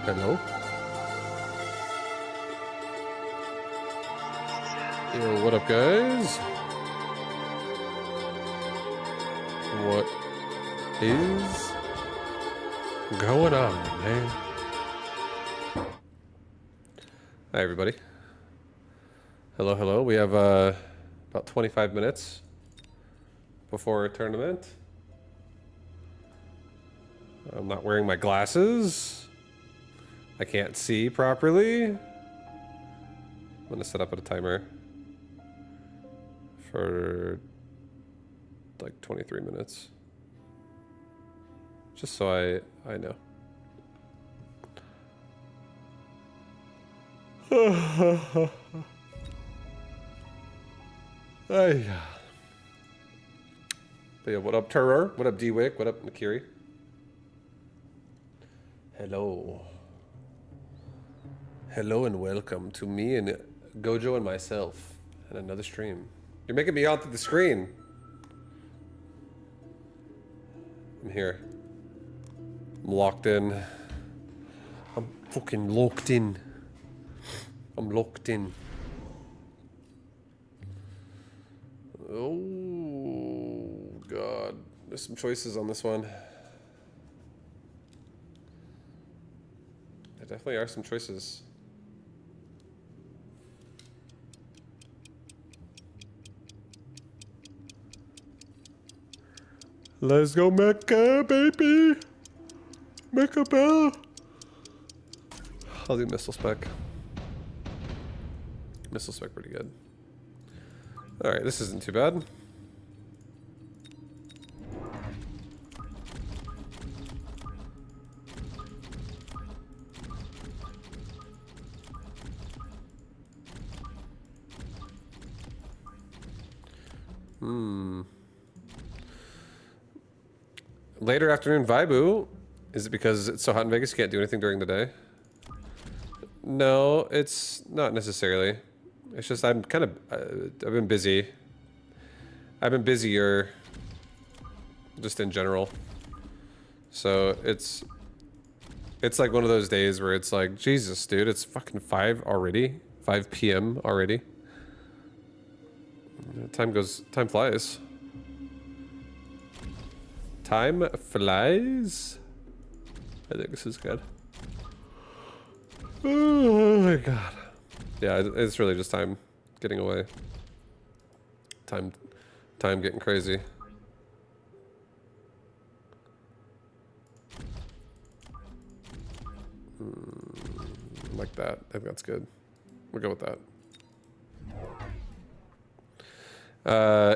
Hello? Yo, what up, guys? What is going on, man? Hi, everybody. Hello, hello. We have about 25 minutes before our tournament. I'm not wearing my glasses. I can't see properly. I'm gonna set up a timer for like 23 minutes. Just so I know. But yeah, what up, Terror? What up, D-Wick? What up, Makiri? Hello. Hello and welcome to me and Gojo and myself and another stream. You're making me onto the screen. I'm here. I'm locked in. I'm fucking locked in. I'm locked in. Oh, God. There's some choices on this one. There definitely are some choices. Let's go Mecha, baby! Mecha Bell! I'll do Missile Spec. Missile Spec pretty good. Alright, this isn't too bad. Later afternoon vibu. Is it because it's so hot in Vegas you can't do anything during the day? No, it's not necessarily. It's just I'm kind of I've been busy. I've been busier just in general. So it's like one of those days where it's like, Jesus, dude, it's fucking 5 already. 5 p.m. already. Time flies. Time flies. I think this is good. Oh my God. Yeah, it's really just time getting away. Time getting crazy. Like that. I think that's good. We'll go with that.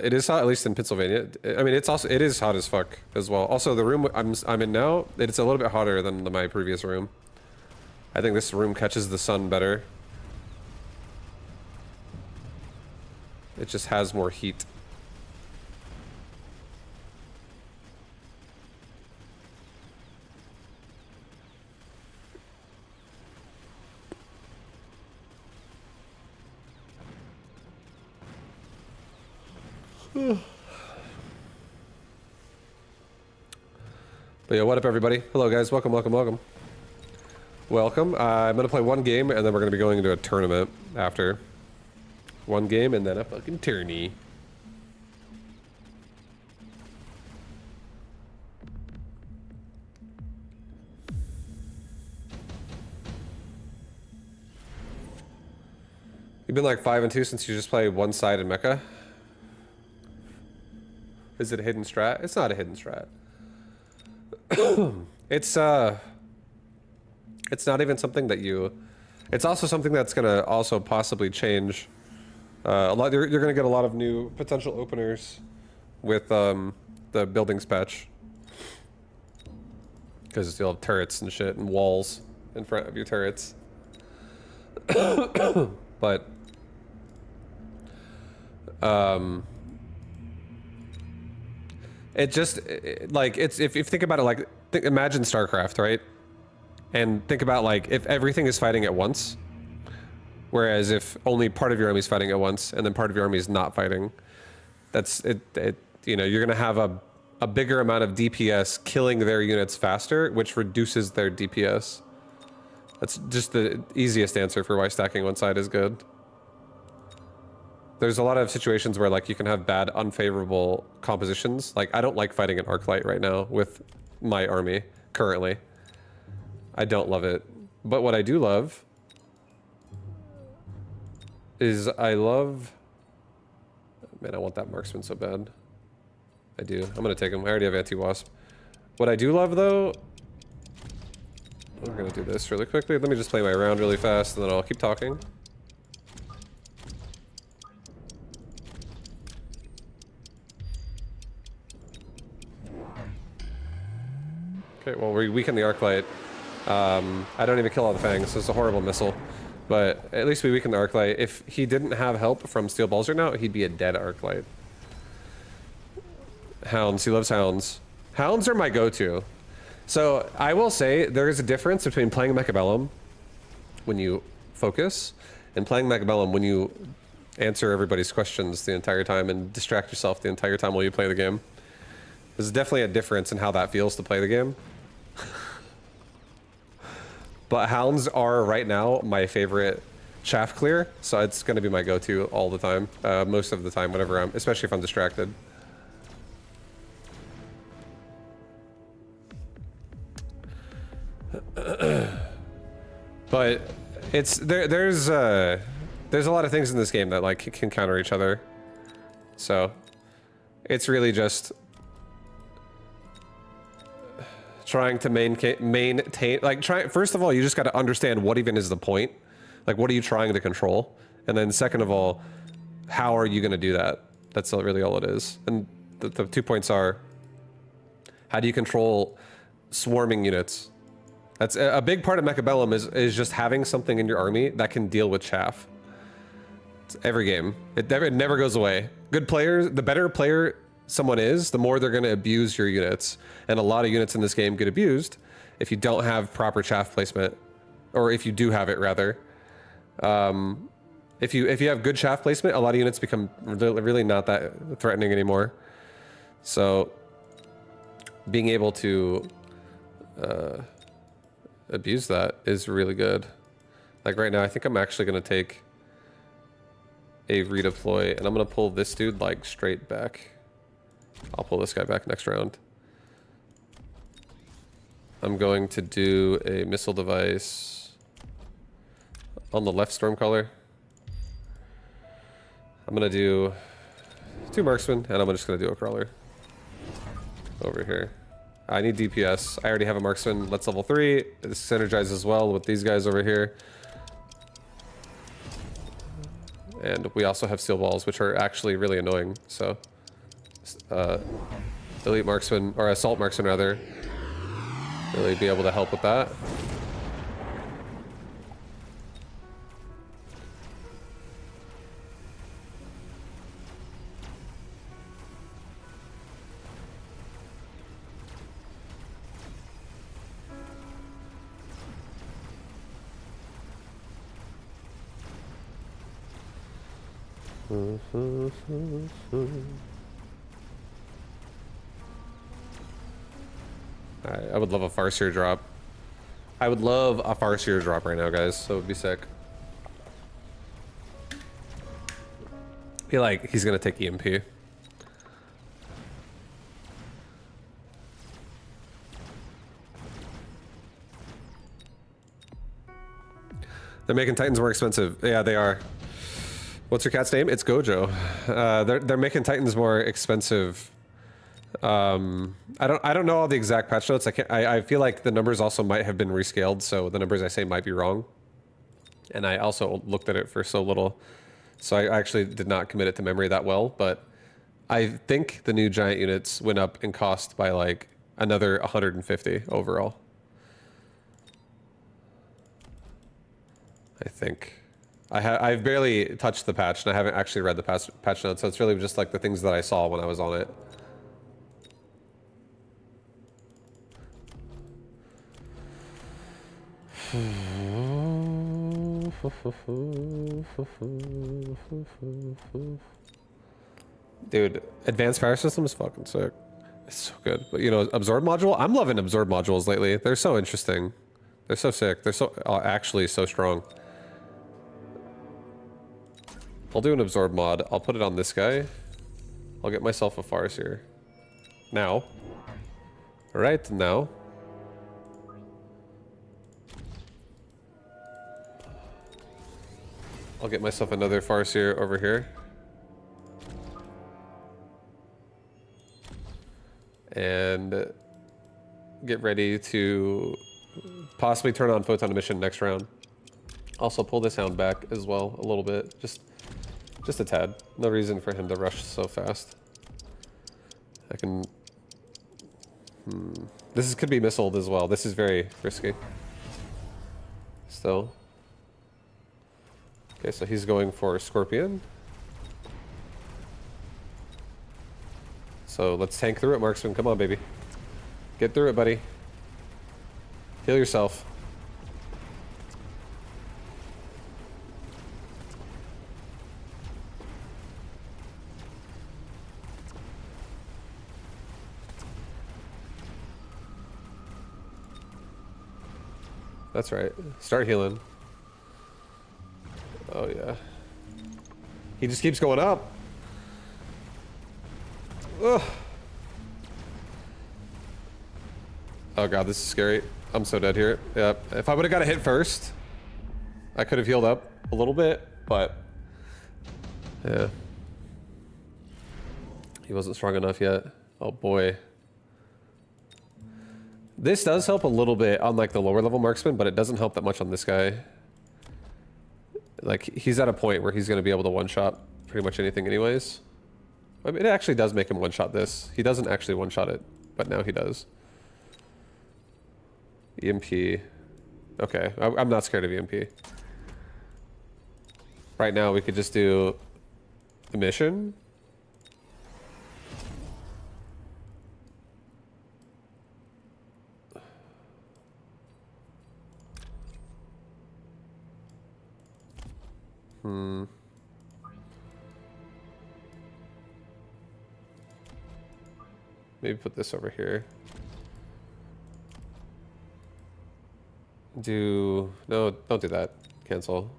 It is hot, at least in Pennsylvania. I mean, it is hot as fuck as well. Also, the room I'm in now, it's a little bit hotter than my previous room. I think this room catches the sun better. It just has more heat. But yeah, what up everybody? Hello guys, welcome. Welcome. I'm gonna play one game and then we're gonna be going into a tournament after. One game and then a fucking tourney. You've been like 5 and 2 since you just play one side in Mecha? Is it a hidden strat? It's not a hidden strat. It's not even something that you... It's also something that's gonna also possibly change. You're gonna get a lot of new potential openers with the buildings patch. Because you'll have turrets and shit and walls in front of your turrets. But... it just, like, if you think about it, like, imagine StarCraft, right? And think about, like, if everything is fighting at once, whereas if only part of your army is fighting at once, and then part of your army is not fighting, that's, you know, you're gonna have a bigger amount of DPS killing their units faster, which reduces their DPS. That's just the easiest answer for why stacking one side is good. There's a lot of situations where, like, you can have bad, unfavorable compositions. Like, I don't like fighting an Arclight right now with my army, currently. I don't love it. But what I do love is I love... Man, I want that marksman so bad. I do. I'm gonna take him. I already have anti-wasp. What I do love, though... We're gonna do this really quickly. Let me just play my round really fast, and then I'll keep talking. Okay, well, we weaken the Arclight. I don't even kill all the fangs, so it's a horrible missile. But at least we weaken the Arclight. If he didn't have help from Steel Balls right now, he'd be a dead Arclight. Hounds, he loves hounds. Hounds are my go-to. So I will say there is a difference between playing Mechabellum when you focus and playing Mechabellum when you answer everybody's questions the entire time and distract yourself the entire time while you play the game. There's definitely a difference in how that feels to play the game. But hounds are right now my favorite chaff clear, so it's going to be my go-to all the time, most of the time, whenever especially if I'm distracted. But it's there's a lot of things in this game that like can counter each other, so it's really just trying to maintain, like, first of all, you just got to understand what even is the point. Like, what are you trying to control? And then second of all, how are you going to do that? That's really all it is. And the 2 points are, how do you control swarming units? That's a big part of Mechabellum is just having something in your army that can deal with chaff. It's every game. It never goes away. Good players, the better player someone is, the more they're going to abuse your units. And a lot of units in this game get abused if you don't have proper chaff placement, or if you do have it rather. If you have good chaff placement, a lot of units become really not that threatening anymore. So being able to abuse that is really good. Like right now, I think I'm actually going to take a redeploy, and I'm going to pull this dude like straight back. I'll pull this guy back next round. I'm going to do a missile device on the left Stormcaller. I'm going to do 2 marksmen, and I'm just going to do a crawler over here. I need DPS. I already have a marksman. That's level 3. This synergizes well with these guys over here. And we also have steel balls, which are actually really annoying. So, elite marksman, or assault marksman rather, really be able to help with that. I would love a Farseer drop. I would love a Farseer drop right now, guys. So it would be sick. I feel like he's gonna take EMP. They're making Titans more expensive. Yeah, they are. What's your cat's name? It's Gojo. They're making Titans more expensive. I don't know all the exact patch notes. I feel like the numbers also might have been rescaled, so the numbers I say might be wrong. And I also looked at it for so little, so I actually did not commit it to memory that well. But I think the new giant units went up in cost by like another 150 overall. I think. I've barely touched the patch, and I haven't actually read the patch notes, so it's really just like the things that I saw when I was on it. Dude, advanced power system is fucking sick. It's so good. But you know, absorb module, I'm loving absorb modules lately. They're so interesting. They're so sick. They're so actually so strong. I'll do an absorb mod. I'll put it on this guy. I'll get myself a Farseer. Now. Right now. I'll get myself another Farseer over here. And get ready to possibly turn on photon emission next round. Also pull this hound back as well a little bit. Just a tad. No reason for him to rush so fast. I can... This could be missiled as well. This is very risky. Still. Okay, so he's going for Scorpion. So let's tank through it, Marksman. Come on, baby. Get through it, buddy. Heal yourself. That's right. Start healing. Oh yeah. He just keeps going up. Ugh. Oh god, this is scary. I'm so dead here. Yep. If I would have got a hit first, I could have healed up a little bit, but yeah. He wasn't strong enough yet. Oh boy. This does help a little bit on like the lower level marksman, but it doesn't help that much on this guy. Like he's at a point where he's going to be able to one-shot pretty much anything anyways. I mean, it actually does make him one-shot this. He doesn't actually one-shot it, but now he does. EMP. Okay, I'm not scared of EMP. Right now we could just do the mission. Maybe put this over here. No, don't do that. Cancel.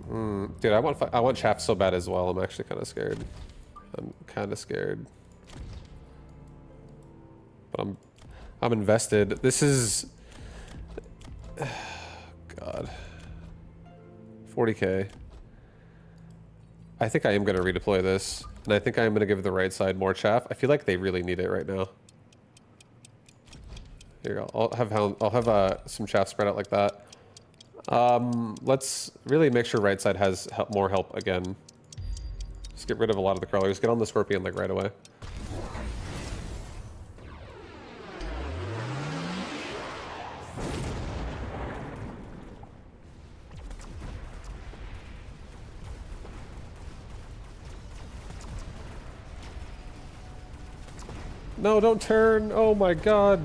Dude, I want chaff so bad as well. I'm actually kind of scared. I'm kind of scared. But I'm invested. This is God. 40k. I think I am going to redeploy this, and I think I am going to give the right side more chaff. I feel like they really need it right now. Here you go. I'll have some chaff spread out like that. Let's really make sure right side has more help again. Just get rid of a lot of the crawlers. Get on the scorpion like right away. No, don't turn. Oh my god.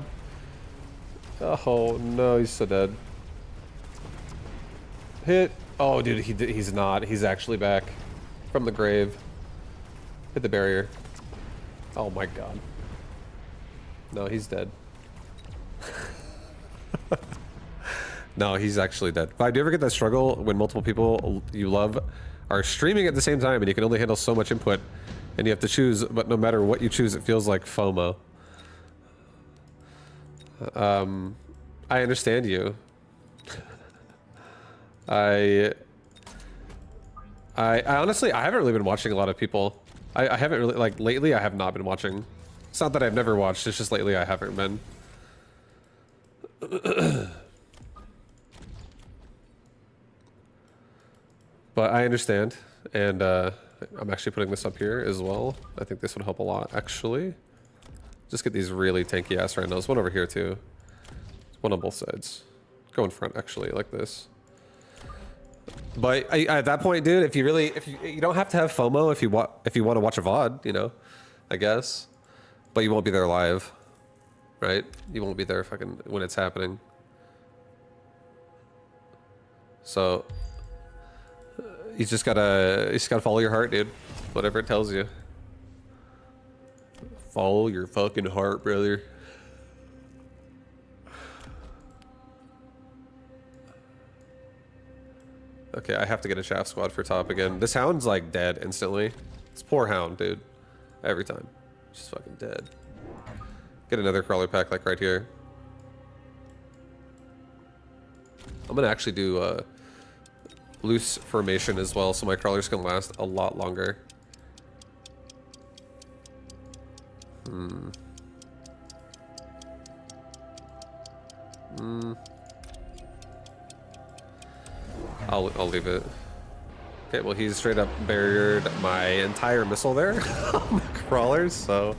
Oh no, he's so dead. Hit. Oh dude, he's not. He's actually back from the grave. Hit the barrier. Oh my god. No, he's dead. No, he's actually dead. Do you ever get that struggle when multiple people you love are streaming at the same time and you can only handle so much input and you have to choose, but no matter what you choose, it feels like FOMO. I understand you. I honestly, I haven't really been watching a lot of people. I haven't really, like, lately I have not been watching. It's not that I've never watched, it's just lately I haven't been. But I understand, and I'm actually putting this up here as well. I think this would help a lot, actually. Just get these really tanky ass randos. One over here too. One on both sides. Go in front, actually, like this. But at that point, dude, if you don't have to have FOMO if you want to watch a VOD, you know, I guess. But you won't be there live, right? You won't be there fucking when it's happening. So you just gotta follow your heart, dude. Whatever it tells you. Follow your fucking heart, brother. Okay, I have to get a shaft squad for top again. This hound's like dead instantly. It's poor hound, dude. Every time. Just fucking dead. Get another crawler pack like right here. I'm gonna actually do loose formation as well so my crawlers can last a lot longer. I'll leave it. Okay, well he's straight up barriered my entire missile there on the crawlers, so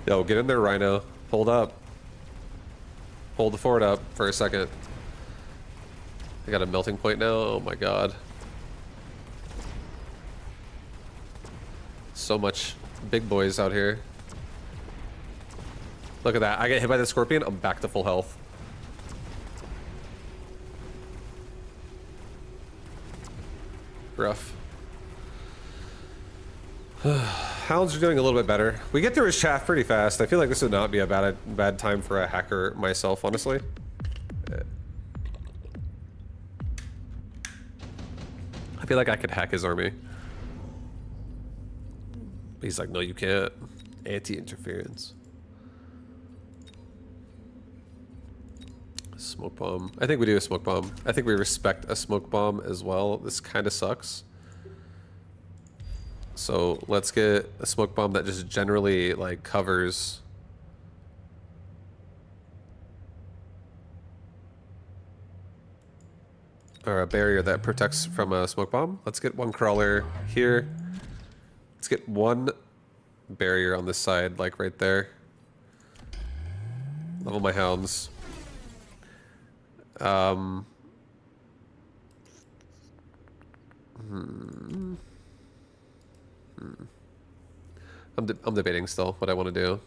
yo, get in there, Rhino. Hold up. Hold the fort up for a second. I got a melting point now. Oh my god. So much big boys out here. Look at that. I get hit by the scorpion, I'm back to full health. Rough. Hounds are doing a little bit better. We get through his chaff pretty fast. I feel like this would not be a bad time for a hacker myself, honestly. I feel like I could hack his army. He's like, no, you can't. Anti-interference. Smoke bomb. I think we do a smoke bomb. I think we respect a smoke bomb as well. This kind of sucks. So let's get a smoke bomb that just generally like covers. Or a barrier that protects from a smoke bomb. Let's get one crawler here. Let's get one barrier on this side, like right there. Level my hounds. I'm debating still what I want to do.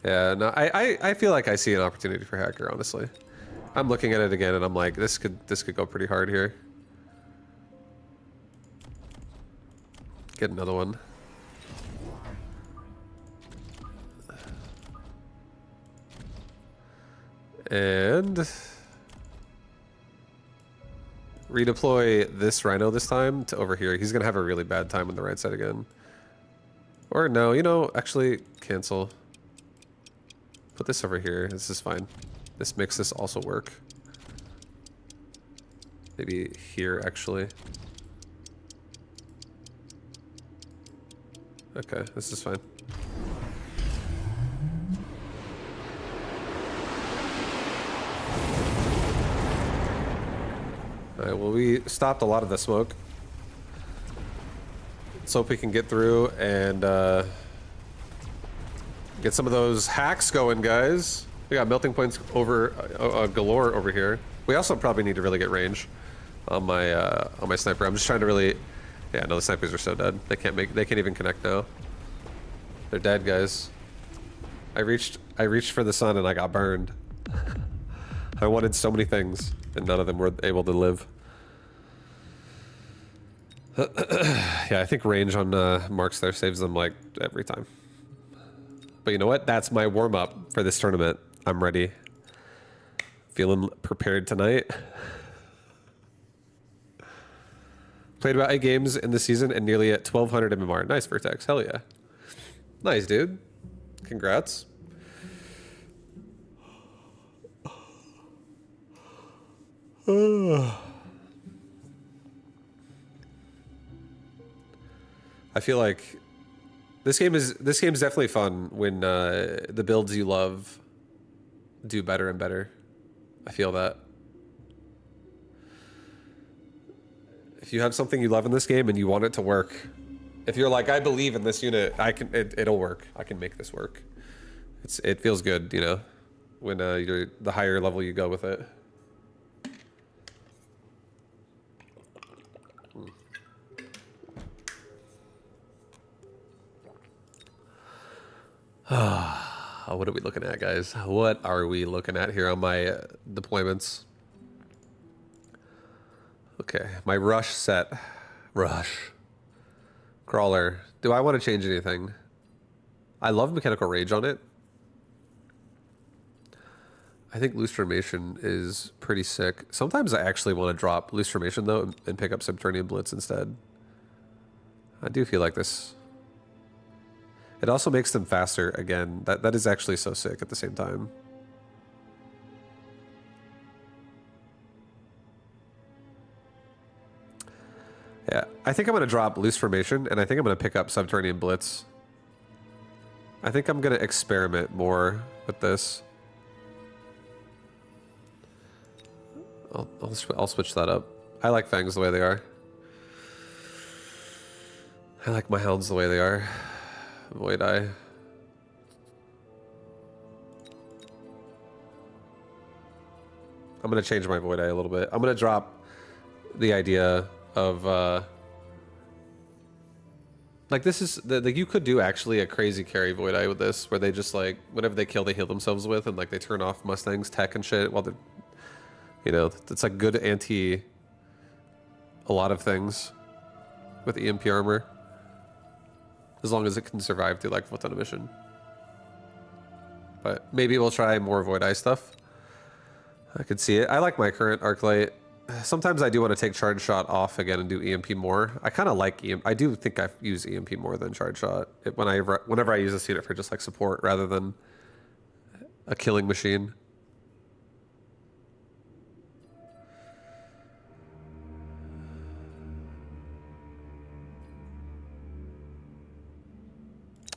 Yeah, no, I feel like I see an opportunity for hacker, honestly. I'm looking at it again and I'm like, this could go pretty hard here. Get another one. And redeploy this rhino this time to over here. He's gonna have a really bad time on the right side again. Or no, you know, actually cancel. Put this over here. This is fine. This makes this also work. Maybe here, actually. Okay, this is fine. Alright, well, we stopped a lot of the smoke. Let's hope we can get through and get some of those hacks going, guys. We got melting points over galore over here. We also probably need to really get range on my sniper. I'm just trying to really. Yeah, no, the snipers are so dead. They can't even connect now. They're dead, guys. I reached for the sun and I got burned. I wanted so many things and none of them were able to live. Yeah, I think range on marks there saves them like every time. But you know what? That's my warm-up for this tournament. I'm ready. Feeling prepared tonight. Played about 8 games in the season and nearly at 1200 MMR. Nice, Vertex. Hell yeah. Nice, dude. Congrats. I feel like this game's definitely fun when the builds you love do better and better. I feel that. If you have something you love in this game and you want it to work, if you're like, I believe in this unit, it'll work. I can make this work. It feels good, you know, when you're the higher level you go with it. What are we looking at, guys? What are we looking at here on my deployments? Okay, my rush set. Rush. Crawler. Do I want to change anything? I love mechanical rage on it. I think loose formation is pretty sick. Sometimes I actually want to drop loose formation though and pick up subterranean blitz instead. I do feel like this. It also makes them faster again. That is actually so sick at the same time. Yeah, I think I'm going to drop loose formation, and I think I'm going to pick up subterranean blitz. I think I'm going to experiment more with this. I'll switch that up. I like fangs the way they are. I like my hounds the way they are. Void Eye. I'm going to change my Void Eye a little bit. I'm going to drop the idea of like this is like you could do actually a crazy carry Void Eye with this, where they just like whatever they kill they heal themselves with, and like they turn off Mustang's tech and shit while they're, you know, it's like good anti a lot of things with EMP armor. As long as it can survive through like what's on a mission. But maybe we'll try more Void Eye stuff. I could see it. I like my current Arclight. Sometimes I do want to take Charge Shot off again and do EMP more. I kind of like EMP. I do think I use EMP more than Charge Shot whenever I use this unit for just like support rather than a killing machine.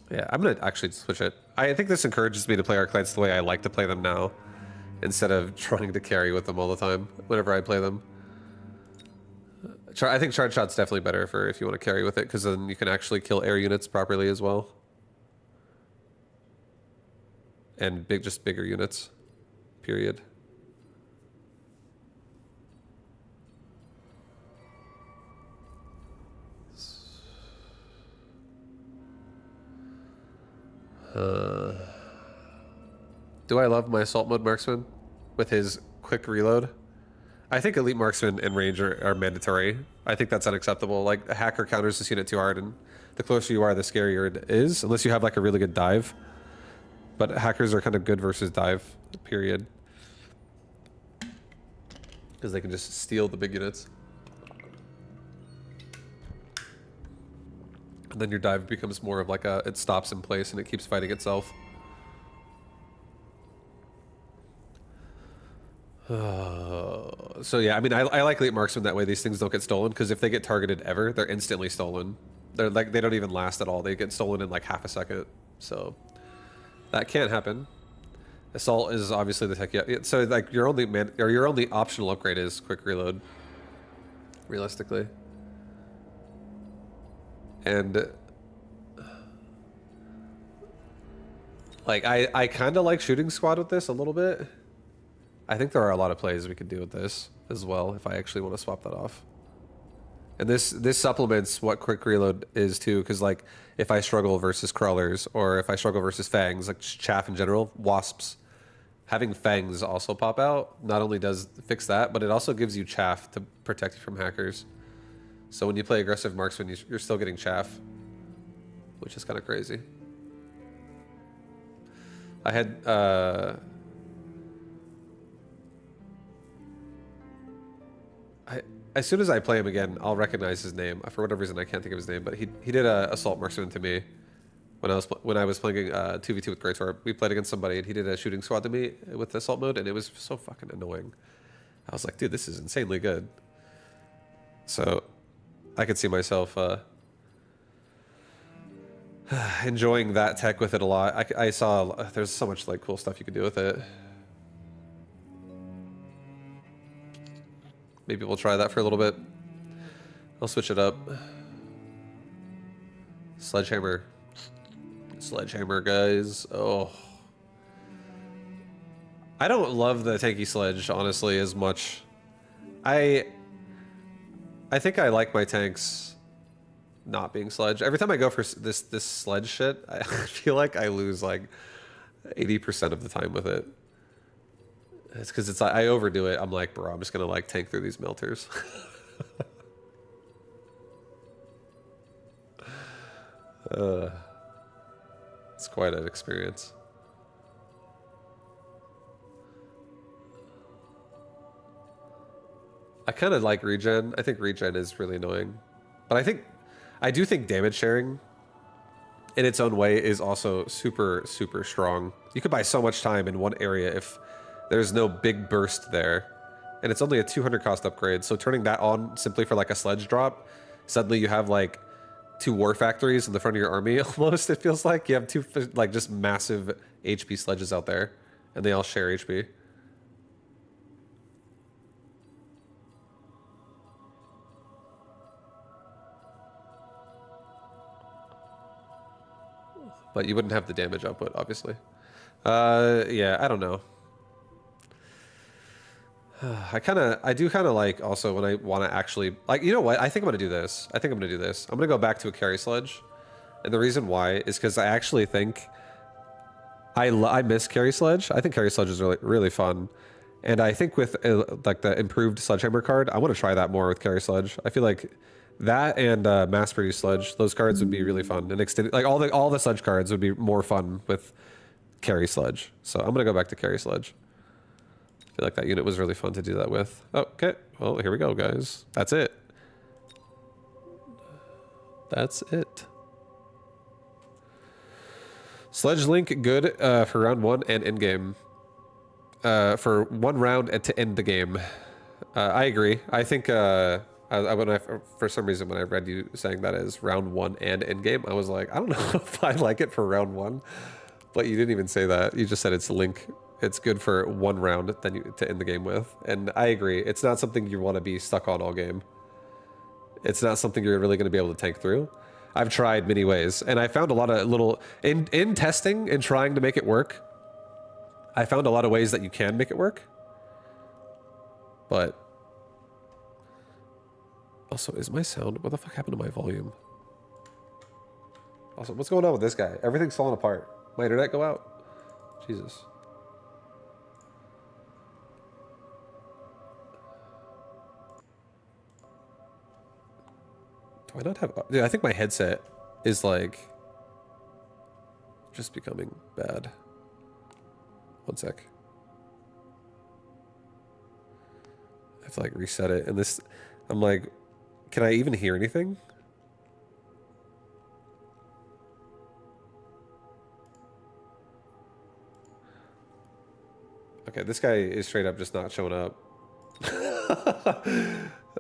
Yeah, I'm going to actually switch it. I think this encourages me to play Arclights the way I like to play them now, instead of trying to carry with them all the time whenever I play them. I think Charge Shot's definitely better for if you want to carry with it, because then you can actually kill air units properly as well. And just bigger units, period. Do I love my Assault Mode Marksman with his quick reload? I think Elite Marksman and Ranger are mandatory. I think that's unacceptable. Like, a hacker counters this unit too hard, and the closer you are, the scarier it is, unless you have like a really good dive. But hackers are kind of good versus dive, period. Because they can just steal the big units. And then your dive becomes more of like it stops in place and it keeps fighting itself. So yeah, I mean, I like Elite Marksman that way. These things don't get stolen, because if they get targeted ever, they're instantly stolen. They're like, they don't even last at all. They get stolen in like half a second. So that can't happen. Assault is obviously the tech. Yeah. So like your only optional upgrade is quick reload, realistically. And like I kind of like Shooting Squad with this a little bit. I think there are a lot of plays we could do with this as well if I actually want to swap that off. And this supplements what quick reload is too, because like if I struggle versus crawlers, or if I struggle versus fangs, like just chaff in general, wasps, having fangs also pop out not only does fix that, but it also gives you chaff to protect you from hackers. So when you play aggressive marksman, you're still getting chaff, which is kind of crazy. I had as soon as I play him again, I'll recognize his name. For whatever reason, I can't think of his name, but he did a assault marksman to me when I was playing 2v2 with Greator. We played against somebody, and he did a Shooting Squad to me with assault mode, and it was so fucking annoying. I was like, dude, this is insanely good. So I could see myself enjoying that tech with it a lot. I saw there's so much like cool stuff you could do with it. Maybe we'll try that for a little bit. I'll switch it up. Sledgehammer. Sledgehammer, guys. Oh. I don't love the tanky sledge, honestly, as much. I think I like my tanks not being sledge. Every time I go for this sledge shit, I feel like I lose like 80% of the time with it. It's because it's like I overdo it. I'm like, bro, I'm just gonna like tank through these melters. It's quite an experience. I kind of like regen. I think regen is really annoying, but I do think damage sharing in its own way is also super, super strong. You could buy so much time in one area if there's no big burst there, and it's only a 200 cost upgrade. So turning that on simply for like a sledge drop, suddenly you have like 2 war factories in the front of your army. Almost, it feels like you have 2 like just massive HP sledges out there, and they all share HP. But you wouldn't have the damage output, obviously. Yeah, I don't know. I do kind of like also when I want to actually, like, you know what? I think I'm going to do this. I'm going to go back to a carry sledge. And the reason why is because I actually think I miss carry sledge. I think carry sledge is really, really fun. And I think with like the improved Sledgehammer card, I want to try that more with Carry Sledge. I feel like that and mass-produced Sledge, those cards would be really fun. And extended, like all the Sledge cards would be more fun with Carry Sledge. So I'm gonna go back to Carry Sledge. I feel like that unit was really fun to do that with. Okay, well here we go, guys. That's it. That's it. Sledge Link good for round 1 and end game. For 1 round and to end the game. I agree. I think for some reason when I read you saying that as round 1 and end game, I was like, I don't know if I like it for round 1, but you didn't even say that. You just said it's Link. It's good for 1 round to end the game with, and I agree. It's not something you want to be stuck on all game. It's not something you're really going to be able to tank through. I've tried many ways, and I found a lot of little in testing and trying to make it work. I found a lot of ways that you can make it work, but also, is my sound, what the fuck happened to my volume? Also, what's going on with this guy? Everything's falling apart. My internet go out? Jesus. Do I not have, dude, I think my headset is like just becoming bad. One sec. I have to like reset it, and this, I'm like, can I even hear anything? Okay, this guy is straight up just not showing up.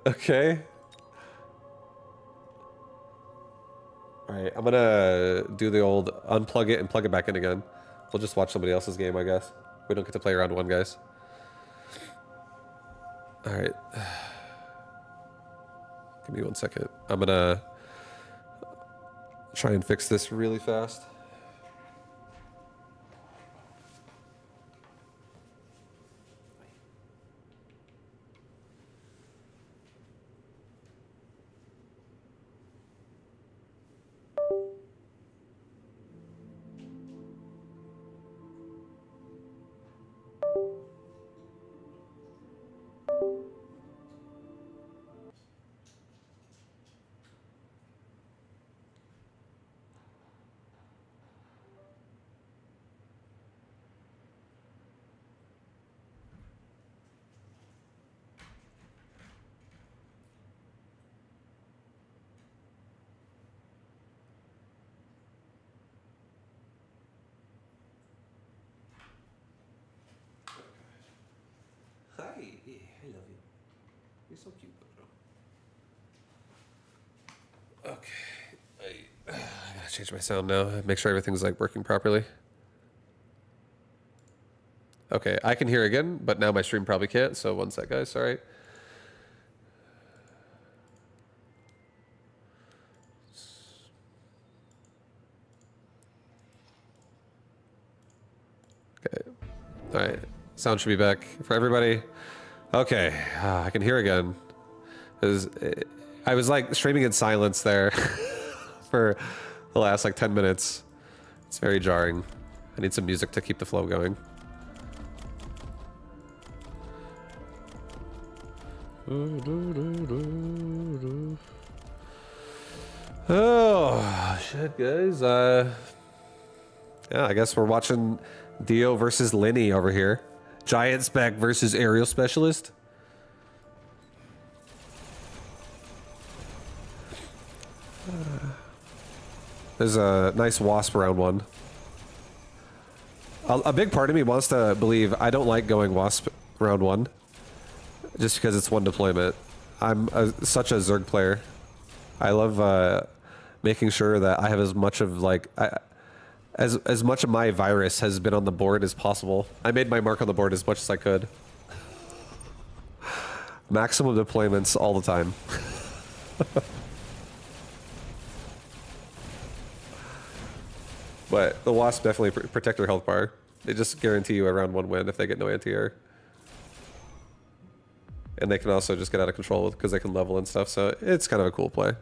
Okay. Alright, I'm gonna do the old unplug it and plug it back in again. We'll just watch somebody else's game, I guess. We don't get to play round 1, guys. Alright. Give me 1 second. I'm gonna try and fix this really fast. Hi, I love you. You're so cute, bro. Okay, I gotta change my sound now. Make sure everything's like working properly. Okay, I can hear again, but now my stream probably can't. So 1 sec, guys. Sorry. Okay. All right. Sound should be back for everybody. Okay, I can hear again. I was like streaming in silence there for the last like 10 minutes. It's very jarring. I need some music to keep the flow going. Oh shit, guys. Yeah, I guess we're watching Dio versus Lenny over here. Giant Spec versus Aerial Specialist. There's a nice Wasp round 1. A big part of me wants to believe I don't like going Wasp round 1. Just because it's 1 deployment. I'm such a Zerg player. I love making sure that I have as much of like... As much of my virus has been on the board as possible. I made my mark on the board as much as I could. Maximum deployments all the time. But the Wasp definitely protect their health bar. They just guarantee you a round 1 win if they get no anti-air. And they can also just get out of control because they can level and stuff, so it's kind of a cool play.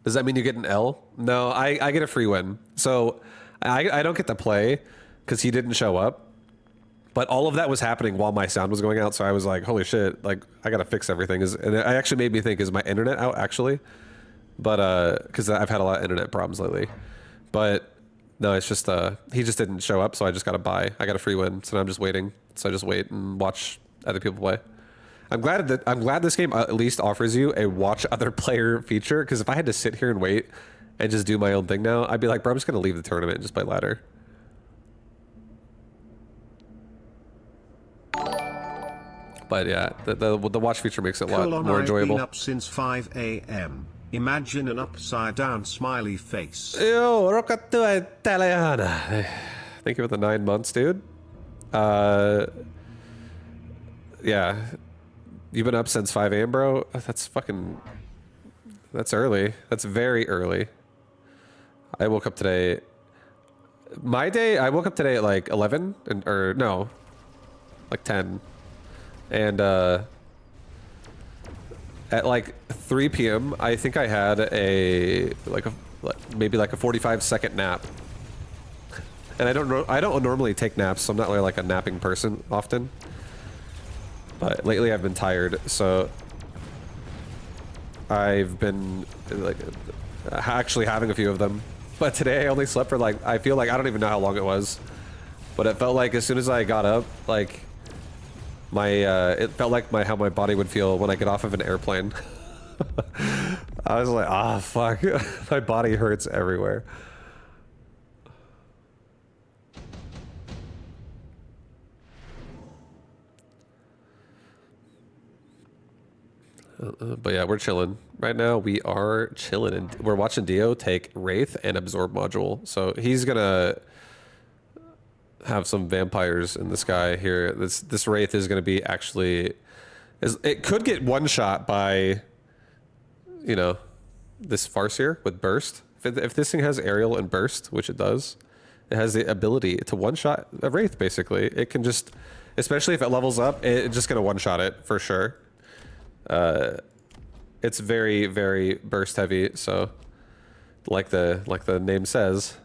Does that mean you get an L? No, I get a free win. So I don't get to play because he didn't show up. But all of that was happening while my sound was going out. So I was like, holy shit, like I got to fix everything. And it actually made me think, is my internet out actually? But because I've had a lot of internet problems lately. But no, it's just he just didn't show up. So I just got to buy. I got a free win. So now I'm just waiting. So I just wait and watch other people play. I'm glad this game at least offers you a watch other player feature, because if I had to sit here and wait and just do my own thing now, I'd be like, bro, I'm just gonna leave the tournament and just play ladder. But yeah, the watch feature makes it a lot more enjoyable. I've been up since 5 a.m. Imagine an upside down smiley face. Yo, rocatua italiana. Thank you for the 9 months, dude. Yeah. You've been up since 5 a.m., bro? That's early. That's very early. I woke up today. I woke up today at like 11, or no, like 10. And at like 3 p.m., I think I had maybe like a 45-second nap. And I don't normally take naps, so I'm not really like a napping person often. But lately I've been tired, so I've been like actually having a few of them. But today I only slept for like, I feel like, I don't even know how long it was, but it felt like as soon as I got up, like it felt like how my body would feel when I get off of an airplane. I was like, ah, fuck, my body hurts everywhere. But yeah, we're chilling. Right now, we are chilling. And we're watching Dio take Wraith and Absorb Module. So he's going to have some vampires in the sky here. This Wraith is going to be actually... It could get one-shot by, you know, this Farseer with Burst. If this thing has Aerial and Burst, which it does, it has the ability to one-shot a Wraith, basically. It can just... Especially if it levels up, it's just going to one-shot it, for sure. It's very, very burst heavy, so like the name says,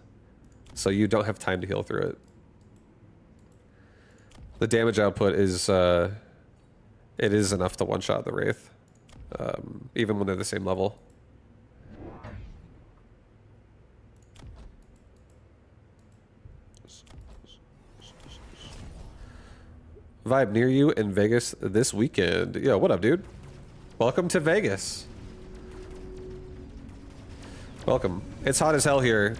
so you don't have time to heal through it. The damage output is it is enough to one-shot the Wraith, even when they're the same level. Vibe near you in Vegas this weekend. Yo, what up, dude? Welcome to Vegas. Welcome. It's hot as hell here.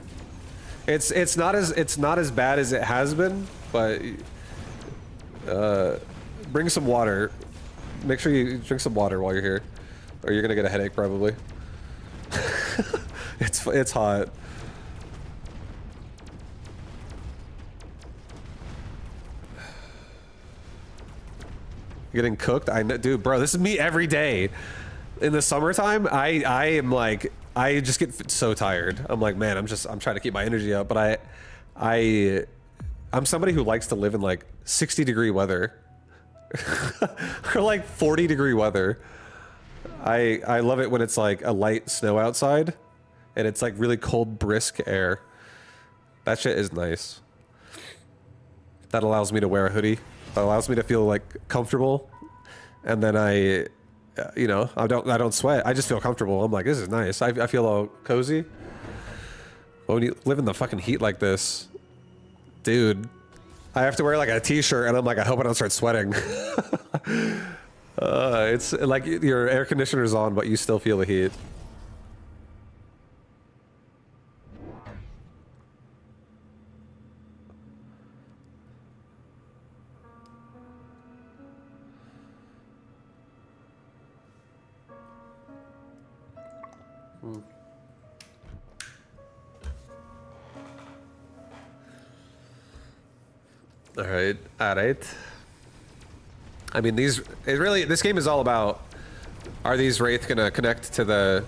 It's not as bad as it has been, but bring some water. Make sure you drink some water while you're here, or you're gonna get a headache probably. It's hot. Getting cooked? I know, dude, bro, this is me every day. In the summertime, I am like, I just get so tired. I'm like, man, I'm trying to keep my energy up, but I'm somebody who likes to live in like 60-degree weather. Or like 40-degree weather. I love it when it's like a light snow outside and it's like really cold, brisk air. That shit is nice. That allows me to wear a hoodie. It allows me to feel like comfortable, and then I don't sweat. I just feel comfortable. I'm like, this is nice. I feel all cozy. But when you live in the fucking heat like this, dude, I have to wear like a t-shirt, and I'm like, I hope I don't start sweating. It's like your air conditioner's on, but you still feel the heat. All right. I mean, this game is all about, are these Wraith gonna connect to the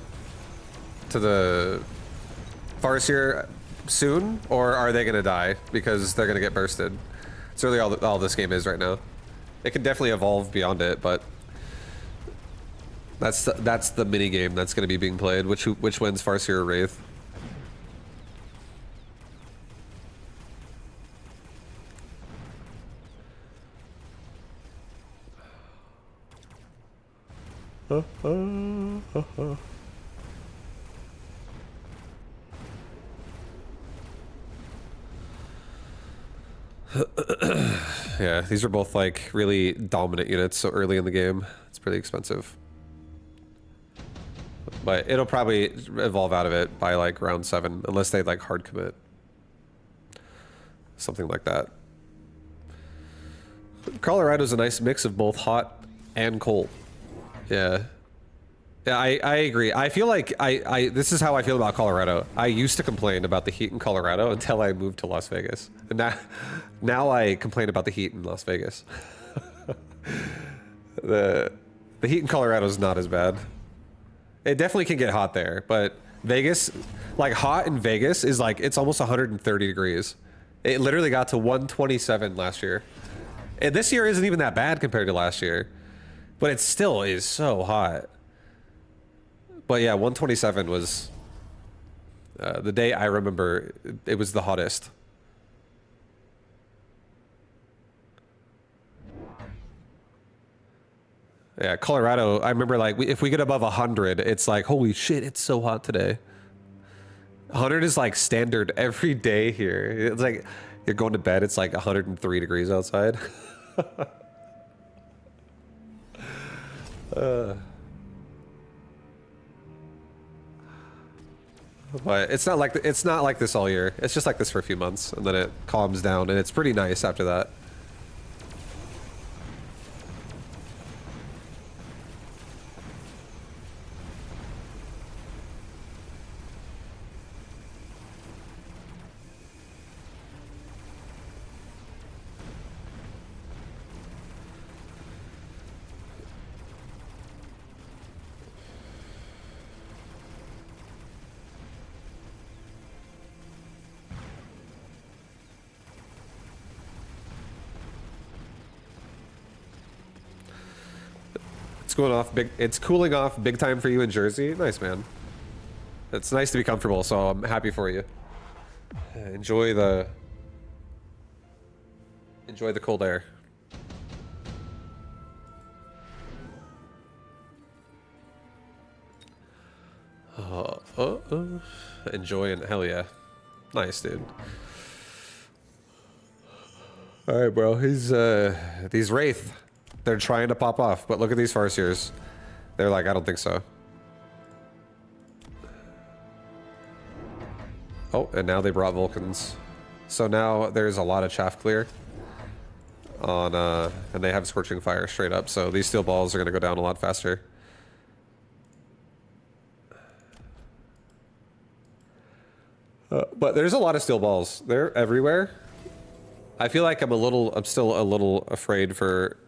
Farseer soon, or are they gonna die because they're gonna get bursted? It's really all this game is right now. It can definitely evolve beyond it, but That's the mini game that's going to be being played. Which wins, Farseer or Wraith? Yeah, these are both like really dominant units so early in the game. It's pretty expensive. But it'll probably evolve out of it by like round 7, unless they like hard commit. Something like that. Colorado's a nice mix of both hot and cold. Yeah. Yeah, I agree. I feel like this is how I feel about Colorado. I used to complain about the heat in Colorado until I moved to Las Vegas. And now I complain about the heat in Las Vegas. The heat in Colorado is not as bad. It definitely can get hot there, but Vegas, like hot in Vegas is like, it's almost 130 degrees. It literally got to 127 last year. And this year isn't even that bad compared to last year, but it still is so hot. But yeah, 127 was the day I remember it was the hottest. Yeah, Colorado, I remember like if we get above 100, it's like, holy shit, it's so hot today. 100 is like standard every day here. It's like you're going to bed, it's like 103 degrees outside. But it's not like this all year. It's just like this for a few months, and then it calms down, and it's pretty nice after that. It's cooling off big time for you in Jersey. Nice, man. It's nice to be comfortable, so I'm happy for you. Enjoy the cold air. Enjoying, hell yeah. Nice, dude. All right, bro. These Wraith. They're trying to pop off, but look at these Farseers. They're like, I don't think so. Oh, and now they brought Vulcans. So now there's a lot of chaff clear on, and they have Scorching Fire straight up. So these steel balls are going to go down a lot faster. But there's a lot of steel balls. They're everywhere. I feel like I'm still a little afraid for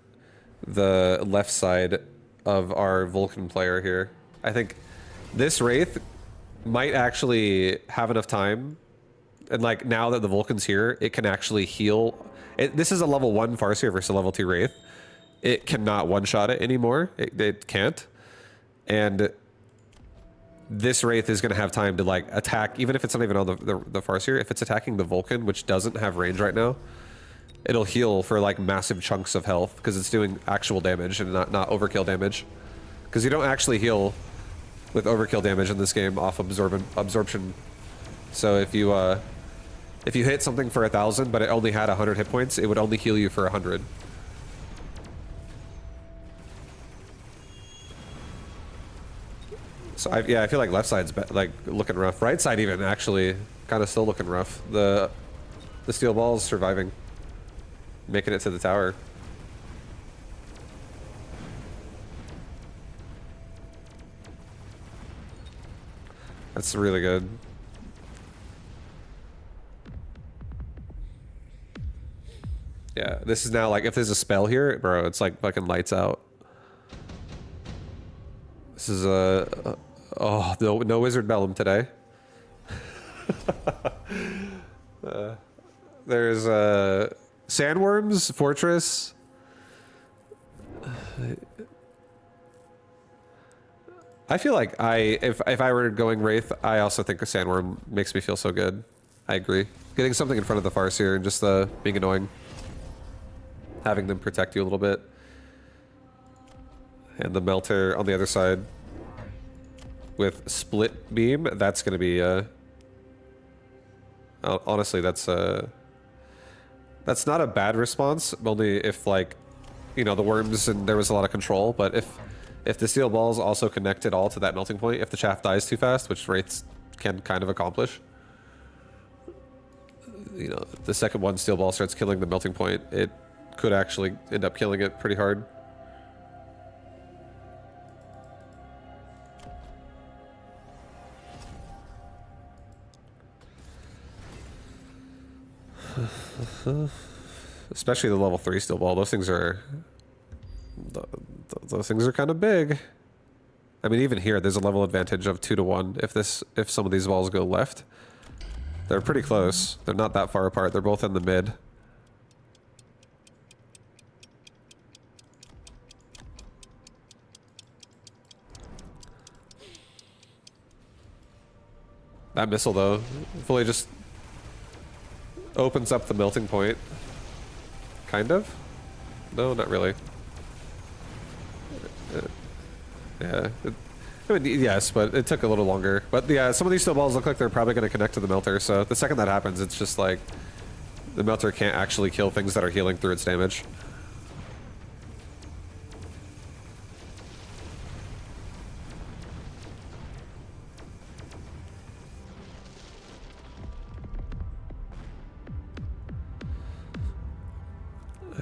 the left side of our Vulcan player here. I think this Wraith might actually have enough time, and like now that the Vulcan's here, it can actually heal. This is a level 1 Farseer versus a level 2 Wraith. It cannot one-shot it anymore. It can't. And this Wraith is going to have time to like attack, even if it's not even on the Farseer. If it's attacking the Vulcan, which doesn't have range right now, it'll heal for like massive chunks of health because it's doing actual damage and not overkill damage. Because you don't actually heal with overkill damage in this game off absorption. So if you hit something for 1,000 but it only had 100 hit points, it would only heal you for 100. So I feel like left side's like looking rough. Right side even actually kind of still looking rough. The steel ball's surviving. Making it to the tower. That's really good. Yeah, this is now like, if there's a spell here, bro, it's like fucking lights out. This is oh, no Wizard Bellum today. There's Sandworms, Fortress. I feel like if I were going Wraith, I also think a Sandworm makes me feel so good. I agree. Getting something in front of the Farseer and just being annoying. Having them protect you a little bit. And the Melter on the other side with Split Beam, that's going to be... honestly, that's not a bad response, only if, like, you know, the worms and there was a lot of control, but if the steel balls also connected all to that melting point, if the chaff dies too fast, which Wraiths can kind of accomplish, you know, the second one steel ball starts killing the melting point, it could actually end up killing it pretty hard. Especially the level 3 steel ball. Those things are... Those things are kind of big. I mean, even here, there's a level advantage of 2 to 1 if some of these balls go left. They're pretty close. They're not that far apart. They're both in the mid. That missile, though, fully just opens up the melting point. Kind of? No, not really. Yeah. I mean, yes, but it took a little longer. But yeah, some of these steel balls look like they're probably going to connect to the melter, so the second that happens, it's just like... The melter can't actually kill things that are healing through its damage.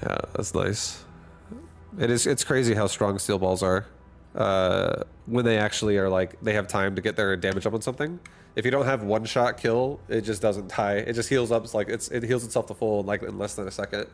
Yeah, that's nice. It's crazy how strong steel balls are. When they actually are like, they have time to get their damage up on something. If you don't have one shot kill, it just doesn't tie. It just heals up, like it heals itself to full like in less than a second.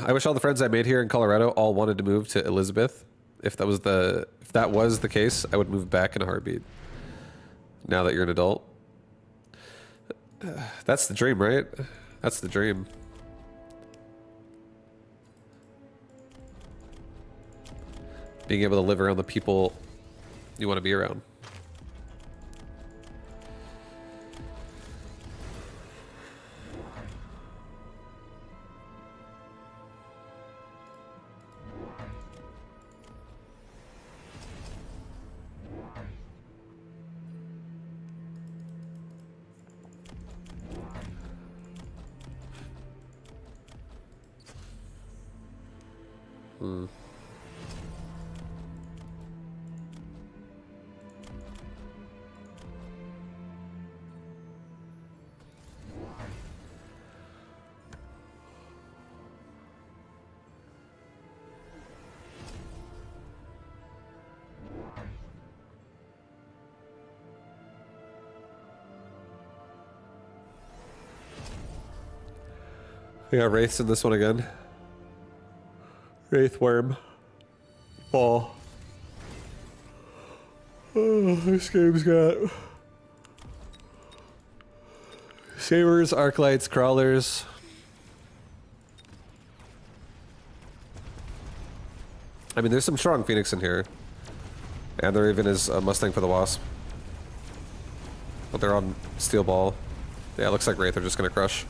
I wish all the friends I made here in Colorado all wanted to move to Elizabeth. If that was the case, I would move back in a heartbeat. Now that you're an adult. That's the dream, right? That's the dream. Being able to live around the people you want to be around. We got Wraiths in this one again. Wraith Worm. Ball. Oh, this game's got... Sabers, Arclights, Crawlers. I mean, there's some strong Phoenix in here. And there even is a Mustang for the Wasp. But they're on Steel Ball. Yeah, it looks like Wraith are just gonna crush.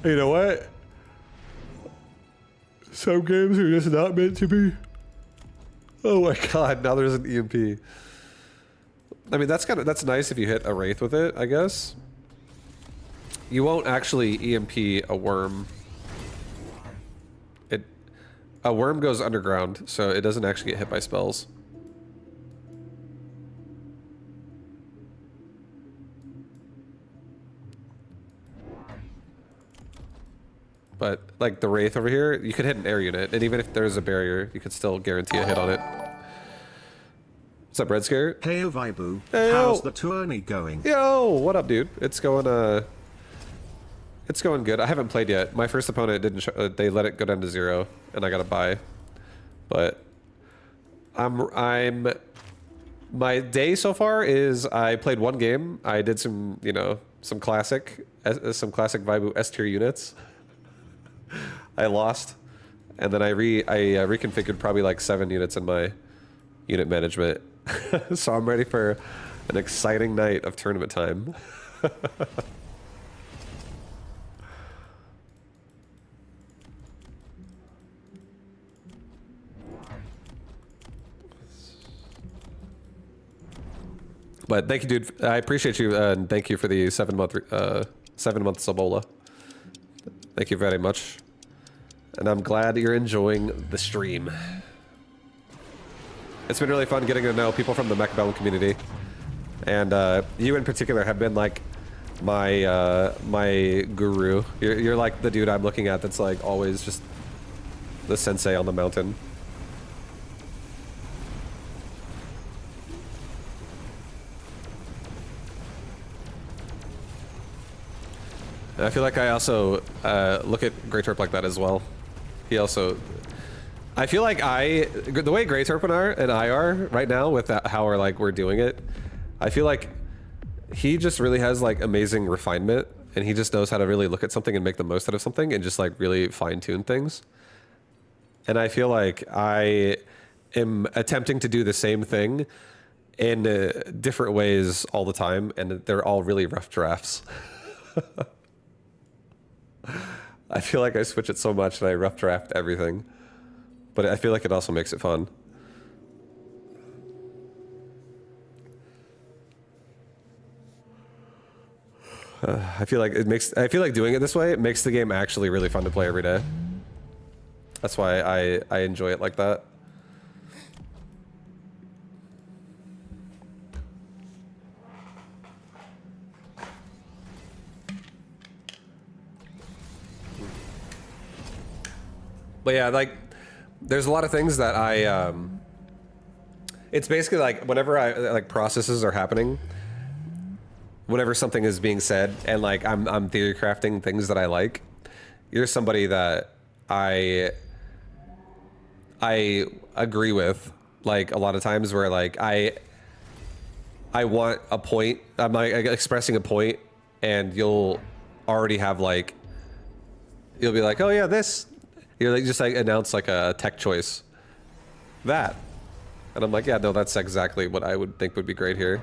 You know what? Some games are just not meant to be. Oh my god, now there's an EMP. I mean, that's nice if you hit a Wraith with it, I guess. You won't actually EMP a worm. A worm goes underground, so it doesn't actually get hit by spells. But like the Wraith over here, you could hit an air unit, and even if there's a barrier, you could still guarantee a hit on it. What's up, Red Scare? Heyo vibu, Heyo. how's the tourney going? Yo, what up, dude? It's going good. I haven't played yet. My first opponent didn't. They let it go down to 0, and I got to buy. But my day so far is I played 1 game. I did some, you know, some classic Vibu S tier units. I lost, and then I reconfigured probably like 7 units in my unit management. So I'm ready for an exciting night of tournament time. But thank you, dude. I appreciate you, and thank you for the 7-month Sabola. Thank you very much. And I'm glad you're enjoying the stream. It's been really fun getting to know people from the Mecha community. And you in particular have been like my my guru. You're like the dude I'm looking at that's like always just the sensei on the mountain. And I feel like I also look at Grey Turp like that as well. He also... I feel like the way Grey Turp and I are right now with how we're doing it, I feel like he just really has like amazing refinement, and he just knows how to really look at something and make the most out of something and just like really fine tune things. And I feel like I am attempting to do the same thing in different ways all the time, and they're all really rough drafts. I feel like I switch it so much that I rough draft everything. But I feel like it also makes it fun. I feel like doing it this way, it makes the game actually really fun to play every day. That's why I enjoy it like that. But yeah, like, there's a lot of things that it's basically like whenever processes are happening, whenever something is being said, and like I'm theory crafting things that I like, you're somebody that I agree with, like a lot of times where like I want a point, I'm like expressing a point, and you'll already have like, you'll be like, oh yeah, this. You're like just like announce like a tech choice, that, and I'm like, yeah, no, that's exactly what I would think would be great here.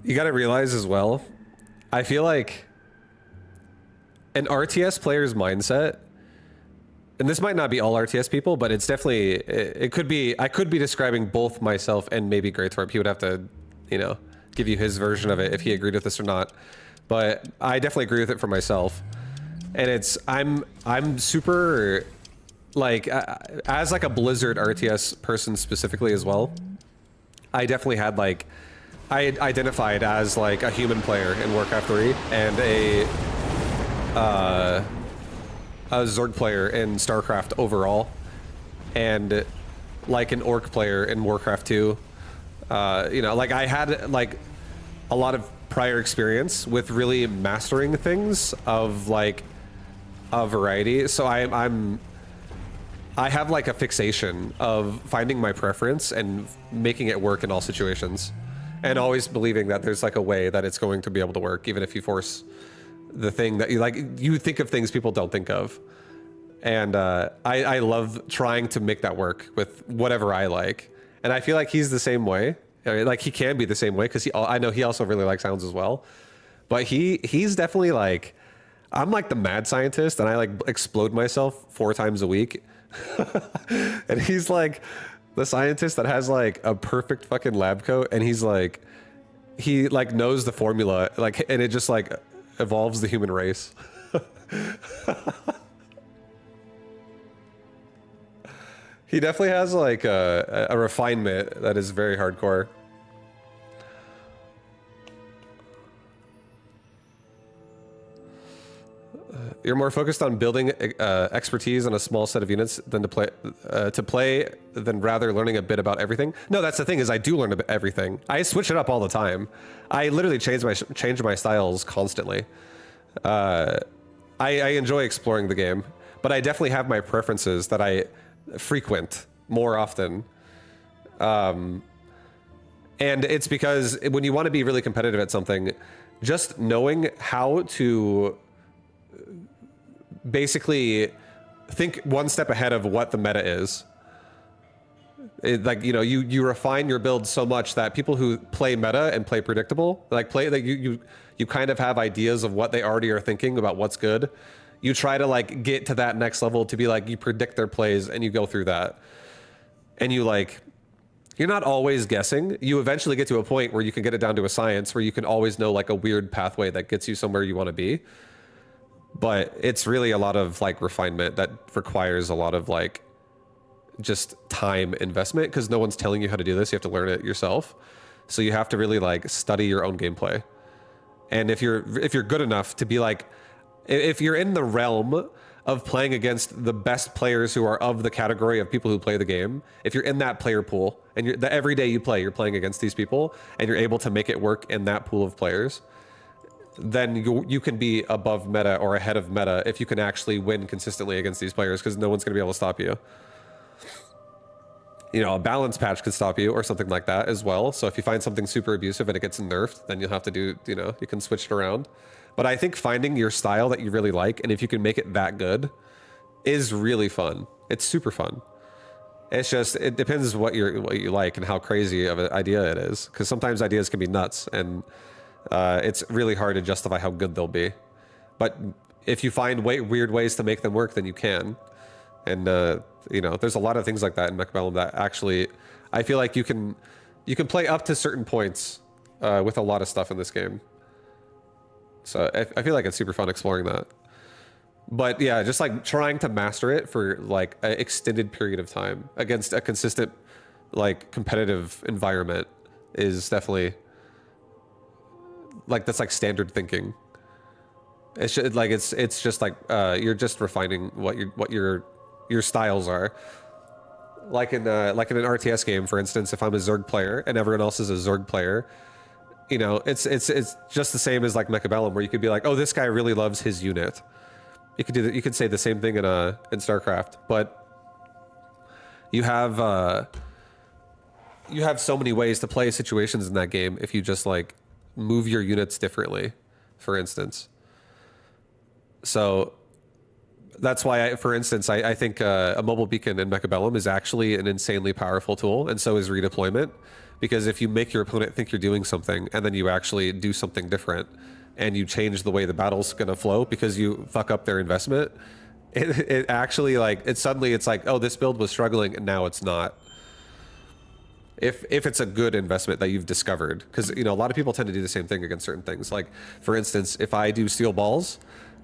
You got to realize as well, I feel like an RTS player's mindset, and this might not be all RTS people, but it's definitely, it could be, I could be describing both myself and maybe Greythorpe. He would have to, you know, give you his version of it if he agreed with this or not. But I definitely agree with it for myself. And it's, I'm super, like, as like a Blizzard RTS person specifically as well, I definitely had like, I identified as like a human player in Warcraft 3 and a Zerg player in StarCraft overall, and like an Orc player in Warcraft 2. You know, like I had like a lot of prior experience with really mastering things of like a variety. So I have like a fixation of finding my preference and making it work in all situations, and always believing that there's like a way that it's going to be able to work, even if you force the thing that you like. You think of things people don't think of, and I love trying to make that work with whatever I like. And I feel like he's the same way. I mean, like he can be the same way because I know he also really likes sounds as well. But he's definitely like, I'm like the mad scientist, and I like explode myself 4 times a week. And he's like the scientist that has like a perfect fucking lab coat, and he's like, he like knows the formula, like, and it just like evolves the human race. He definitely has like a refinement that is very hardcore. You're more focused on building expertise on a small set of units than to play than rather learning a bit about everything. No, that's the thing is I do learn about everything. I switch it up all the time. I literally change my styles constantly. I enjoy exploring the game, but I definitely have my preferences that I frequent more often. And it's because when you want to be really competitive at something, just knowing how to basically think one step ahead of what the meta is. Like, you know, you refine your build so much that people who play meta and play predictable, like you kind of have ideas of what they already are thinking about what's good. You try to like get to that next level to be like, you predict their plays and you go through that. And you like, you're not always guessing. You eventually get to a point where you can get it down to a science where you can always know like a weird pathway that gets you somewhere you want to be. But it's really a lot of like refinement that requires a lot of like just time investment because no one's telling you how to do this. You have to learn it yourself. So you have to really like study your own gameplay. And if you're good enough to be like, if you're in the realm of playing against the best players who are of the category of people who play the game, if you're in that player pool and every day you play, you're playing against these people and you're able to make it work in that pool of players, then you can be above meta or ahead of meta if you can actually win consistently against these players because no one's going to be able to stop you. You know, a balance patch could stop you or something like that as well. So if you find something super abusive and it gets nerfed, then you'll have to do, you know, you can switch it around. But I think finding your style that you really like, and if you can make it that good, is really fun. It's super fun. It's just, it depends what you like and how crazy of an idea it is. Because sometimes ideas can be nuts and it's really hard to justify how good they'll be. But if you find weird ways to make them work, then you can. And you know, there's a lot of things like that in Mecha that actually, I feel like you can play up to certain points with a lot of stuff in this game. So I feel like it's super fun exploring that. But yeah, just like trying to master it for like an extended period of time against a consistent like competitive environment is definitely like, that's like standard thinking. It's just like, it's just like you're just refining what your styles are. Like in an RTS game, for instance, if I'm a Zerg player and everyone else is a Zerg player, you know, it's just the same as like Mecha where you could be like, oh, this guy really loves his unit. You could do that. You could say the same thing in StarCraft, but you have so many ways to play situations in that game if you just like move your units differently, for instance. So that's why, for instance, I think a mobile beacon in Mecha is actually an insanely powerful tool, and so is redeployment. Because if you make your opponent think you're doing something and then you actually do something different and you change the way the battle's going to flow because you fuck up their investment, it actually like, it's like, oh, this build was struggling and now it's not. If it's a good investment that you've discovered, because, you know, a lot of people tend to do the same thing against certain things. Like, for instance, if I do steel balls,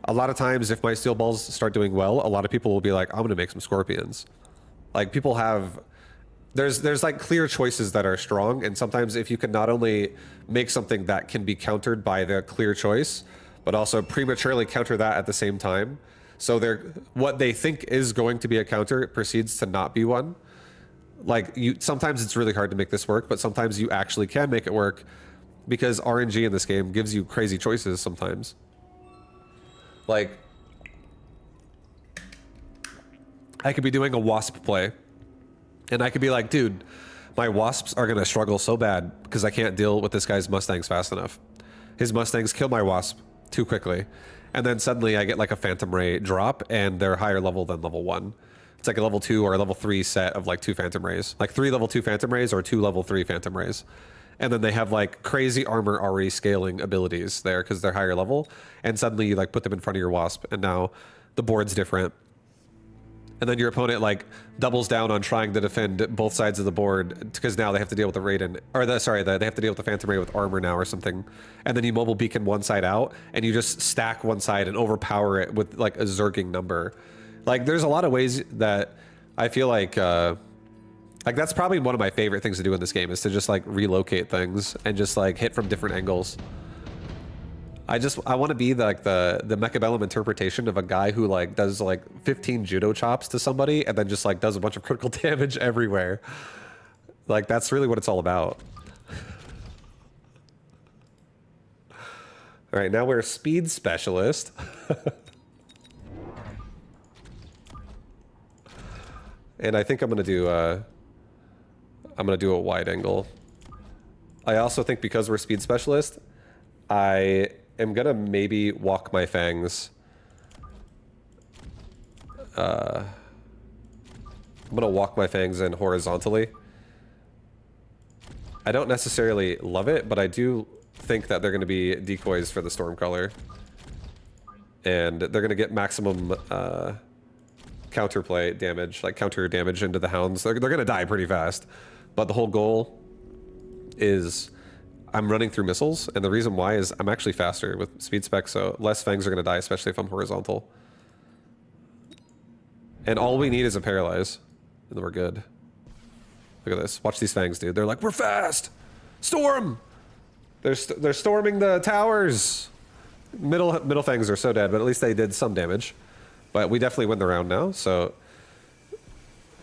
a lot of times if my steel balls start doing well, a lot of people will be like, I'm going to make some scorpions. Like, people have... There's like clear choices that are strong, and sometimes if you can not only make something that can be countered by the clear choice, but also prematurely counter that at the same time, so what they think is going to be a counter proceeds to not be one. Like, sometimes it's really hard to make this work, but sometimes you actually can make it work because RNG in this game gives you crazy choices sometimes. Like, I could be doing a wasp play, and I could be like, dude, my wasps are going to struggle so bad because I can't deal with this guy's Mustangs fast enough. His Mustangs kill my wasp too quickly. And then suddenly I get like a Phantom Ray drop, and they're higher level than level 1. It's like a level 2 or a level 3 set of like 2 Phantom Rays. Like 3 level 2 Phantom Rays or 2 level 3 Phantom Rays. And then they have like crazy armor already scaling abilities there because they're higher level. And suddenly you like put them in front of your wasp, and now the board's different. and then your opponent like doubles down on trying to defend both sides of the board because now they have to deal with the Raiden, or they have to deal with the Phantom Ray with armor now or something, and then you mobile beacon one side out and you just stack one side and overpower it with like a zerging number. Like there's a lot of ways that I feel like that's probably one of my favorite things to do in this game is to just like relocate things and just like hit from different angles. I want to be like the Mechabellum interpretation of a guy who like does like 15 judo chops to somebody and then just like does a bunch of critical damage everywhere. Like that's really what it's all about. All right, now we're a speed specialist. And I think I'm gonna do a wide angle. I also think because we're speed specialist, I am gonna maybe walk my fangs. I'm gonna walk my fangs in horizontally. I don't necessarily love it, but I do think that they're gonna be decoys for the Stormcaller. And they're gonna get maximum counterplay damage, like counter damage into the hounds. They're gonna die pretty fast. But the whole goal is I'm running through missiles, and the reason why is I'm actually faster with speed spec, so less fangs are going to die, especially if I'm horizontal. And all we need is a paralyze, and then we're good. Look at this. Watch these fangs, dude. They're like, we're fast! Storm! They're storming the towers! Middle fangs are so dead, but at least they did some damage. But we definitely win the round now, so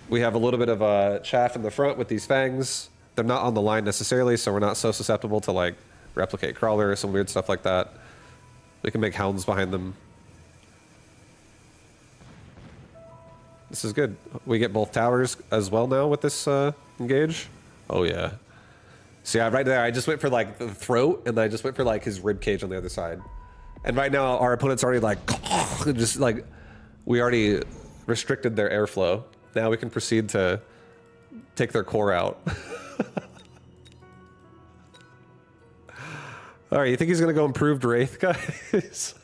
we have a little bit of a chaff in the front with these fangs. They're not on the line necessarily, so we're not so susceptible to like replicate crawler or some weird stuff like that. We can make hounds behind them. This is good. We get both towers as well now with this engage. Oh yeah. See, right there, I just went for like the throat, and I just went for like his rib cage on the other side. And right now, our opponent's already like, just like, we already restricted their airflow. Now we can proceed to take their core out. All right, you think he's gonna go improved Wraith, guys?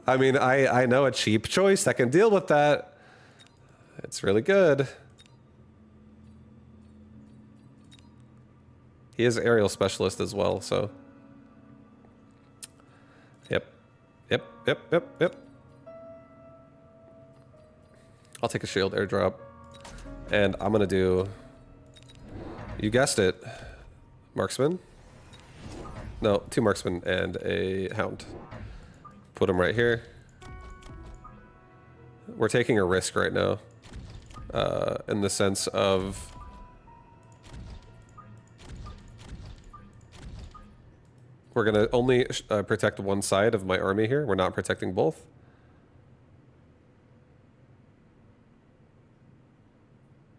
I mean, I know a cheap choice that can deal with that. It's really good. He is aerial specialist as well, so. Yep. I'll take a shield airdrop. And I'm gonna do, you guessed it, marksman. No, 2 marksmen and a hound. Put them right here. We're taking a risk right now. In the sense of we're gonna only protect one side of my army here. We're not protecting both.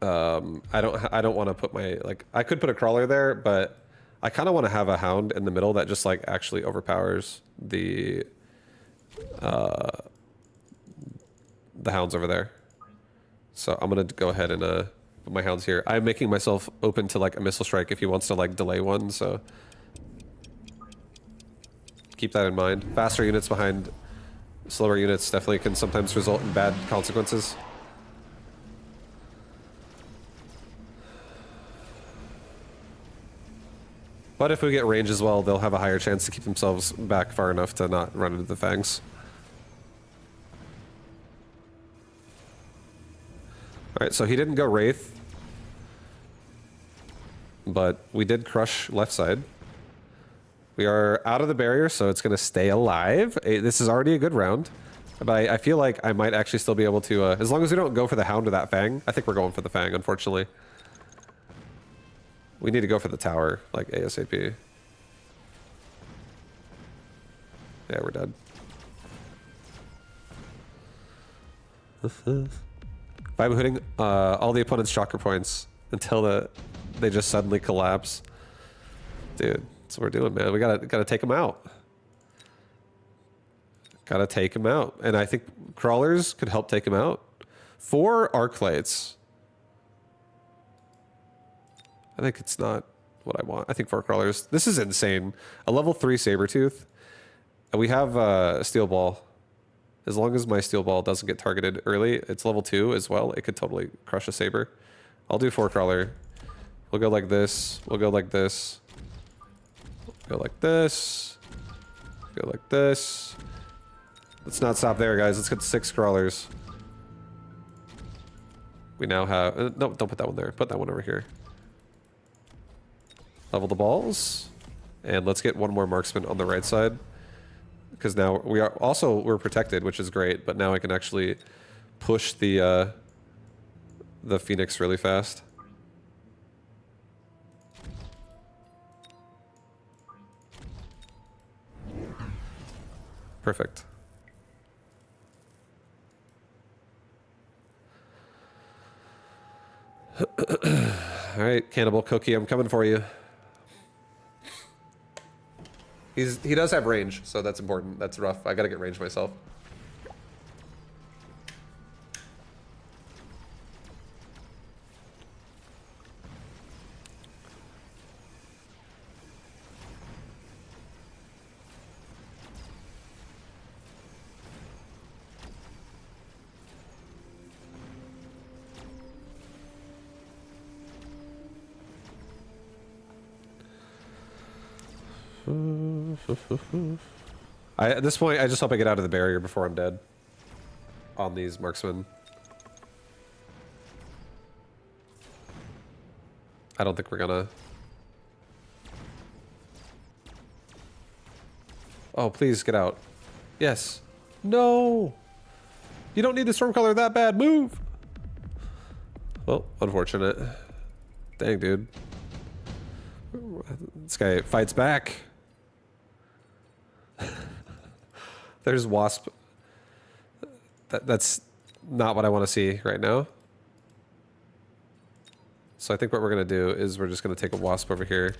I don't want to put my, like, I could put a crawler there, but I kind of want to have a hound in the middle that just like actually overpowers the hounds over there. So I'm gonna go ahead and put my hounds here. I'm making myself open to like a missile strike if he wants to like delay one, so keep that in mind. Faster units behind slower units definitely can sometimes result in bad consequences. But if we get range as well, they'll have a higher chance to keep themselves back far enough to not run into the fangs. Alright, so he didn't go Wraith. But we did crush left side. We are out of the barrier, so it's going to stay alive. This is already a good round. But I feel like I might actually still be able to, as long as we don't go for the hound or that fang. I think we're going for the fang, unfortunately. We need to go for the tower, like ASAP. Yeah, we're dead. Vibu hitting all the opponent's chakra points until they just suddenly collapse. Dude, that's what we're doing, man. We gotta take them out. Gotta take them out. And I think crawlers could help take them out. 4 arc lights. I think it's not what I want. I think 4 crawlers. This is insane. A level 3 Sabertooth. And we have a steel ball. As long as my steel ball doesn't get targeted early, it's level 2 as well. It could totally crush a saber. I'll do 4 crawler. We'll go like this. We'll go like this. Go like this. Go like this. Let's not stop there, guys. Let's get 6 crawlers. We now have... no, don't put that one there. Put that one over here. Level the balls. And let's get one more marksman on the right side. Because now we are... Also, we're protected, which is great. But now I can actually push the Phoenix really fast. Perfect. All right, Cannibal Cookie, I'm coming for you. He does have range, so that's important. That's rough. I gotta get range myself. At this point, I just hope I get out of the barrier before I'm dead. On these marksmen. I don't think we're gonna... Oh, please get out. Yes. No! You don't need the Stormcaller that bad. Move! Well, unfortunate. Dang, dude. This guy fights back. There's Wasp. That's not what I want to see right now. So I think what we're going to do is we're just going to take a Wasp over here.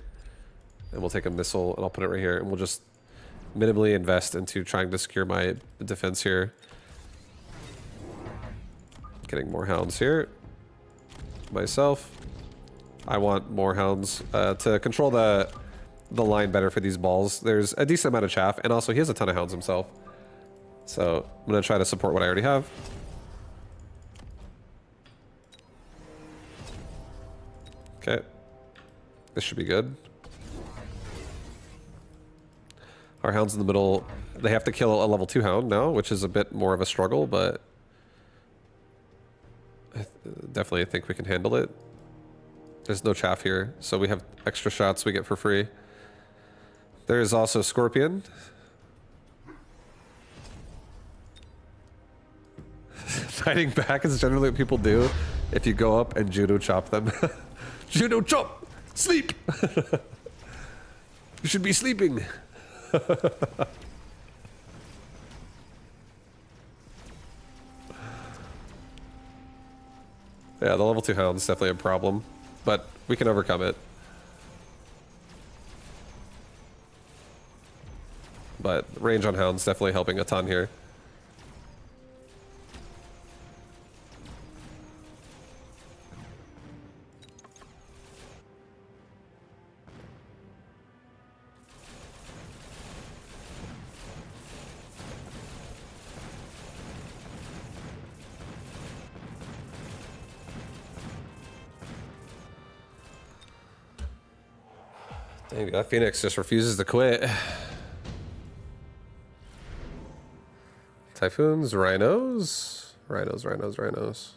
And we'll take a missile and I'll put it right here. And we'll just minimally invest into trying to secure my defense here. Getting more hounds here. Myself. I want more hounds to control the line better for these balls. There's a decent amount of chaff, and also he has a ton of hounds himself. So I'm gonna try to support what I already have. Okay, this should be good. Our hounds in the middle, they have to kill a level 2 hound now, which is a bit more of a struggle, but I definitely think we can handle it. There's no chaff here, so we have extra shots we get for free. There is also Scorpion. Fighting back is generally what people do if you go up and judo chop them. Judo chop! Sleep! You should be sleeping. Yeah, the level 2 hound is definitely a problem, but we can overcome it. But range on hounds definitely helping a ton here. Dang, that Phoenix just refuses to quit. Typhoons, rhinos? Rhinos, rhinos, rhinos.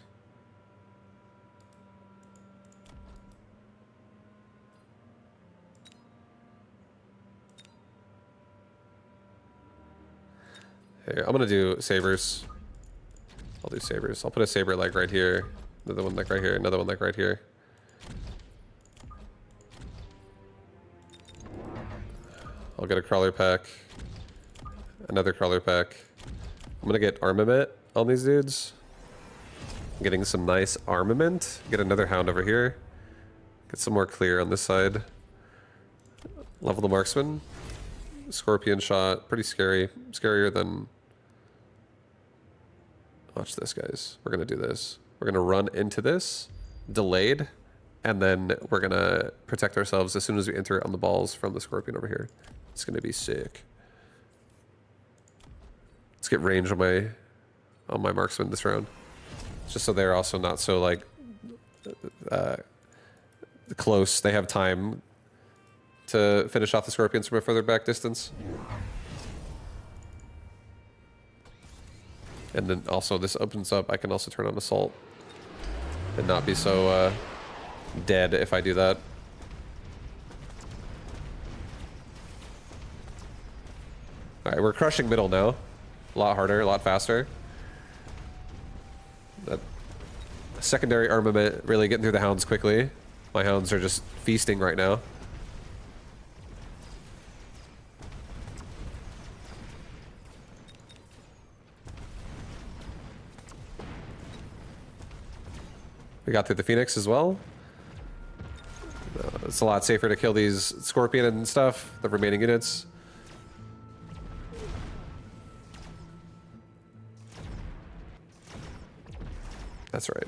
Here, I'm gonna do sabers. I'll do sabers. I'll put a saber like right here. Another one like right here. Another one like right here. I'll get a crawler pack. Another crawler pack. I'm gonna get armament on these dudes. I'm getting some nice armament. Get another hound over here. Get some more clear on this side. Level the marksman. Scorpion shot. Pretty scary. Scarier than... Watch this, guys. We're gonna do this. We're gonna run into this. Delayed. And then we're gonna protect ourselves as soon as we enter on the balls from the Scorpion over here. It's gonna be sick. Let's get range on my marksman this round. Just so they're also not so like close. They have time to finish off the scorpions from a further back distance. And then also this opens up, I can also turn on assault and not be so dead if I do that. Alright, we're crushing middle now. A lot harder, a lot faster. That secondary armament really getting through the hounds quickly. My hounds are just feasting right now. We got through the Phoenix as well. It's a lot safer to kill these Scorpion and stuff, the remaining units. That's right.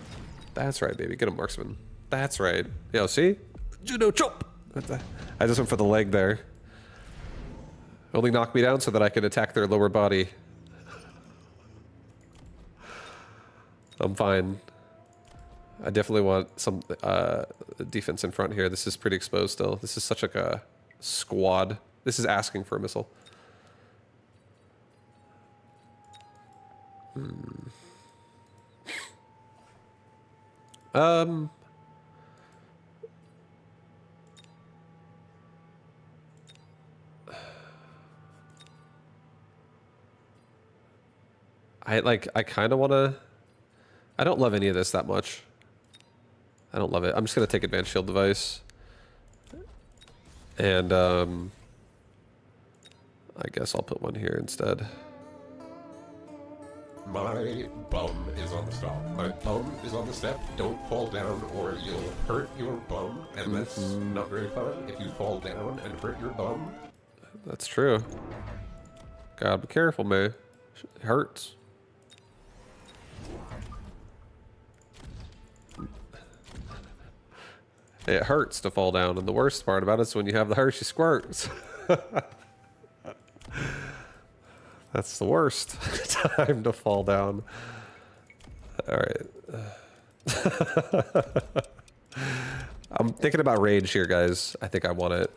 That's right, baby. Get a marksman. That's right. Yo, see? Judo chop! I just went for the leg there. Only knock me down so that I can attack their lower body. I'm fine. I definitely want some defense in front here. This is pretty exposed still. This is such like a squad. This is asking for a missile. I kind of want to... I don't love any of this that much. I don't love it. I'm just going to take advanced shield device. And, I guess I'll put one here instead. My bum is on the stop. My bum is on the step. Don't fall down or you'll hurt your bum. And that's not very fun if you fall down and hurt your bum. That's true. Gotta be careful, man. It hurts. It hurts to fall down, and the worst part about it is when you have the Hershey squirts. That's the worst time to fall down. All right. I'm thinking about rage here, guys. I think I want it.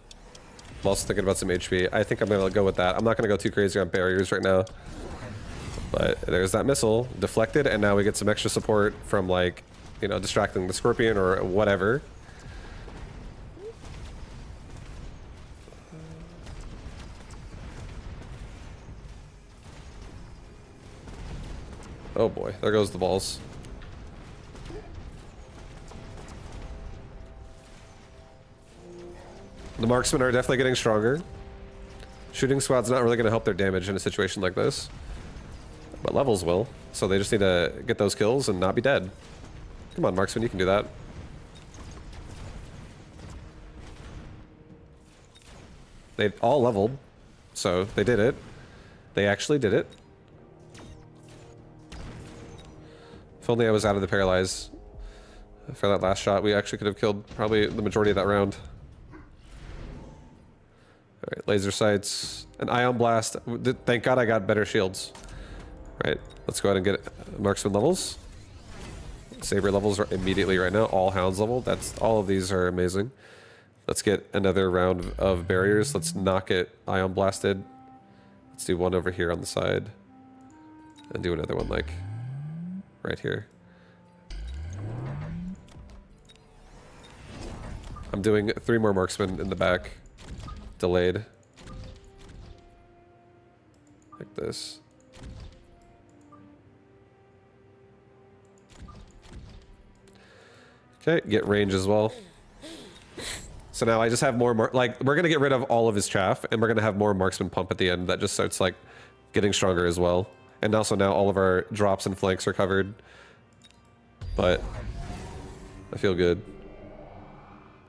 I'm also thinking about some HP. I think I'm gonna go with that. I'm not gonna go too crazy on barriers right now. But there's that missile deflected, and now we get some extra support from, like, you know, distracting the Scorpion or whatever. Oh boy, there goes the balls. The marksmen are definitely getting stronger. Shooting squad's not really going to help their damage in a situation like this. But levels will, so they just need to get those kills and not be dead. Come on, marksman, you can do that. They all leveled, so they did it. They actually did it. If only I was out of the paralyze for that last shot, we actually could have killed probably the majority of that round. Alright, laser sights. An ion blast. Thank God I got better shields. Alright, let's go ahead and get marksman levels. Saber levels immediately right now. All hounds level. That's all of these are amazing. Let's get another round of barriers. Let's not get ion blasted. Let's do one over here on the side. And do another one like right here. I'm doing 3 more marksmen in the back. Delayed. Like this. Okay, get range as well. So now I just have more, like, we're gonna get rid of all of his chaff, and we're gonna have more marksman pump at the end that just starts, like, getting stronger as well. And also now all of our drops and flanks are covered. But I feel good.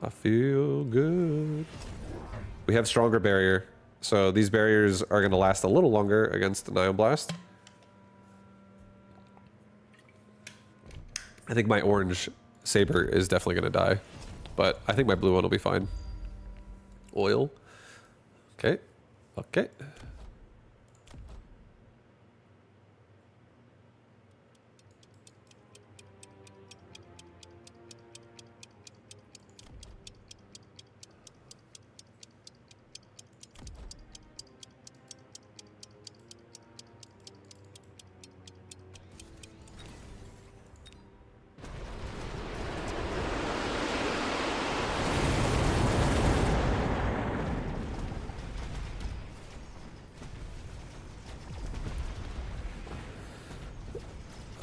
I feel good. We have stronger barrier, so these barriers are gonna last a little longer against an ion blast. I think my orange saber is definitely gonna die, but I think my blue one will be fine. Oil. Okay. Okay.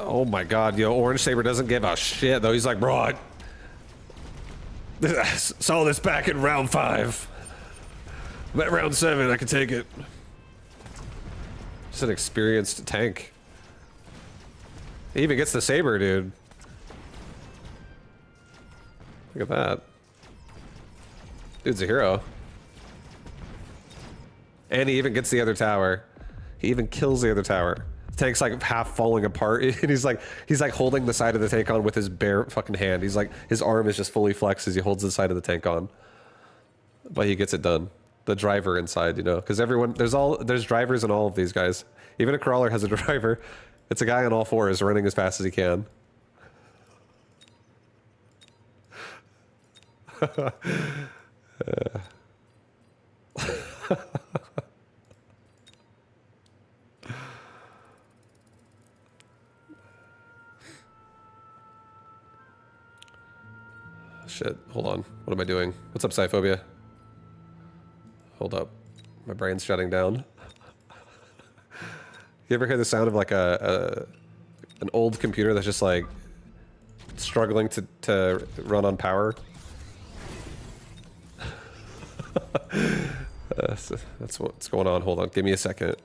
Oh my god, yo, Orange Saber doesn't give a shit though. He's like, bro, I saw this back in round 5. I'm at round 7, I can take it. Just an experienced tank. He even gets the saber, dude. Look at that. Dude's a hero. And he even gets the other tower. He even kills the other tower. The tank's like half falling apart, and he's like holding the side of the tank on with his bare fucking hand. He's like, his arm is just fully flexed as he holds the side of the tank on. But he gets it done. The driver inside, you know, because everyone, there's drivers in all of these guys. Even a crawler has a driver. It's a guy on all fours running as fast as he can. Shit, hold on. What am I doing? What's up, Cyphobia? Hold up. My brain's shutting down. You ever hear the sound of like an old computer that's just like struggling to run on power? That's what's going on. Hold on, give me a second.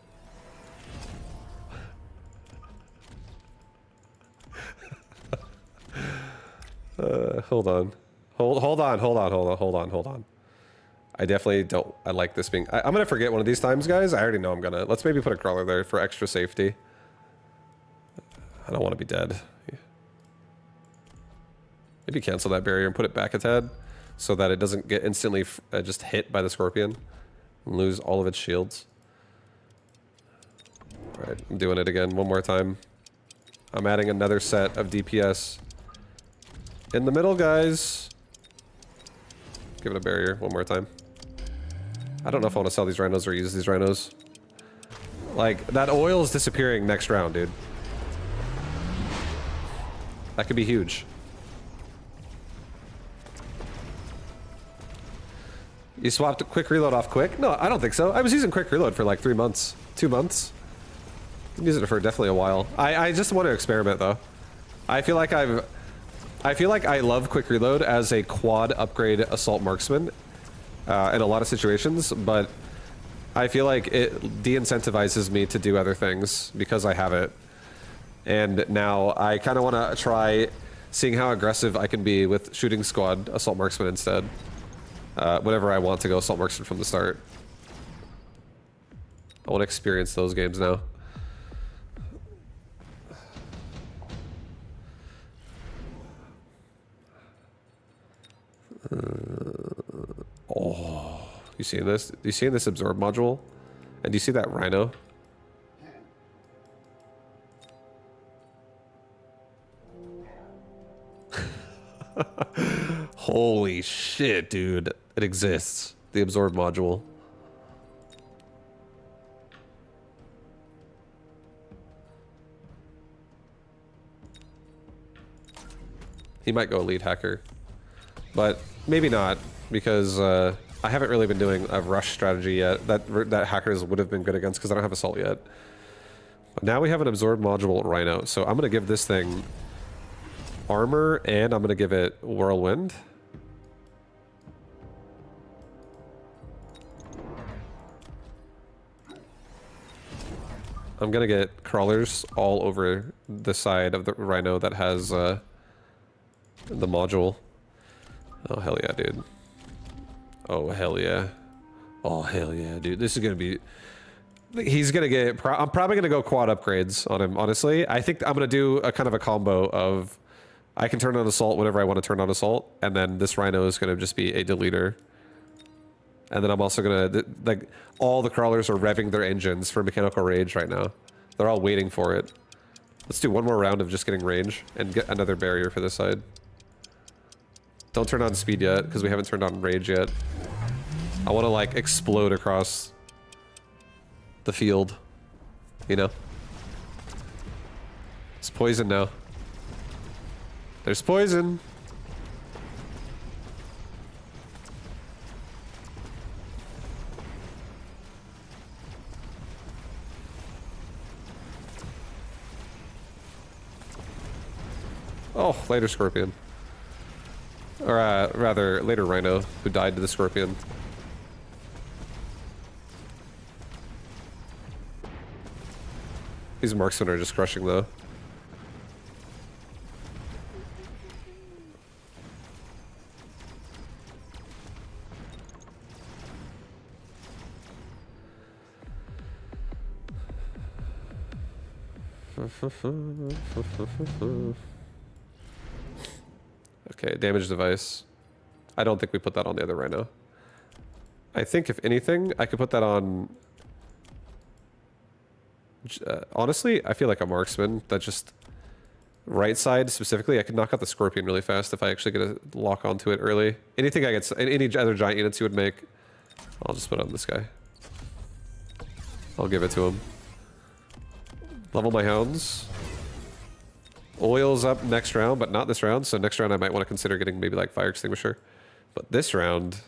Hold on. Hold on. I definitely don't. I like this being. I'm gonna forget one of these times, guys. I already know I'm gonna. Let's maybe put a crawler there for extra safety. I don't want to be dead. Maybe cancel that barrier and put it back a tad, so that it doesn't get instantly just hit by the scorpion and lose all of its shields. All right, I'm doing it again one more time. I'm adding another set of DPS in the middle, guys. Give it a barrier one more time. I don't know if I want to sell these rhinos or use these rhinos. Like, that oil is disappearing next round, dude. That could be huge. You swapped quick reload off quick? No, I don't think so. I was using quick reload for like 3 months. 2 months. I've used it for definitely a while. I just want to experiment, though. I feel like I love quick reload as a quad upgrade assault marksman in a lot of situations, but I feel like it de-incentivizes me to do other things because I have it. And now I kind of want to try seeing how aggressive I can be with shooting squad assault marksman instead. Whenever I want to go assault marksman from the start. I want to experience those games now. Oh, you seeing this? You seeing this absorb module? And do you see that rhino? Holy shit, dude. It exists. The absorb module. He might go lead hacker. But maybe not, because I haven't really been doing a rush strategy yet that hackers would have been good against because I don't have assault yet. But now we have an absorb module rhino, so I'm gonna give this thing armor and I'm gonna give it whirlwind. I'm gonna get crawlers all over the side of the rhino that has the module. Oh, hell yeah, dude. Oh, hell yeah. Oh, hell yeah, dude. This is gonna be... He's gonna get... I'm probably gonna go quad upgrades on him, honestly. I think I'm gonna do a kind of a combo of... I can turn on assault whenever I want to turn on assault, and then this rhino is gonna just be a deleter. And then I'm also gonna... Like, all the crawlers are revving their engines for mechanical rage right now. They're all waiting for it. Let's do one more round of just getting range and get another barrier for this side. Don't turn on speed yet, because we haven't turned on rage yet. I want to, like, explode across the field. You know? It's poison now. There's poison! Oh, later Scorpion. Or rather, later Rhino, who died to the Scorpion. These marksmen are just crushing though. Okay, damage device. I don't think we put that on the other Rhino. I think if anything, I could put that on... honestly, I feel like a marksman that just... Right side specifically, I could knock out the Scorpion really fast if I actually get a lock onto it early. Anything I get... Any other giant units you would make, I'll just put on this guy. I'll give it to him. Level my hounds. Oil's up next round, but not this round. So next round I might want to consider getting maybe like fire extinguisher. But this round,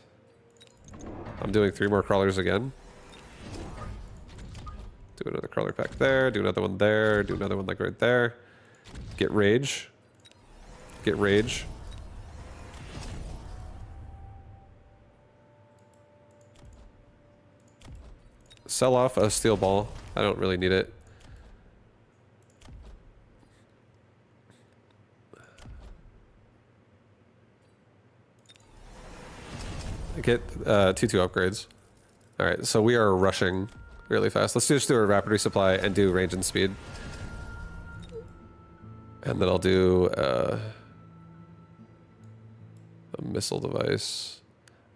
I'm doing 3 more crawlers again. Do another crawler pack there, do another one there, do another one like right there. Get rage. Get rage. Sell off a steel ball. I don't really need it. Get 2-2 upgrades. Alright, so we are rushing really fast. Let's just do a rapid resupply and do range and speed. And then I'll do a missile device.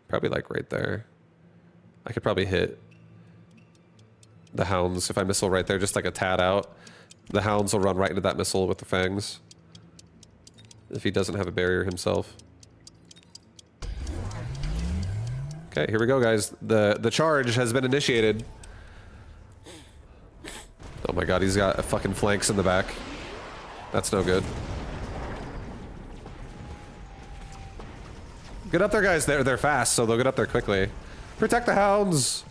Probably like right there. I could probably hit the hounds if I missile right there, just like a tad out. The hounds will run right into that missile with the fangs. If he doesn't have a barrier himself. Okay, here we go, guys. The charge has been initiated. Oh my god, he's got fucking flanks in the back. That's no good. Get up there, guys. They're fast, so they'll get up there quickly. Protect the hounds!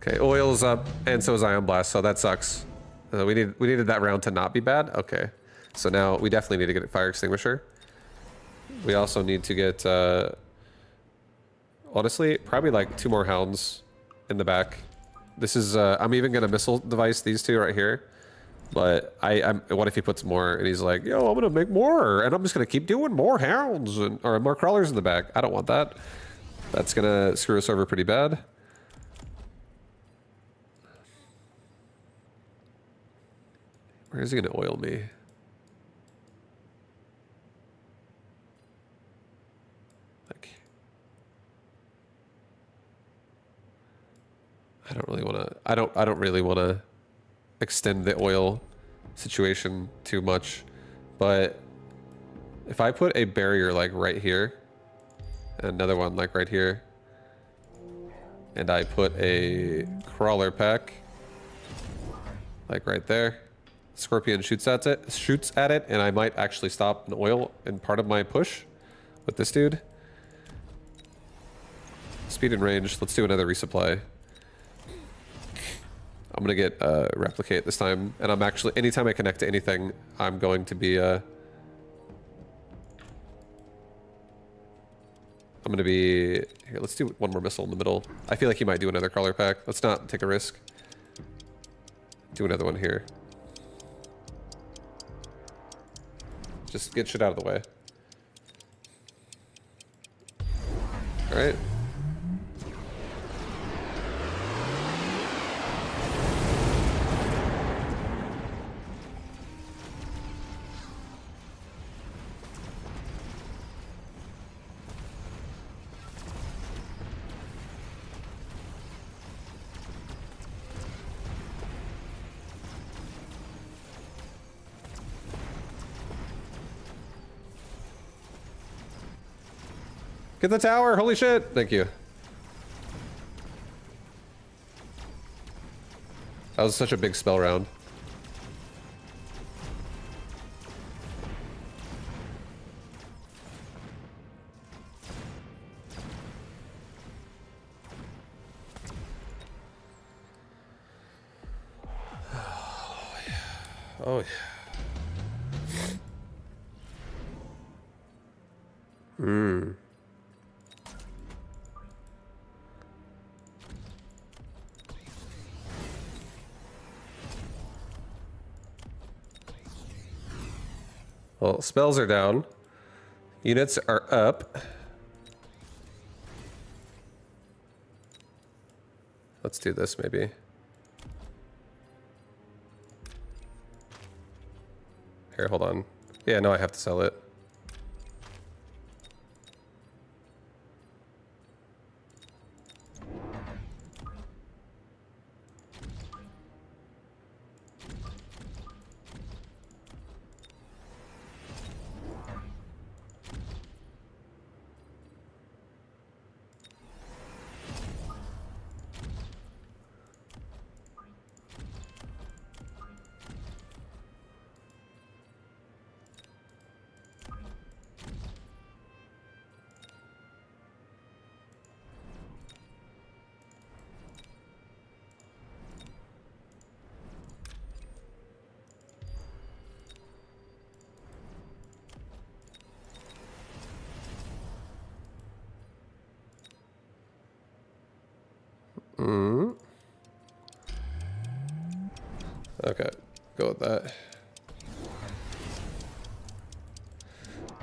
Okay, oil's up, and so is Ion Blast, so that sucks. We needed that round to not be bad? Okay. So now we definitely need to get a fire extinguisher. We also need to get, honestly, probably like 2 more hounds in the back. This is, I'm even gonna missile device these 2 right here. But what if he puts more and he's like, yo, I'm gonna make more, and I'm just gonna keep doing more hounds, or more crawlers in the back. I don't want that. That's gonna screw us over pretty bad. Where is he gonna oil me? Like, I don't really wanna. I don't really wanna extend the oil situation too much, but if I put a barrier like right here, and another one like right here, and I put a crawler pack like right there. Scorpion shoots at it, and I might actually stop an oil in part of my push with this dude. Speed and range. Let's do another resupply. I'm gonna get replicate this time, and I'm actually anytime I connect to anything, I'm going to be I'm gonna be here. Let's do 1 more missile in the middle. I feel like he might do another crawler pack. Let's not take a risk. Do another one here. Just get shit out of the way. All right. Get the tower! Holy shit! Thank you. That was such a big spell round. Oh yeah. Well, spells are down. Units are up. Let's do this maybe. Here, hold on. Yeah, no, I have to sell it. Okay, go with that.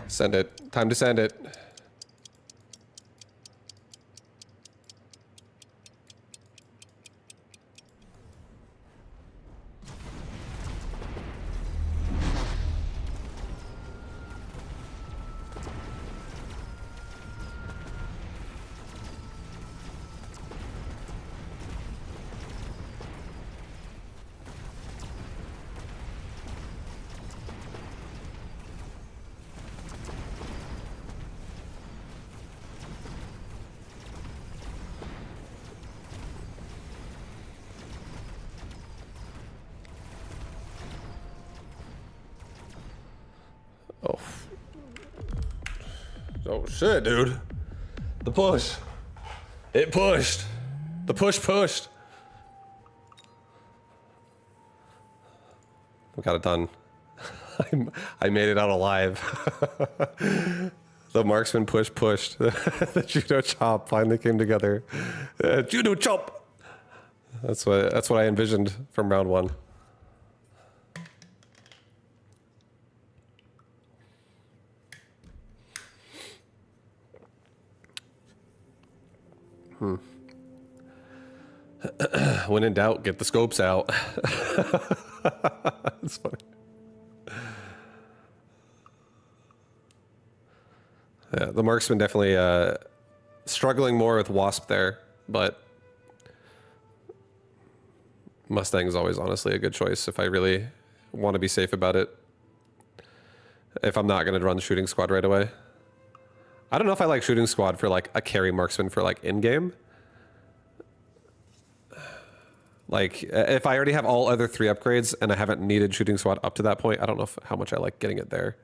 Send it. Time to send it. Oh. Oh shit, dude. The push. It pushed. The push pushed. We got it done. I made it out alive. The marksman push pushed. The judo chop finally came together. Judo chop. That's what I envisioned from round one. When in doubt, get the scopes out. That's funny. Yeah, the marksman definitely struggling more with Wasp there, but Mustang is always honestly a good choice if I really want to be safe about it. If I'm not going to run the shooting squad right away. I don't know if I like shooting squad for like a carry marksman for like in-game. Like, if I already have all other 3 upgrades and I haven't needed shooting squad up to that point, I don't know how much I like getting it there.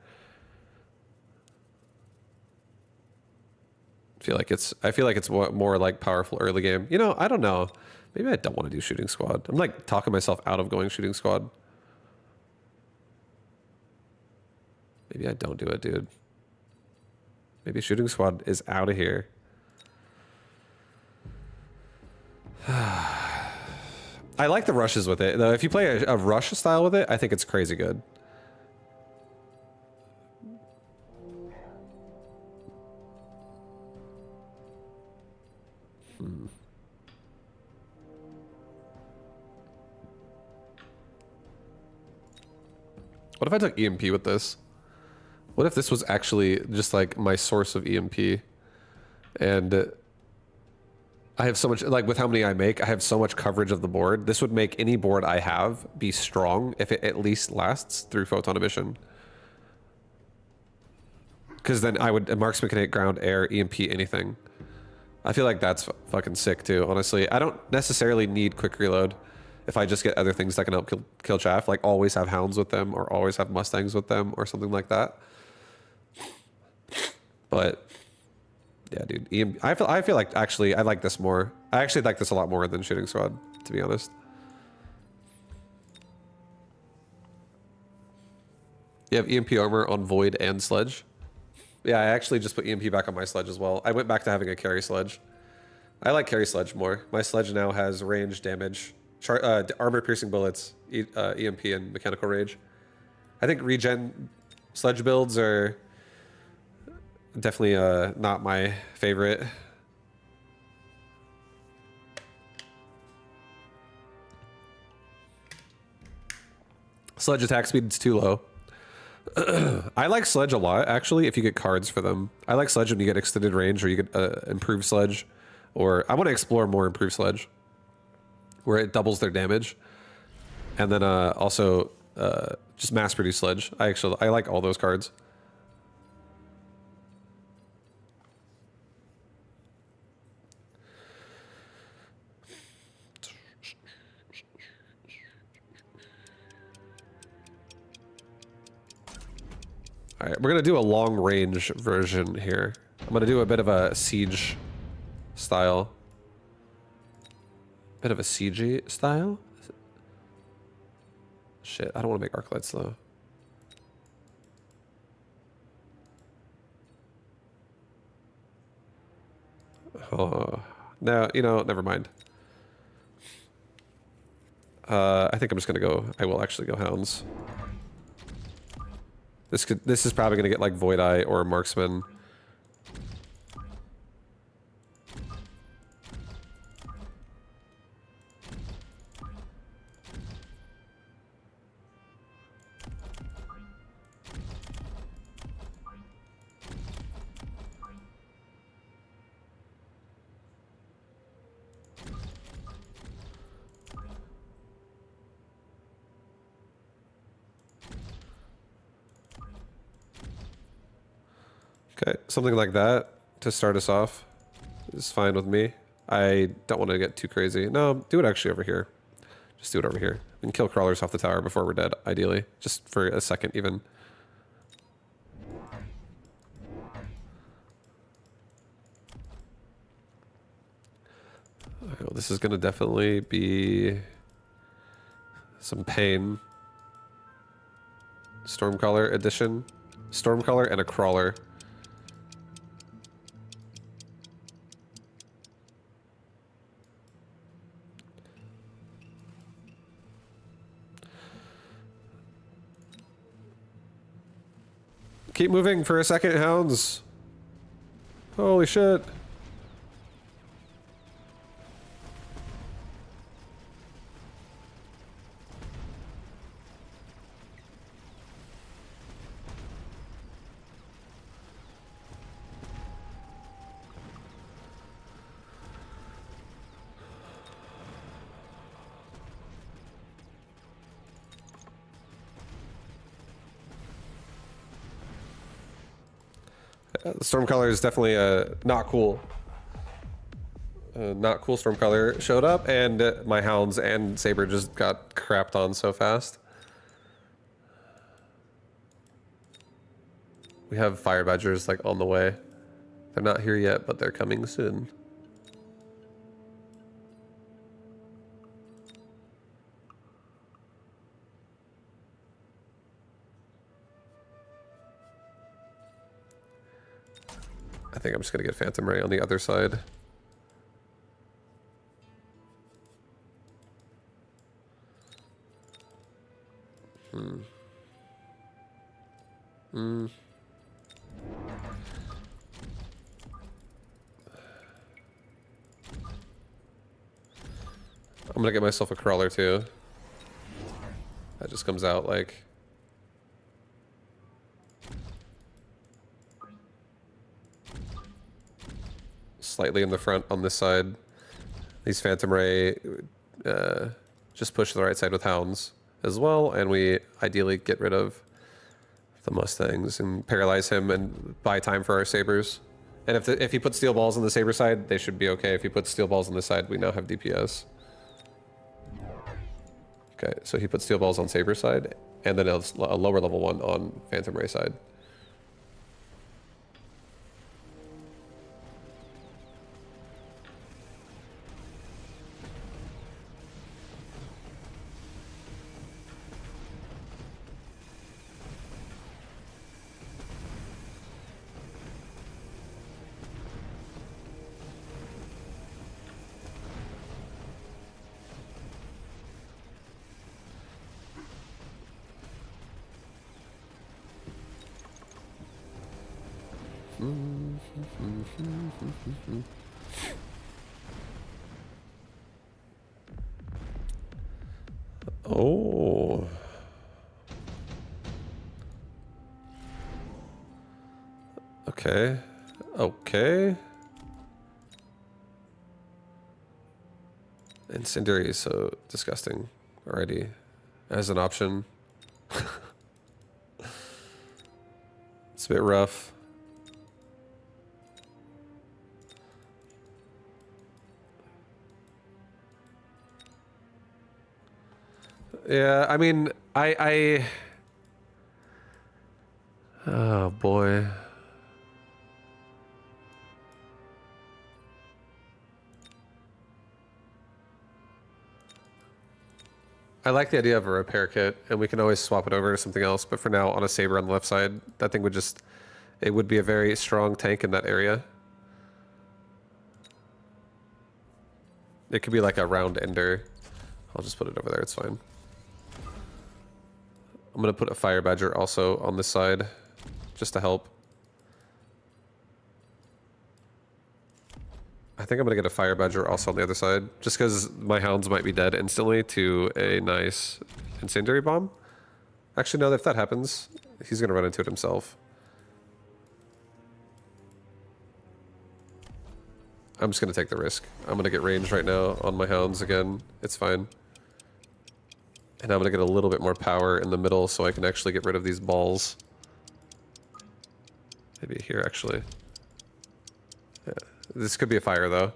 I feel like it's more like powerful early game. You know, I don't know. Maybe I don't want to do shooting squad. I'm like talking myself out of going shooting squad. Maybe I don't do it, dude. Maybe shooting squad is out of here. I like the rushes with it, though. If you play a rush style with it, I think it's crazy good. What if I took EMP with this? What if this was actually just like my source of EMP? And I have so much, like with how many I make, I have so much coverage of the board. This would make any board I have be strong if it at least lasts through photon emission. Because then I would marksman can hit ground, air, EMP, anything. I feel like that's fucking sick too, honestly. I don't necessarily need quick reload if I just get other things that can help kill chaff, like always have hounds with them or always have mustangs with them or something like that. But yeah, dude, I feel like actually I like this more. I actually like this a lot more than shooting squad, to be honest. You have EMP armor on Void and Sledge. Yeah, I actually just put EMP back on my Sledge as well. I went back to having a carry Sledge. I like carry Sledge more. My Sledge now has range, damage, armor piercing bullets, EMP, and mechanical rage. I think regen Sledge builds are definitely not my favorite. Sledge attack speed is too low. I like Sledge a lot, actually, if you get cards for them. I like Sledge when you get extended range or you get improved Sledge. Or I want to explore more improved Sledge, where it doubles their damage. And then also just mass-produced Sledge. I like all those cards. All right, we're gonna do a long range version here. I'm gonna do a bit of a siege style. Bit of a siege style? Shit, I don't want to make arc lights though. Oh, no, you know, never mind. I think I'm just gonna go. I will actually go hounds. This is probably gonna get like Void Eye or Marksman. Okay, something like that to start us off is fine with me. I don't want to get too crazy. No, do it actually over here. Just do it over here. And kill crawlers off the tower before we're dead, ideally. Just for a second, even. Oh, this is going to definitely be some pain. Stormcaller edition. Stormcaller and a crawler. Keep moving for a second, hounds. Holy shit. The Stormcaller is definitely not cool. Not cool Stormcaller showed up, and my hounds and Saber just got crapped on so fast. We have Fire Badgers like on the way. They're not here yet, but they're coming soon. I think I'm just gonna get Phantom Ray on the other side. I'm gonna get myself a crawler too. That just comes out like... slightly in the front on this side. These Phantom Ray just push to the right side with hounds as well, and we ideally get rid of the Mustangs and paralyze him and buy time for our sabers. And if he puts steel balls on the saber side, they should be okay. If he puts steel balls on this side, we now have DPS. Okay, so he puts steel balls on saber side, and then a lower level one on Phantom Ray side. Oh. Okay. Okay. Incendiary is so disgusting already as an option. It's a bit rough. Yeah, I mean, oh boy. I like the idea of a repair kit, and we can always swap it over to something else, but for now, on a saber on the left side, that thing would just, it would be a very strong tank in that area. It could be like a round ender. I'll just put it over there, it's fine. I'm gonna put a fire badger also on this side, just to help. I think I'm gonna get a fire badger also on the other side, just because my hounds might be dead instantly to a nice incendiary bomb. Actually, no, if that happens, he's gonna run into it himself. I'm just gonna take the risk. I'm gonna get range right now on my hounds again. It's fine. And I'm gonna get a little bit more power in the middle so I can actually get rid of these balls. Maybe here, actually. Yeah. This could be a fire, though.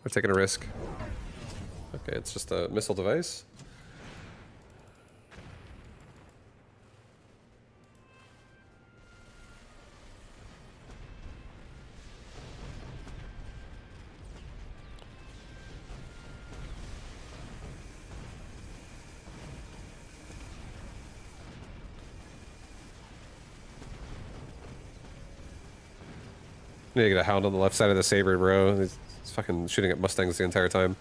We're taking a risk. Okay, it's just a missile device. Need to get a hound on the left side of the saber, bro. He's fucking shooting at Mustangs the entire time.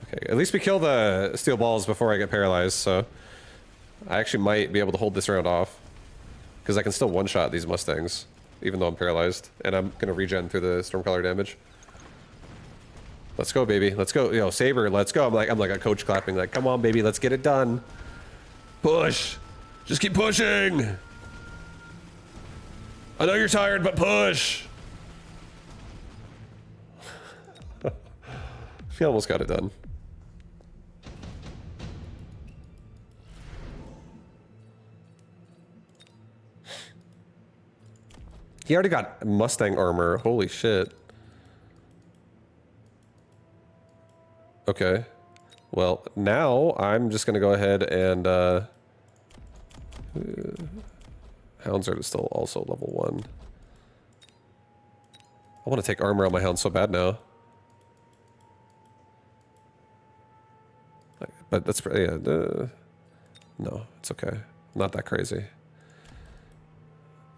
Okay, at least we kill the steel balls before I get paralyzed, so I actually might be able to hold this round off. Because I can still one-shot these Mustangs, even though I'm paralyzed. And I'm gonna regen through the Stormcaller damage. Let's go, baby. Let's go. Yo, Saber, let's go. I'm like a coach clapping, like, come on, baby, let's get it done. Push. Just keep pushing. I know you're tired, but push. He almost got it done. He already got Mustang armor. Holy shit. Okay. Well, now I'm just gonna go ahead and hounds are still also level 1. I want to take armor on my hound so bad now. But that's yeah. No, it's okay. Not that crazy.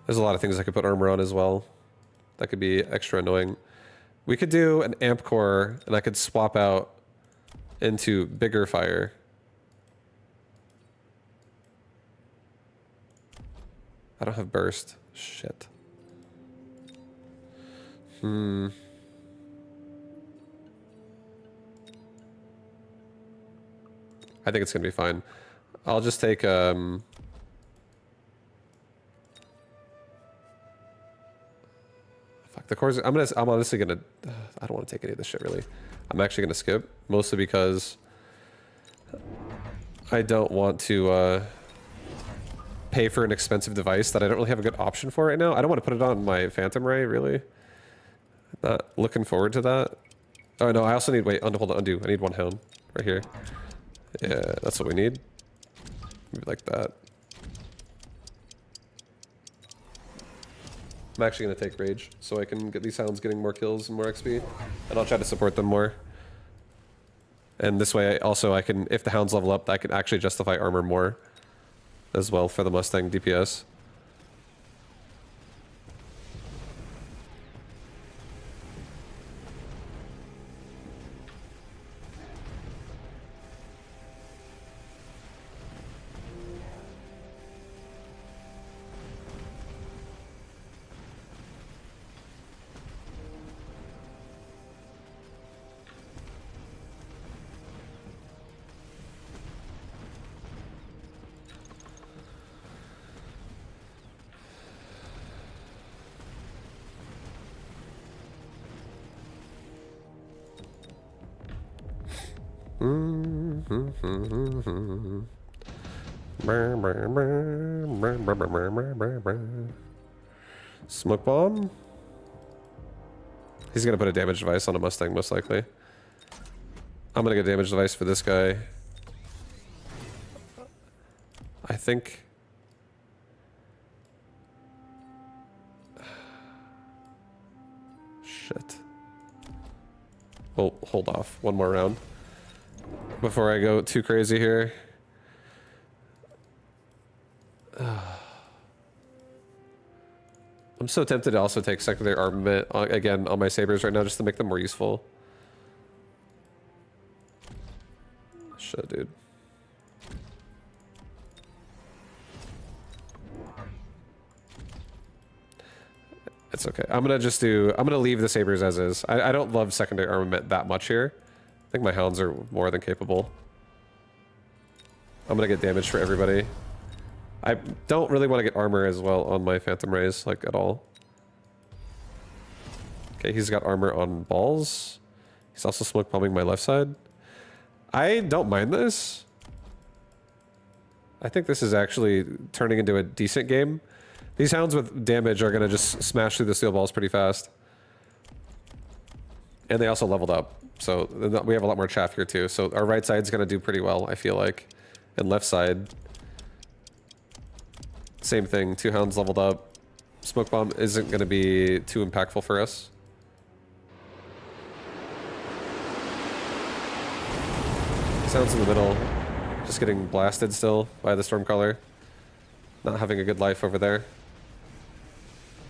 There's a lot of things I could put armor on as well. That could be extra annoying. We could do an amp core, and I could swap out into bigger fire. I don't have burst. Shit. I think it's gonna be fine. I'll just take fuck, the cores. I'm honestly gonna. I don't want to take any of this shit really. I'm actually gonna skip, mostly because I don't want to pay for an expensive device that I don't really have a good option for right now. I don't want to put it on my Phantom Ray, really. Not looking forward to that. Oh no, I also need, wait, hold on, undo. I need one hound right here. Yeah, that's what we need. Maybe like that. I'm actually gonna take Rage so I can get these hounds getting more kills and more XP. And I'll try to support them more. And this way I can, if the hounds level up, I can actually justify armor more as well for the Mustang DPS. Smoke bomb? He's gonna put a damage device on a Mustang, most likely. I'm gonna get a damage device for this guy. I think... Shit. We'll hold off one more round before I go too crazy here. I'm so tempted to also take secondary armament again on my sabers right now just to make them more useful. Shit, dude. It's okay. I'm gonna leave the sabers as is. I don't love secondary armament that much here. I think my hounds are more than capable. I'm gonna get damage for everybody. I don't really want to get armor as well on my Phantom Rays, like, at all. Okay, he's got armor on balls. He's also smoke bombing my left side. I don't mind this. I think this is actually turning into a decent game. These hounds with damage are going to just smash through the steel balls pretty fast. And they also leveled up. So we have a lot more chaff here too. So our right side's going to do pretty well, I feel like. And left side... Same thing, 2 hounds leveled up. Smoke bomb isn't going to be too impactful for us. Sounds in the middle, just getting blasted still by the Stormcaller. Not having a good life over there.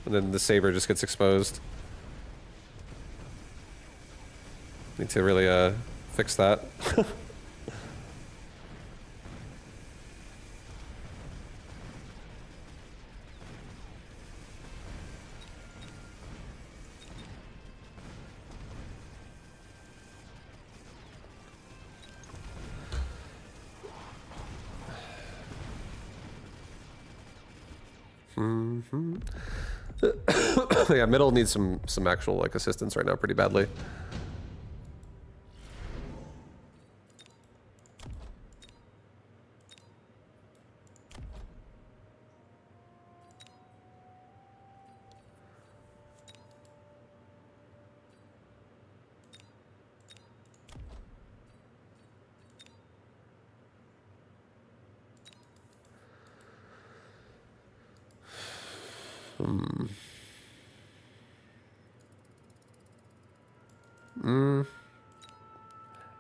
And then the Saber just gets exposed. Need to really fix that. Yeah, middle needs some actual like assistance right now pretty badly.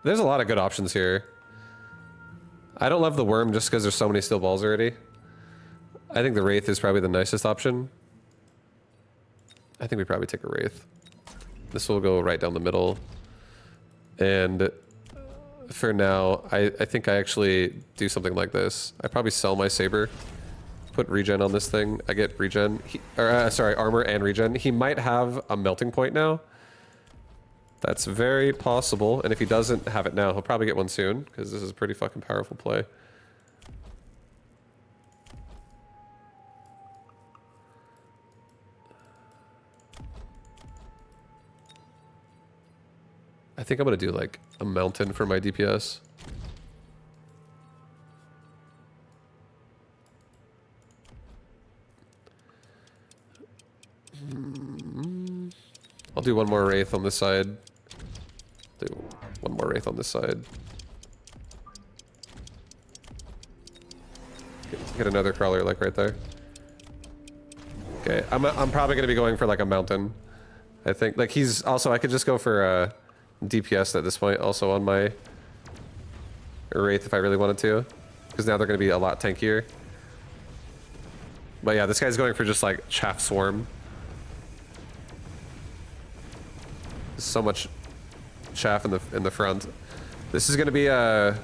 There's a lot of good options here. I don't love the worm just because there's so many steel balls already. I think the Wraith is probably the nicest option. I think we probably take a Wraith. This will go right down the middle. And for now, I think I actually do something like this. I probably sell my Saber, put regen on this thing. I get regen, sorry, armor and regen. He might have a melting point now. That's very possible, and if he doesn't have it now, he'll probably get one soon, because this is a pretty fucking powerful play. I think I'm gonna do like a mountain for my DPS. I'll do one more Wraith on this side. Do one more Wraith on this side. Get another crawler like right there. Okay, I'm probably gonna be going for like a mountain. I think like he's also I could just go for DPS at this point also on my Wraith if I really wanted to, because now they're gonna be a lot tankier. But yeah, this guy's going for just like Chaff Swarm. So much chaff in the front. This is gonna be the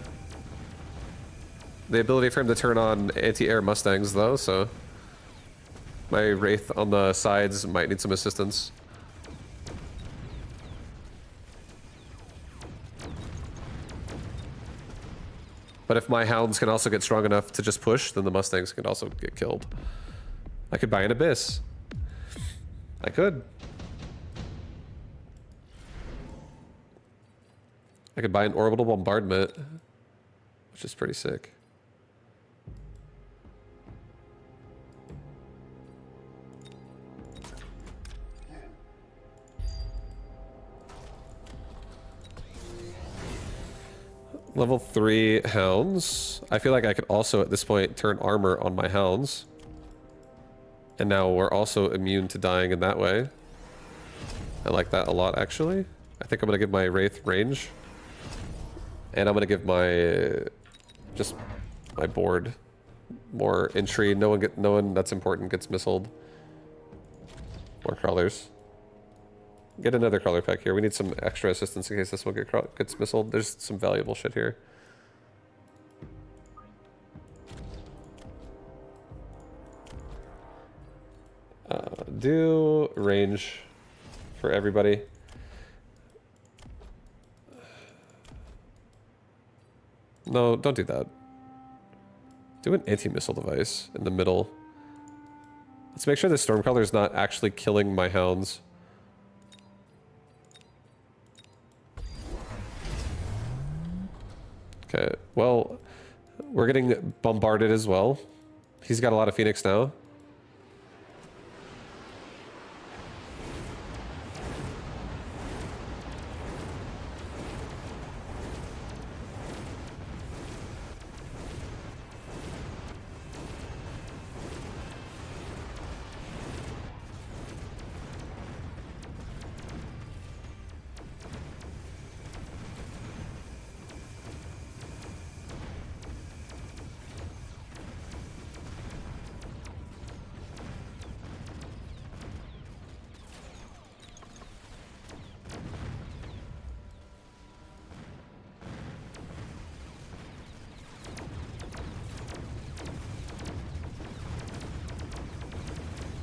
ability for him to turn on anti-air Mustangs though, so my Wraith on the sides might need some assistance. But if my Hounds can also get strong enough to just push, then the Mustangs can also get killed. I could buy an Abyss. I could. I could buy an Orbital Bombardment, which is pretty sick. Level 3 Hounds. I feel like I could also at this point turn armor on my Hounds. And now we're also immune to dying in that way. I like that a lot actually. I think I'm gonna give my Wraith range. And I'm gonna give my just my board more entry. No one that's important gets missiled. More crawlers. Get another crawler pack here. We need some extra assistance in case this one gets missiled. There's some valuable shit here. Do range for everybody. No, don't do that. Do an anti-missile device in the middle. Let's make sure the Stormcaller is not actually killing my Hounds. Okay, well, we're getting bombarded as well. He's got a lot of Phoenix now.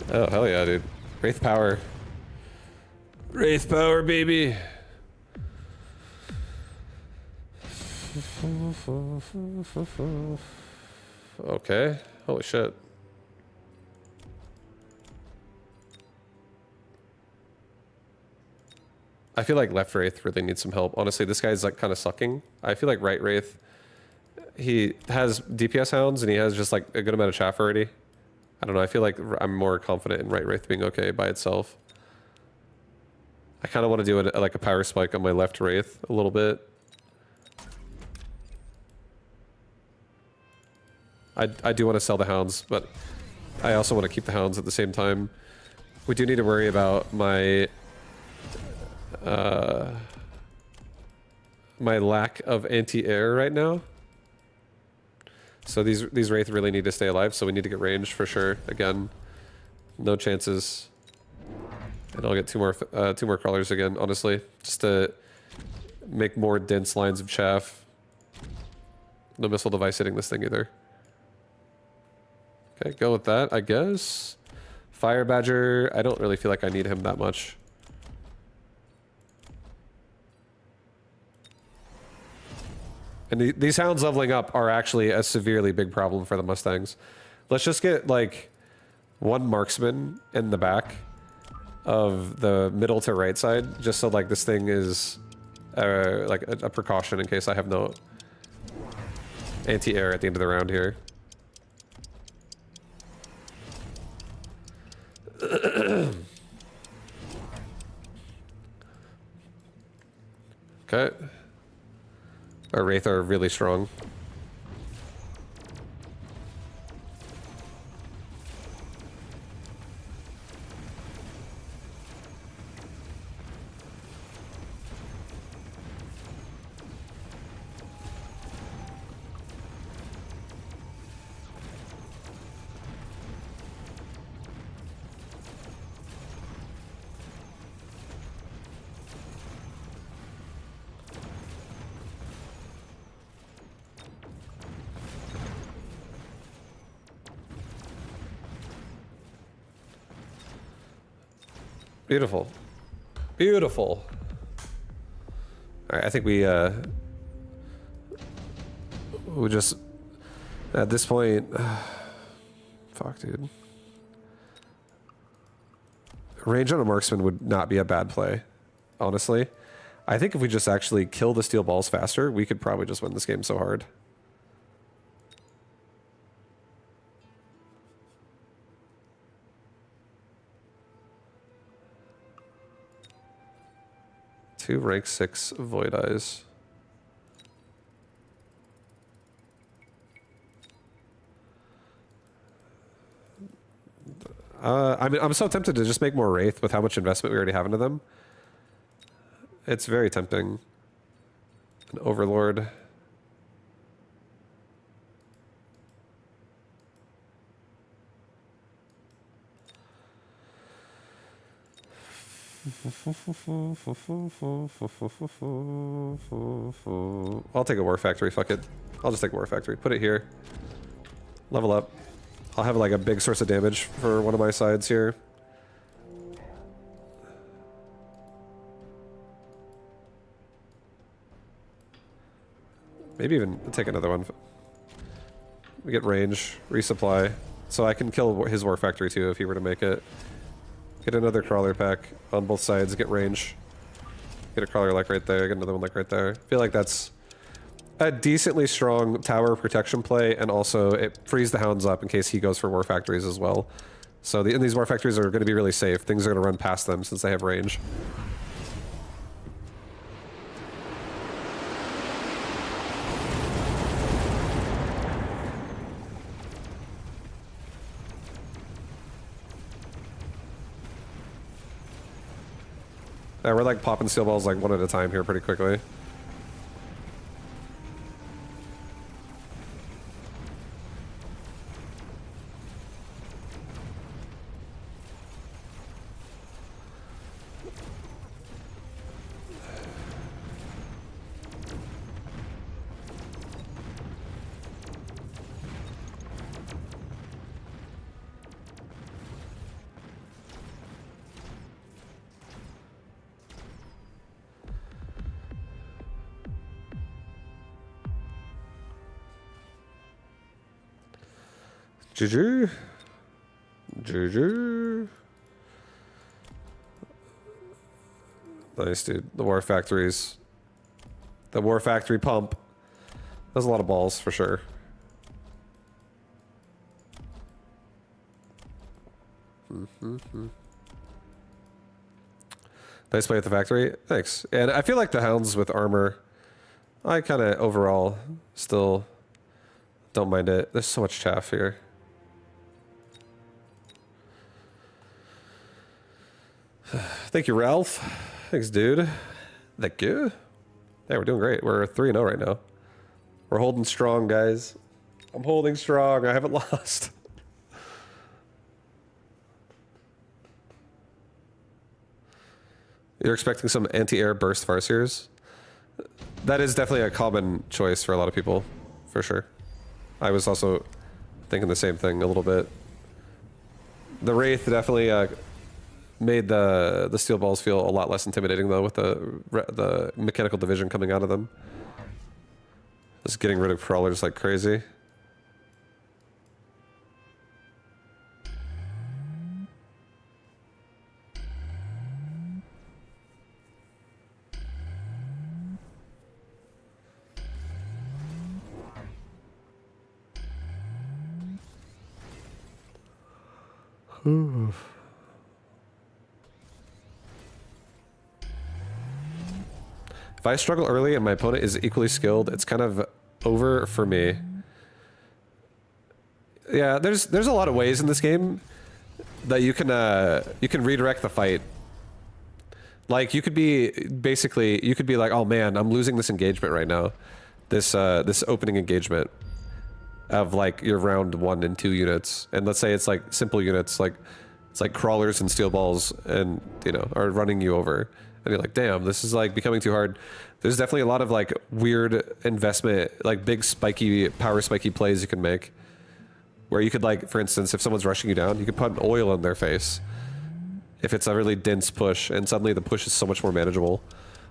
Oh, hell yeah, dude. Wraith power. Wraith power, baby. Okay. Holy shit. I feel like left Wraith really needs some help. Honestly, this guy's like kind of sucking. I feel like right Wraith, he has DPS Hounds and he has just like a good amount of chaff already. I don't know, I feel like I'm more confident in right Wraith being okay by itself. I kind of want to do like a power spike on my left Wraith a little bit. I do want to sell the Hounds, but I also want to keep the Hounds at the same time. We do need to worry about my my lack of anti-air right now. So these Wraith really need to stay alive, so we need to get range for sure. Again, no chances. And I'll get two more crawlers again, honestly, just to make more dense lines of chaff. No missile device hitting this thing either. Okay, go with that, I guess. Fire Badger, I don't really feel like I need him that much. And these Hounds leveling up are actually a severely big problem for the Mustangs. Let's just get like one marksman in the back of the middle to right side, just so like this thing is like a precaution in case I have no anti-air at the end of the round here. Okay. Our Wraith are really strong. Beautiful. Beautiful. Alright, I think we just, at this point, fuck, dude. Range on a marksman would not be a bad play, honestly. I think if we just actually kill the steel balls faster, we could probably just win this game so hard. Two rank 6 Void Eyes. I mean, I'm so tempted to just make more Wraith with how much investment we already have into them. It's very tempting. An Overlord. I'll take a War Factory, fuck it. I'll just take a War Factory. Put it here. Level up. I'll have like a big source of damage for one of my sides here. Maybe even take another one. We get range, resupply. So I can kill his War Factory too if he were to make it. Get another crawler pack on both sides, get range. Get a crawler like right there, get another one like right there. I feel like that's a decently strong tower protection play, and also it frees the hounds up in case he goes for War Factories as well. So and these War Factories are going to be really safe. Things are going to run past them since they have range. Yeah, we're like popping steel balls like one at a time here pretty quickly. GG. GG. Nice, dude. The War Factories. The War Factory pump. That's a lot of balls, for sure. Nice play at the factory. Thanks. And I feel like the hounds with armor, I kind of overall still don't mind it. There's so much chaff here. Thank you, Ralph. Thanks, dude. Thank you. Yeah, we're doing great. We're 3-0 right now. We're holding strong, guys. I'm holding strong. I haven't lost. You're expecting some anti-air burst Farseers? That is definitely a common choice for a lot of people, for sure. I was also thinking the same thing a little bit. The Wraith definitely made the steel balls feel a lot less intimidating though, with the mechanical division coming out of them. Just getting rid of crawlers like crazy. If I struggle early and my opponent is equally skilled, it's kind of over for me. Yeah, there's a lot of ways in this game that you can redirect the fight. Like you could be like, oh man, I'm losing this engagement right now, this opening engagement of like your round 1 and 2 units, and let's say it's like simple units, like it's like crawlers and steel balls, and you know are running you over, and you're like, damn, this is like becoming too hard. There's definitely a lot of like weird investment, like big spiky power spiky plays you can make, where you could like, for instance, if someone's rushing you down, you could put an oil in their face. If it's a really dense push, and suddenly the push is so much more manageable.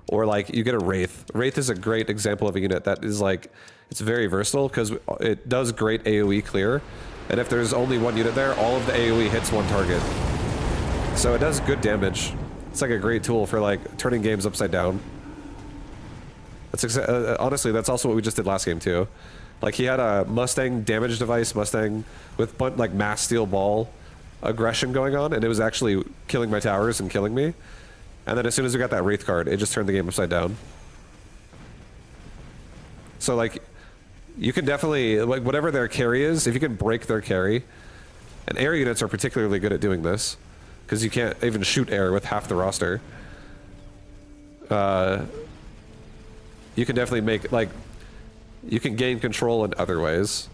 Or like you get a Wraith. Wraith is a great example of a unit that is like, it's very versatile because it does great AoE clear. And if there's only one unit there, all of the AoE hits one target. So it does good damage. It's like a great tool for like turning games upside down. That's honestly, that's also what we just did last game too. Like he had a Mustang damage device, Mustang with like mass steel ball aggression going on, and it was actually killing my towers and killing me. And then as soon as we got that Wraith card, it just turned the game upside down. So like, you can definitely, like whatever their carry is, if you can break their carry, and air units are particularly good at doing this, because you can't even shoot air with half the roster. You can definitely make, like, you can gain control in other ways.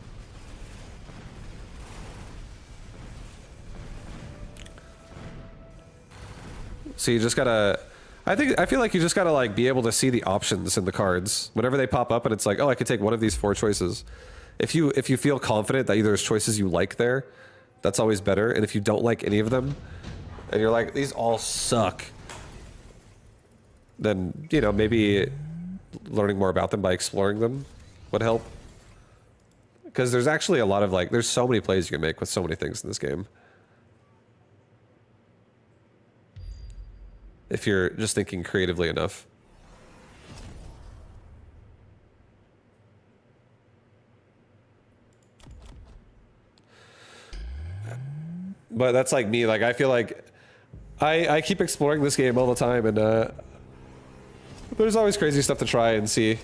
So you just gotta, I feel like you just gotta like be able to see the options in the cards whenever they pop up, and it's like, oh, I could take one of these 4 choices. If you feel confident that there's choices you like there, that's always better. And if you don't like any of them, and you're like, these all suck, then, you know, maybe learning more about them by exploring them would help. Because there's actually a lot of like, there's so many plays you can make with so many things in this game. If you're just thinking creatively enough. But that's like me, like I feel like I keep exploring this game all the time, and there's always crazy stuff to try and see.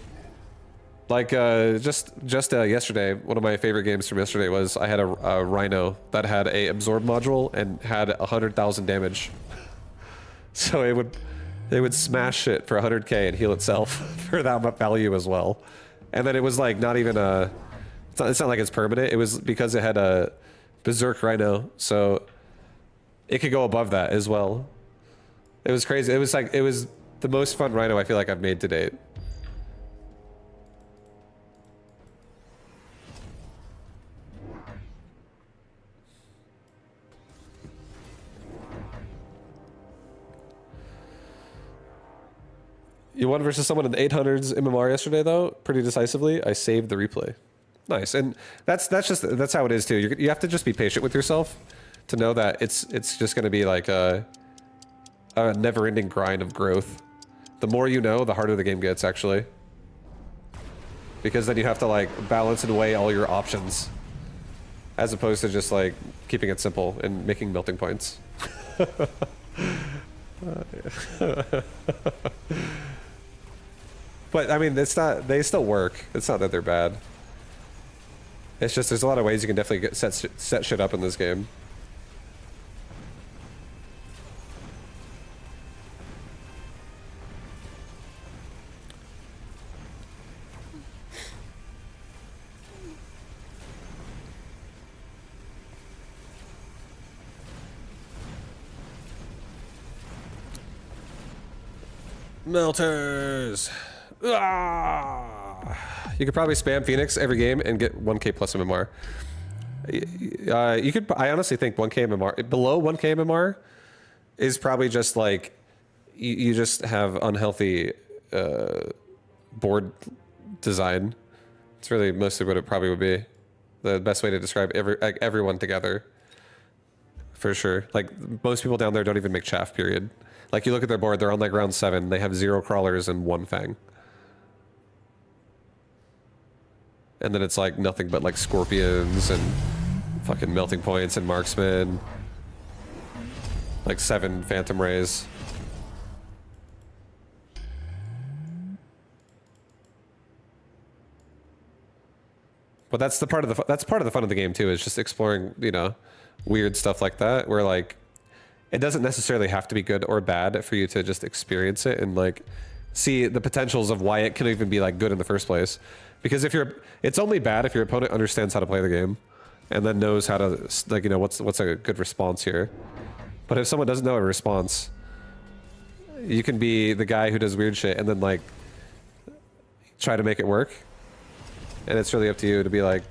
Like just yesterday, one of my favorite games from yesterday was I had a Rhino that had a absorb module and had 100,000 damage. So it would smash it for 100k and heal itself for that value as well. And then it was like not even a, it's not like it's permanent. It was because it had a Berserk Rhino, so it could go above that as well. It was crazy. It was like, it was the most fun Rhino I feel like I've made to date. You won versus someone in the 800s MMR yesterday, though, pretty decisively. I saved the replay. Nice, and that's how it is too. You have to just be patient with yourself to know that it's just going to be like a never-ending grind of growth. The more you know, the harder the game gets, actually, because then you have to like balance and weigh all your options, as opposed to just like keeping it simple and making melting points. But I mean, it's not, they still work. It's not that they're bad. It's just there's a lot of ways you can definitely set shit up in this game. Melters. Ah! You could probably spam Phoenix every game and get 1k plus MMR. You could. I honestly think 1k MMR, below 1k MMR, is probably just like you just have unhealthy board design. It's really mostly what it probably would be. The best way to describe everyone together. For sure. Like most people down there don't even make chaff. Period. Like you look at their board, they're on like round 7. They have 0 crawlers and 1 fang. And then it's like nothing but like scorpions and fucking melting points and marksmen. like 7 Phantom Rays. But that's the part of the that's part of the fun of the game too, is just exploring, you know, weird stuff like that, where like it doesn't necessarily have to be good or bad for you to just experience it and like see the potentials of why it can even be like good in the first place. Because if you're, it's only bad if your opponent understands how to play the game and then knows how to, like, you know, what's a good response here. But if someone doesn't know a response, you can be the guy who does weird shit and then like try to make it work. And it's really up to you to be like,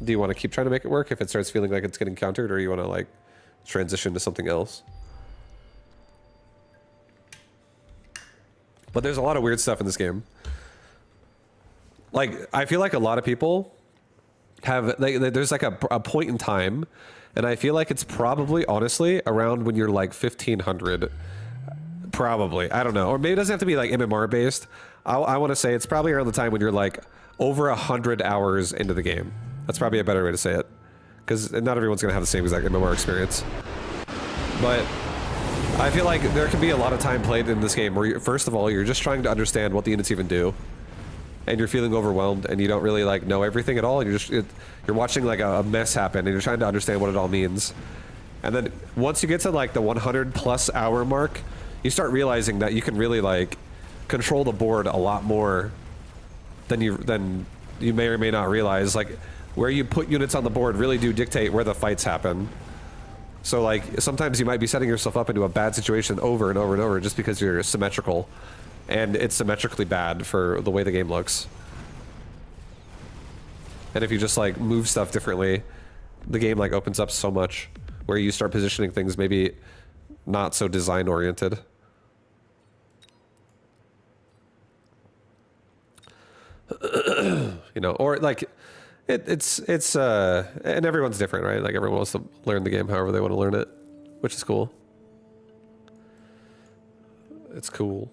do you want to keep trying to make it work if it starts feeling like it's getting countered, or you want to like transition to something else? But there's a lot of weird stuff in this game. Like, I feel like a lot of people have, there's like a point in time, and I feel like it's probably, honestly, around when you're like 1500. Probably. I don't know. Or maybe it doesn't have to be like MMR based. I want to say it's probably around the time when you're like over 100 hours into the game. That's probably a better way to say it. Because not everyone's going to have the same exact MMR experience. But I feel like there can be a lot of time played in this game where, first of all, you're just trying to understand what the units even do. And you're feeling overwhelmed and you don't really like know everything at all. And you're just, you're watching like a mess happen and you're trying to understand what it all means. And then once you get to like the 100+ hour mark, you start realizing that you can really like control the board a lot more than you may or may not realize. Like, where you put units on the board really do dictate where the fights happen. So like sometimes you might be setting yourself up into a bad situation over and over and over just because you're symmetrical, and it's symmetrically bad for the way the game looks. And if you just like move stuff differently, the game like opens up so much where you start positioning things maybe not so design oriented. You know, or like it's and everyone's different, right? Like everyone wants to learn the game however they want to learn it, which is cool. It's cool.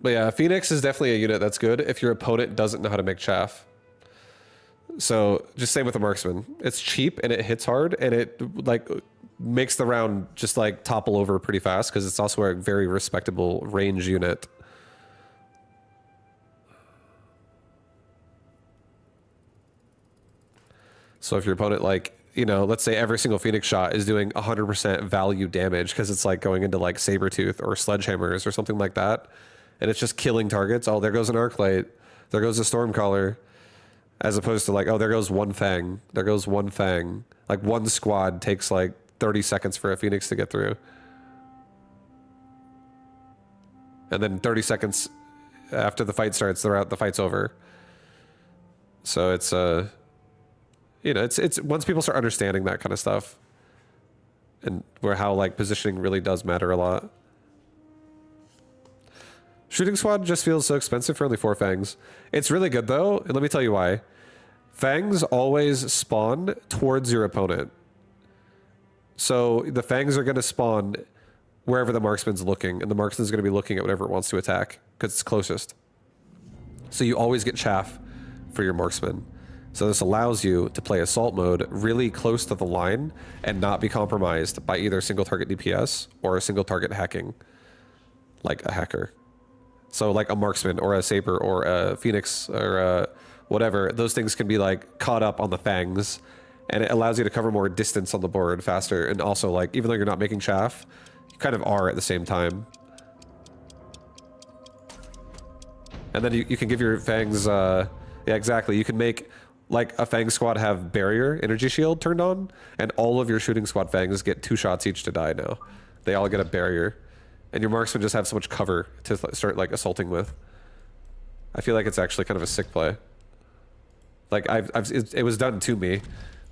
But yeah, Phoenix is definitely a unit that's good if your opponent doesn't know how to make chaff. So just same with the marksman. It's cheap and it hits hard and it like makes the round just like topple over pretty fast because it's also a very respectable range unit. So if your opponent, like, you know, let's say every single Phoenix shot is doing 100% value damage because it's like going into like Sabertooth or Sledgehammers or something like that, and it's just killing targets. Oh, there goes an Arclight. There goes a Stormcaller. As opposed to like, oh, there goes one Fang. There goes one Fang. Like one squad takes like 30 seconds for a Phoenix to get through. And then 30 seconds after the fight starts, the fight's over. So it's you know, it's once people start understanding that kind of stuff and where how like positioning really does matter a lot. Shooting squad just feels so expensive for only 4 Fangs. It's really good though, and let me tell you why. Fangs always spawn towards your opponent. So the Fangs are going to spawn wherever the marksman's looking, and the marksman's going to be looking at whatever it wants to attack because it's closest. So you always get chaff for your marksman. So this allows you to play assault mode really close to the line and not be compromised by either single target DPS or a single target hacking, like a hacker. So like a marksman or a saber or a Phoenix or a whatever, those things can be like caught up on the Fangs, and it allows you to cover more distance on the board faster. And also like, even though you're not making chaff, you kind of are at the same time. And then you can give your Fangs, yeah, exactly. You can make like a Fang squad have barrier energy shield turned on, and all of your shooting squad Fangs get 2 shots each to die now. They all get a barrier. And your marksmen just have so much cover to start like assaulting with. I feel like it's actually kind of a sick play. Like it was done to me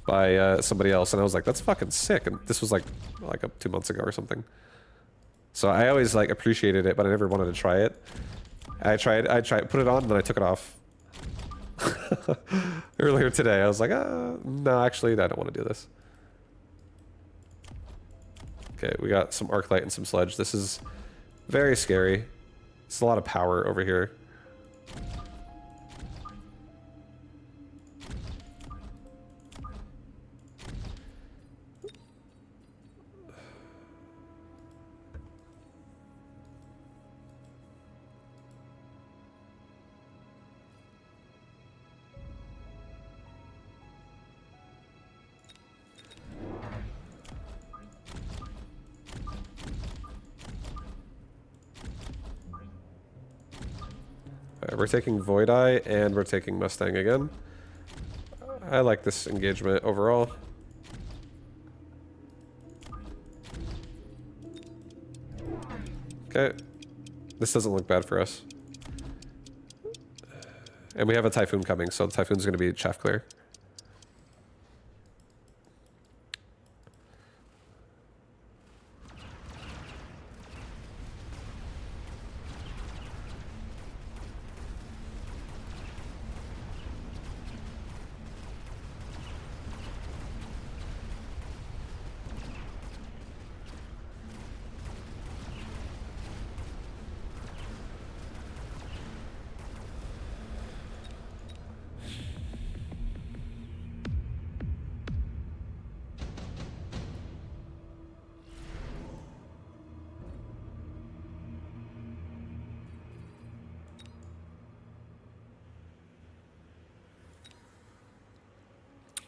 by somebody else, and I was like, that's fucking sick. And this was like 2 months ago or something. So I always like appreciated it, but I never wanted to try it. I tried, put it on, and then I took it off. Earlier today, I was like, no, actually, I don't want to do this. Okay, we got some Arclight and some Sledge. This is very scary. It's a lot of power over here. we're taking Void Eye and we're taking Mustang again. I like this engagement overall. Okay. This doesn't look bad for us. And we have a Typhoon coming, so the Typhoon's going to be chaff clear.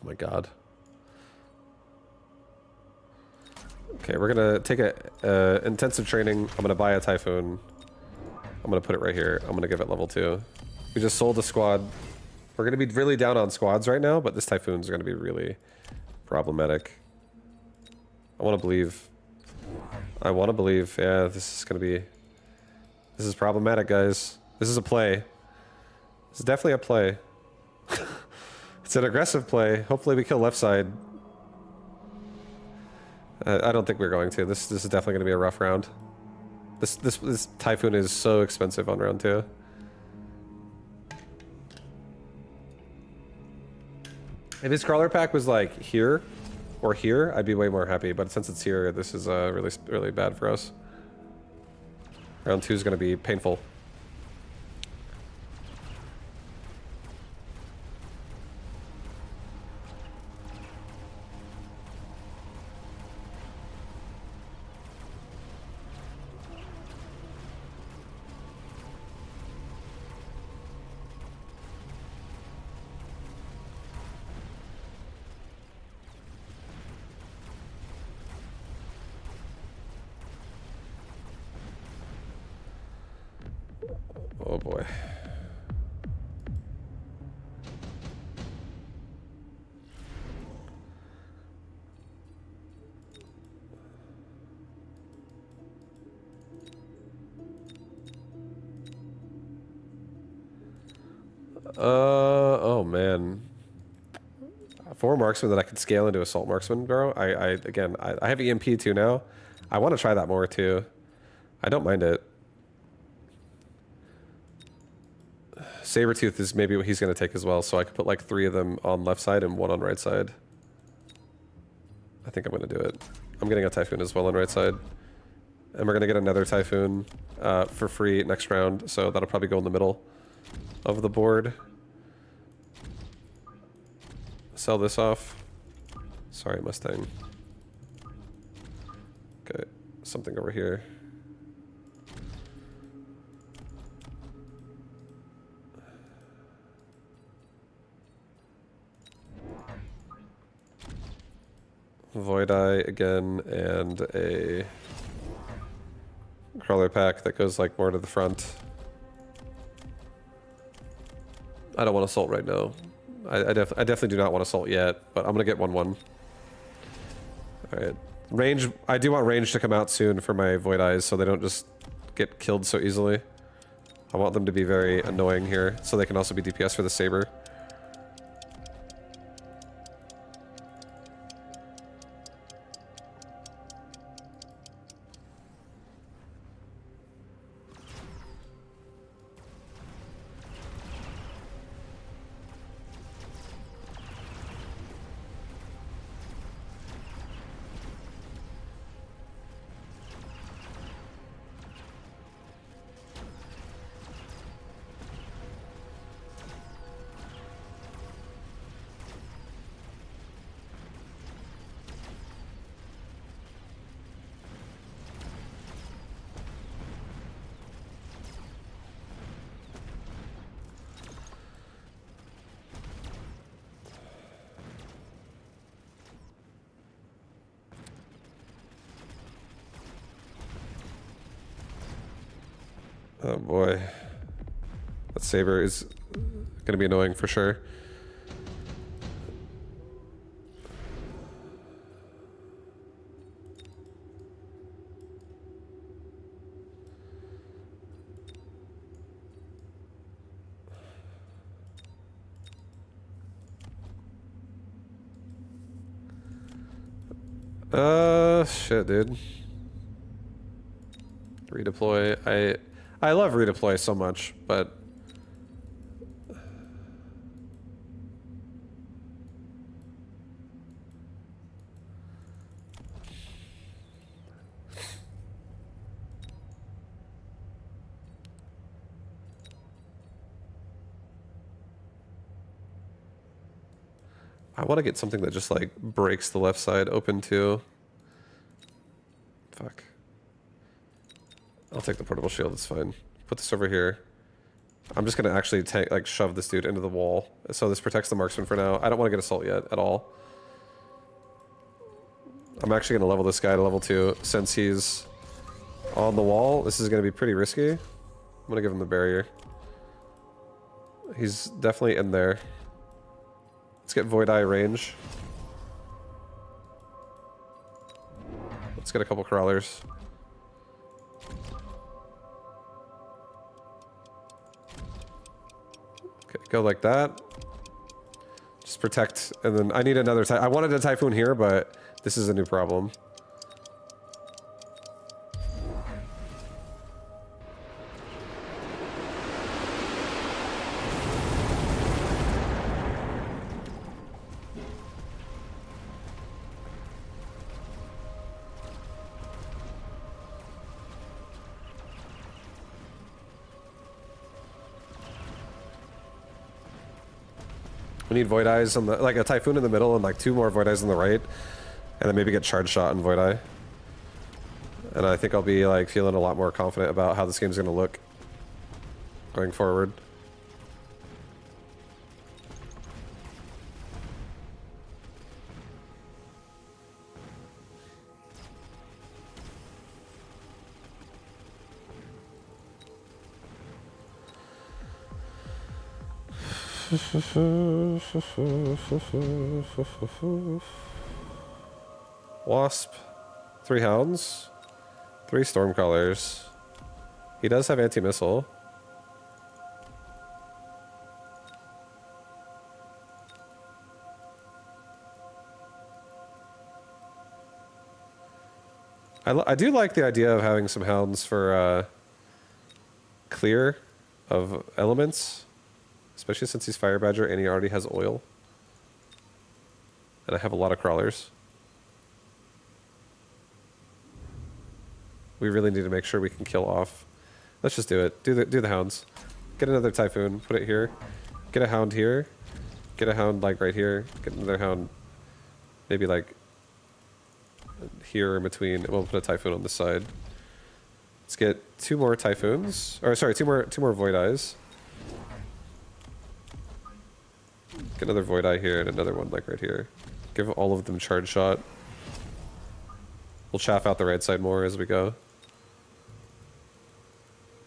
Oh my god. Okay, we're gonna take a intensive training. I'm gonna buy a Typhoon. I'm gonna put it right here. I'm gonna give it level 2. We just sold a squad. We're gonna be really down on squads right now, but this Typhoon's gonna be really problematic. I wanna believe. I wanna believe. Yeah, this is gonna be... This is problematic, guys. This is a play. This is definitely a play. It's an aggressive play. Hopefully we kill left side. I don't think we're going to. This is definitely going to be a rough round. This Typhoon is so expensive on round 2. If his crawler pack was like here or here, I'd be way more happy. But since it's here, this is really bad for us. Round 2 is going to be painful. Oh boy. Oh man. 4 marksman that I could scale into assault marksman, bro. Again, I have EMP too now. I want to try that more too. I don't mind it. Sabertooth is maybe what he's going to take as well, so I could put like 3 of them on left side and 1 on right side. I think I'm going to do it. I'm getting a Typhoon as well on right side. And we're going to get another Typhoon for free next round, so that'll probably go in the middle of the board. Sell this off. Sorry, Mustang. Okay, something over here. Void Eye again, and a crawler pack that goes like more to the front. I don't want assault right now. I definitely do not want assault yet, but I'm gonna get 1-1. Alright. Range, I do want range to come out soon for my Void Eyes so they don't just get killed so easily. I want them to be very annoying here, so they can also be DPS for the Saber. Oh boy. That saber is gonna be annoying for sure. Shit, dude. Redeploy. I love redeploy so much, but I want to get something that just like breaks the left side open too. Fuck. I'll take the portable shield, it's fine. Put this over here. I'm just gonna actually like shove this dude into the wall. So this protects the marksman for now. I don't want to get assault yet at all. I'm actually gonna level this guy to level 2 since he's on the wall. This is gonna be pretty risky. I'm gonna give him the barrier. He's definitely in there. Let's get Void Eye range. Let's get a couple crawlers. Okay, go like that. Just protect, and then I need another I wanted a Typhoon here, but this is a new problem. We need Void Eyes on the, like a Typhoon in the middle and like 2 more Void Eyes on the right. And then maybe get Charge Shot and Void Eye. And I think I'll be like feeling a lot more confident about how this game's gonna look going forward. Wasp, 3 Hounds, 3 Stormcrawlers. He does have anti-missile. I do like the idea of having some Hounds for clear of elements. Especially since he's Fire Badger and he already has oil. And I have a lot of crawlers. We really need to make sure we can kill off. Let's just do it. Do the hounds. Get another Typhoon, put it here. Get a hound here. Get a hound like right here. Get another hound maybe like here in between. We'll put a Typhoon on this side. Let's get 2 more Typhoons. Or sorry, two more Void Eyes. Get another Void Eye here and another one like right here. Give all of them Charge Shot. We'll chaff out the right side more as we go.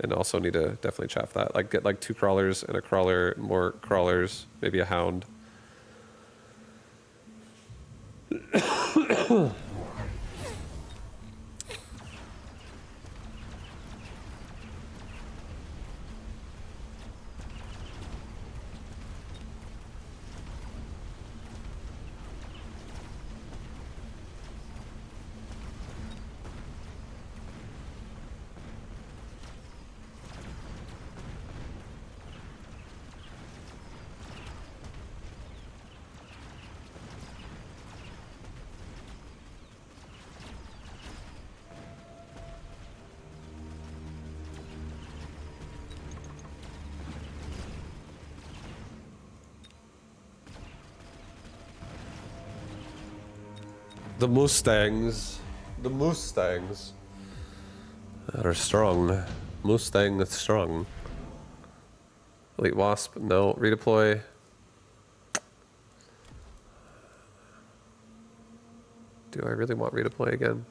And also need to definitely chaff that. Like get like 2 crawlers and a crawler, more crawlers, maybe a hound. The Mustangs are strong. Mustang is strong. Elite Wasp, no. Redeploy. Do I really want redeploy again?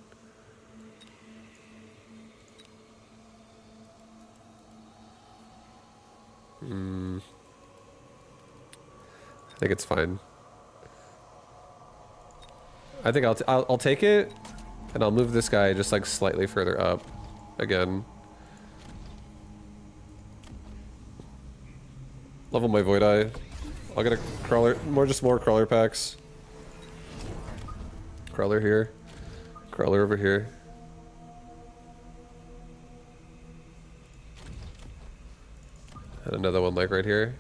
I think it's fine. I think I'll take it, and I'll move this guy just like slightly further up again. Level my Void Eye. I'll get a crawler, just more crawler packs. Crawler here. Crawler over here. And another one like right here.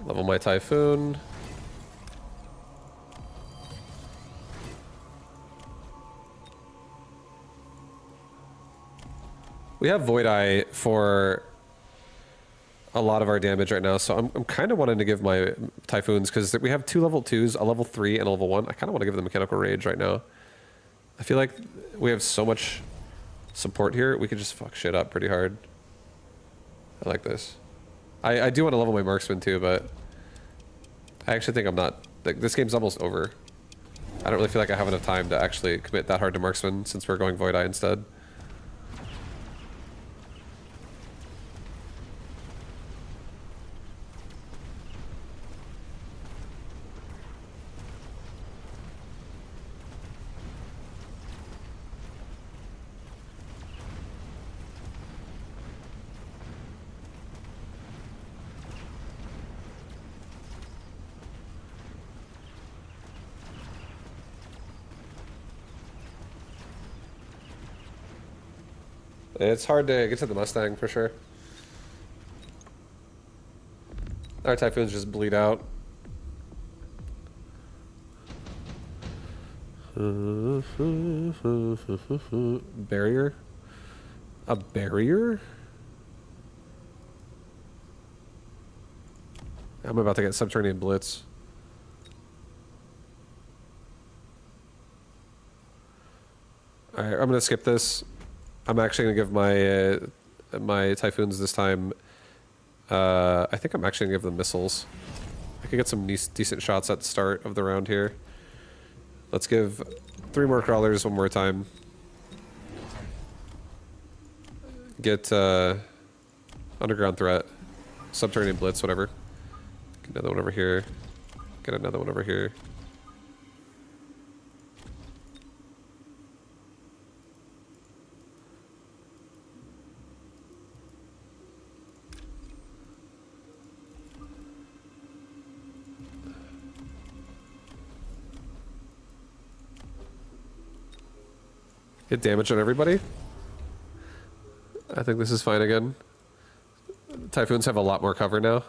Level my Typhoon. We have Void Eye for a lot of our damage right now, so I'm kind of wanting to give my Typhoons, because we have 2 level 2s, a level 3, and a level 1. I kind of want to give them Mechanical Rage right now. I feel like we have so much support here, we could just fuck shit up pretty hard. I like this. I do want to level my Marksman too, but I actually think I'm not... Like, this game's almost over. I don't really feel like I have enough time to actually commit that hard to Marksman, since we're going Void Eye instead. It's hard to get to the Mustang for sure. Our Typhoons just bleed out. Barrier? A barrier? I'm about to get Subterranean Blitz. Alright, I'm gonna skip this. I'm actually gonna give my my Typhoons this time. I think I'm actually gonna give them missiles. I could get some decent shots at the start of the round here. Let's give 3 more crawlers one more time. Get underground threat, subterranean blitz, whatever. Get another one over here. Get another one over here. Hit damage on everybody. I think this is fine again. Typhoons have a lot more cover now.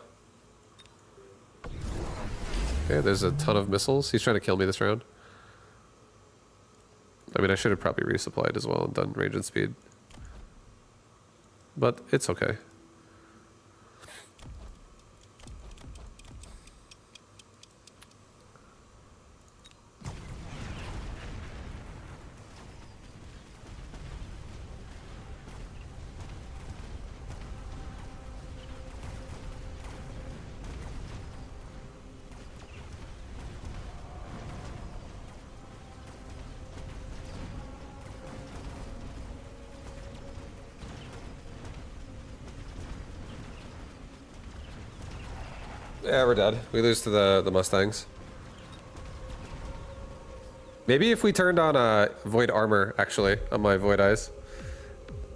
Okay, there's a ton of missiles. He's trying to kill me this round. I mean, I should have probably resupplied as well and done range and speed. But it's okay. Yeah, we're dead. We lose to the Mustangs. Maybe if we turned on Void Armor, actually, on my Void Eyes.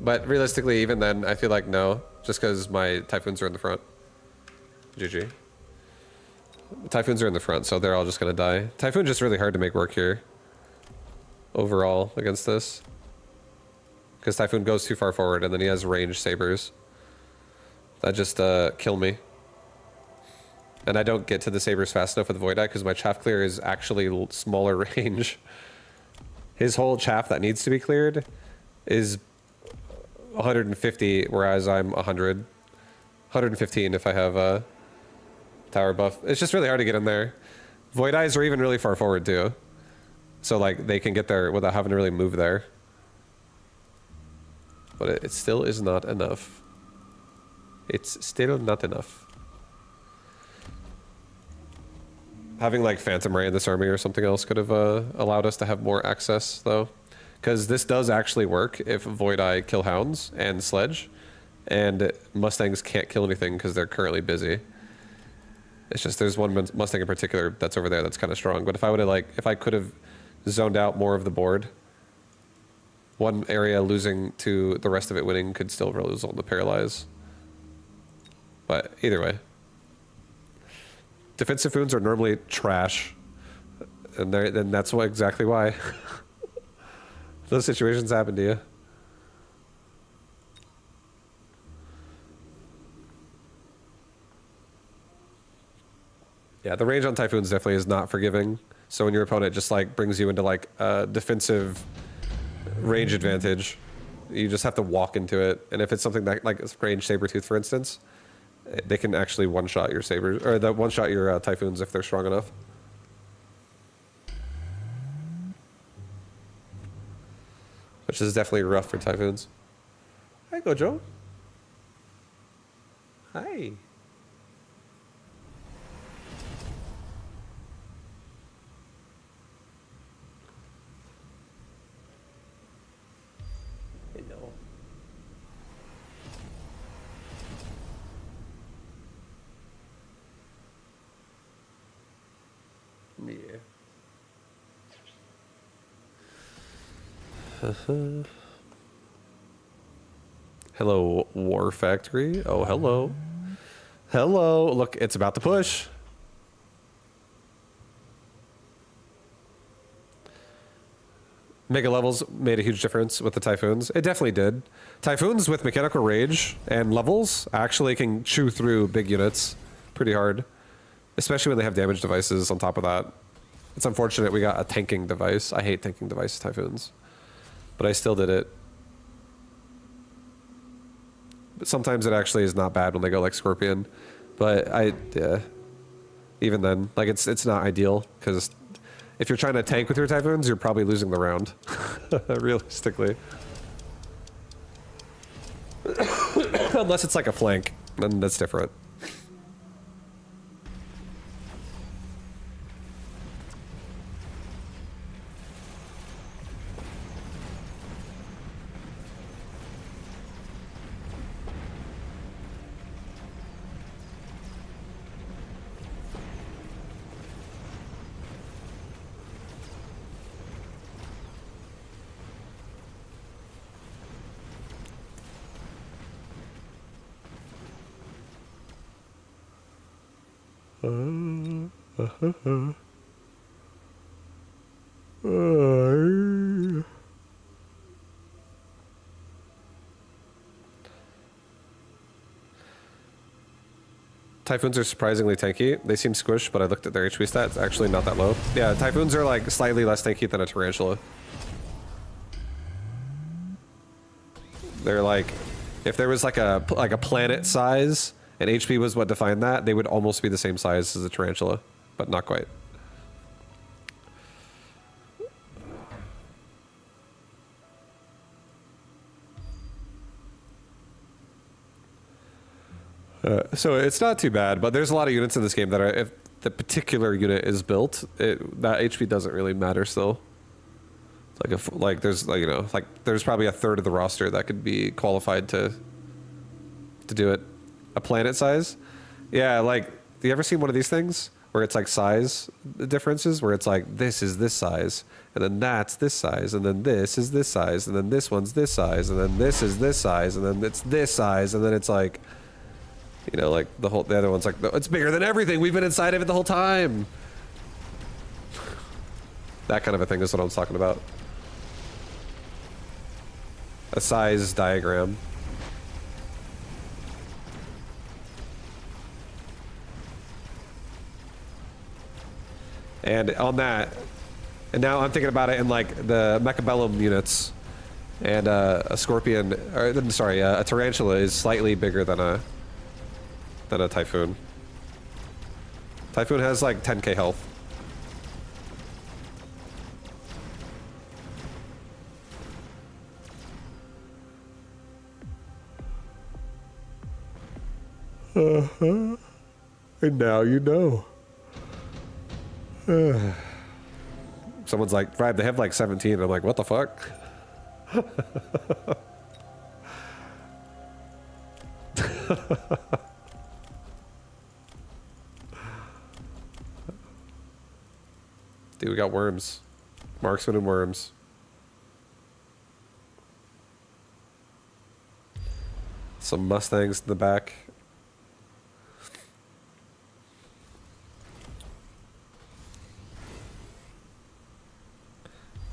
But realistically, even then, I feel like no. Just because my Typhoons are in the front. GG. Typhoons are in the front, so they're all just going to die. Typhoon's just really hard to make work here. Overall, against this. Because Typhoon goes too far forward, and then he has ranged sabers. That just kill me. And I don't get to the sabers fast enough with Void Eye because my chaff clear is actually smaller range. His whole chaff that needs to be cleared is 150, whereas I'm 100. 115 if I have a tower buff. It's just really hard to get in there. Void Eyes are even really far forward too. So like they can get there without having to really move there. But it still is not enough. It's still not enough. Having like Phantom Ray in this army or something else could have allowed us to have more access though. because this does actually work if Void Eye kill hounds and sledge, and Mustangs can't kill anything because they're currently busy. It's just there's one Mustang in particular that's over there that's kind of strong. But if I would have if I could have zoned out more of the board, one area losing to the rest of it winning could still result in the paralyze. But either way, defensive wounds are normally trash, and that's exactly why. Those situations happen to you. Yeah, the range on Typhoons definitely is not forgiving. So when your opponent just brings you into a defensive range advantage, you just have to walk into it. And if it's something that like range Sabertooth, for instance, they can actually one-shot your sabers or one-shot your Typhoons if they're strong enough. Which is definitely rough for Typhoons. Hi, Gojo. Hi. Hello. Yeah. Hello, War Factory. Oh, hello. Hello. Look, it's about to push. Mega levels made a huge difference with the Typhoons. It definitely did. Typhoons with mechanical rage and levels actually can chew through big units pretty hard, especially when they have damage devices on top of that. It's unfortunate we got a tanking device. I hate tanking devices, Typhoons, but I still did it. But sometimes it actually is not bad when they go like Scorpion, but even then, like it's not ideal because if you're trying to tank with your Typhoons, you're probably losing the round, realistically. Unless it's like a flank, then that's different. Typhoons are surprisingly tanky. They seem squished, but I looked at their HP stats. Actually, not that low. Yeah, Typhoons are like slightly less tanky than a Tarantula. They're like, if there was like a planet size and HP was what defined that, they would almost be the same size as a Tarantula, but not quite. So it's not too bad, but there's a lot of units in this game that are, if the particular unit is built, that HP doesn't really matter still. There's there's probably a third of the roster that could be qualified to do it. A planet size? Yeah, like, do you ever see one of these things where it's like size differences, where it's like this is this size, and then that's this size, and then this is this size, and then this one's this size, and then this is this size, and then it's this size, and then it's like, you know, like the other one's like, it's bigger than everything. We've been inside of it the whole time. That kind of a thing is what I'm talking about. A size diagram. And on that, and now I'm thinking about it in like the Mechabellum units, and a Scorpion, or sorry, a Tarantula is slightly bigger than a Typhoon. Typhoon has like 10k health. And now you know. Someone's like, Vibe, they have like 17. I'm like, what the fuck? Dude, we got worms. Marksman and worms. Some Mustangs in the back.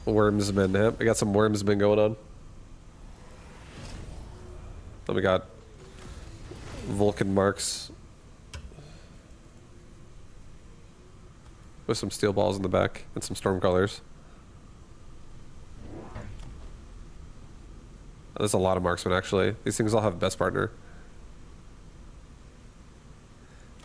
Wormsmen. Yep, we got some wormsmen going on. Then we got Vulcan marks with some steel balls in the back and some storm colors. There's a lot of marksmen actually. These things all have best partner.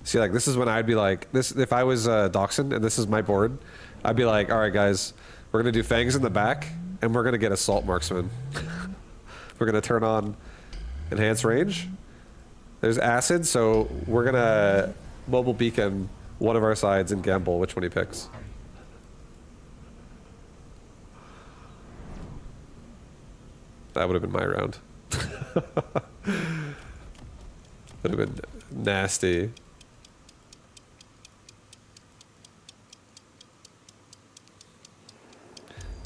See, like this is when I'd be like, this if I was Dachshund and this is my board, I'd be like, all right guys, we're gonna do fangs in the back and we're gonna get assault marksman. We're gonna turn on enhanced range. There's acid, so we're gonna mobile beacon one of our sides and gamble which one he picks. That would have been my round. Would have been nasty.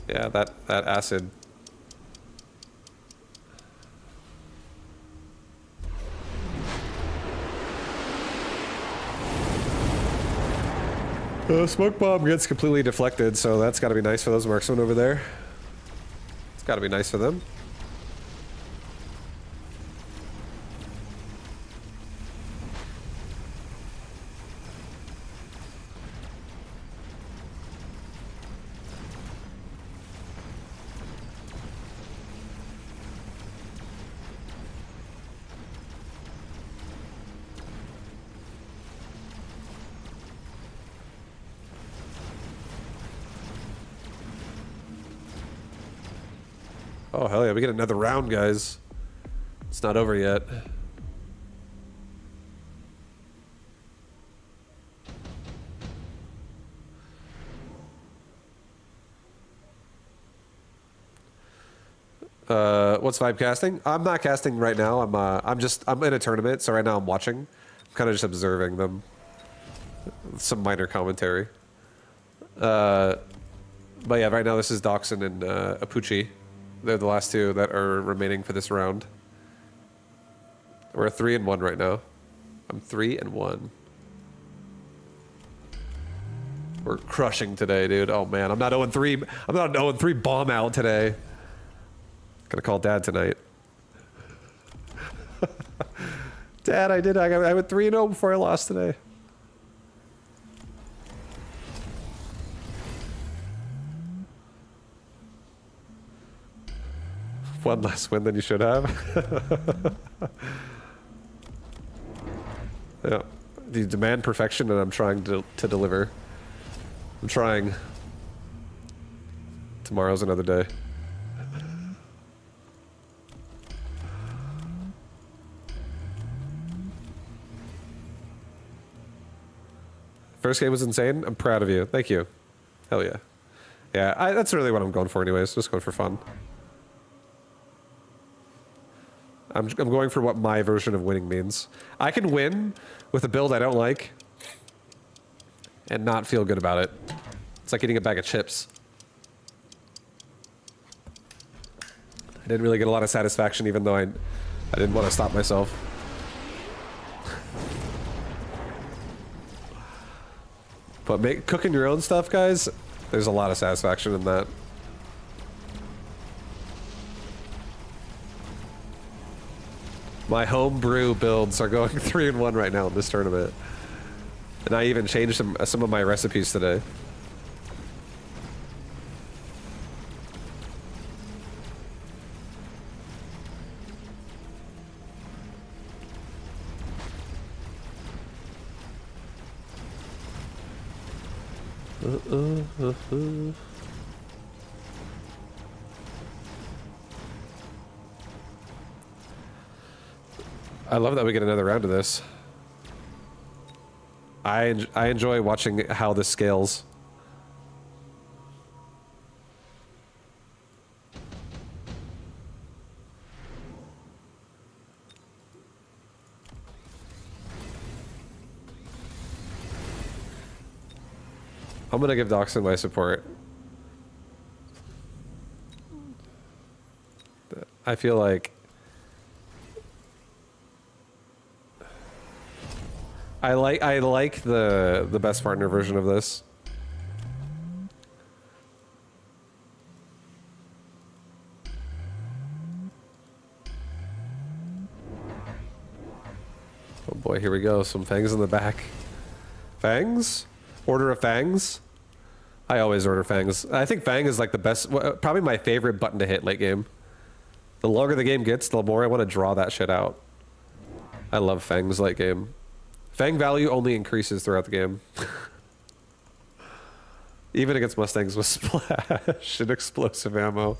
Yeah, that acid. Smoke bomb gets completely deflected, so that's got to be nice for those marksmen over there. It's got to be nice for them. Oh, hell yeah, we get another round, guys. It's not over yet. What's vibe casting? I'm not casting right now. I'm in a tournament, so right now I'm watching. I'm kind of just observing them. Some minor commentary. But yeah, right now this is Dachshund and Apuchi. They're the last two that are remaining for this round. We're 3-1 right now. I'm 3-1. We're crushing today, dude. Oh man, I'm not 0-3. I'm not an 0-3 bomb out today. Gonna call Dad tonight. Dad, I went 3-0 before I lost today. One less win than you should have. Yeah. You demand perfection and I'm trying to deliver. I'm trying. Tomorrow's another day. First game was insane. I'm proud of you. Thank you. Hell yeah. Yeah, that's really what I'm going for anyways. Just going for fun. I'm going for what my version of winning means. I can win with a build I don't like and not feel good about it. It's like eating a bag of chips. I didn't really get a lot of satisfaction even though I didn't want to stop myself. But cooking your own stuff, guys, there's a lot of satisfaction in that. My homebrew builds are going 3-1 right now in this tournament. And I even changed some of my recipes today. I love that we get another round of this. I enjoy watching how this scales. I'm gonna give Doxson my support. I feel like I like the best partner version of this. Oh boy, here we go. Some fangs in the back. Fangs? Order of fangs? I always order fangs. I think fang is like the best, probably my favorite button to hit late game. The longer the game gets, the more I want to draw that shit out. I love fangs late game. Fang value only increases throughout the game. Even against Mustangs with splash and explosive ammo.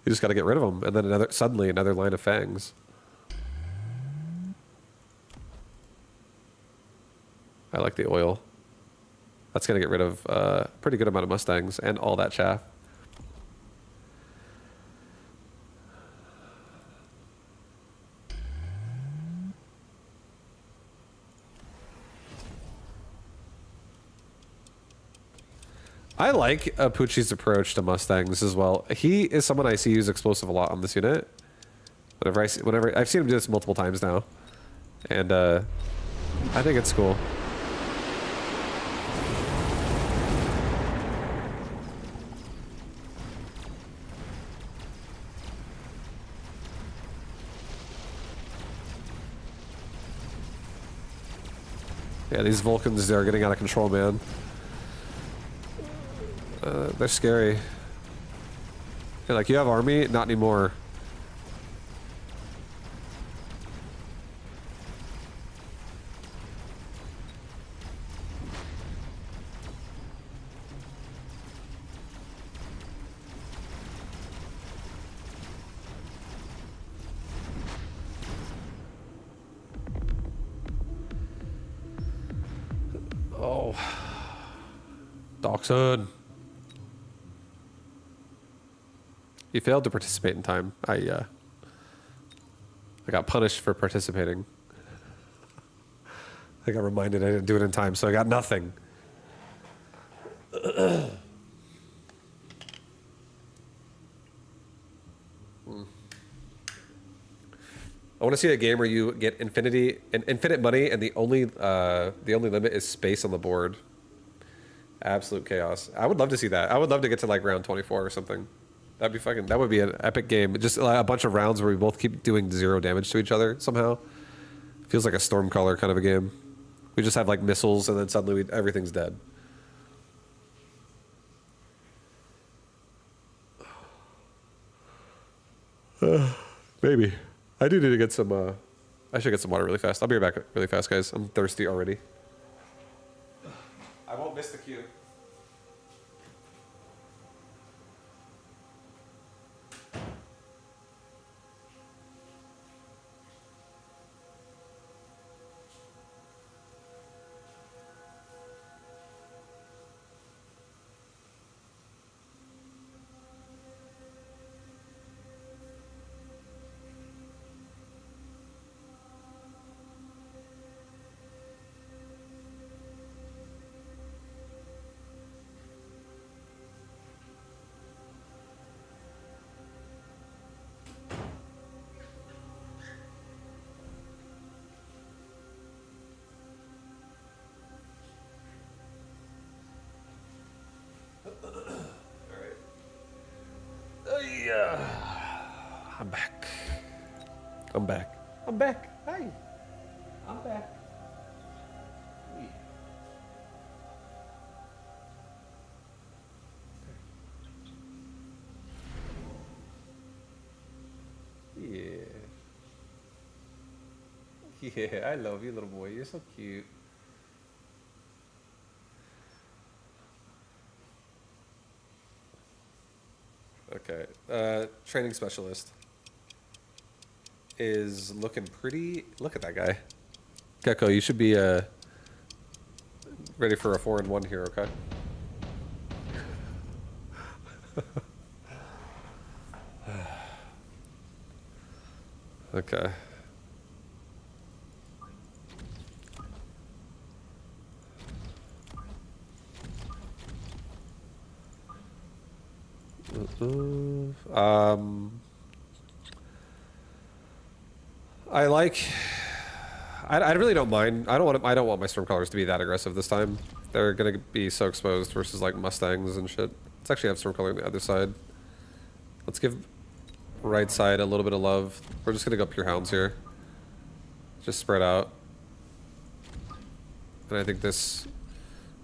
You just got to get rid of them, and then suddenly another line of fangs. I like the oil. That's gonna get rid of a pretty good amount of Mustangs and all that chaff. I like Pucci's approach to Mustangs as well. He is someone I see use explosive a lot on this unit. Whenever I've seen him do this multiple times now, and I think it's cool. Yeah, these Vulcans, they're getting out of control, man. They're scary. Yeah, like, you have army? Not anymore. Oh. Doxson. You failed to participate in time. I got punished for participating. I got reminded I didn't do it in time, so I got nothing. I want to see a game where you get infinite money, and the only limit is space on the board. Absolute chaos. I would love to see that. I would love to get to like round 24 or something. That would be an epic game. Just a bunch of rounds where we both keep doing 0 damage to each other somehow. Feels like a Stormcaller kind of a game. We just have like missiles, and then suddenly everything's dead. Maybe. I do need to get some, I should get some water really fast. I'll be right back really fast, guys. I'm thirsty already. I won't miss the queue. I'm back. I'm back. I'm back. Hi. I'm back. Yeah. Yeah, I love you, little boy. You're so cute. Okay. Training specialist is looking pretty. Look at that guy. Gecko, you should be ready for a 4-1 here, okay? Okay. I like. I really don't mind. I don't want my Stormcrawlers to be that aggressive this time. They're gonna be so exposed versus like Mustangs and shit. Let's actually have Stormcrawler on the other side. Let's give right side a little bit of love. We're just gonna go pure Hounds here. Just spread out. And I think this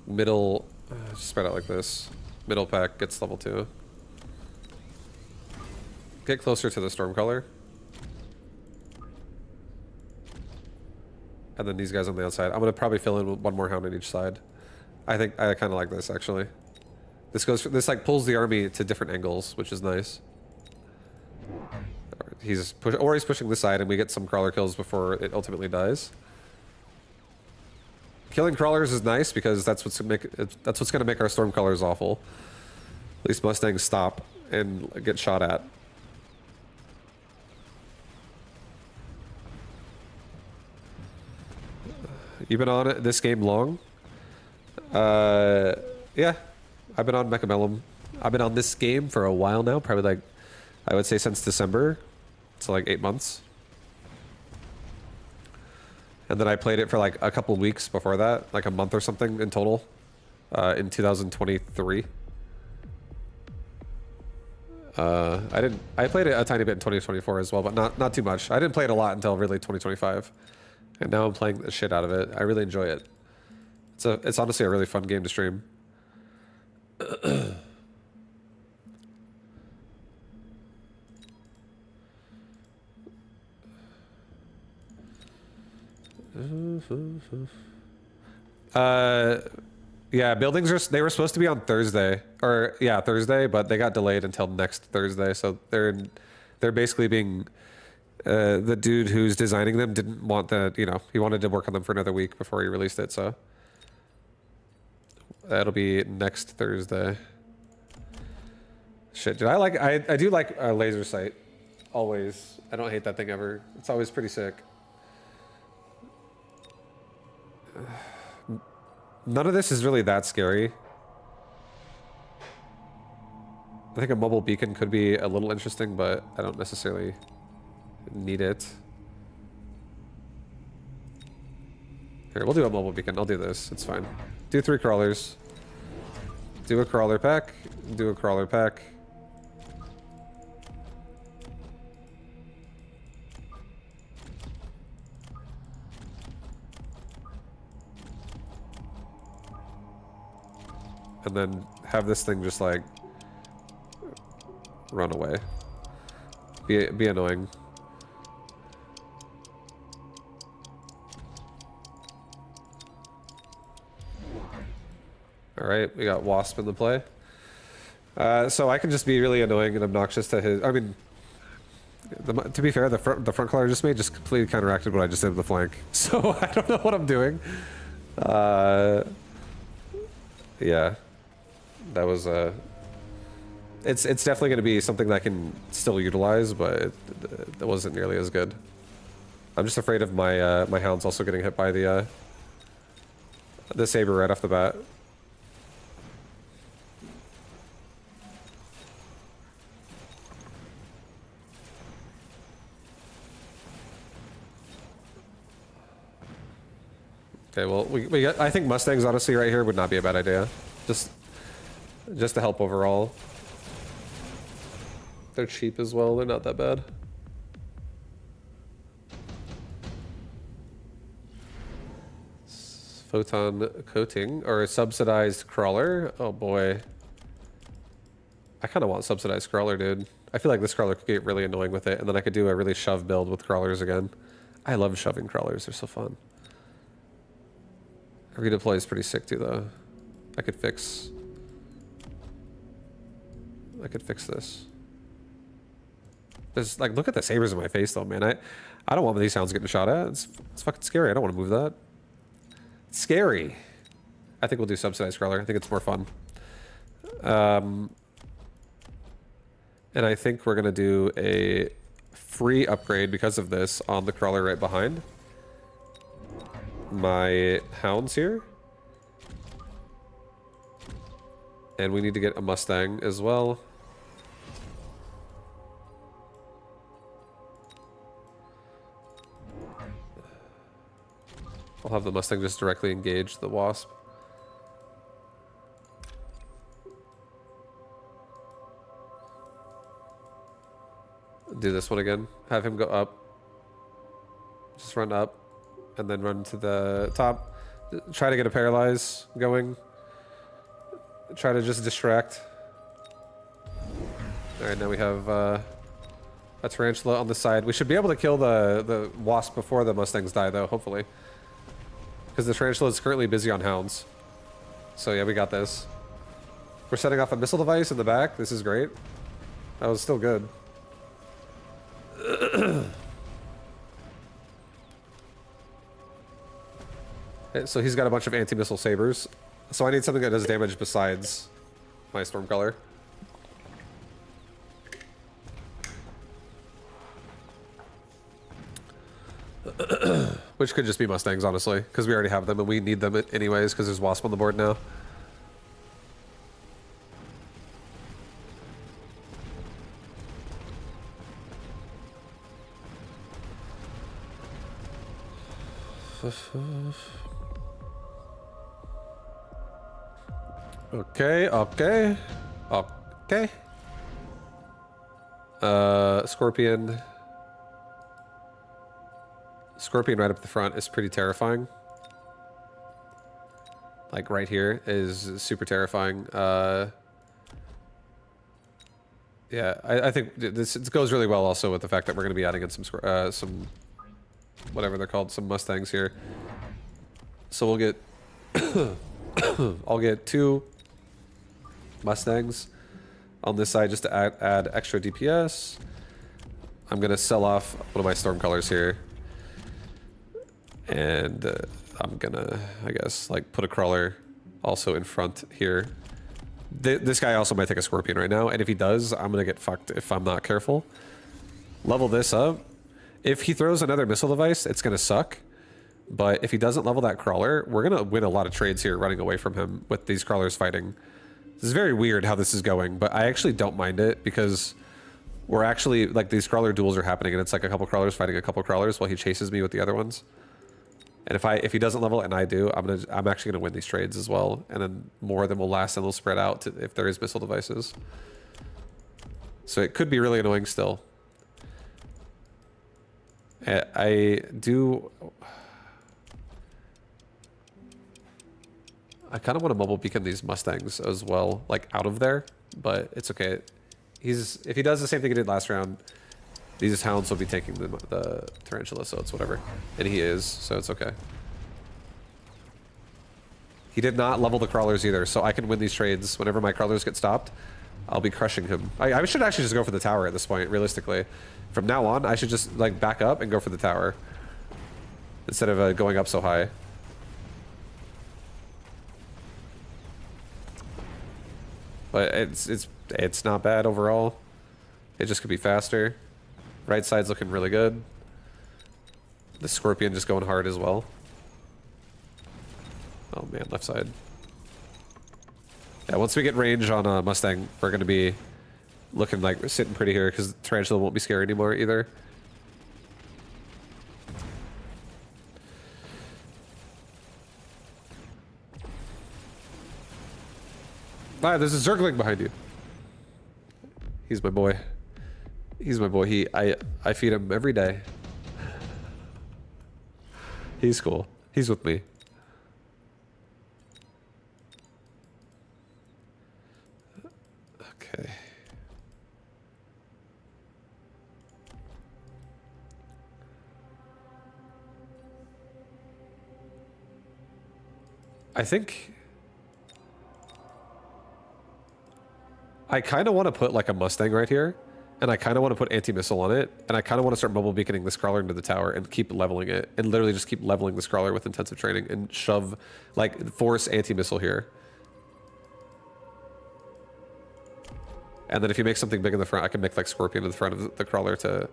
middle, just spread out like this. Middle pack gets level 2. Get closer to the Stormcaller. And then these guys on the outside. I'm gonna probably fill in with one more Hound on each side. I think I kind of like this actually. This like pulls the army to different angles, which is nice. He's pushing this side, and we get some crawler kills before it ultimately dies. Killing crawlers is nice because that's what's gonna make our Stormcrawlers awful. At least Mustangs stop and get shot at. You've been on this game long? Yeah. I've been on Mecha. I've been on this game for a while now, probably like, I would say since December. So like 8 months. And then I played it for like a couple weeks before that, like a month or something in total, in 2023. I played it a tiny bit in 2024 as well, but not too much. I didn't play it a lot until really 2025. And now I'm playing the shit out of it. I really enjoy it. It's honestly a really fun game to stream. Yeah, buildings they were supposed to be on Thursday, or yeah, Thursday, but they got delayed until next Thursday. So they're basically being the dude who's designing them didn't want the, he wanted to work on them for another week before he released it. So that'll be next Thursday. Shit, dude, I do like laser sight. Always, I don't hate that thing ever. It's always pretty sick. None of this is really that scary. I think a mobile beacon could be a little interesting, but I don't necessarily need it. Here, we'll do a mobile beacon. I'll do this. It's fine. Do 3 crawlers. Do a crawler pack. Do a crawler pack. And then have this thing just like run away. Be annoying. All right, we got Wasp in the play. So I can just be really annoying and obnoxious to his. I mean, to be fair, the front crawler I just made just completely counteracted what I just did with the flank. So I don't know what I'm doing. Yeah. That was it's definitely going to be something that I can still utilize, but it wasn't nearly as good. I'm just afraid of my my hounds also getting hit by the saber right off the bat. Okay, well we got, I think Mustangs honestly right here would not be a bad idea. Just to help overall. They're cheap as well, they're not that bad. Photon coating, or a subsidized crawler. Oh boy. I kind of want subsidized crawler, dude. I feel like this crawler could get really annoying with it, and then I could do a really shove build with crawlers again. I love shoving crawlers, they're so fun. Redeploy is pretty sick too, though. I could fix this. There's like, look at the sabers in my face though, man. I don't want these hounds getting shot at. It's fucking scary. I don't want to move that. It's scary. I think we'll do subsidized crawler. I think it's more fun. And I think we're gonna do a free upgrade because of this on the crawler right behind my hounds here. And we need to get a Mustang as well. I'll have the Mustang just directly engage the Wasp. Do this one again. Have him go up. Just run up. And then run to the top. Try to get a paralyze going. Try to just distract. Alright, now we have a tarantula on the side. We should be able to kill the Wasp before the Mustangs die, though, hopefully. Because the tarantula is currently busy on hounds. So yeah, we got this. We're setting off a missile device in the back. This is great. That was still good. So he's got a bunch of anti-missile sabers. So I need something that does damage besides my Stormcaller. Which could just be Mustangs, honestly, because we already have them and we need them anyways because there's Wasp on the board now. Okay, okay. Okay. Scorpion. Scorpion right up the front is pretty terrifying. Like right here is super terrifying. Yeah, I think this goes really well also with the fact that we're going to be adding in some whatever they're called, some Mustangs here. So we'll get I'll get 2 Mustangs on this side just to add extra DPS. I'm gonna sell off one of my Stormcallers here, and I'm gonna, I guess, like put a crawler also in front here. This guy also might take a Scorpion right now, and if he does, I'm gonna get fucked if I'm not careful. Level this up. If he throws another missile device, it's gonna suck. But if he doesn't level that crawler, we're gonna win a lot of trades here running away from him with these crawlers fighting. This is very weird how this is going, but I actually don't mind it because we're actually, like, these crawler duels are happening and it's like a couple crawlers fighting a couple crawlers while he chases me with the other ones. And if he doesn't level and I do, I'm actually gonna win these trades as well, and then more of them will last and they'll spread out if there is missile devices. So it could be really annoying still. I kind of want to mobile beacon these Mustangs as well, like out of there, but it's okay. If he does the same thing he did last round, these hounds will be taking the tarantula, so it's whatever. And he is, so it's okay. He did not level the crawlers either, so I can win these trades. Whenever my crawlers get stopped, I'll be crushing him. I should actually just go for the tower at this point, realistically. From now on, I should just like back up and go for the tower instead of going up so high. But it's not bad overall. It just could be faster. Right side's looking really good. The Scorpion just going hard as well. Oh man, left side. Yeah, once we get range on a Mustang, we're gonna be looking like we're sitting pretty here because Tarantula won't be scary anymore either. Ah, there's a Zergling behind you. He's my boy. He's my boy. I feed him every day. He's cool. He's with me. Okay. I think I kind of want to put like a Mustang right here, and I kind of want to put anti-missile on it, and I kind of want to start mobile beaconing this crawler into the tower and keep leveling it, and literally just keep leveling this crawler with intensive training and shove, like, force anti-missile here. And then if you make something big in the front, I can make like Scorpion in the front of the crawler to,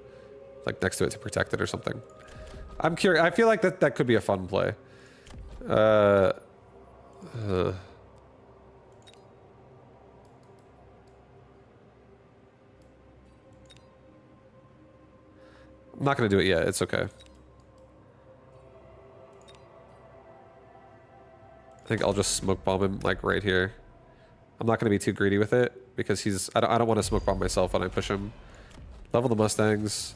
like, next to it to protect it or something. I'm curious. I feel like that could be a fun play. I'm not going to do it yet. It's okay. I think I'll just smoke bomb him like right here. I'm not going to be too greedy with it because he's. I don't want to smoke bomb myself when I push him. Level the Mustangs.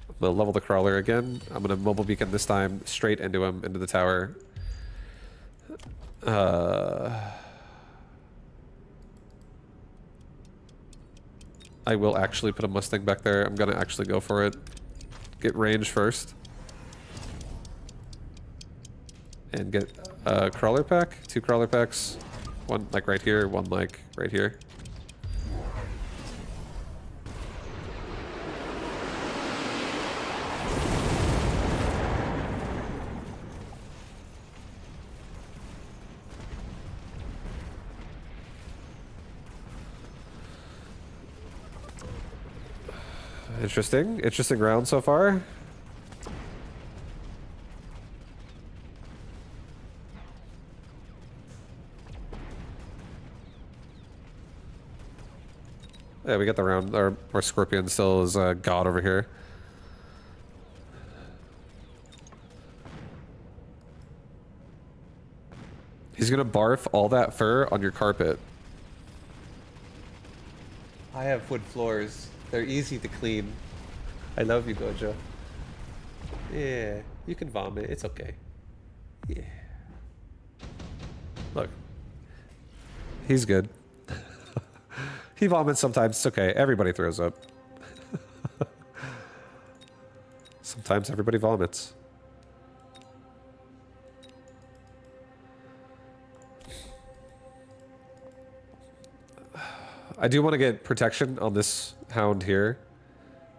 I'm gonna level the crawler again. I'm gonna mobile beacon this time straight into him, into the tower. I will actually put a Mustang back there. I'm gonna actually go for it. Get range first. And get a crawler pack. 2 crawler packs. One like right here, one like right here. Interesting. Interesting round so far. Yeah, we got the round. Our Scorpion still is god over here. He's gonna barf all that fur on your carpet. I have wood floors. They're easy to clean. I love you, Gojo. Yeah, you can vomit. It's okay. Yeah. Look. He's good. He vomits sometimes. It's okay. Everybody throws up. Sometimes everybody vomits. I do want to get protection on this hound here.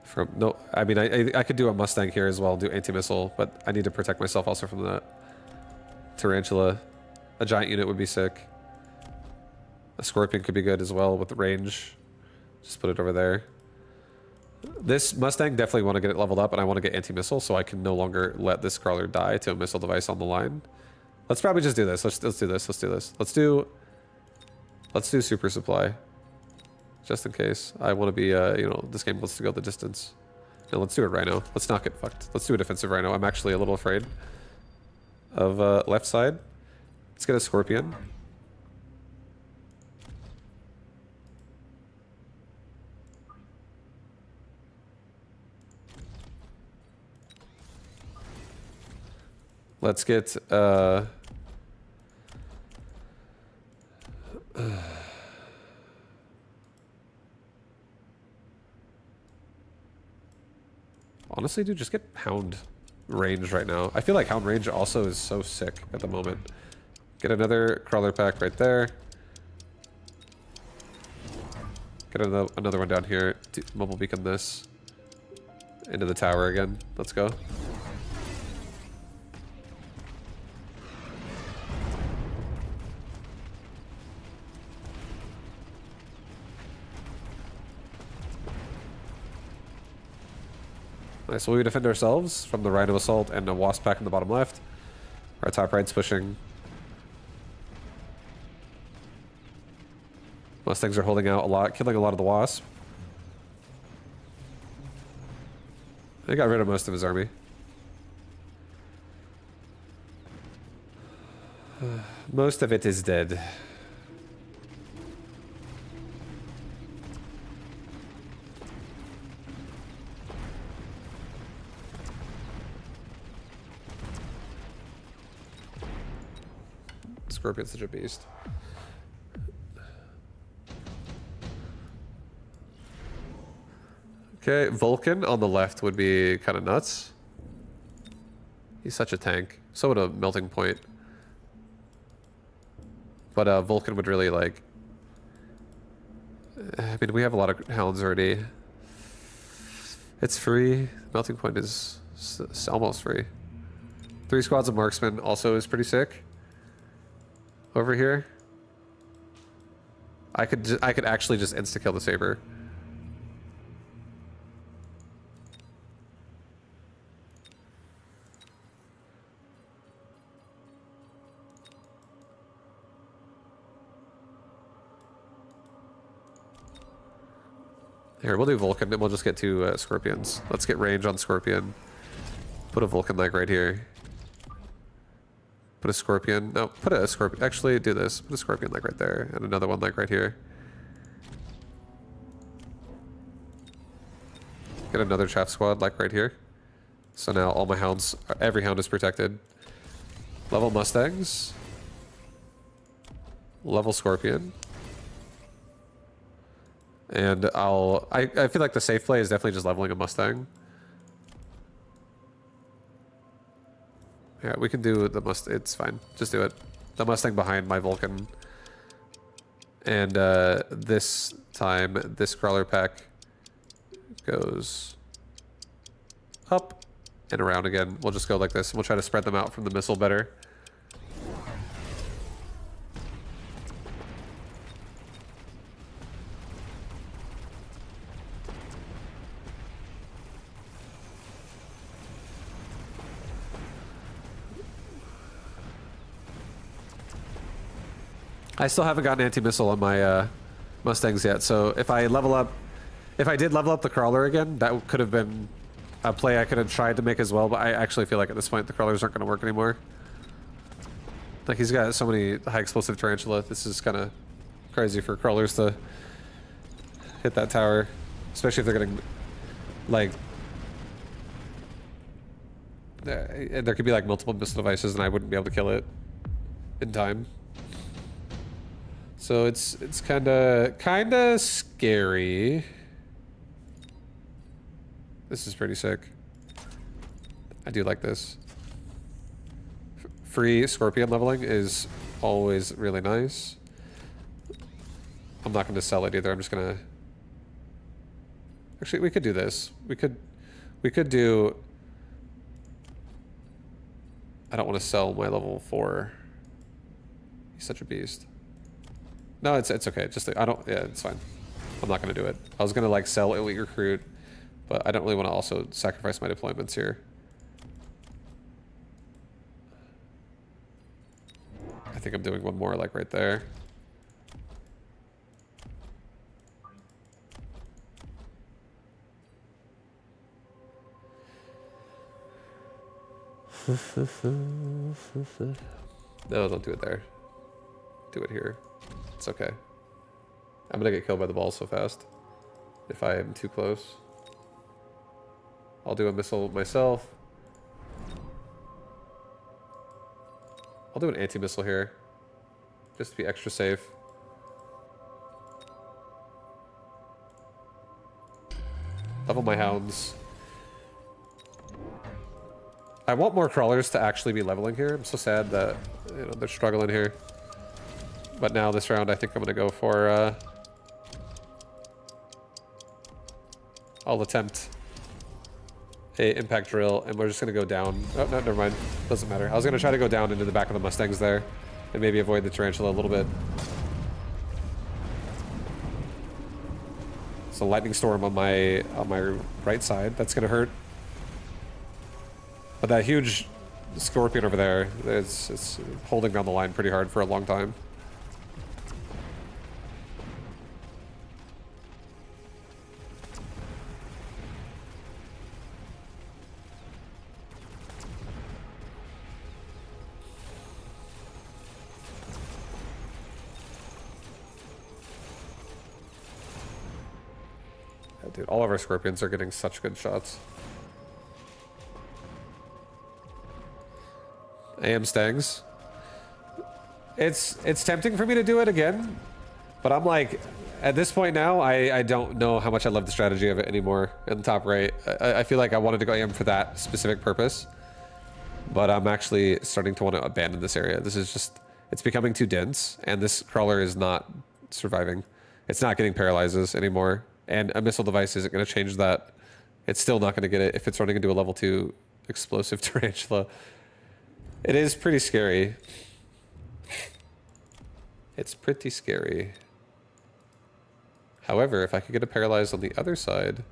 From no, I mean I could do a Mustang here as well, do anti-missile, but I need to protect myself also from that tarantula. A giant unit would be sick. A Scorpion could be good as well with the range. Just put it over there. This Mustang definitely want to get it leveled up, and I want to get anti-missile so I can no longer let this crawler die to a missile device on the line. Let's probably just do this. Let's do this. Let's do this. Let's do super supply. Just in case. I want to be, you know, this game wants to go the distance. Now let's do a Rhino. Let's not get fucked. Let's do a defensive Rhino. I'm actually a little afraid of left side. Let's get a Scorpion. Let's get, honestly, dude, just get Hound range right now. I feel like Hound range also is so sick at the moment. Get another crawler pack right there. Get another one down here. Mobile beacon this. Into the tower again. Let's go. Nice, so we defend ourselves from the Rhino Assault and a Wasp pack in the bottom left. Our top right's pushing. Mustangs are holding out a lot, killing a lot of the Wasp. They got rid of most of his army. Most of it is dead. Scorpion's such a beast. Okay, Vulcan on the left would be kind of nuts. He's such a tank. So would a Melting Point. But Vulcan would really like... I mean, we have a lot of hounds already. It's free. Melting Point is almost free. 3 squads of marksmen also is pretty sick. Over here, I could actually just insta kill the Saber. Here, we'll do Vulcan, and we'll just get 2 Scorpions. Let's get range on Scorpion. Put a Vulcan like right here. Put a scorpion. No, put a scorpion. Actually, do this. Put a scorpion like right there, and another one like right here. Get another chaff squad like right here. So now all my hounds, every hound is protected. Level mustangs. Level scorpion. And I feel like the safe play is definitely just leveling a mustang. Yeah, we can do the it's fine. Just do it. The mustang behind my Vulcan. And this time, this crawler pack goes up and around again. We'll just go like this. We'll try to spread them out from the missile better. I still haven't gotten anti-missile on my Mustangs yet, so if I did level up the crawler again, that could have been a play I could have tried to make as well, but I actually feel like at this point the crawlers aren't going to work anymore. Like, he's got so many high explosive tarantula, this is kind of crazy for crawlers to hit that tower, especially if they're getting, like, there could be like multiple missile devices and I wouldn't be able to kill it in time. So it's kinda scary. This is pretty sick. I do like this. Free scorpion leveling is always really nice. I'm not gonna sell it either. I'm just gonna. Actually, we could do this. We could do. I don't want to sell my level 4. He's such a beast. No, it's okay. Just I don't. Yeah, it's fine. I'm not gonna do it. I was gonna like sell elite recruit, but I don't really want to also sacrifice my deployments here. I think I'm doing one more like right there. No, don't do it there. Do it here. It's okay. I'm gonna get killed by the ball so fast if I am too close. I'll do a missile myself. I'll do an anti-missile here, just to be extra safe. Level my hounds. I want more crawlers to actually be leveling here. I'm so sad that they're struggling here. But now this round, I think I'm gonna go for. I'll attempt a impact drill, and we're just gonna go down. Oh no, never mind. Doesn't matter. I was gonna try to go down into the back of the Mustangs there, and maybe avoid the tarantula a little bit. So lightning storm on my right side. That's gonna hurt. But that huge scorpion over there, it's holding down the line pretty hard for a long time. Yeah, dude, all of our scorpions are getting such good shots. AM Stangs. It's tempting for me to do it again, but I'm like, at this point now, I don't know how much I love the strategy of it anymore in the top right. I feel like I wanted to go AM for that specific purpose, but I'm actually starting to want to abandon this area. This is just, it's becoming too dense, and this crawler is not surviving. It's not getting paralyzes anymore, and a missile device isn't going to change that. It's still not going to get it if it's running into a level 2 explosive tarantula. It is pretty scary. It's pretty scary. However, if I could get it paralyzed on the other side...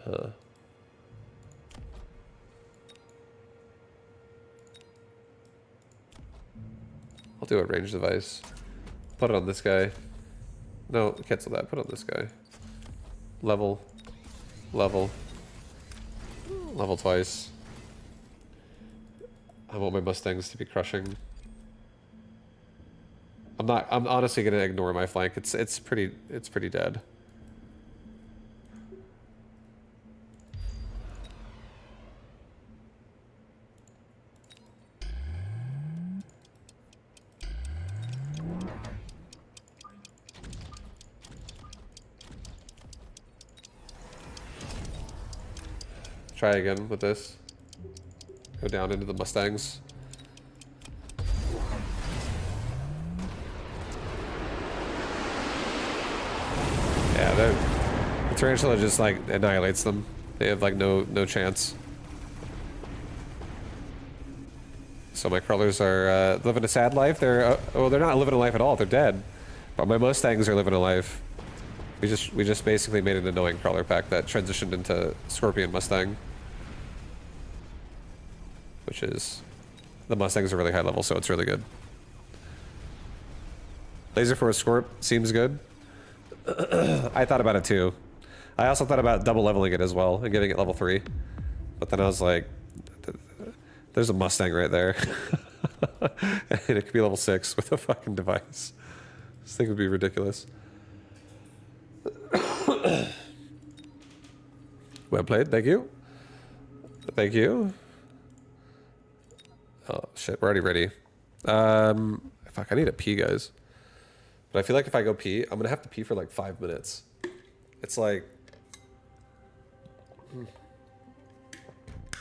Huh. do a range device. Put it on this guy. No, cancel that. Put it on this guy. Level. Level. Level twice. I want my Mustangs to be crushing. I'm honestly gonna ignore my flank. It's pretty dead. Try again with this. Go down into the Mustangs. Yeah, the tarantula just like annihilates them. They have like no chance. So my crawlers are living a sad life. They're well, they're not living a life at all. They're dead. But my Mustangs are living a life. We just basically made an annoying crawler pack that transitioned into Scorpion Mustang. Which is, the Mustangs are really high level, so it's really good. Laser for a Scorp seems good. I thought about it too. I also thought about double leveling it as well and getting it level 3. But then I was like, there's a Mustang right there. And it could be level 6 with a fucking device. This thing would be ridiculous. Well played, thank you. Thank you. Oh shit, we're already ready. Fuck, I need to pee, guys. But I feel like if I go pee, I'm gonna have to pee for like 5 minutes. It's like...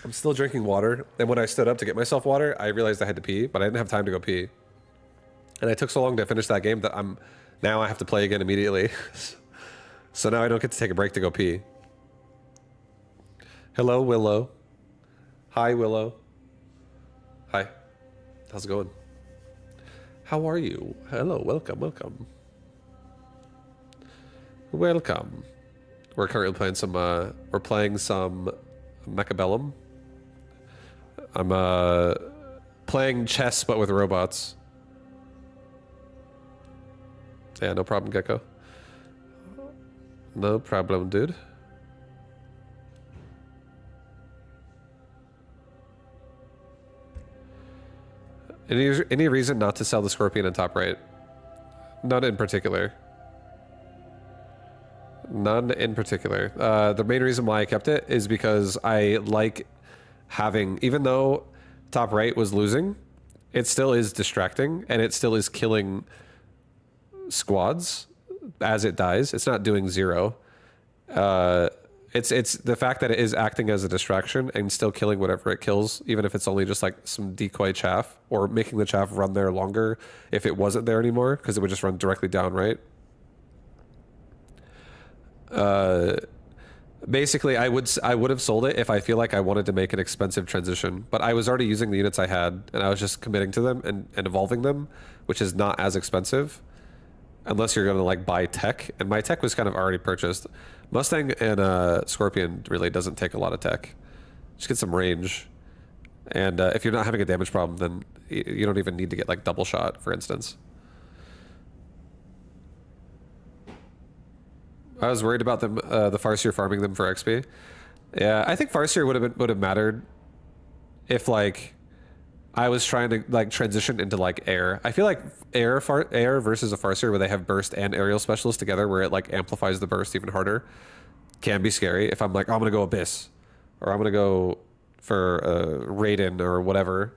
I'm still drinking water, and when I stood up to get myself water, I realized I had to pee, but I didn't have time to go pee. And I took so long to finish that game that now I have to play again immediately. So now I don't get to take a break to go pee. Hello, Willow. Hi, Willow. Hi. How's it going? How are you? Hello, welcome, welcome. Welcome. We're currently playing some, we're playing some Mecha. I'm, playing chess, but with robots. Yeah, no problem, Gecko. No problem, dude. Any reason not to sell the Scorpion in top right? None in particular. None in particular. The main reason why I kept it is because I like having, even though top right was losing, it still is distracting and it still is killing squads as it dies. It's not doing 0. It's the fact that it is acting as a distraction and still killing whatever it kills, even if it's only just like some decoy chaff, or making the chaff run there longer if it wasn't there anymore, because it would just run directly down, right? Basically, I would have sold it if I feel like I wanted to make an expensive transition, but I was already using the units I had, and I was just committing to them and evolving them, which is not as expensive, unless you're going to like buy tech, and my tech was kind of already purchased. Mustang and Scorpion really doesn't take a lot of tech. Just get some range, and if you're not having a damage problem, then you don't even need to get like double shot, for instance. I was worried about them, the Farseer farming them for XP. Yeah, I think Farseer would have mattered if like I was trying to like transition into like air. I feel like air versus a Farseer where they have burst and aerial specialist together, where it like amplifies the burst even harder, can be scary. If I'm like, oh, I'm gonna go Abyss, or I'm gonna go for Raiden or whatever,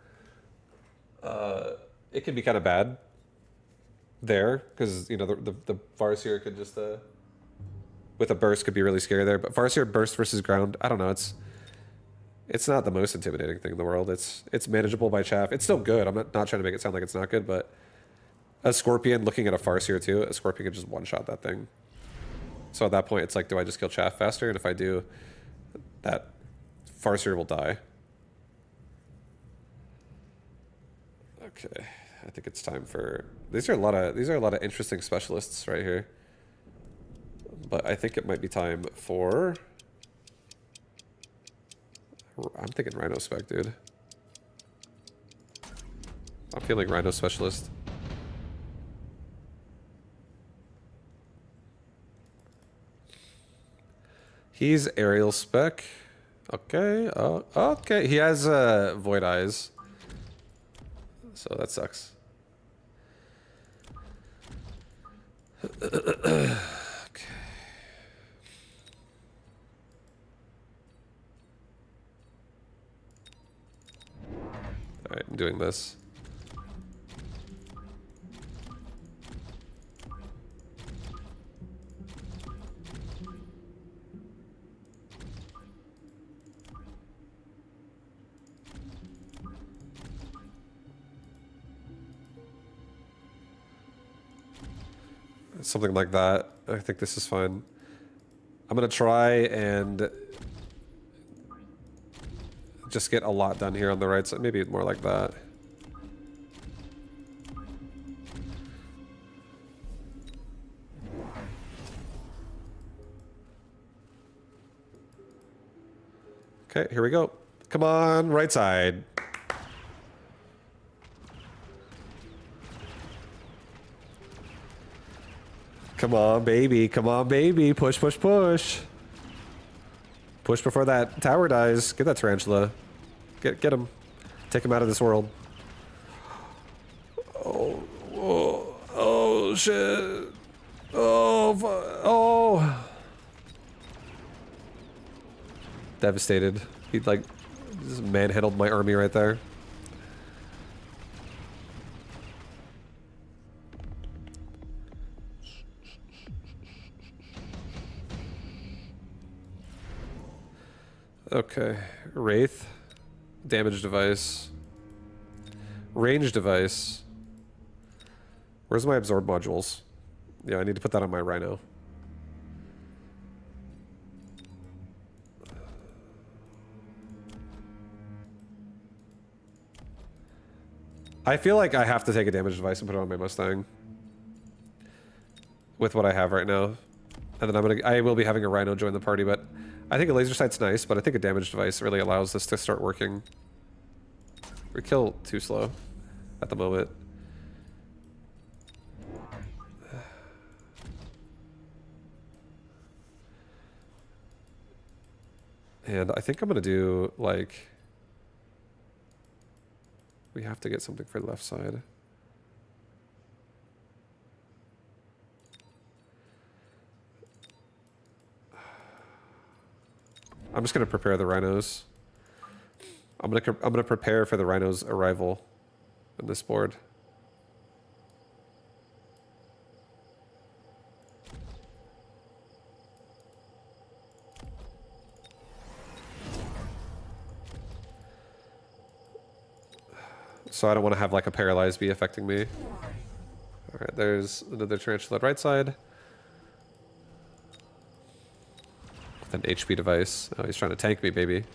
it can be kind of bad there, because you know the Farseer could just with a burst could be really scary there. But Farseer burst versus ground, I don't know. It's not the most intimidating thing in the world. It's manageable by chaff. It's still good. I'm not trying to make it sound like it's not good, but a Scorpion looking at a Farseer too, a Scorpion could just one-shot that thing. So at that point, it's like, do I just kill chaff faster? And if I do, that Farseer will die. Okay, I think it's time for... These are a lot of interesting specialists right here. But I think it might be time for... I'm thinking Rhino Spec, dude. I'm feeling Rhino Specialist. He's aerial spec. Okay. Okay. He has void eyes. So that sucks. Okay. Alright, I'm doing this. Something like that. I think this is fine. I'm gonna try and just get a lot done here on the right side. Maybe more like that. Okay, here we go. Come on, right side. Come on, baby. Come on, baby. Push, push, push. Push before that tower dies. Get that tarantula. Get him. Take him out of this world. Oh, oh, oh, shit. Oh. Devastated. He like just manhandled my army right there. Okay, Wraith, damage device, range device. Where's my absorb modules? Yeah, I need to put that on my Rhino. I feel like I have to take a damage device and put it on my Mustang. With what I have right now. And then I will be having a Rhino join the party, but I think a laser sight's nice, but I think a damage device really allows this to start working. We kill too slow at the moment. And I think I'm gonna do like, we have to get something for the left side. I'm just gonna prepare the rhinos. I'm gonna prepare for the rhinos' arrival in this board. So I don't want to have like a paralyzed bee affecting me. All right, there's another tarantula right side. With an HP device. Oh, he's trying to tank me, baby.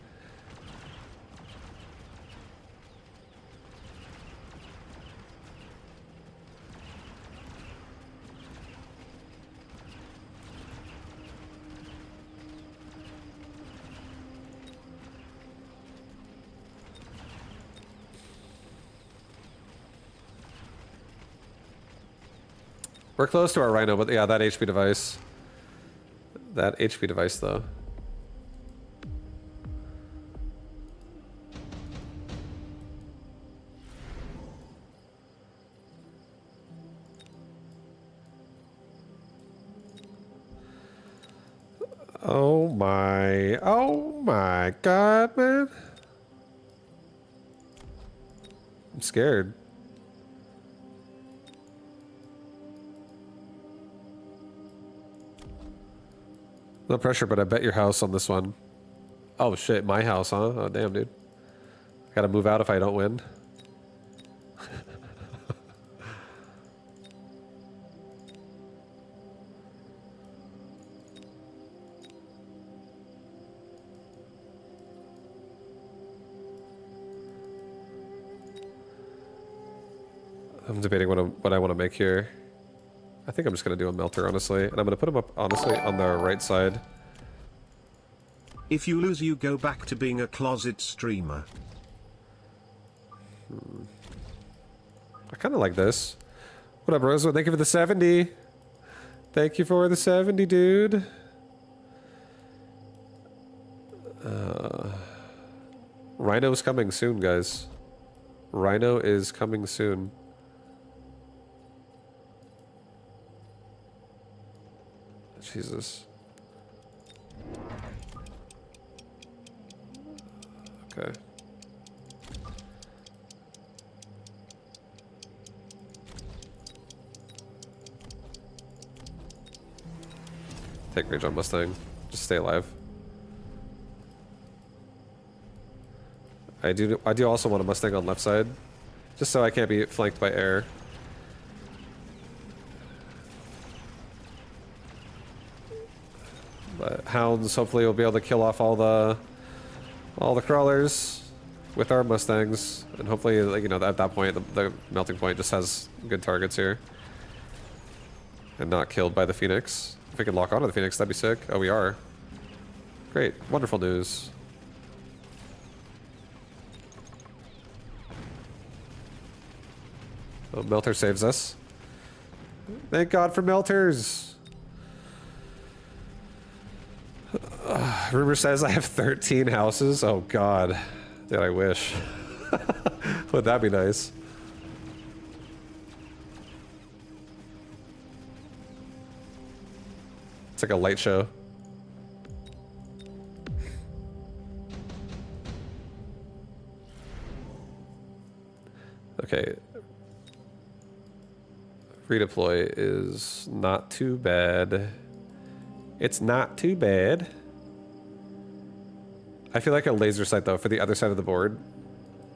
We're close to our rhino, but yeah, that HP device. That HP device, though. Oh my god, man. I'm scared. No pressure, but I bet your house on this one. Oh shit, my house, huh? Oh damn, dude. Gotta move out if I don't win. I'm debating what I want to make here. I think I'm just going to do a melter, honestly. And I'm going to put him up, honestly, on the right side. If you lose, you go back to being a closet streamer. I kind of like this. What up, Rosewood? Thank you for the 70. Thank you for the 70, dude. Rhino's coming soon, guys. Rhino is coming soon. Jesus. Okay. Take rage on Mustang. Just stay alive. I do also want a Mustang on left side, just so I can't be flanked by air. But hounds hopefully will be able to kill off all the crawlers with our Mustangs, and hopefully, like, you know, at that point the melting point just has good targets here, and not killed by the Phoenix. If we could lock onto the Phoenix, that'd be sick. Oh, we are. Great, wonderful news. Oh, Melter saves us. Thank God for Melters. Rumor says I have 13 houses. Oh God, dude, I wish. Would that be nice? It's like a light show. Okay. Redeploy is not too bad. It's not too bad. I feel like a laser sight, though, for the other side of the board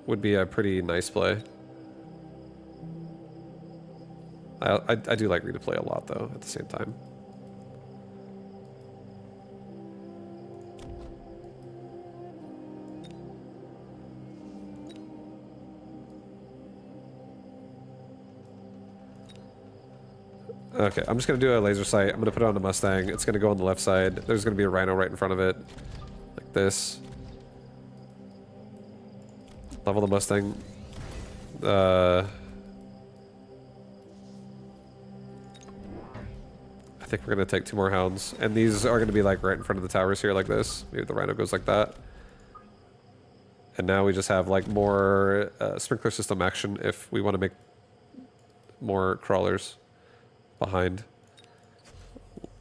would be a pretty nice play. I do like redeploy a lot, though, at the same time. Okay, I'm just gonna do a laser sight. I'm gonna put it on the Mustang. It's gonna go on the left side. There's gonna be a Rhino right in front of it. Like this. Level the Mustang. I think we're gonna take 2 more hounds. And these are gonna be like right in front of the towers here like this. Maybe the Rhino goes like that. And now we just have like more sprinkler system action if we want to make more crawlers behind.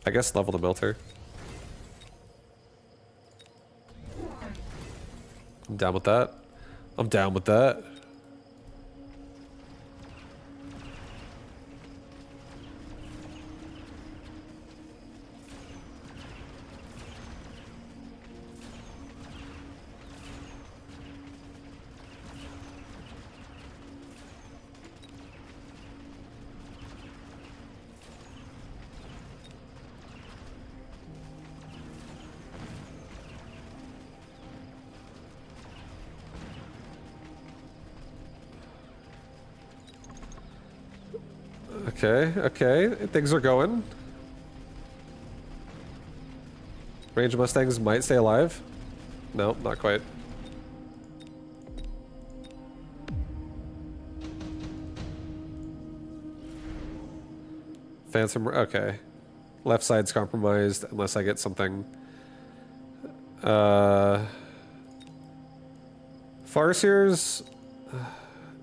I guess level the Melter. I'm down with that. I'm down with that. Okay, okay, things are going. Range Mustangs might stay alive. No, not quite. Phantom, okay. Left side's compromised unless I get something. Farseers,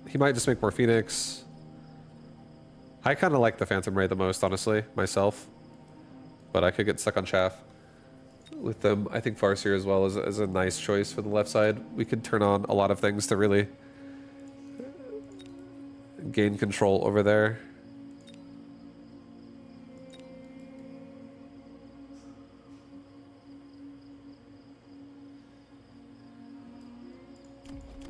he might just make more Phoenix. I kind of like the Phantom Ray the most, honestly, myself. But I could get stuck on chaff with them. I think Farseer as well is a nice choice for the left side. We could turn on a lot of things to really gain control over there.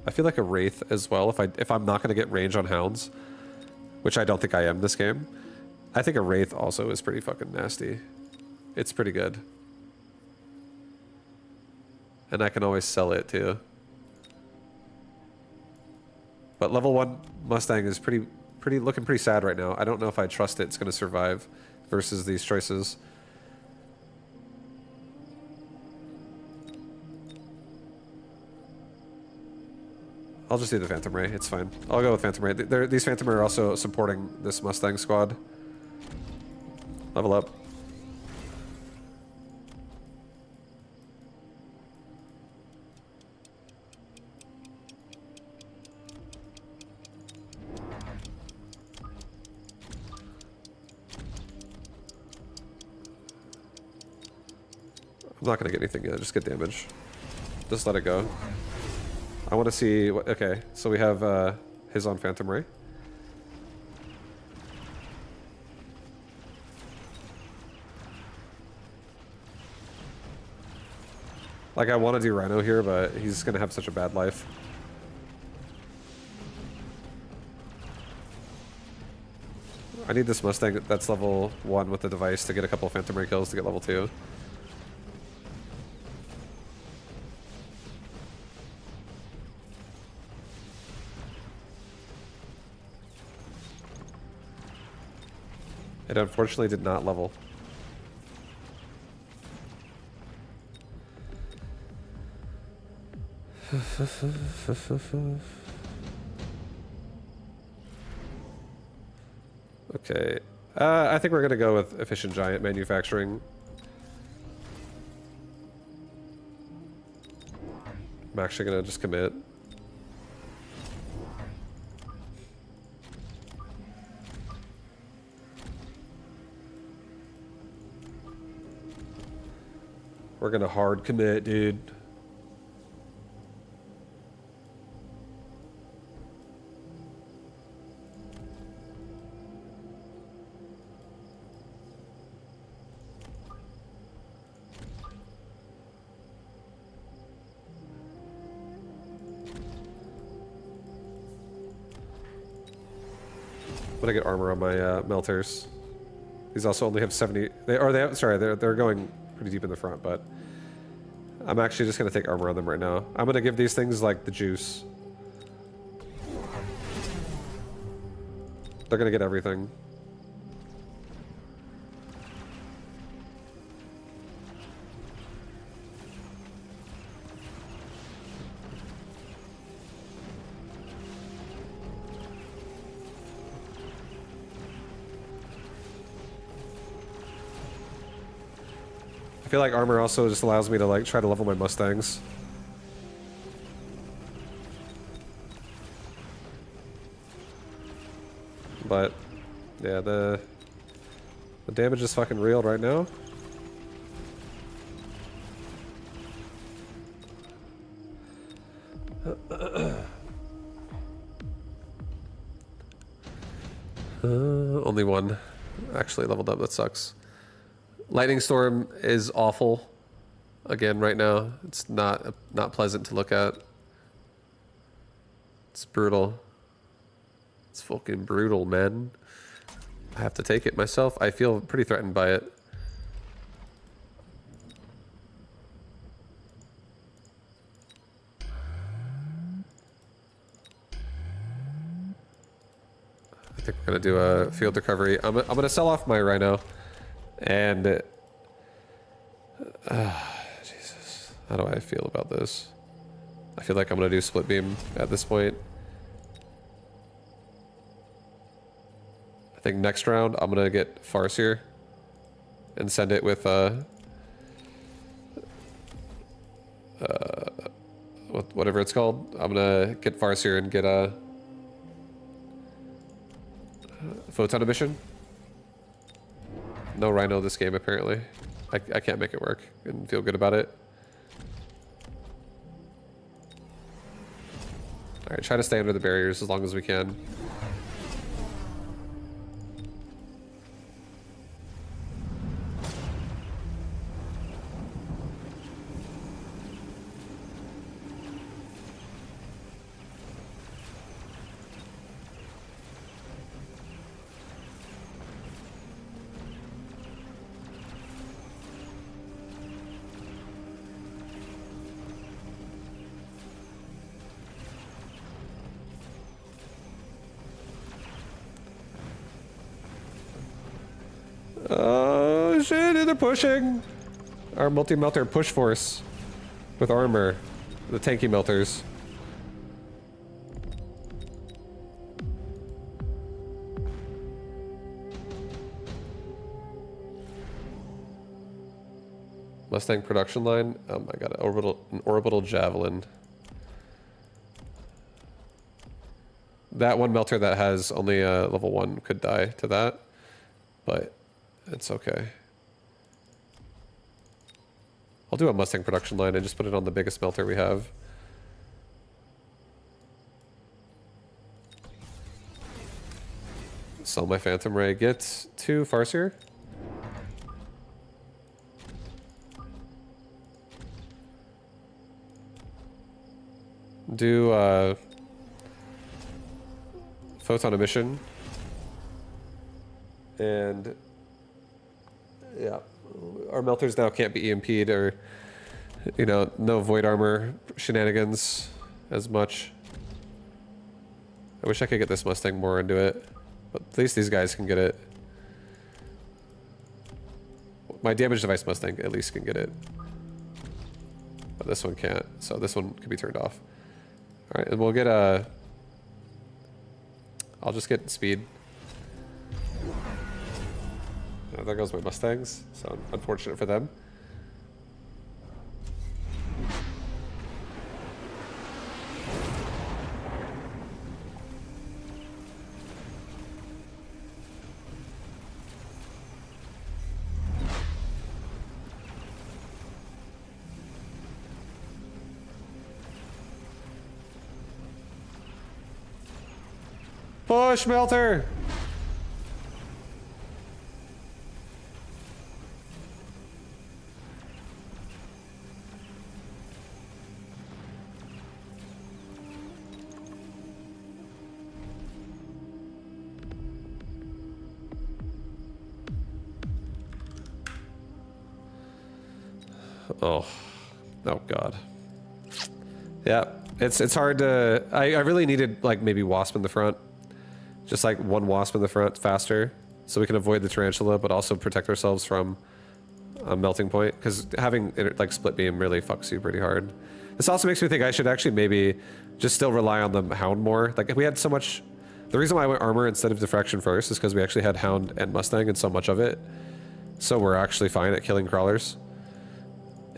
I feel like a Wraith as well, if I'm not going to get range on hounds, which I don't think I am this game. I think a Wraith also is pretty fucking nasty. It's pretty good. And I can always sell it too. But level 1 Mustang is looking pretty sad right now. I don't know if I trust it's going to survive versus these choices. I'll just do the Phantom Ray. It's fine. I'll go with Phantom Ray. These Phantom Ray are also supporting this Mustang squad. Level up. not gonna get anything yet, just get damage. Just let it go. I want to see what, okay, so we have his on Phantom Ray. Like, I want to do Rhino here, but he's gonna have such a bad life. I need this Mustang that's level 1 with the device to get a couple Phantom Ray kills to get level 2. It unfortunately did not level. Okay. I think we're gonna go with efficient giant manufacturing. I'm actually gonna just commit. We're gonna hard commit, dude. I'm gonna get armor on my melters. These also only have 70. They're going pretty deep in the front, but I'm actually just gonna take armor on them right now. I'm gonna give these things like the juice. They're gonna get everything. I feel like armor also just allows me to like try to level my Mustangs. But yeah, the damage is fucking real right now. Only one actually leveled up. That sucks. Lightning Storm is awful. Again, right now, it's not pleasant to look at. It's brutal. It's fucking brutal, man. I have to take it myself. I feel pretty threatened by it. I think we're gonna do a field recovery. I'm gonna sell off my Rhino. And Jesus, how do I feel about this? I feel like I'm gonna do split beam at this point. I think next round I'm gonna get Farseer and send it with whatever it's called. I'm gonna get Farseer and get a photon emission. No Rhino this game, apparently. I can't make it work and feel good about it. Alright, try to stay under the barriers as long as we can. Oh shit, they're pushing! Our multi-melter push force with armor. The tanky melters. Mustang production line. Oh my god, an orbital javelin. That one melter that has only level 1 could die to that, but it's okay. I'll do a Mustang production line and just put it on the biggest smelter we have. Sell my Phantom Ray. Get 2 Farseer. Do photon emission. And yeah, our melters now can't be EMP'd or, you know, no void armor shenanigans as much. I wish I could get this Mustang more into it, but at least these guys can get it. My damage device Mustang at least can get it, but this one can't, so this one can be turned off. All right, and we'll get a... I'll just get speed. Oh, there goes my Mustangs, so unfortunate for them. Push, Melter! Oh God. Yeah, it's hard to. I really needed like maybe Wasp in the front, just like 1 Wasp in the front faster, so we can avoid the tarantula, but also protect ourselves from a melting point. Because having like split beam really fucks you pretty hard. This also makes me think I should actually maybe just still rely on the Hound more. Like if we had so much. The reason why I went armor instead of diffraction first is because we actually had Hound and Mustang and so much of it, so we're actually fine at killing crawlers.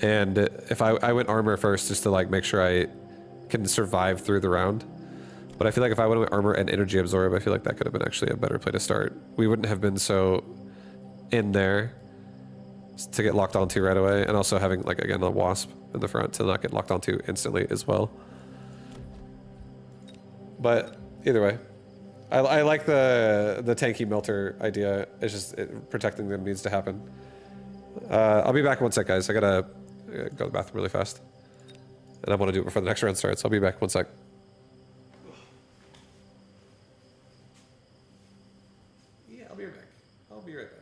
And if I went armor first just to like make sure I can survive through the round. But I feel like if I went with armor and energy absorb, I feel like that could have been actually a better play to start. We wouldn't have been so in there to get locked onto right away, and also having like again a Wasp in the front to not get locked onto instantly as well. But either way, I like the tanky melter idea. It's just protecting them needs to happen. I'll be back in 1 sec, guys. I gotta go to the bathroom really fast. And I want to do it before the next round starts. I'll be back in 1 sec. Yeah, I'll be right back. I'll be right back.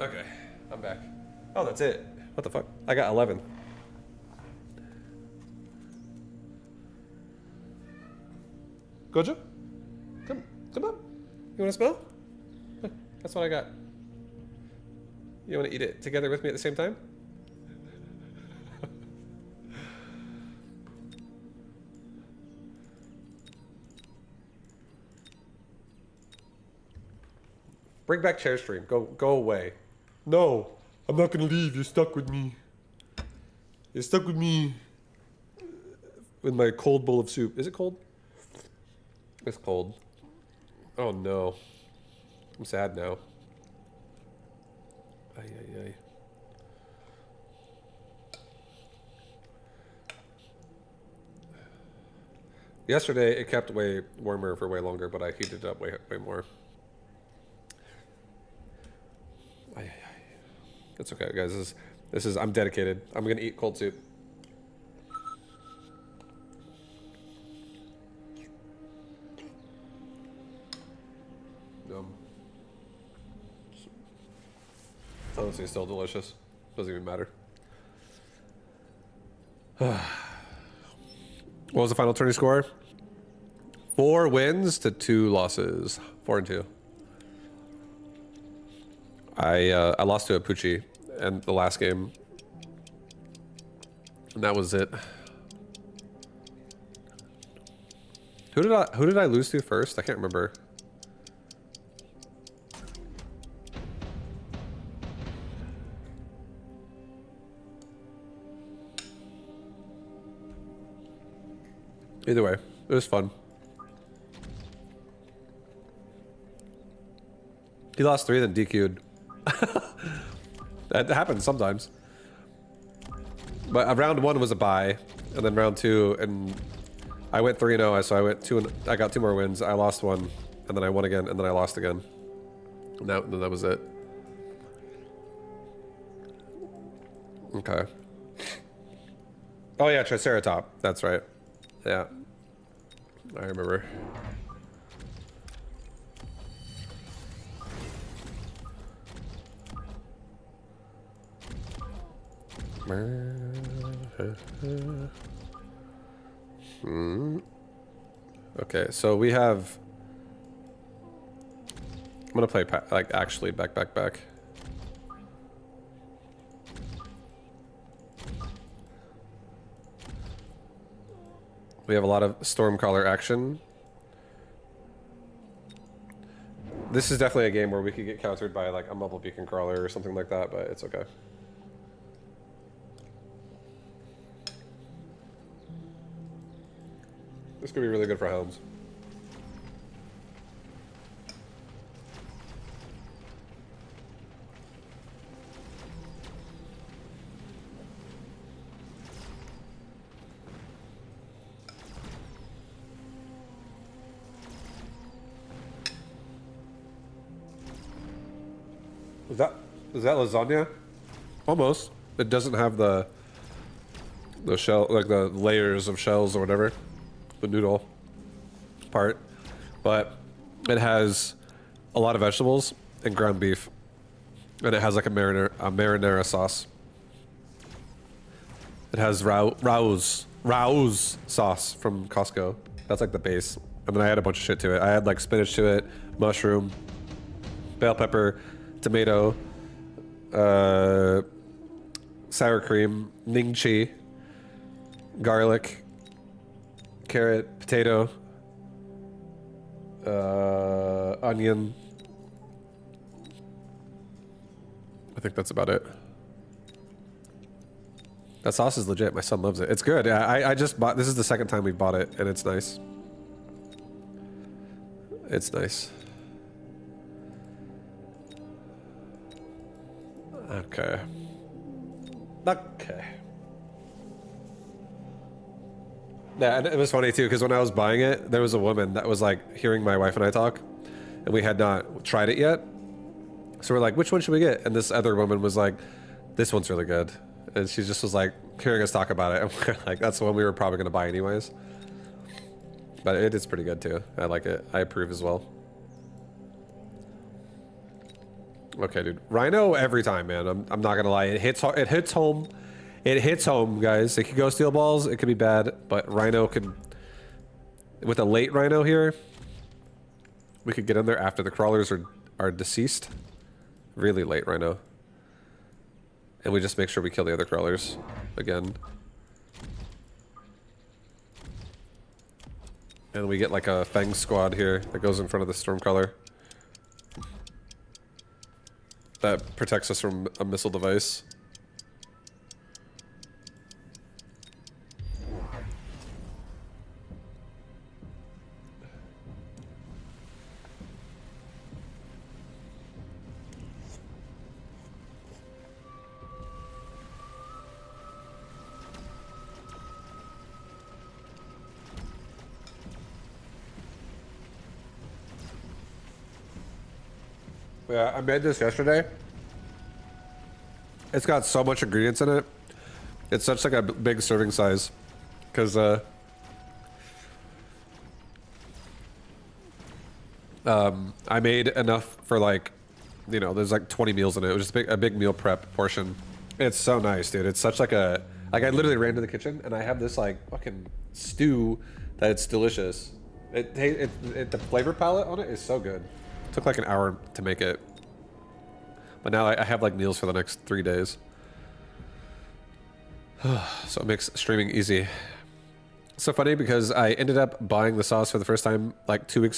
Okay, I'm back. Oh, that's it. What the fuck? I got 11. Gojo? Come on. You wanna smell? That's what I got. You wanna eat it together with me at the same time? Bring back chair stream. Go away. No, I'm not gonna leave. You're stuck with me. You're stuck with me. With my cold bowl of soup. Is it cold? It's cold. Oh no. I'm sad now. Ay, ay, ay. Yesterday it kept way warmer for way longer, but I heated it up way more. Ay, ay, ay. It's okay, guys. This is I'm dedicated. I'm gonna eat cold soup. Honestly, still delicious. Doesn't even matter. What was the final tourney score? 4 wins to 2 losses. 4 and 2. I lost to a Pucci in the last game. And that was it. Who did I lose to first? I can't remember. Either way, it was fun. He lost 3, then DQ'd. That happens sometimes. But round 1 was a bye, and then round 2, and I went 3-0, so I went 2 and I got 2 more wins. I lost 1, and then I won again, and then I lost again. And that was it. Okay. Oh yeah, Triceratop. That's right. Yeah. I remember. Okay, so we have... I'm gonna play like actually back. We have a lot of Stormcaller action. This is definitely a game where we could get countered by like a Mobile Beacon Crawler or something like that, but it's okay. This could be really good for Helms. Is that lasagna? Almost. It doesn't have the shell, like the layers of shells or whatever, the noodle part, but it has a lot of vegetables and ground beef, and it has like a marinara sauce. It has Rao's sauce from Costco. That's like the base, and then I had a bunch of shit to it. I had like spinach to it, mushroom, bell pepper, tomato, sour cream, ning chi, garlic, carrot, potato, onion. I think that's about it. That sauce is legit. My son loves it. It's good. I just bought... This is the second time we bought it, and it's nice. It's nice. Okay. Okay. Yeah, and it was funny too, because when I was buying it, there was a woman that was like hearing my wife and I talk, and we had not tried it yet. So we're like, which one should we get? And this other woman was like, this one's really good. And she just was like hearing us talk about it. And we're like, that's the one we were probably going to buy anyways. But it is pretty good too. I like it. I approve as well. Okay, dude. Rhino every time, man. I'm not gonna lie. It hits home. It hits home, guys. It could go steel balls. It could be bad, but Rhino could. With a late Rhino here, we could get in there after the crawlers are deceased. Really late Rhino. And we just make sure we kill the other crawlers again. And we get like a Fang squad here that goes in front of the Stormcaller. That protects us from a missile device. Yeah, I made this yesterday. It's got so much ingredients in it. It's such like a big serving size. Because, I made enough for like, you know, there's like 20 meals in it. It was just a big meal prep portion. It's so nice, dude. It's such like a, like I literally ran to the kitchen and I have this like fucking stew that it's delicious. The flavor palette on it is so good. It took like an hour to make it. But now I have like meals for the next 3 days. So it makes streaming easy. It's so funny because I ended up buying the sauce for the first time like 2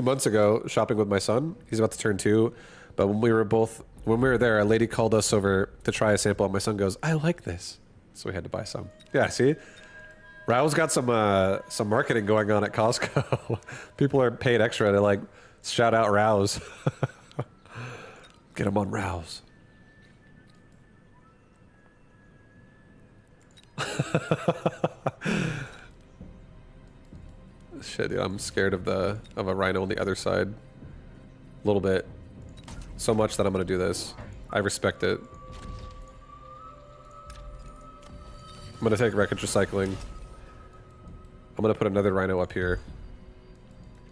months ago shopping with my son. He's about to turn 2. But when we were there, a lady called us over to try a sample and my son goes, "I like this." So we had to buy some. Yeah, see? Raul's got some marketing going on at Costco. People are paid extra to like shout out Rouse. Get him on Rouse. Shit, dude, I'm scared of a rhino on the other side. A little bit. So much that I'm gonna do this. I respect it. I'm gonna take wreckage recycling. I'm gonna put another rhino up here.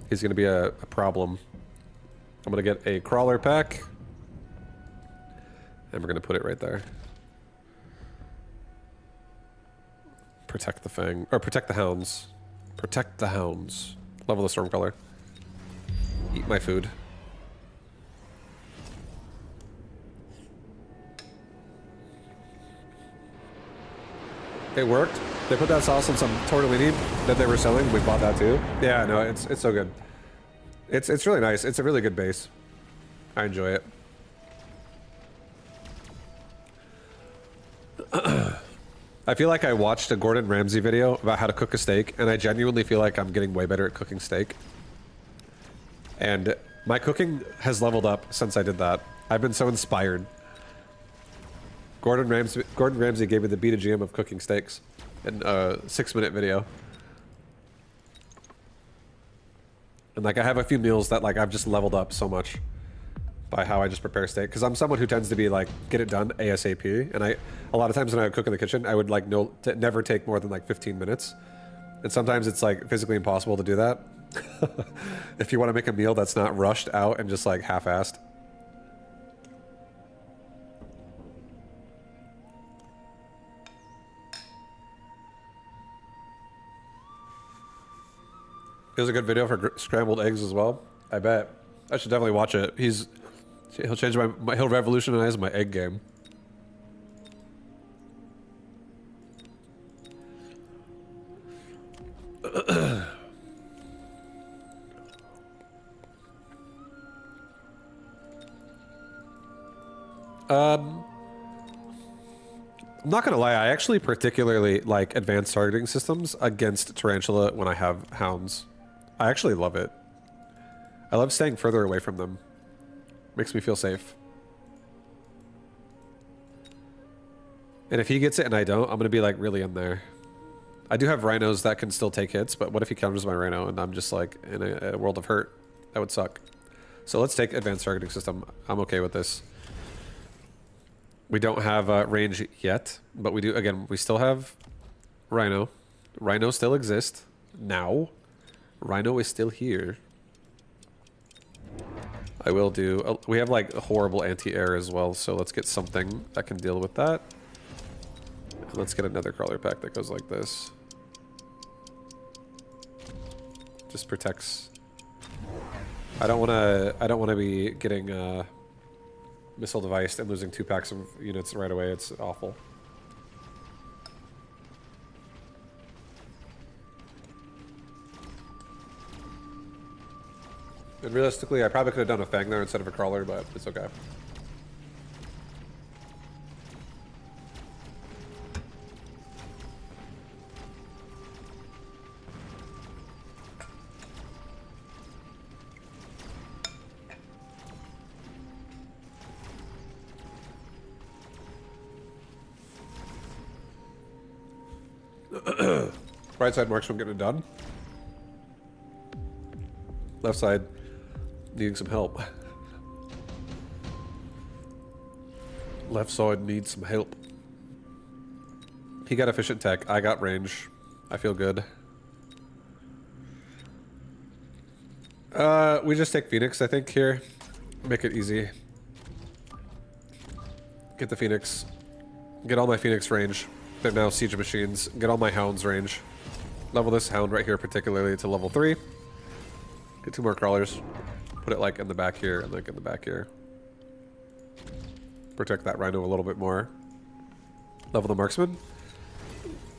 He's gonna be a problem. I'm gonna get a crawler pack. And we're gonna put it right there. Protect the Fang. Or protect the hounds. Protect the hounds. Level the Stormcaller. Eat my food. It worked. They put that sauce on some tortellini that they were selling. We bought that too. Yeah, no, it's so good. It's really nice. It's a really good base. I enjoy it. I feel like I watched a Gordon Ramsay video about how to cook a steak, and I genuinely feel like I'm getting way better at cooking steak. And my cooking has leveled up since I did that. I've been so inspired. Gordon Ramsay gave me the beta GM of cooking steaks in a 6-minute video. And like I have a few meals that like I've just leveled up so much by how I just prepare steak, because I'm someone who tends to be like get it done ASAP, and a lot of times when I would cook in the kitchen I would like never take more than like 15 minutes, and sometimes it's like physically impossible to do that. If you want to make a meal that's not rushed out and just like half-assed. It was a good video for scrambled eggs as well. I bet. I should definitely watch it. He'll change he'll revolutionize my egg game. I'm not gonna lie, I actually particularly like advanced targeting systems against Tarantula when I have hounds. I actually love it. I love staying further away from them. Makes me feel safe. And if he gets it and I don't, I'm gonna be like really in there. I do have rhinos that can still take hits, but what if he counters my rhino and I'm just like in a world of hurt? That would suck. So let's take advanced targeting system. I'm okay with this. We don't have range yet, but we do. Again, we still have Rhino. Rhino still exists now. Rhino is still here. I will do. We have like horrible anti-air as well, so let's get something that can deal with that. And let's get another crawler pack that goes like this. Just protects. I don't want to be getting missile deviced and losing 2 packs of units right away. It's awful. And realistically, I probably could have done a Fang there instead of a crawler, but it's okay. Right side marksman getting it done. Left side needing some help. Left side needs some help. He got efficient tech. I got range. I feel good. We just take Phoenix, I think, here. Make it easy. Get the Phoenix. Get all my Phoenix range. They're now siege machines. Get all my hounds range. Level this hound right here particularly to level 3. Get 2 more crawlers. Put it like in the back here and like in the back here. Protect that rhino a little bit more. Level the marksman.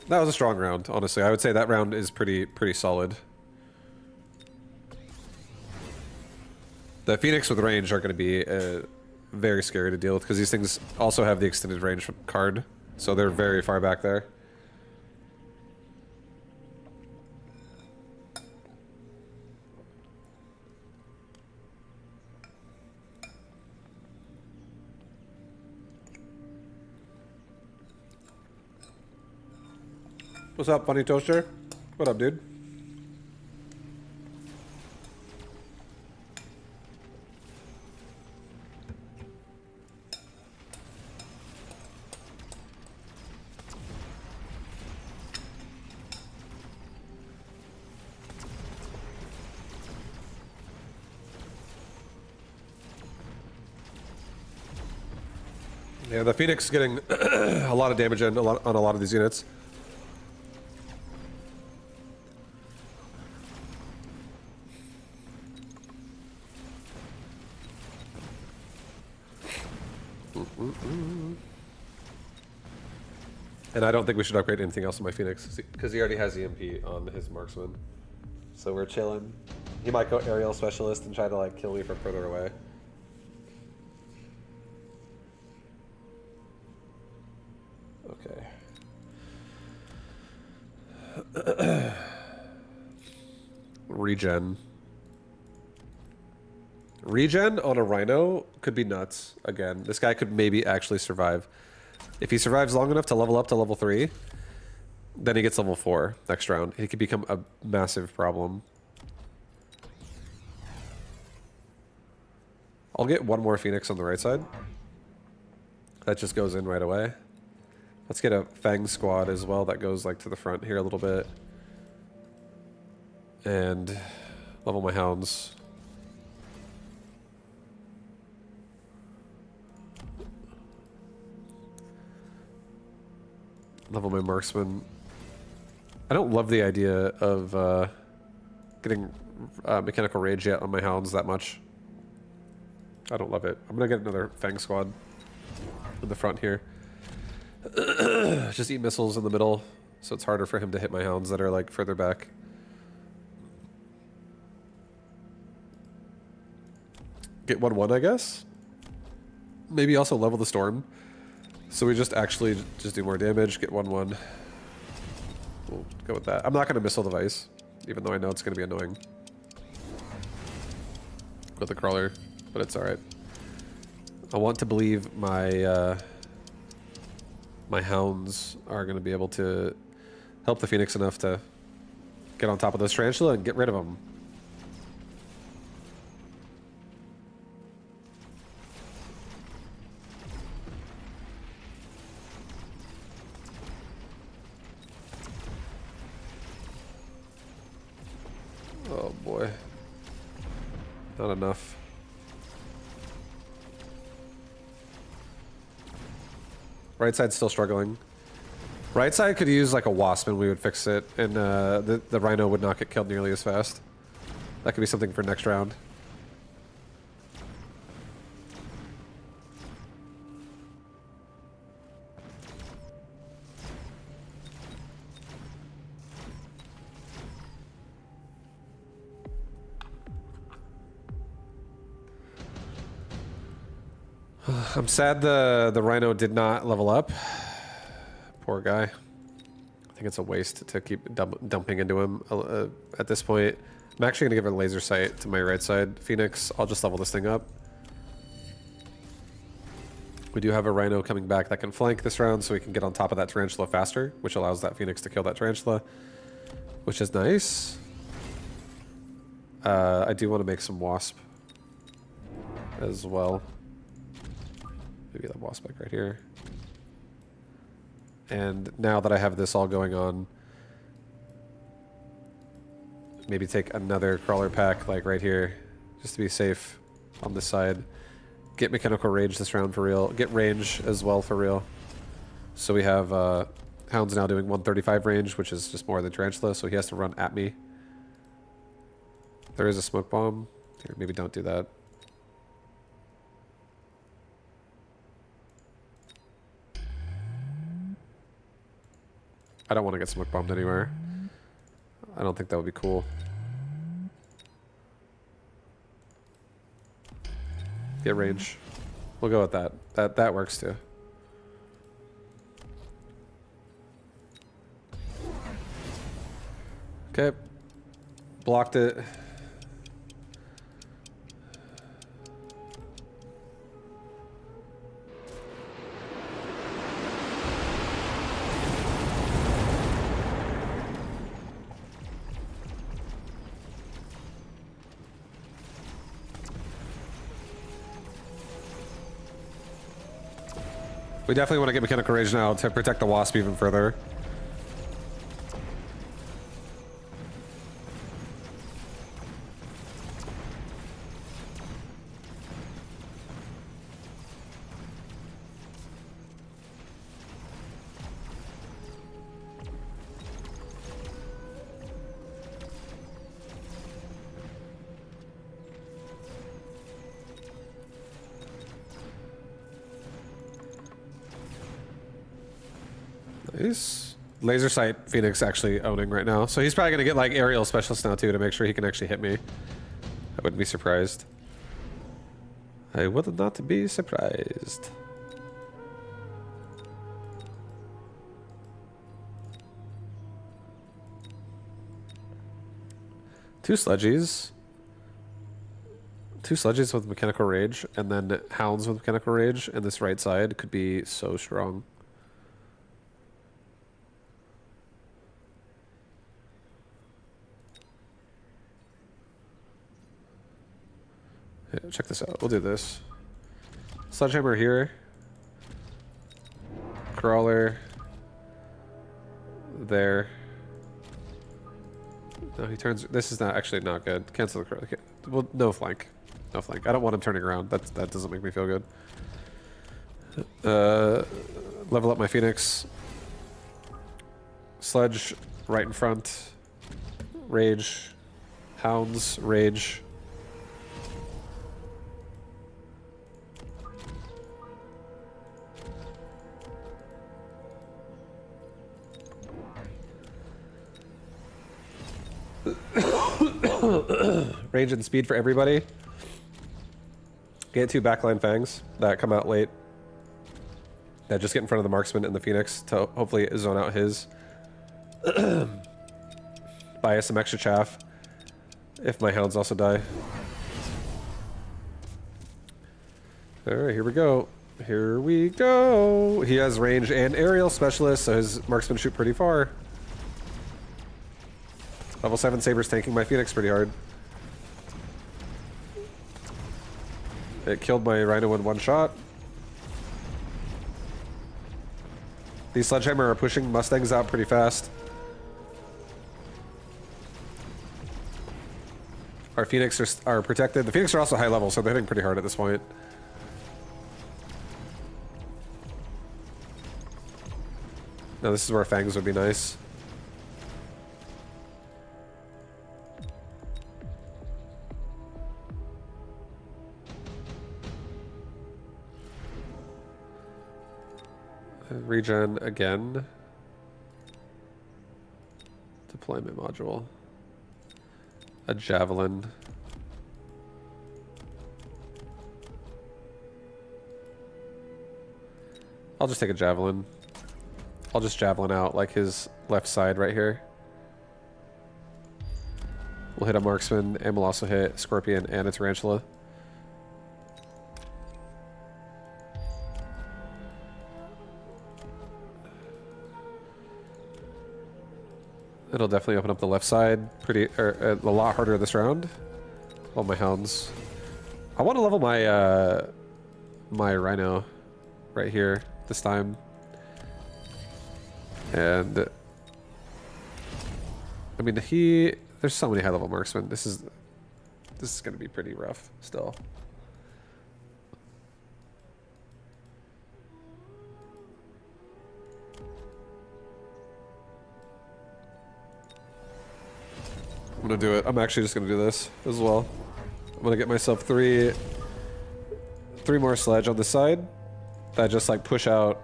That was a strong round, honestly. I would say that round is pretty solid. The Phoenix with range are going to be very scary to deal with because these things also have the extended range card. So they're very far back there. What's up, Funny Toaster? What up, dude? Yeah, the Phoenix is getting a lot of damage in on a lot of these units. And I don't think we should upgrade anything else on my Phoenix because he already has EMP on his marksman. So we're chilling. He might go aerial specialist and try to like kill me from further away. Okay. Regen. Regen on a rhino could be nuts. Again, this guy could maybe actually survive. If he survives long enough to level up to level 3, then he gets level 4 next round. He could become a massive problem. I'll get 1 more Phoenix on the right side. That just goes in right away. Let's get a Fang squad as well that goes like to the front here a little bit. And level my hounds. Level my marksman. I don't love the idea of getting mechanical rage yet on my hounds that much. I don't love it. I'm gonna get another Fang squad in the front here. Just eat missiles in the middle, so it's harder for him to hit my hounds that are like further back. Get 1-1, I guess. Maybe also level the storm. So we just actually just do more damage, get 1-1. We'll go with that. I'm not going to missile device, even though I know it's going to be annoying with the crawler, but it's alright. I want to believe my my hounds are going to be able to help the Phoenix enough to get on top of this tarantula and get rid of them. Oh boy. Not enough. Right side's still struggling. Right side could use like a wasp and we would fix it, and the rhino would not get killed nearly as fast. That could be something for next round. I'm sad the rhino did not level up. Poor guy. I think it's a waste to keep dumping into him at this point. I'm actually going to give a laser sight to my right side Phoenix. I'll just level this thing up. We do have a rhino coming back that can flank this round, so we can get on top of that tarantula faster, which allows that Phoenix to kill that tarantula, which is nice. I do want to make some wasp as well. Maybe that wasp back right here. And now that I have this all going on, maybe take another crawler pack like right here, just to be safe on this side. Get mechanical rage this round for real. Get range as well for real. So we have Hound's now doing 135 range, which is just more than Tarantula, so he has to run at me. There is a smoke bomb. Here, maybe don't do that. I don't want to get smoke bombed anywhere. I don't think that would be cool. Get range. We'll go with that. That works too. Okay. Blocked it. We definitely want to get mechanical rage now to protect the wasp even further. Nice. Laser sight Phoenix actually owning right now. So he's probably going to get like aerial specialist now too to make sure he can actually hit me. I wouldn't be surprised. I would not be surprised. Two sludgies. Two sludgies with mechanical rage, and then hounds with mechanical rage, and this right side could be so strong. Yeah, check this out. We'll do this. Sledgehammer here. Crawler. There. No, he turns. This is not actually not good. Cancel the crawler. Okay. Well, no flank. No flank. I don't want him turning around. That doesn't make me feel good. Level up my Phoenix. Sledge right in front. Rage. Hounds. Rage. Range and speed for everybody. Get two backline fangs that come out late. That just get in front of the marksman and the Phoenix to hopefully zone out his. Buy us some extra chaff if my hounds also die. Alright, here we go. Here we go. He has range and aerial specialist, so his marksmen shoot pretty far. Level 7 Saber's tanking my Phoenix pretty hard. It killed my Rhino in one shot. These Sledgehammer are pushing Mustangs out pretty fast. Our Phoenix are protected. The Phoenix are also high level, so they're hitting pretty hard at this point. Now this is where fangs would be nice. Regen again. Deployment module. A javelin. I'll just take a javelin. I'll just javelin out like his left side right here. We'll hit a marksman and we'll also hit scorpion and a tarantula. It'll definitely open up the left side a lot harder this round. Oh, my hounds. I want to level my my rhino right here this time. And I mean, there's so many high level marksmen. This is going to be pretty rough still. I'm gonna do it. I'm actually just gonna do this as well. I'm gonna get myself three more sledge on this side that just like push out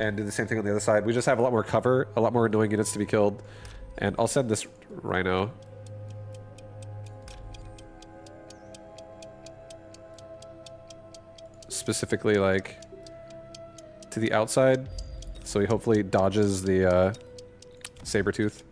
and do the same thing on the other side. We just have a lot more cover, a lot more annoying units to be killed. And I'll send this rhino. Specifically like to the outside. So he hopefully dodges the saber-tooth.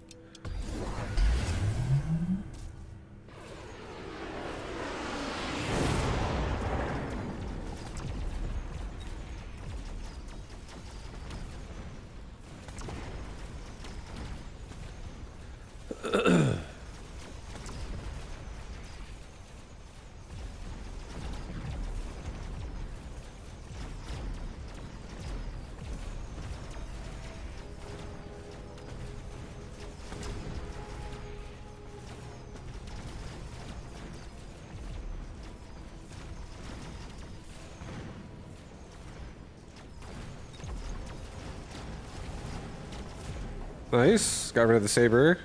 Nice. Got rid of the saber.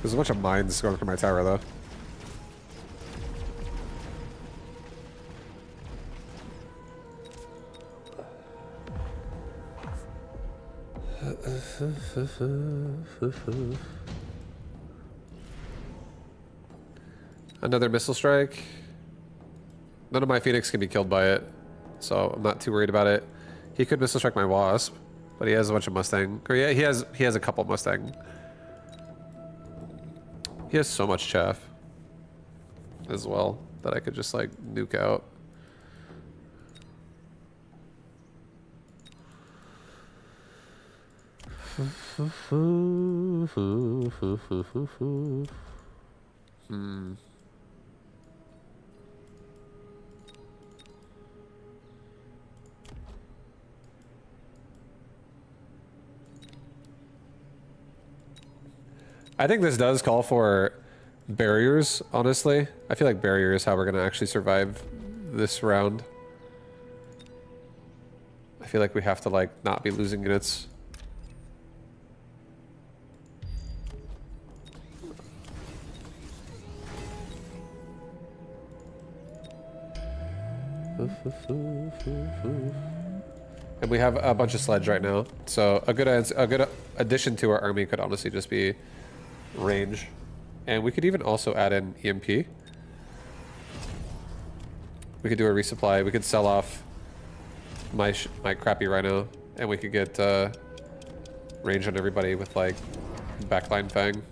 There's a bunch of mines going for my tower, though. Another missile strike. None of my Phoenix can be killed by it, so I'm not too worried about it. He could missile strike my Wasp. But he has a bunch of Mustang. Or yeah, he has a couple Mustang. He has so much chaff as well that I could just like nuke out. I think this does call for barriers, honestly. I feel like barrier is how we're going to actually survive this round. I feel like we have to, like, not be losing units. And we have a bunch of sledge right now. So a good addition to our army could honestly just be range. And we could even also add in EMP. We could do a resupply. We could sell off my crappy rhino, and we could get range on everybody with like backline fang.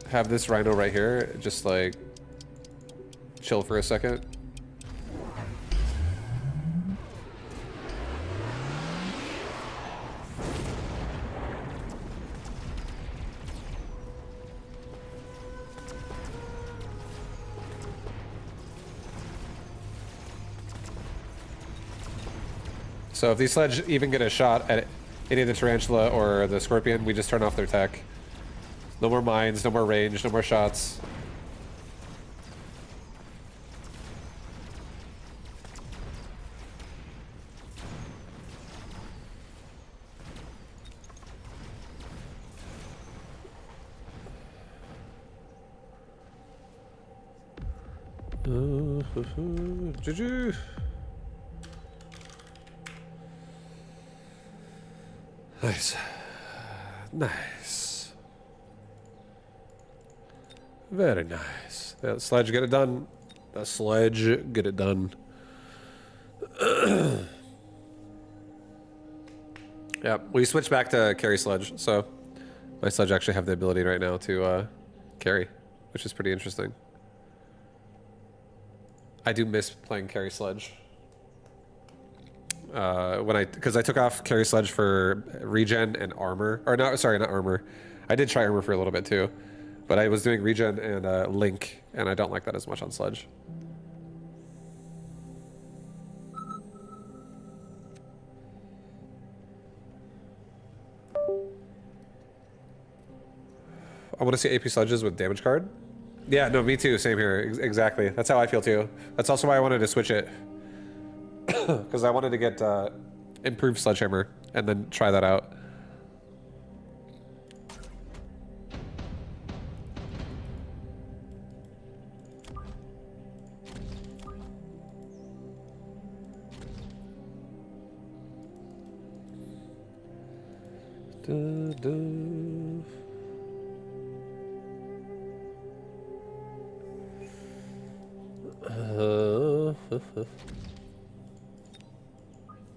Have this rhino right here, just like chill for a second. So if these sledge even get a shot at any of the tarantula or the scorpion, we just turn off their tech. No more mines, no more range, no more shots. Juju. Nice. Nice. Very nice. That sledge, get it done. The sledge, get it done. Yeah, we switched back to carry sledge, so my sledge actually have the ability right now to carry, which is pretty interesting. I do miss playing carry sledge. Because I took off carry sledge for regen and armor, or not, sorry, not armor. I did try armor for a little bit too, but I was doing regen and link, and I don't like that as much on sledge. I want to see AP sledges with damage card. Yeah, no, me too. Same here. Exactly. That's how I feel too. That's also why I wanted to switch it. Because I wanted to get improved sledgehammer and then try that out.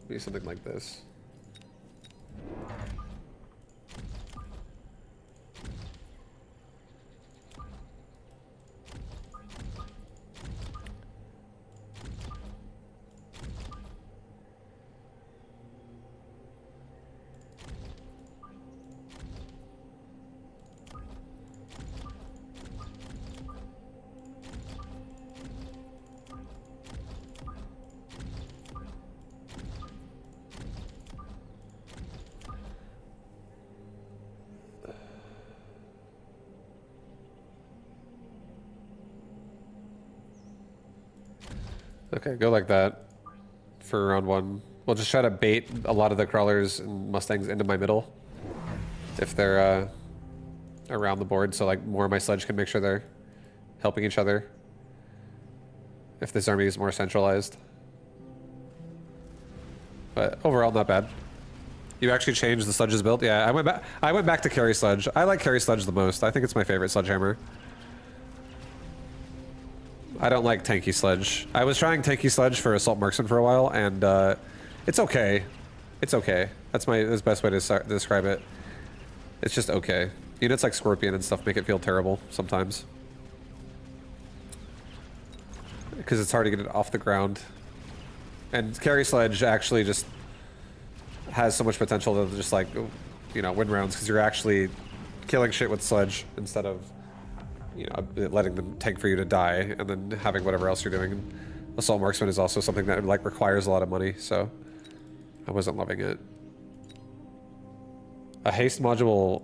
Maybe something like this. Okay, go like that for round one. We'll just try to bait a lot of the crawlers and mustangs into my middle if they're around the board, so like more of my sledge can make sure they're helping each other if this army is more centralized. But overall, not bad. You actually changed the sledge's build? Yeah, I went back to carry sledge. I like carry sledge the most. I think it's my favorite sledgehammer. I don't like tanky sledge. I was trying tanky sledge for assault marksman for a while, and it's okay. It's okay. That's the best way to describe it. It's just okay. Units like Scorpion and stuff make it feel terrible sometimes. Because it's hard to get it off the ground. And carry sledge actually just has so much potential to just like, you know, win rounds because you're actually killing shit with sledge instead of, you know, letting them tank for you to die and then having whatever else you're doing. Assault marksman is also something that like requires a lot of money, so I wasn't loving it. A haste module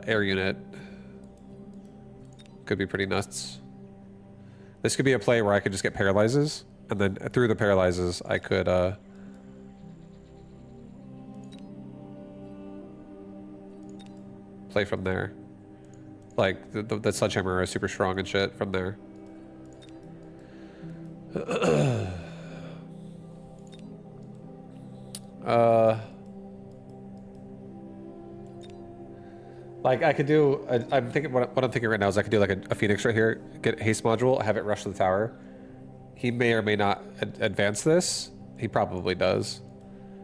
air unit could be pretty nuts. This could be a play where I could just get paralyzes, and then through the paralyzes I could play from there. Like the sledgehammer is super strong and shit from there. Like I could do. I'm thinking what I'm thinking right now is I could do like a phoenix right here, get haste module, have it rush to the tower. He may or may not advance this. He probably does.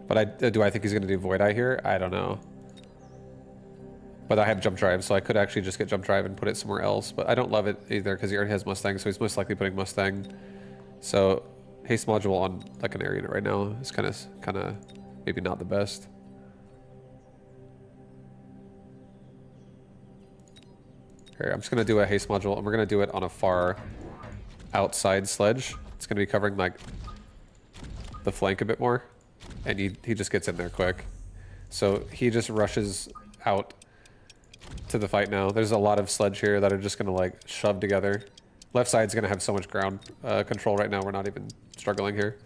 But do I think he's going to do Void Eye here? I don't know. But I have jump drive, so I could actually just get jump drive and put it somewhere else. But I don't love it either because he already has Mustang, so he's most likely putting Mustang. So haste module on like an air unit right now is kind of maybe not the best. Here, I'm just gonna do a haste module, and we're gonna do it on a far outside sledge. It's gonna be covering like the flank a bit more, and he just gets in there quick. So he just rushes out to the fight now. There's a lot of sledge here that are just gonna like shove together. Left side's gonna have so much ground control right now. We're not even struggling here.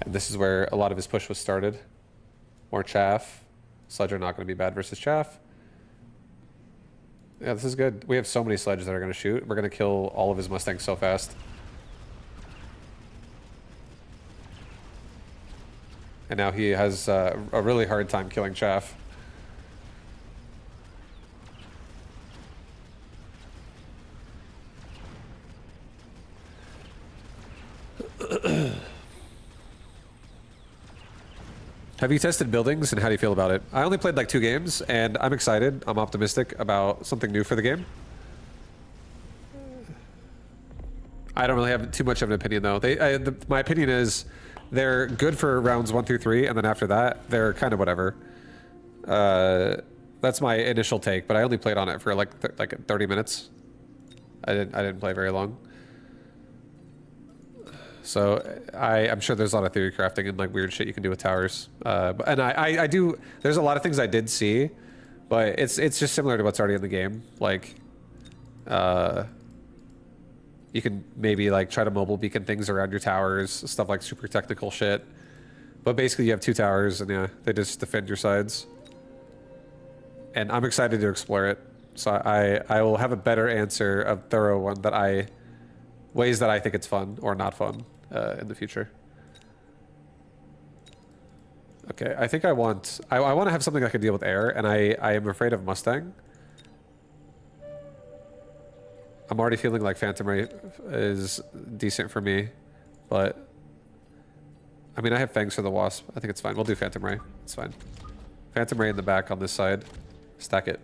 And this is where a lot of his push was started. More chaff. Sledge are not gonna be bad versus chaff. Yeah, this is good. We have so many sledges that are going to shoot. We're going to kill all of his Mustangs so fast. And now he has a really hard time killing Chaff. Have you tested buildings and how do you feel about it? I only played like 2 games and I'm excited. I'm optimistic about something new for the game. I don't really have too much of an opinion though. My opinion is they're good for rounds 1 through 3 and then after that they're kind of whatever. That's my initial take, but I only played on it for like 30 minutes. I didn't play very long. So I'm sure there's a lot of theory crafting and like weird shit you can do with towers. And I do. There's a lot of things I did see, but it's just similar to what's already in the game. Like, you can maybe like try to mobile beacon things around your towers, stuff like super technical shit. But basically, you have 2 towers, and yeah, they just defend your sides. And I'm excited to explore it. So I will have a better answer, a thorough one ways that I think it's fun or not fun in the future. Okay, I think I want to have something that can deal with air, and I am afraid of Mustang. I'm already feeling like Phantom Ray is decent for me, but I mean I have Fangs for the Wasp. I think it's fine. We'll do Phantom Ray. It's fine. Phantom Ray in the back on this side. Stack it.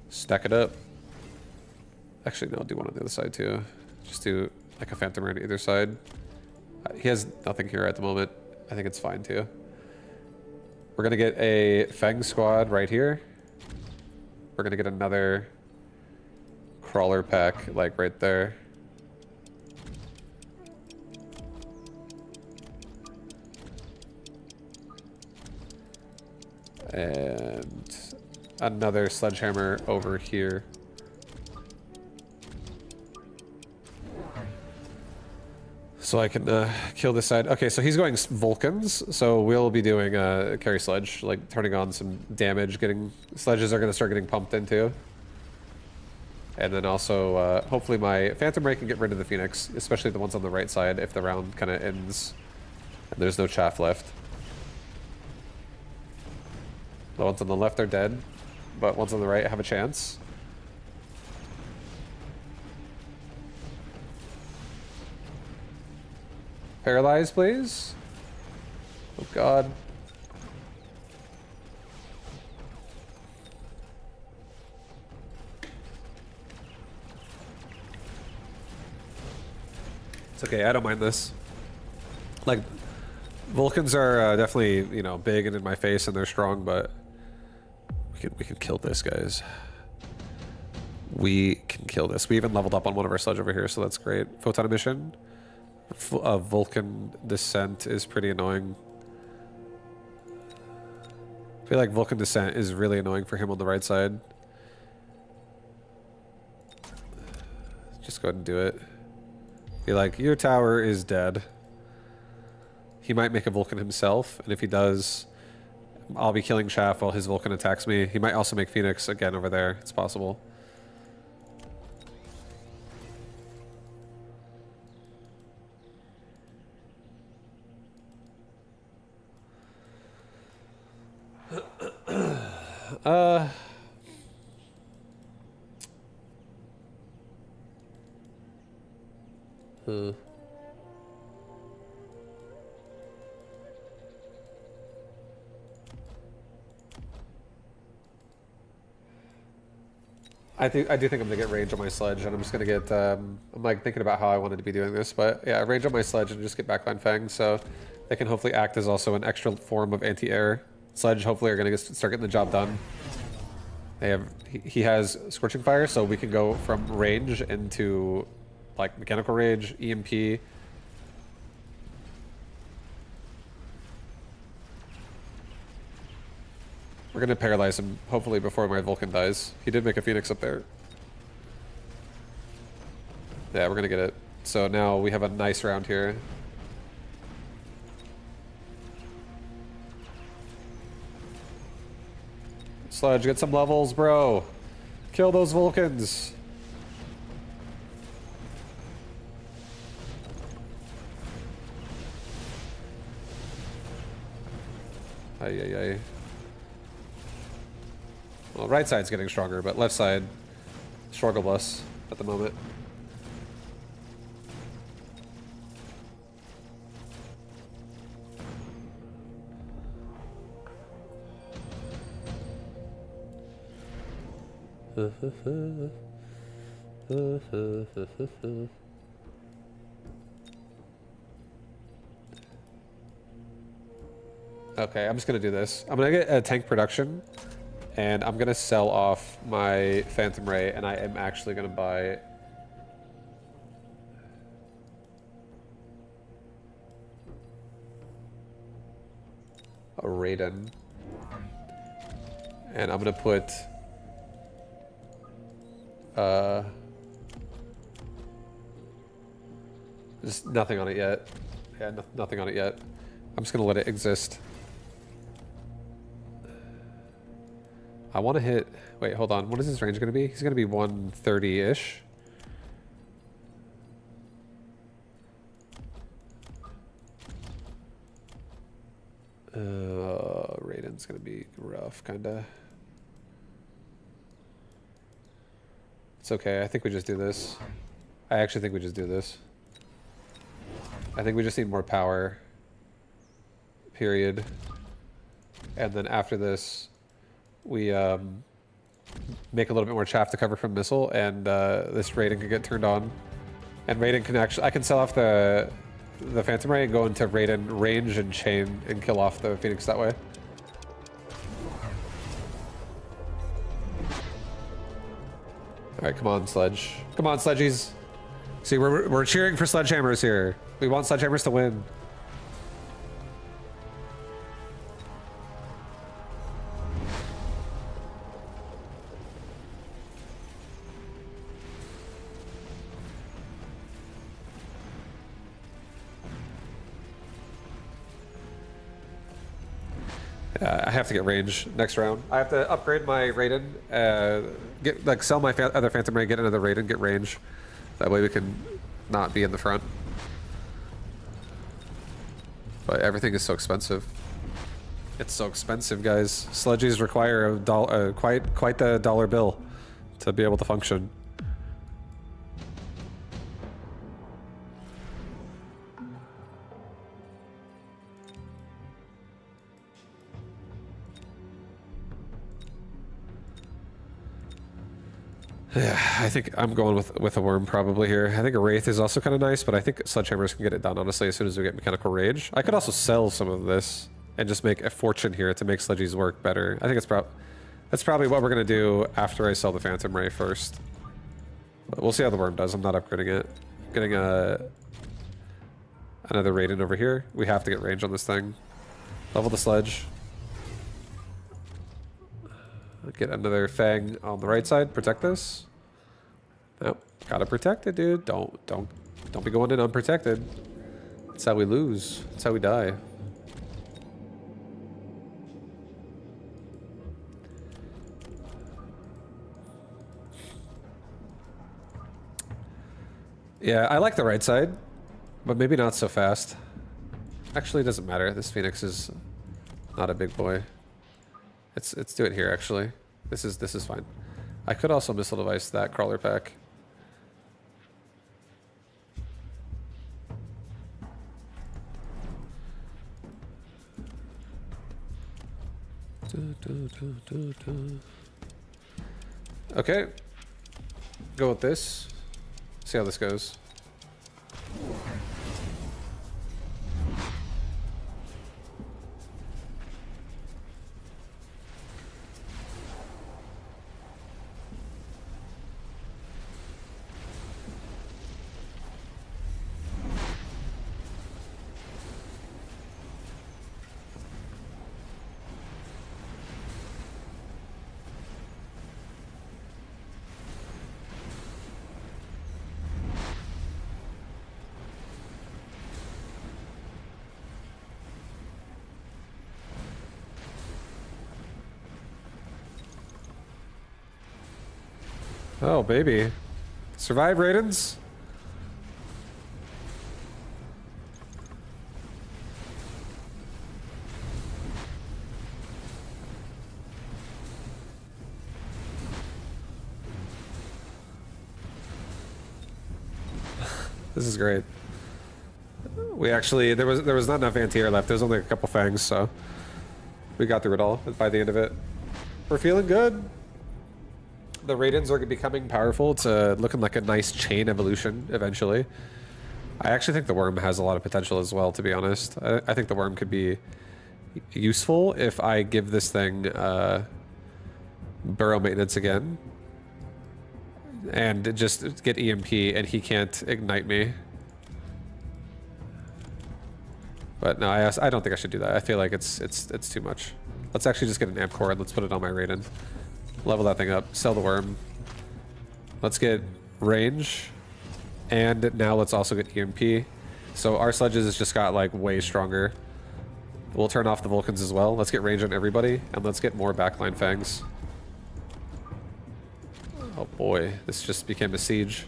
Stack it up. Actually, no, I'll do one on the other side too. Just do like a Phantom Ray on either side. He has nothing here at the moment. I think it's fine too. We're gonna get a Fang squad right here. We're gonna get another crawler pack like right there. And another sledgehammer over here. So I can kill this side. Okay, so he's going Vulcans, so we'll be doing a carry sledge, like turning on some damage, sledges are going to start getting pumped into. And then also, hopefully my Phantom Ray can get rid of the Phoenix, especially the ones on the right side if the round kind of ends and there's no chaff left. The ones on the left are dead, but ones on the right have a chance. Paralyze, please. Oh god. It's okay, I don't mind this. Like, Vulcans are definitely, you know, big and in my face and they're strong, but we can kill this, guys. We can kill this. We even leveled up on one of our sledge over here, so that's great. Photon emission. Vulcan descent is pretty annoying. I feel like Vulcan descent is really annoying for him on the right side. Just go ahead and do it. Be like, your tower is dead. He might make a Vulcan himself, and if he does, I'll be killing Chaff while his Vulcan attacks me. He might also make Phoenix again over there. It's possible. I do think I'm gonna get range on my sledge, and I'm just gonna get. I'm like thinking about how I wanted to be doing this, but yeah, range on my sledge and just get backline fangs, so they can hopefully act as also an extra form of anti-air. Sledge hopefully are gonna start getting the job done. They have he has scorching fire, so we can go from range into like mechanical rage, EMP. We're gonna paralyze him, hopefully before my Vulcan dies. He did make a Phoenix up there. Yeah, we're gonna get it. So now we have a nice round here. Sludge, get some levels, bro. Kill those Vulcans. Ay, ay, ay. Well, right side's getting stronger, but left side struggle less at the moment. Okay, I'm just gonna do this. I'm gonna get a tank production, and I'm gonna sell off my Phantom Ray, and I am actually gonna buy a Raiden, and I'm gonna put just nothing on it yet. Yeah, nothing on it yet. I'm just gonna let it exist. I want to hit... Wait, hold on. What is his range going to be? He's going to be 130-ish. Raiden's going to be rough, kind of. It's okay. I think we just do this. I actually think we just do this. I think we just need more power. Period. And then after this... we make a little bit more chaff to cover from missile, and this Raiden can get turned on. And Raiden can actually... I can sell off the Phantom Ray and go into Raiden range and chain and kill off the Phoenix that way. Alright, come on, Sledge. Come on, Sledgies. See, we're cheering for Sledgehammers here. We want Sledgehammers to win. I have to get range next round. I have to upgrade my Raiden, sell my other Phantom Ray, get another Raiden, get range. That way we can not be in the front. But everything is so expensive. It's so expensive, guys. Sledgies require quite the dollar bill to be able to function. Yeah, I think I'm going with a worm probably here. I think a wraith is also kind of nice, but I think sledgehammers can get it done honestly as soon as we get mechanical rage. I could also sell some of this and just make a fortune here to make sledgies work better. I think that's probably what we're gonna do after I sell the Phantom Ray first. But we'll see how the worm does. I'm not upgrading it. Getting another Raiden over here. We have to get range on this thing. Level the sledge. Get another Fang on the right side. Protect this. Nope. Gotta protect it, dude. Don't be going in unprotected. That's how we lose. That's how we die. Yeah, I like the right side, but maybe not so fast. Actually, it doesn't matter. This Phoenix is not a big boy. Let's do it here, actually. This is fine. I could also missile device that crawler pack. Okay. Go with this. See how this goes. Oh, baby. Survive, Raidens? This is great. We actually, there was not enough anti-air left. There was only a couple fangs, so we got through it all by the end of it. We're feeling good. The Raidens are becoming powerful. It's looking like a nice chain evolution eventually. I actually think the worm has a lot of potential as well, to be honest. I think the worm could be useful if I give this thing burrow maintenance again. And just get EMP and he can't ignite me. But no, I don't think I should do that. I feel like it's too much. Let's actually just get an amp core and let's put it on my Raiden. Level that thing up. Sell the worm. Let's get range. And now let's also get EMP. So our sledges has just got like way stronger. We'll turn off the Vulcans as well. Let's get range on everybody. And let's get more backline fangs. Oh boy, this just became a siege.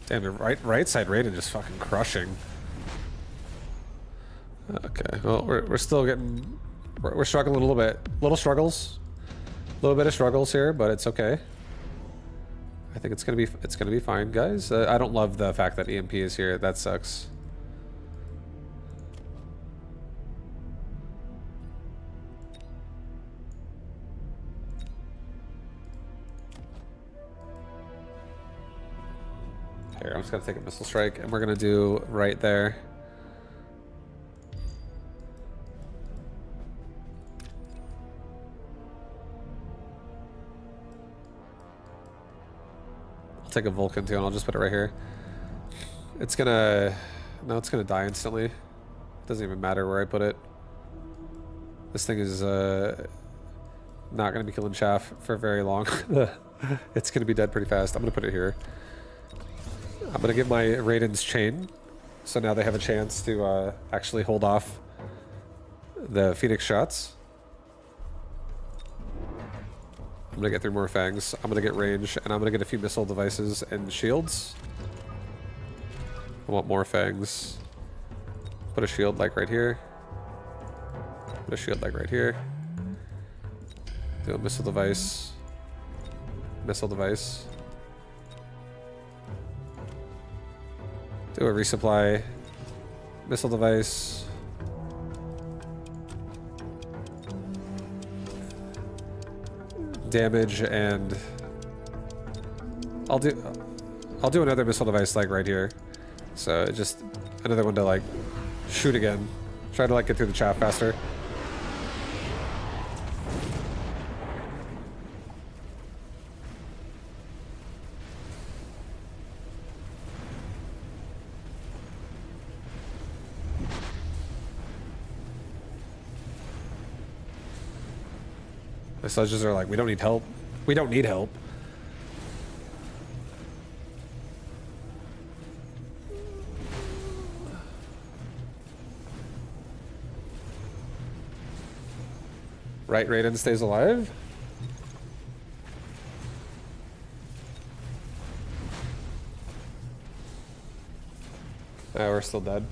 Damn, the right side Raiden just fucking crushing. Okay, well we're still getting we're struggling a little bit, little bit of struggles here, but it's okay. I think it's gonna be fine, guys. I don't love the fact that EMP is here. That sucks. Here, I'm just gonna take a missile strike, and we're gonna do right there. I'll take a Vulcan too, and I'll just put it right here. It's gonna... No, it's gonna die instantly. It doesn't even matter where I put it. This thing is not gonna be killing chaff for very long. It's gonna be dead pretty fast. I'm gonna put it here. I'm gonna give my Raiden's chain, so now they have a chance to actually hold off the Phoenix shots. I'm gonna get 3 more fangs. I'm gonna get range, and I'm gonna get a few missile devices and shields. I want more fangs. Put a shield like right here. Put a shield like right here. Do a missile device. Missile device. Do a resupply. Missile device. Damage, and I'll do another missile device like right here. So just another one to like shoot again. Try to like get through the chaff faster. The sledges are like, we don't need help. We don't need help. Right, Raiden stays alive. We're still dead.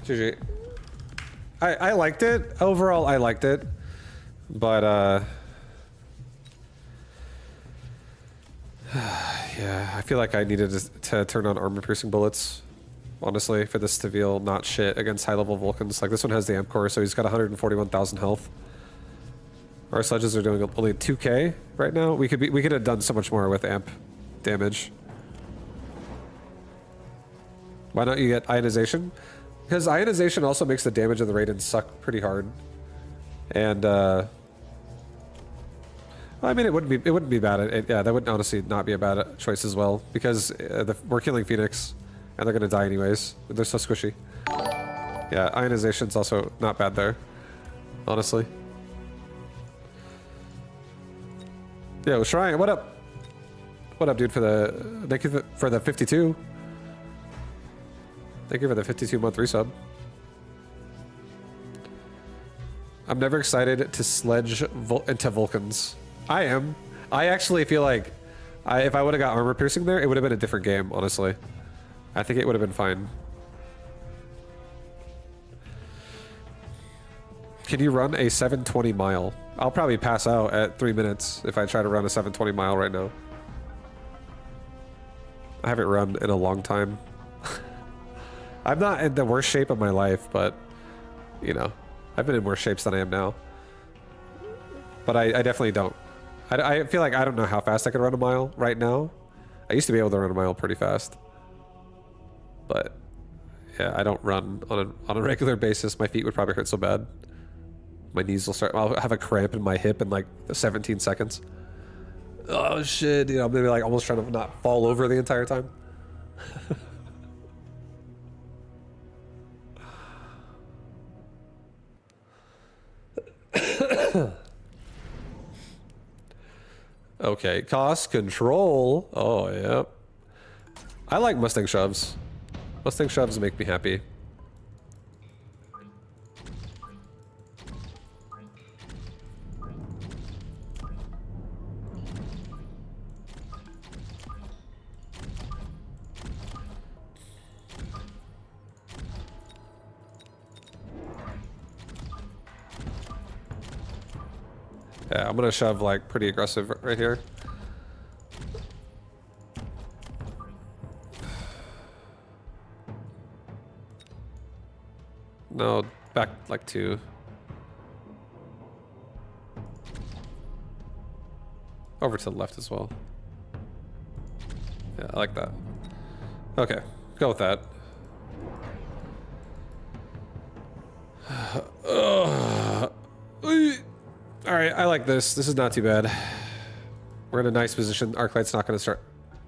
GG. I liked it. Overall, I liked it. But, yeah, I feel like I needed to turn on armor-piercing bullets, honestly, for this to feel not shit against high-level Vulcans. Like, this one has the amp core, so he's got 141,000 health. Our sledges are doing only 2k right now. We could have done so much more with amp damage. Why don't you get ionization? Because ionization also makes the damage of the Raiden suck pretty hard. And well, I mean, it wouldn't be bad. Yeah, that would honestly not be a bad choice as well, because we're killing Phoenix, and they're gonna die anyways. They're so squishy. Yeah, ionization's also not bad there, honestly. Yeah, we're trying. What up? What up, dude? Thank you for the 52. Thank you for the 52-month resub. I'm never excited to sledge into Vulcans. I am. I actually feel like if I would have got armor piercing there, it would have been a different game, honestly. I think it would have been fine. Can you run a 720 mile? I'll probably pass out at 3 minutes if I try to run a 720 mile right now. I haven't run in a long time. I'm not in the worst shape of my life, but, you know, I've been in worse shapes than I am now. But I definitely don't. I feel like I don't know how fast I could run a mile right now. I used to be able to run a mile pretty fast. But, yeah, I don't run on a regular basis. My feet would probably hurt so bad. My knees will start... I'll have a cramp in my hip in like 17 seconds. Oh, shit. You know, I'm maybe like almost trying to not fall over the entire time. Okay, cost control. Oh, yeah. I like Mustang shoves. Mustang shoves make me happy. Yeah, I'm gonna shove like pretty aggressive right here. No, back like 2. Over to the left as well. Yeah, I like that. Okay, go with that. Alright, I like this. This is not too bad. We're in a nice position. Arclight's not going to start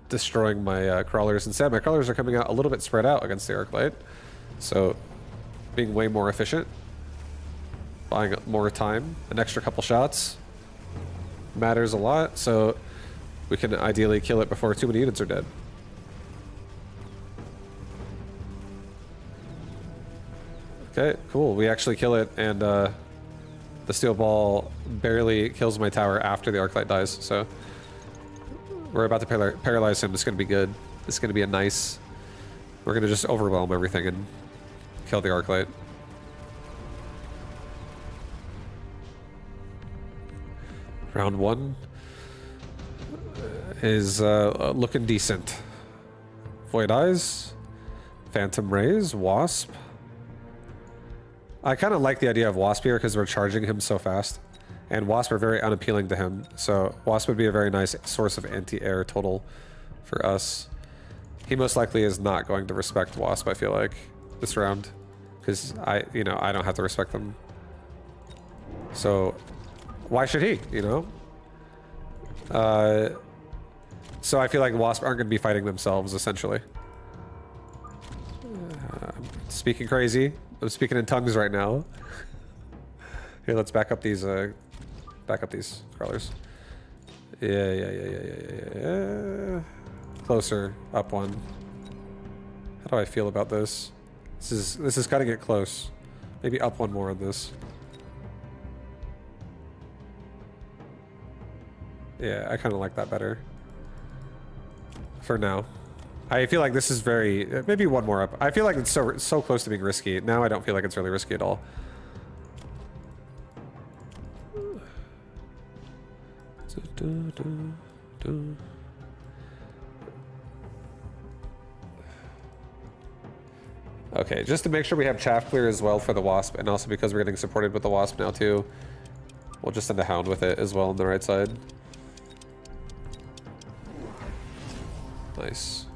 destroying my crawlers. Instead, my crawlers are coming out a little bit spread out against the Arclight. So, being way more efficient. Buying more time. An extra couple shots matters a lot. So, we can ideally kill it before too many units are dead. Okay, cool. We actually kill it, and the steel ball barely kills my tower after the Arclight dies, so we're about to paralyze him. It's going to be good. It's going to be a nice... We're going to just overwhelm everything and kill the Arclight. Round 1 is looking decent. Void Eyes, Phantom Rays, Wasp. I kind of like the idea of Wasp here because we're charging him so fast. And Wasp are very unappealing to him. So Wasp would be a very nice source of anti-air total for us. He most likely is not going to respect Wasp, I feel like, this round. Because I don't have to respect them. So why should he, you know? So I feel like Wasp aren't going to be fighting themselves, essentially. Speaking crazy. I'm speaking in tongues right now. Here, let's back up these crawlers. Yeah. Closer, up 1. How do I feel about this? This is gotta get close. Maybe up 1 more on this. Yeah, I kind of like that better. For now. I feel like this is very... Maybe 1 more up. I feel like it's so close to being risky. Now I don't feel like it's really risky at all. Okay, just to make sure we have chaff clear as well for the Wasp, and also because we're getting supported with the Wasp now too, we'll just send a Hound with it as well on the right side. Nice.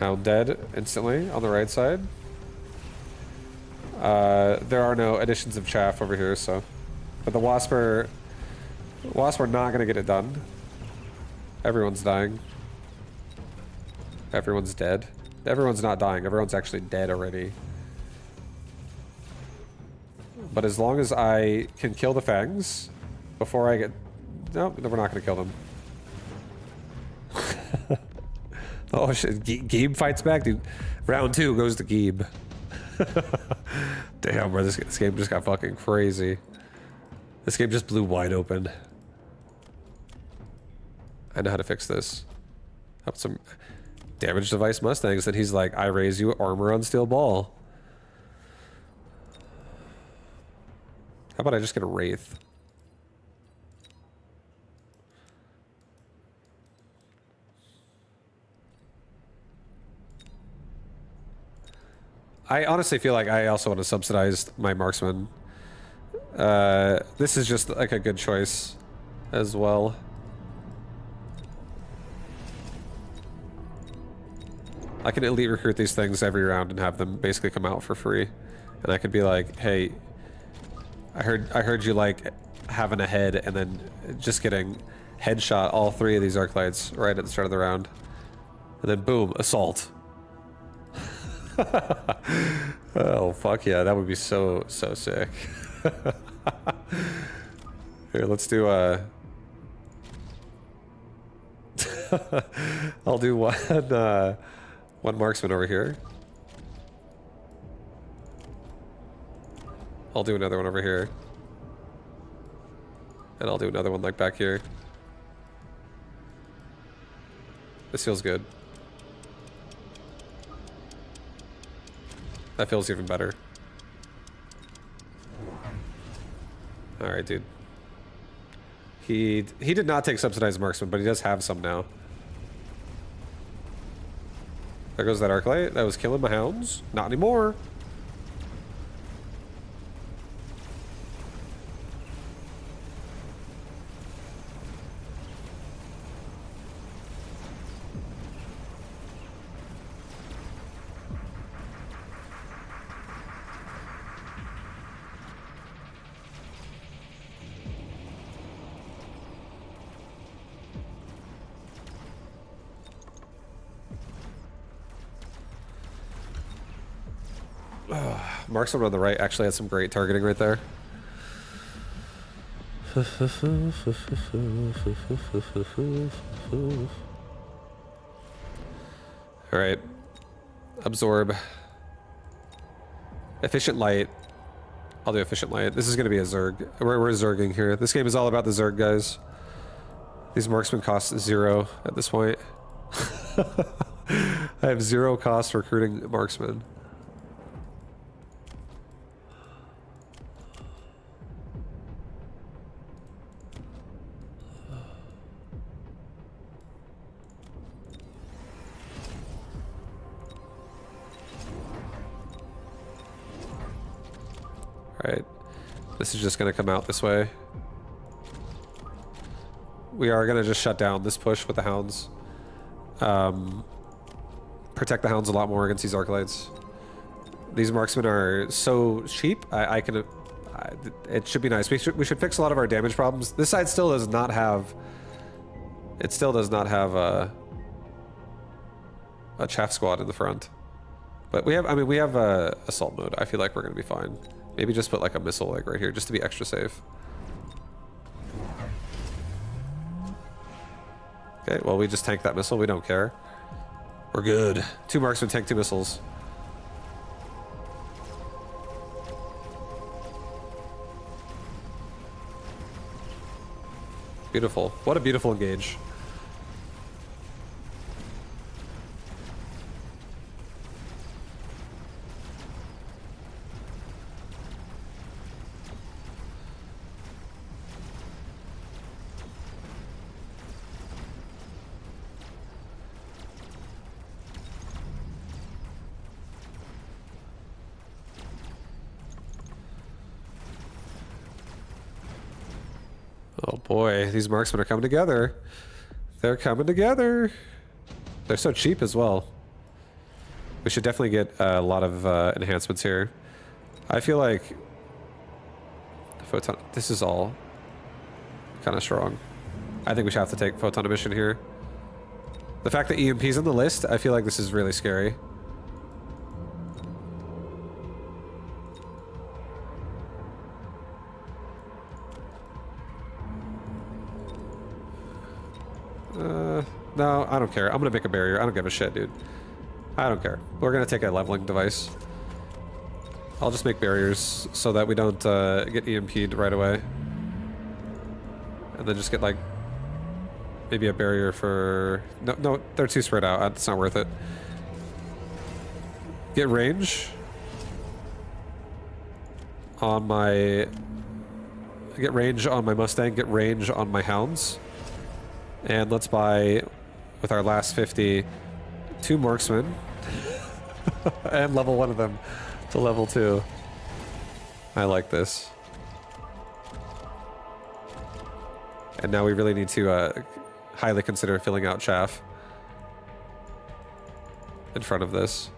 Hound dead instantly on the right side. There are no additions of chaff over here, so... But the wasp are not gonna get it done. Everyone's dying. Everyone's dead. Everyone's not dying, everyone's actually dead already. But as long as I can kill the fangs before I get... No, we're not gonna kill them. Oh shit, Gabe fights back, dude. Round 2 goes to Gabe. Damn, bro, this game just got fucking crazy. This game just blew wide open. I know how to fix this. Up some damage device Mustangs, and he's like, I raise you armor on steel ball. How about I just get a wraith? I honestly feel like I also want to subsidize my marksman. This is just like a good choice as well. I can elite recruit these things every round and have them basically come out for free. And I could be like, hey, I heard you like having a head, and then just getting headshot all 3 of these arc lights right at the start of the round. And then boom, assault. Oh fuck yeah, that would be so sick. Here, let's do I'll do one marksman over here. I'll do another one over here. And I'll do another one like back here. This feels good. That feels even better. Alright, dude. He did not take subsidized marksman, but he does have some now. There goes that arc light. That was killing my hounds. Not anymore. Marksman on the right actually has some great targeting right there. Alright. Absorb. Efficient light. I'll do efficient light. This is going to be a Zerg. We're Zerging here. This game is all about the Zerg, guys. These marksmen cost 0 at this point. I have 0 cost recruiting marksmen. Alright, this is just going to come out this way. We are going to just shut down this push with the hounds. Protect the hounds a lot more against these arc lights. These marksmen are so cheap, it should be nice. We should fix a lot of our damage problems. This side still does not have... It still does not have a chaff squad in the front. But we have, I mean, we have assault mode. I feel like we're going to be fine. Maybe just put like a missile like right here, just to be extra safe. Okay, well we just tanked that missile, we don't care. We're good. 2 marksmen tank 2 missiles. Beautiful. What a beautiful engage. Oh boy, these marksmen are coming together. They're coming together. They're so cheap as well. We should definitely get a lot of enhancements here. I feel like photon. This is all kind of strong. I think we should have to take photon emission here. The fact that EMP's on the list, I feel like this is really scary. No, I don't care. I'm gonna make a barrier. I don't give a shit, dude. I don't care. We're gonna take a leveling device. I'll just make barriers so that we don't get EMP'd right away. And then just get like maybe a barrier for... No, they're too spread out. It's not worth it. Get range on my... Get range on my Mustang. Get range on my Hounds. And let's buy, with our last 50, 2 marksmen. And level 1 of them to level 2. I like this. And now we really need to highly consider filling out chaff in front of this.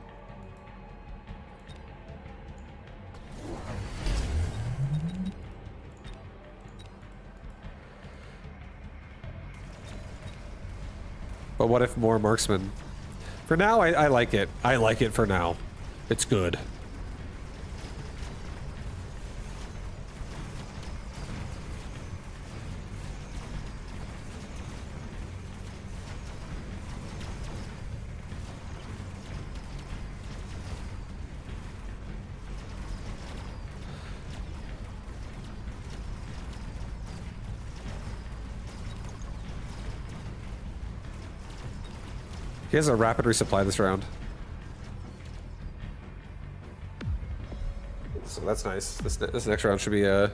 But what if more marksmen? For now, I like it. I like it for now. It's good. He has a rapid resupply this round. So that's nice. This next round should be a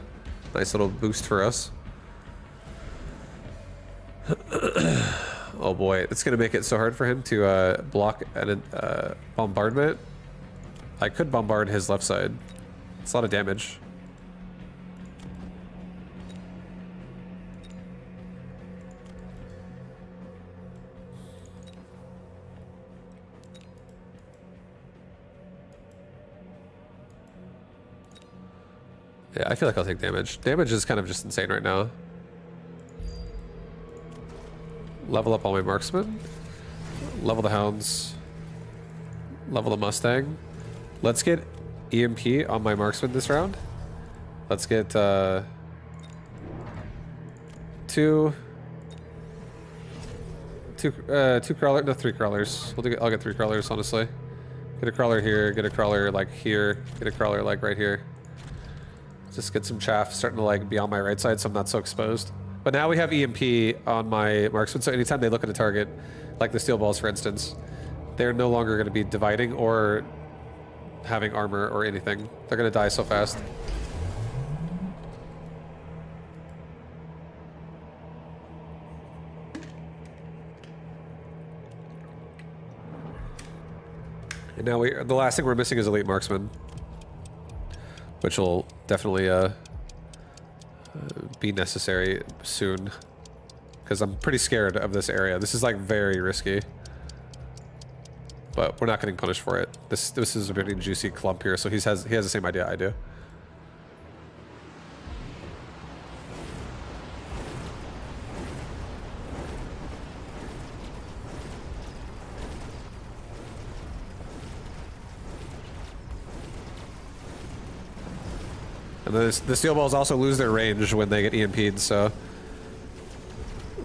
nice little boost for us. Oh boy, it's gonna make it so hard for him to block a bombardment. I could bombard his left side. It's a lot of damage. Yeah, I feel like I'll take damage. Damage is kind of just insane right now. Level up all my marksmen. Level the Hounds. Level the Mustang. Let's get EMP on my marksman this round. Let's get two crawler, no, 3 crawlers. I'll get 3 crawlers, honestly. Get a crawler here, get a crawler like here, get a crawler like right here. Just get some chaff starting to like be on my right side so I'm not so exposed. But now we have EMP on my marksman, so anytime they look at a target, like the steel balls for instance, they're no longer going to be dividing or having armor or anything. They're going to die so fast. And now the last thing we're missing is elite marksman, which will definitely be necessary soon, because I'm pretty scared of this area. This is like very risky, but we're not getting punished for it. This is a pretty juicy clump here, so he has the same idea I do. And the steel balls also lose their range when they get EMP'd, so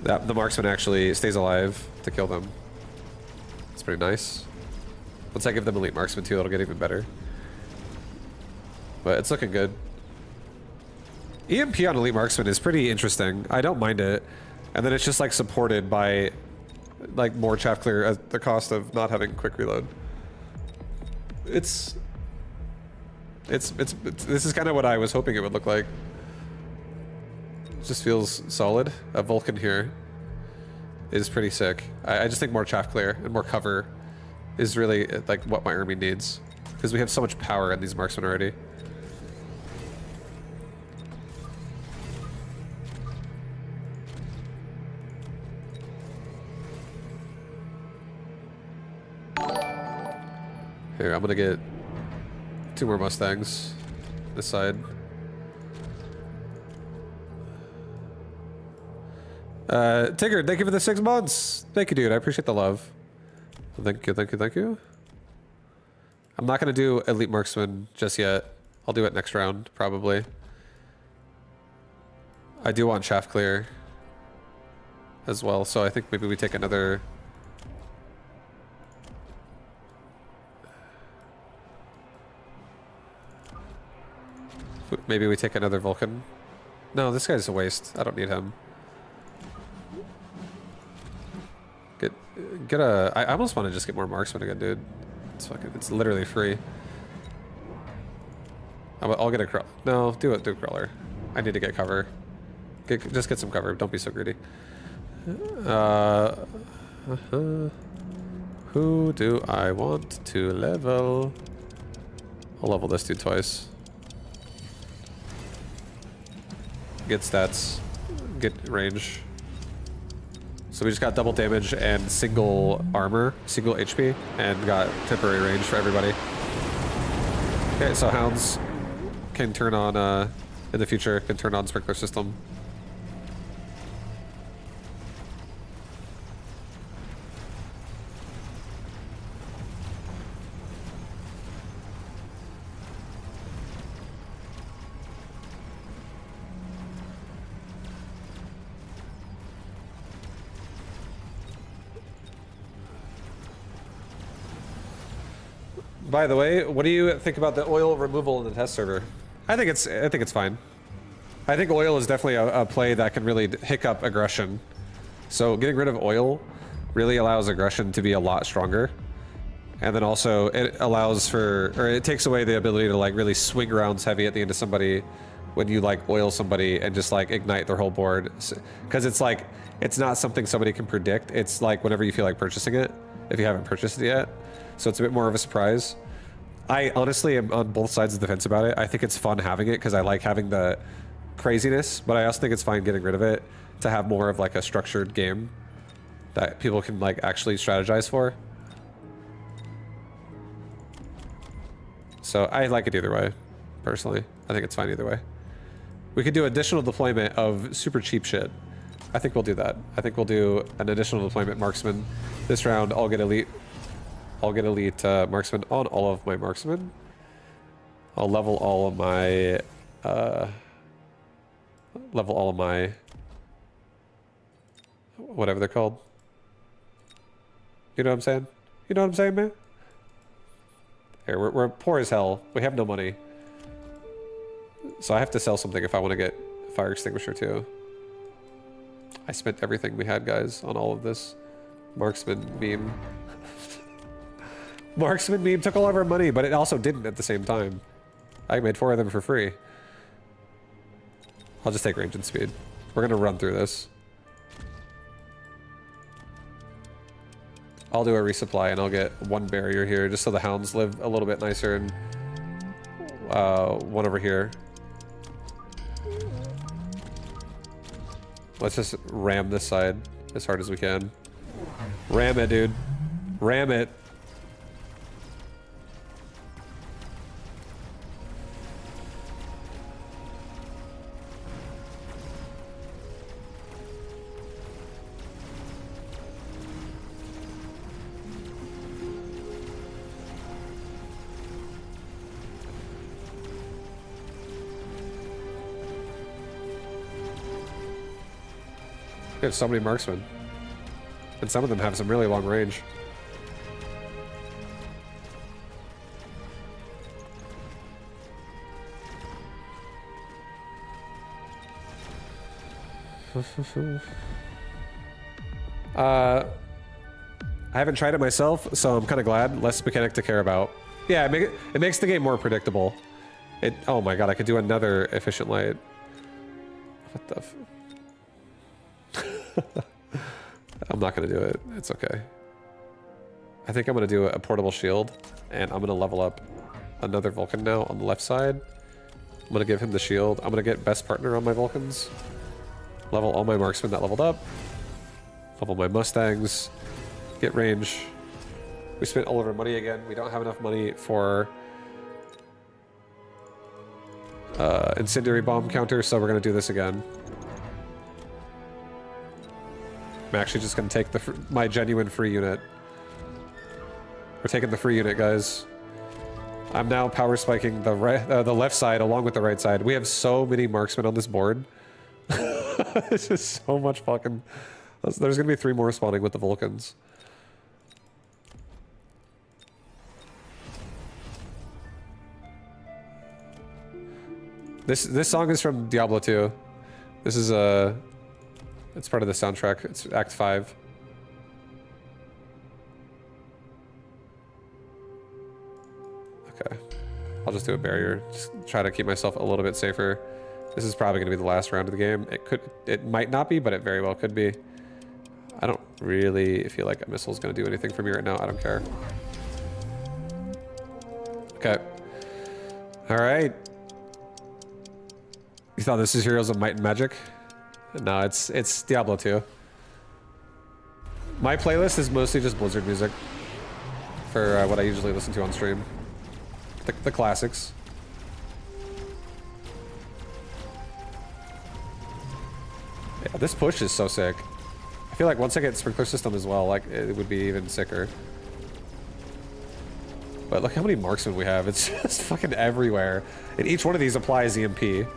that the marksman actually stays alive to kill them. It's pretty nice. Once I give them elite marksman too, it'll get even better. But it's looking good. EMP on elite marksman is pretty interesting. I don't mind it. And then it's just like supported by like more chaff clear at the cost of not having quick reload. This is kind of what I was hoping it would look like. It just feels solid. A Vulcan here is pretty sick. I just think more chaff clear and more cover is really like what my army needs, because we have so much power in these marksmen already. Here, I'm gonna get 2 more Mustangs this side. Tigger, thank you for the 6 months. Thank you, dude. I appreciate the love. Thank you, thank you, thank you. I'm not gonna do Elite Marksman just yet. I'll do it next round, probably. I do want Shaft Clear as well, so I think maybe we take another... Maybe we take another Vulcan. No, this guy's a waste. I don't need him. Get a... I almost want to just get more Marksman again, dude. It's fucking... It's literally free. I'll get a crawler. No, do a crawler. I need to get cover. Just get some cover. Don't be so greedy. Who do I want to level? I'll level this dude twice. Get stats. Get range. So we just got double damage and single armor, single HP, and got temporary range for everybody. Okay, so Hounds can turn on, in the future, can turn on Sprinkler System. By the way, what do you think about the oil removal in the test server? I think it's fine. I think oil is definitely a play that can really hiccup aggression. So getting rid of oil really allows aggression to be a lot stronger. And then also it allows for, or it takes away the ability to like really swing rounds heavy at the end of somebody when you like oil somebody and just like ignite their whole board. Because it's like, it's not something somebody can predict. It's like whenever you feel like purchasing it, if you haven't purchased it yet. So it's a bit more of a surprise. I honestly am on both sides of the fence about it. I think it's fun having it because I like having the craziness, but I also think it's fine getting rid of it to have more of like a structured game that people can like actually strategize for. So I like it either way, personally. I think it's fine either way. We could do additional deployment of super cheap shit. I think we'll do that. I think we'll do an additional deployment marksman. This round, I'll get elite. I'll get elite marksman on all of my marksmen. I'll level all of my whatever they're called. You know what I'm saying? You know what I'm saying, man? Here, we're poor as hell. We have no money. So I have to sell something if I want to get a fire extinguisher too. I spent everything we had, guys, on all of this. Marksman meme. Marksman meme took all of our money, but it also didn't at the same time. I made 4 of them for free. I'll just take range and speed. We're gonna run through this. I'll do a resupply and I'll get 1 barrier here just so the hounds live a little bit nicer, and 1 over here. Let's just ram this side as hard as we can. Ram it, dude. Ram it. We have so many marksmen. And some of them have some really long range. I haven't tried it myself, so I'm kind of glad. Less mechanic to care about. Yeah, it makes the game more predictable. Oh my god, I could do another efficient light. What the f... I'm not gonna do it. It's okay. I think I'm gonna do a portable shield, and I'm gonna level up another Vulcan now on the left side. I'm gonna give him the shield. I'm gonna get best partner on my Vulcans. Level all my marksmen that leveled up. Level my Mustangs. Get range. We spent all of our money again. We don't have enough money for incendiary bomb counter, so we're gonna do this again. I'm actually just gonna take my genuine free unit. We're taking the free unit, guys. I'm now power spiking the left side along with the right side. We have so many marksmen on this board. It's just so much fucking... There's gonna be 3 more spawning with the Vulcans. This song is from Diablo 2. This is it's part of the soundtrack. It's Act 5. Okay. I'll just do a barrier. Just try to keep myself a little bit safer. This is probably going to be the last round of the game. It might not be, but it very well could be. I don't really feel like a missile's going to do anything for me right now. I don't care. Okay. All right. You thought this is Heroes of Might and Magic? No, it's Diablo 2. My playlist is mostly just Blizzard music for what I usually listen to on stream. The classics. Yeah, this push is so sick. I feel like once I get sprinkler system as well, like it would be even sicker. But look how many marksmen we have. It's just fucking everywhere. And each one of these applies EMP.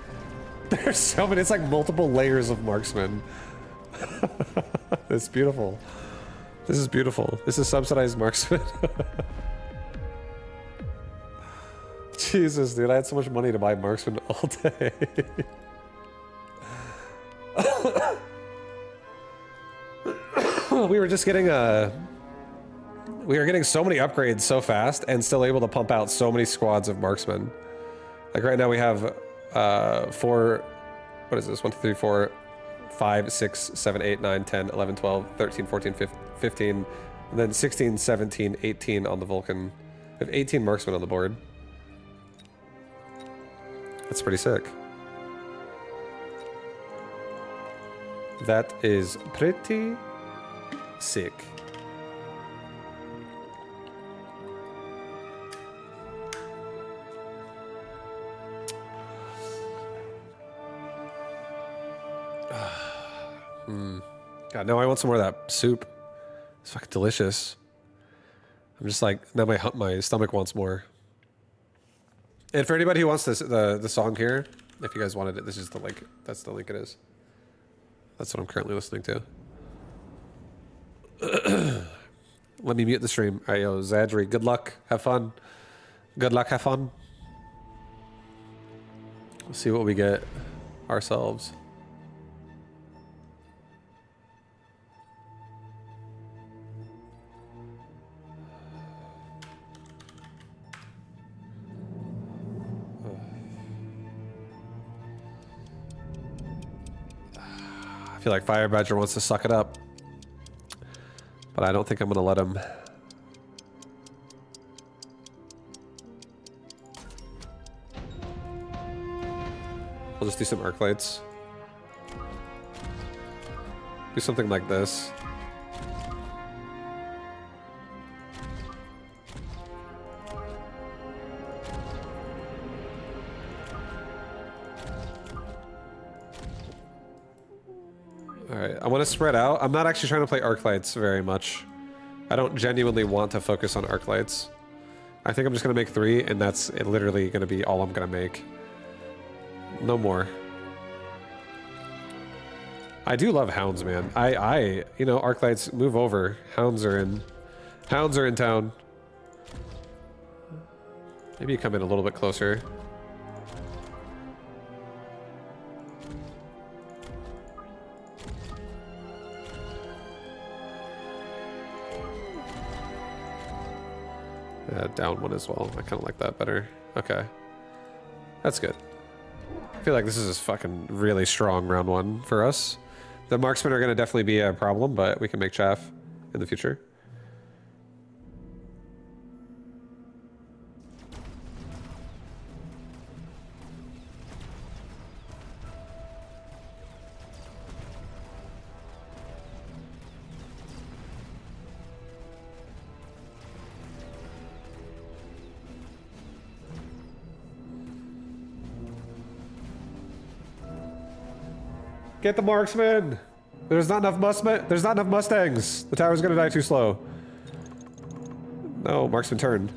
There's so many. It's like multiple layers of marksmen. It's beautiful. This is beautiful. This is subsidized marksman. Jesus, dude, I had so much money to buy marksman all day. We were just getting we were getting so many upgrades so fast and still able to pump out so many squads of marksmen. Like right now we have 4, what is this? 1, 2, 3, 4, 5, 6, 7, 8, 9, 10, 11, 12, 13, 14, 15, and then 16, 17, 18 on the Vulcan. We have 18 marksmen on the board. That's pretty sick. That is pretty sick. God, no, I want some more of that soup. It's fucking delicious. I'm just like, now my stomach wants more. And for anybody who wants this, the song here, if you guys wanted it, this is the link. That's the link it is. That's what I'm currently listening to. Let me mute the stream. All right, yo, Zadri, good luck. Have fun. Good luck, have fun. We'll see what we get ourselves. I feel like Fire Badger wants to suck it up, but I don't think I'm gonna let him. We'll just do some arc lights. Do something like this. Alright, I want to spread out. I'm not actually trying to play arc lights very much. I don't genuinely want to focus on arc lights. I think I'm just going to make 3, and that's literally going to be all I'm going to make. No more. I do love hounds, man. You know, arc lights, move over. Hounds are in. Hounds are in town. Maybe you come in a little bit closer. Down one as well. I kind of like that better. Okay. That's good. I feel like this is a fucking really strong round 1 for us. The marksmen are going to definitely be a problem, but we can make chaff in the future. Get the marksman! There's not enough there's not enough Mustangs! The tower's gonna die too slow. No, marksman turned.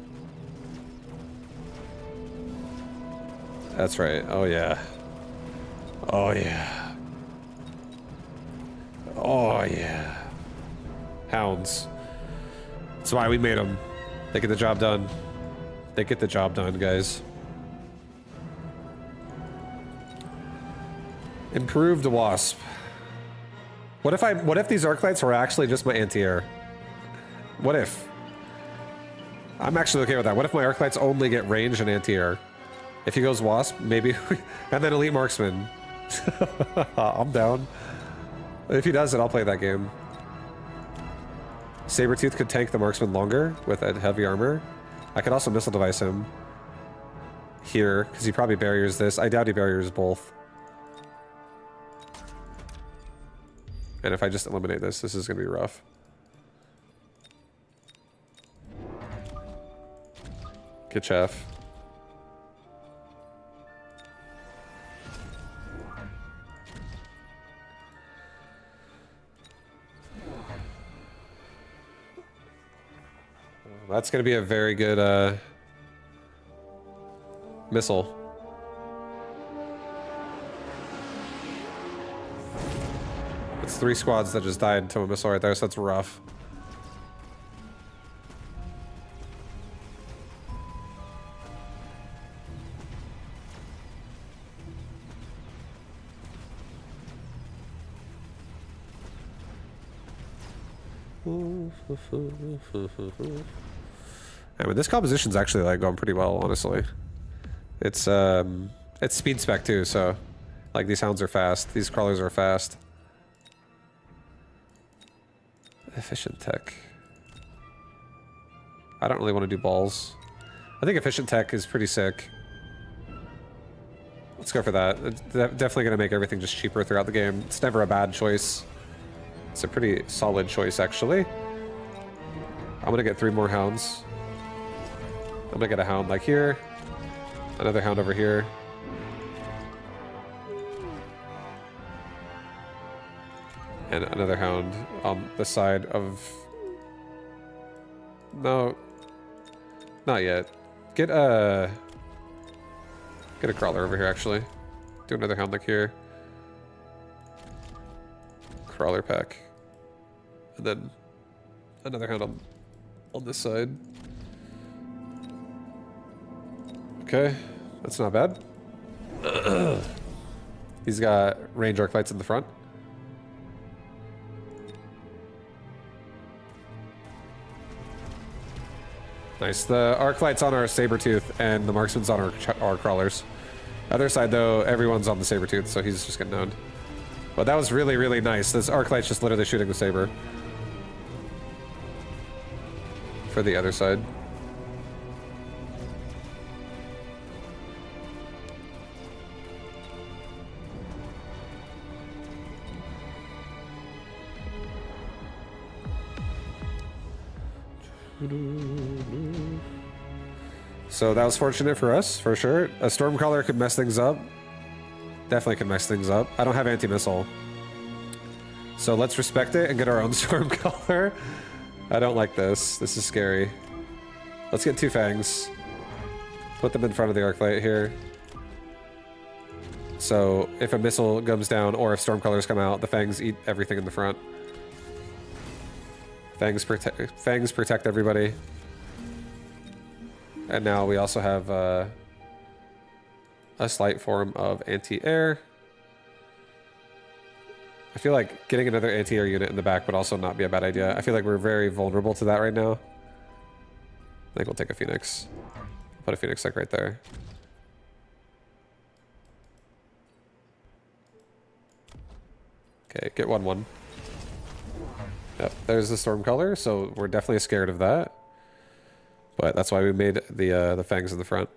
That's right. Oh yeah. Oh yeah. Oh yeah. Hounds. That's why we made them. They get the job done. They get the job done, guys. Improved wasp. What if these arc lights were actually just my anti-air? What if? I'm actually okay with that. What if my arc lights only get range and anti-air? If he goes wasp, maybe, and then elite marksman. I'm down. If he does it, I'll play that game. Sabretooth could tank the marksman longer with a heavy armor. I could also missile device him here, because he probably barriers this. I doubt he barriers both. And if I just eliminate this, this is going to be rough. Good chef. That's going to be a very good missile. It's 3 squads that just died to a missile right there, so that's rough. I mean, this composition's actually like going pretty well, honestly. It's speed spec too, so like these hounds are fast, these crawlers are fast. Efficient tech. I don't really want to do balls. I think efficient tech is pretty sick. Let's go for that. It's definitely going to make everything just cheaper throughout the game. It's never a bad choice. It's a pretty solid choice, actually. I'm going to get 3 more hounds. I'm going to get a hound like here. Another hound over here. And another hound on the side of... No. Not yet. Get a crawler over here, actually. Do another hound like here. Crawler pack. And then another hound on this side. Okay. That's not bad. He's got range arc lights in the front. Nice. The arc light's on our Sabretooth, and the marksman's on our crawlers. Other side, though, everyone's on the Sabretooth, so he's just getting owned. But that was really, really nice. This arc light's just literally shooting the saber. For the other side. So that was fortunate for us, for sure. A Stormcaller could mess things up. Definitely could mess things up. I don't have anti-missile. So let's respect it and get our own Stormcaller. I don't like this. This is scary. Let's get 2 fangs. Put them in front of the arc light here. So if a missile comes down or if Stormcallers come out, the fangs eat everything in the front. Fangs protect everybody. And now we also have a slight form of anti-air. I feel like getting another anti-air unit in the back would also not be a bad idea. I feel like we're very vulnerable to that right now. I think we'll take a Phoenix. Put a Phoenix like right there. Okay, get 1-1. Yep, there's the Stormcaller, so we're definitely scared of that. But that's why we made the fangs in the front.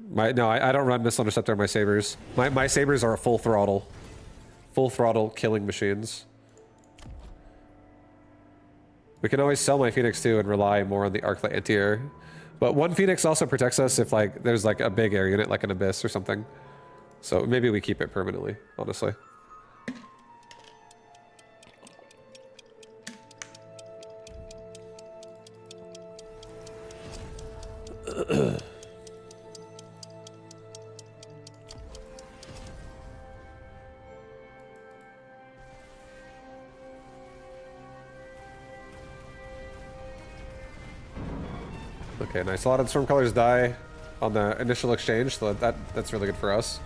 No, I don't run Missile Interceptor on my sabers. My sabers are a full throttle killing machines. We can always sell my Phoenix too and rely more on the arc light anti-air. But 1 Phoenix also protects us if like there's like a big air unit like an Abyss or something. So maybe we keep it permanently, honestly. Okay, nice. A lot of storm colors die on the initial exchange, so that's really good for us.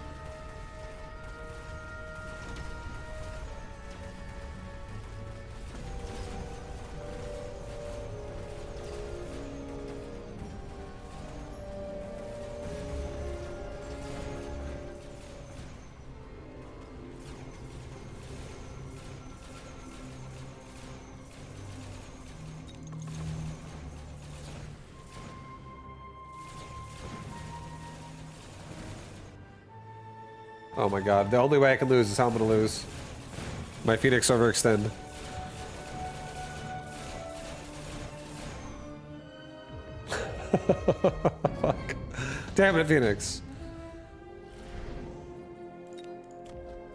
Oh my god, the only way I can lose is how I'm gonna lose. My Phoenix overextend. Fuck. Damn it, Phoenix.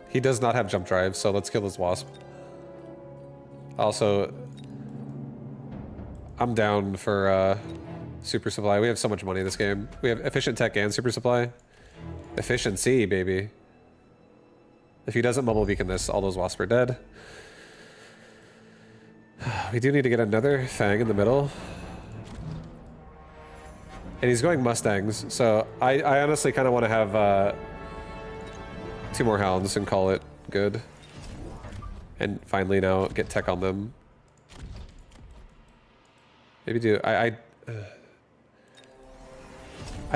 He does not have jump drive, so let's kill this wasp. Also, I'm down for super supply. We have so much money this game. We have efficient tech and super supply. Efficiency, baby. If he doesn't bubble beacon this, all those wasps are dead. We do need to get another Fang in the middle. And he's going Mustangs, so I honestly kind of want to have 2 more Hounds and call it good. And finally now get tech on them. Maybe do... I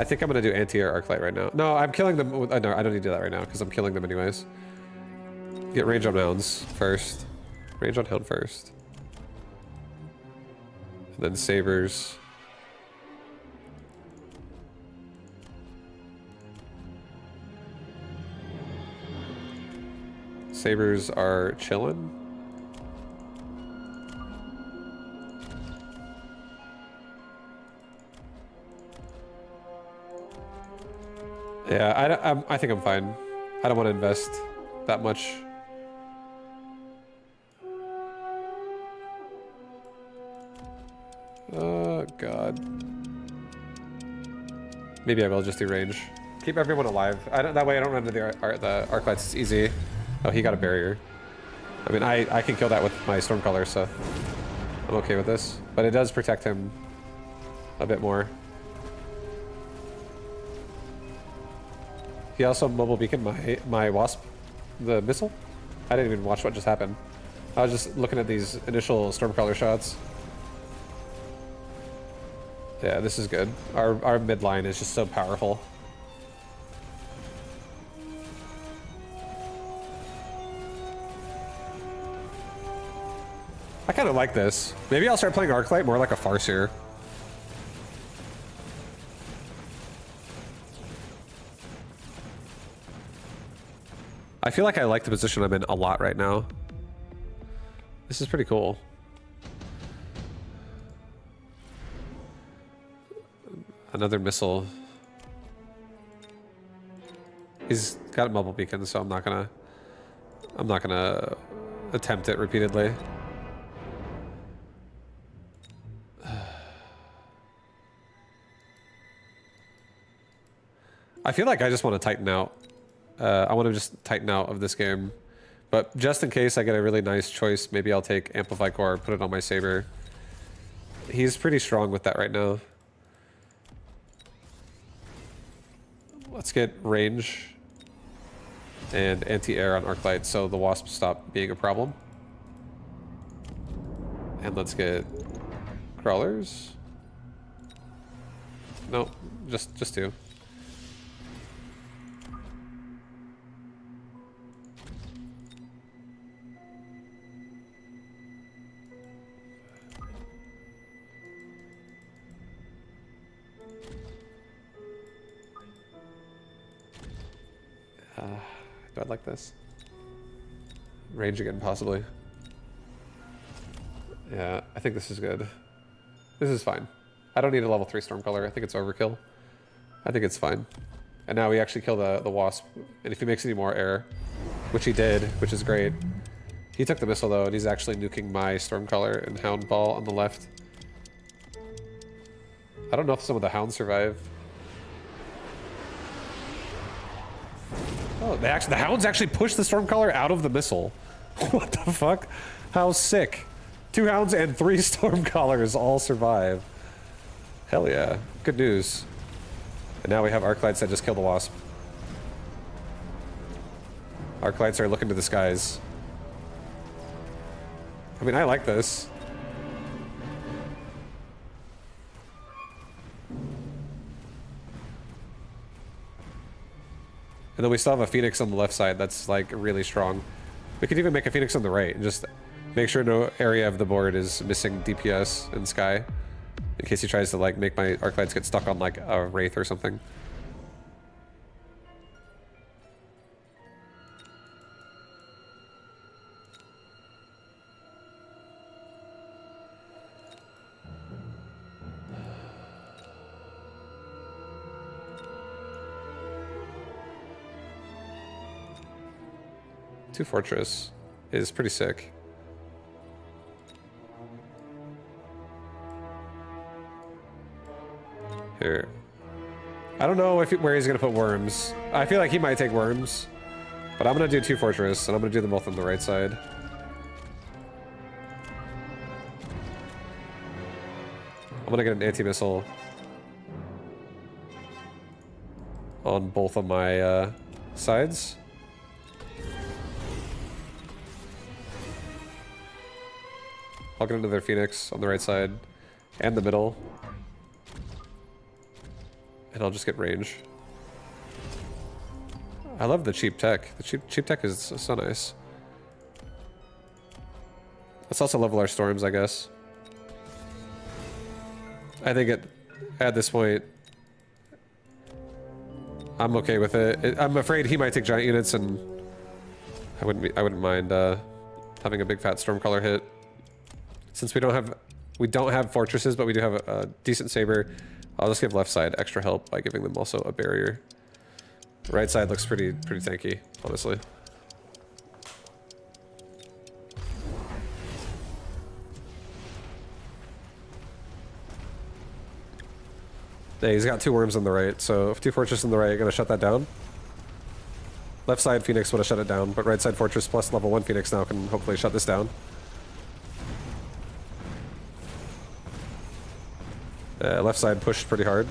think I'm going to do anti-air Arclight right now. No, I'm killing them... no, I don't need to do that right now, because I'm killing them anyways. Get range on Hounds first. Range on Hound first. And then Sabers. Sabers are chillin'. Yeah, I think I'm fine. I don't want to invest that much. Oh god. Maybe I will just do range. Keep everyone alive. That way I don't run into the Arclights. It's easy. Oh, he got a barrier. I mean, I can kill that with my Stormcaller, so I'm okay with this. But it does protect him a bit more. He also mobile beacon my Wasp, the missile. I didn't even watch what just happened. I was just looking at these initial Stormcaller shots. Yeah, this is good. Our midline is just so powerful. I kind of like this. Maybe I'll start playing Arclight more like a Farseer. I feel like I like the position I'm in a lot right now. This is pretty cool. Another missile. He's got a mobile beacon, so I'm not gonna attempt it repeatedly. I feel like I just want to tighten out. I want to just tighten out of this game. But just in case I get a really nice choice, maybe I'll take Amplify Core, put it on my Saber. He's pretty strong with that right now. Let's get range and anti-air on Arclight so the Wasps stop being a problem. And let's get crawlers. No, just 2. Do I like this? Range again, possibly. Yeah, I think this is good. This is fine. I don't need a level 3 Stormcaller. I think it's overkill. I think it's fine. And now we actually kill the wasp. And if he makes any more air, which he did, which is great. He took the missile though, and he's actually nuking my Stormcaller and Hound Ball on the left. I don't know if some of the Hounds survive. Oh, the Hounds actually pushed the Stormcaller out of the missile. What the fuck? How sick. 2 Hounds and 3 Stormcallers all survive. Hell yeah. Good news. And now we have Arclights that just kill the Wasp. Arclights are looking to the skies. I mean, I like this. And then we still have a Phoenix on the left side that's like really strong. We could even make a Phoenix on the right and just make sure no area of the board is missing DPS and Sky. In case he tries to like make my Arclights get stuck on like a Wraith or something. Two Fortress is pretty sick. Here. I don't know where he's gonna put worms. I feel like he might take worms. But I'm gonna do 2 Fortress, and I'm gonna do them both on the right side. I'm gonna get an anti-missile on both of my sides. I'll get another Phoenix on the right side and the middle. And I'll just get range. I love the cheap tech. The cheap tech is so nice. Let's also level our storms, I guess. I think at this point, I'm okay with it. I'm afraid he might take giant units, and I wouldn't mind having a big fat Stormcaller hit. Since we don't have fortresses, but we do have a decent saber, I'll just give left side extra help by giving them also a barrier. Right side looks pretty tanky, honestly. Yeah, he's got 2 worms on the right, so if 2 fortress on the right, gonna shut that down. Left side Phoenix would have shut it down, but right side fortress plus level 1 Phoenix now can hopefully shut this down. Left side pushed pretty hard.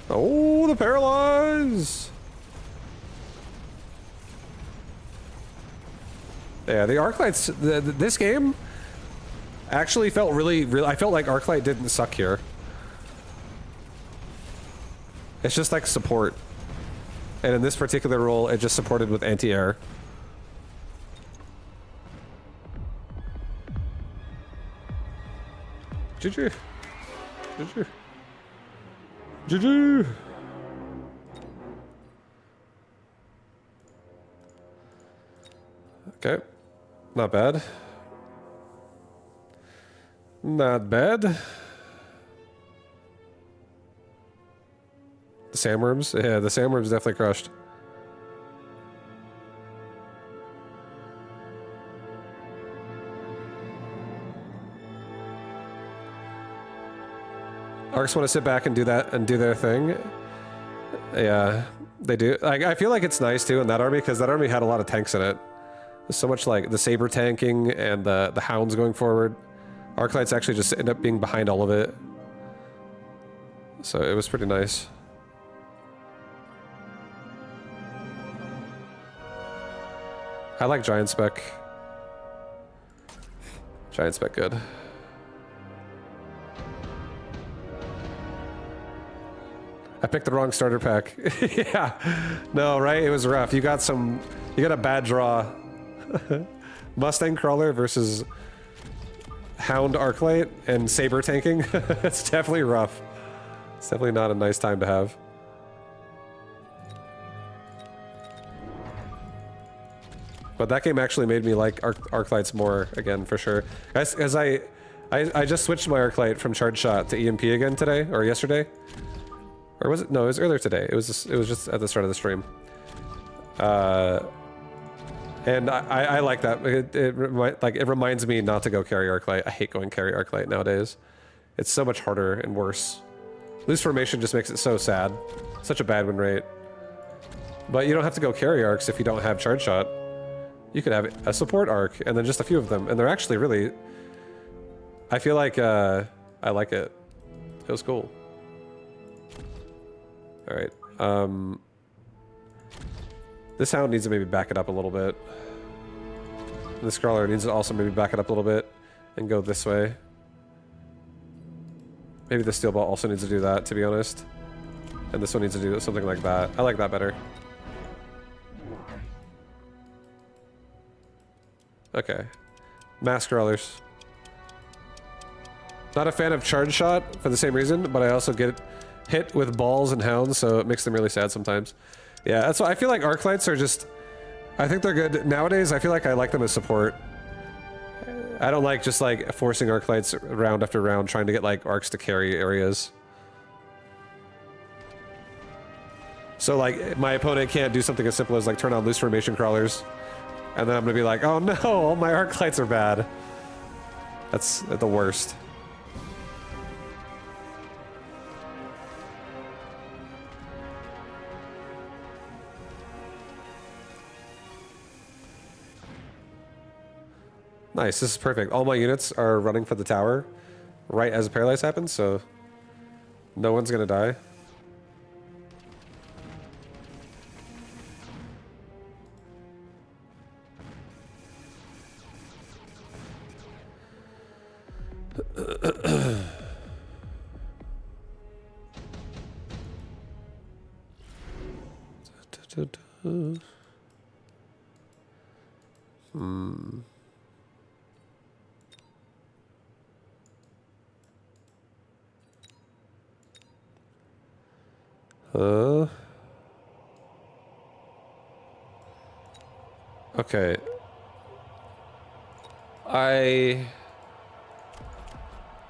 Oh, the paralyze! Yeah, the Arclights, this game actually felt really, I felt like Arclight didn't suck here. It's just like support. And in this particular role, it just supported with anti-air. GG. GG. GG. Okay. Not bad. Not bad. The sandworms? Yeah, the sandworms definitely crushed. Arcs want to sit back and do that and do their thing. Yeah, they do. I feel like it's nice too in that army because that army had a lot of tanks in it. There's so much like the saber tanking and the hounds going forward. Arclights actually just end up being behind all of it. So it was pretty nice. I like Giant Spec. Giant Spec good. I picked the wrong starter pack. Yeah. No, right? It was rough. You got a bad draw. Mustang Crawler versus Hound Arclight and Saber tanking. It's definitely rough. It's definitely not a nice time to have. But that game actually made me like Arclights more again, for sure. As I I just switched my arc light from charge shot to EMP again today or yesterday, or was it? No, it was earlier today. It was just at the start of the stream. And I like that. It reminds me not to go carry arc light. I hate going carry arc light nowadays. It's so much harder and worse. Loose formation just makes it so sad. Such a bad win rate. But you don't have to go carry arcs if you don't have charge shot. You could have a support arc and then just a few of them, and they're actually really. I feel like I like it. It was cool. All right. This hound needs to maybe back it up a little bit. This crawler needs to also maybe back it up a little bit and go this way. Maybe the steel ball also needs to do that, to be honest. And this one needs to do something like that. I like that better. Okay. Mass crawlers. Not a fan of charge shot for the same reason, but I also get hit with balls and hounds, so it makes them really sad sometimes. Yeah, that's why I feel like arc lights are just... I think they're good. Nowadays, I feel like I like them as support. I don't like just like forcing arc lights round after round, trying to get like arcs to carry areas. So like my opponent can't do something as simple as like turn on loose formation crawlers, and then I'm gonna be like, oh no, all my arc lights are bad. That's the worst. Nice, this is perfect. All my units are running for the tower right as paralyze happens, so no one's gonna die. Okay.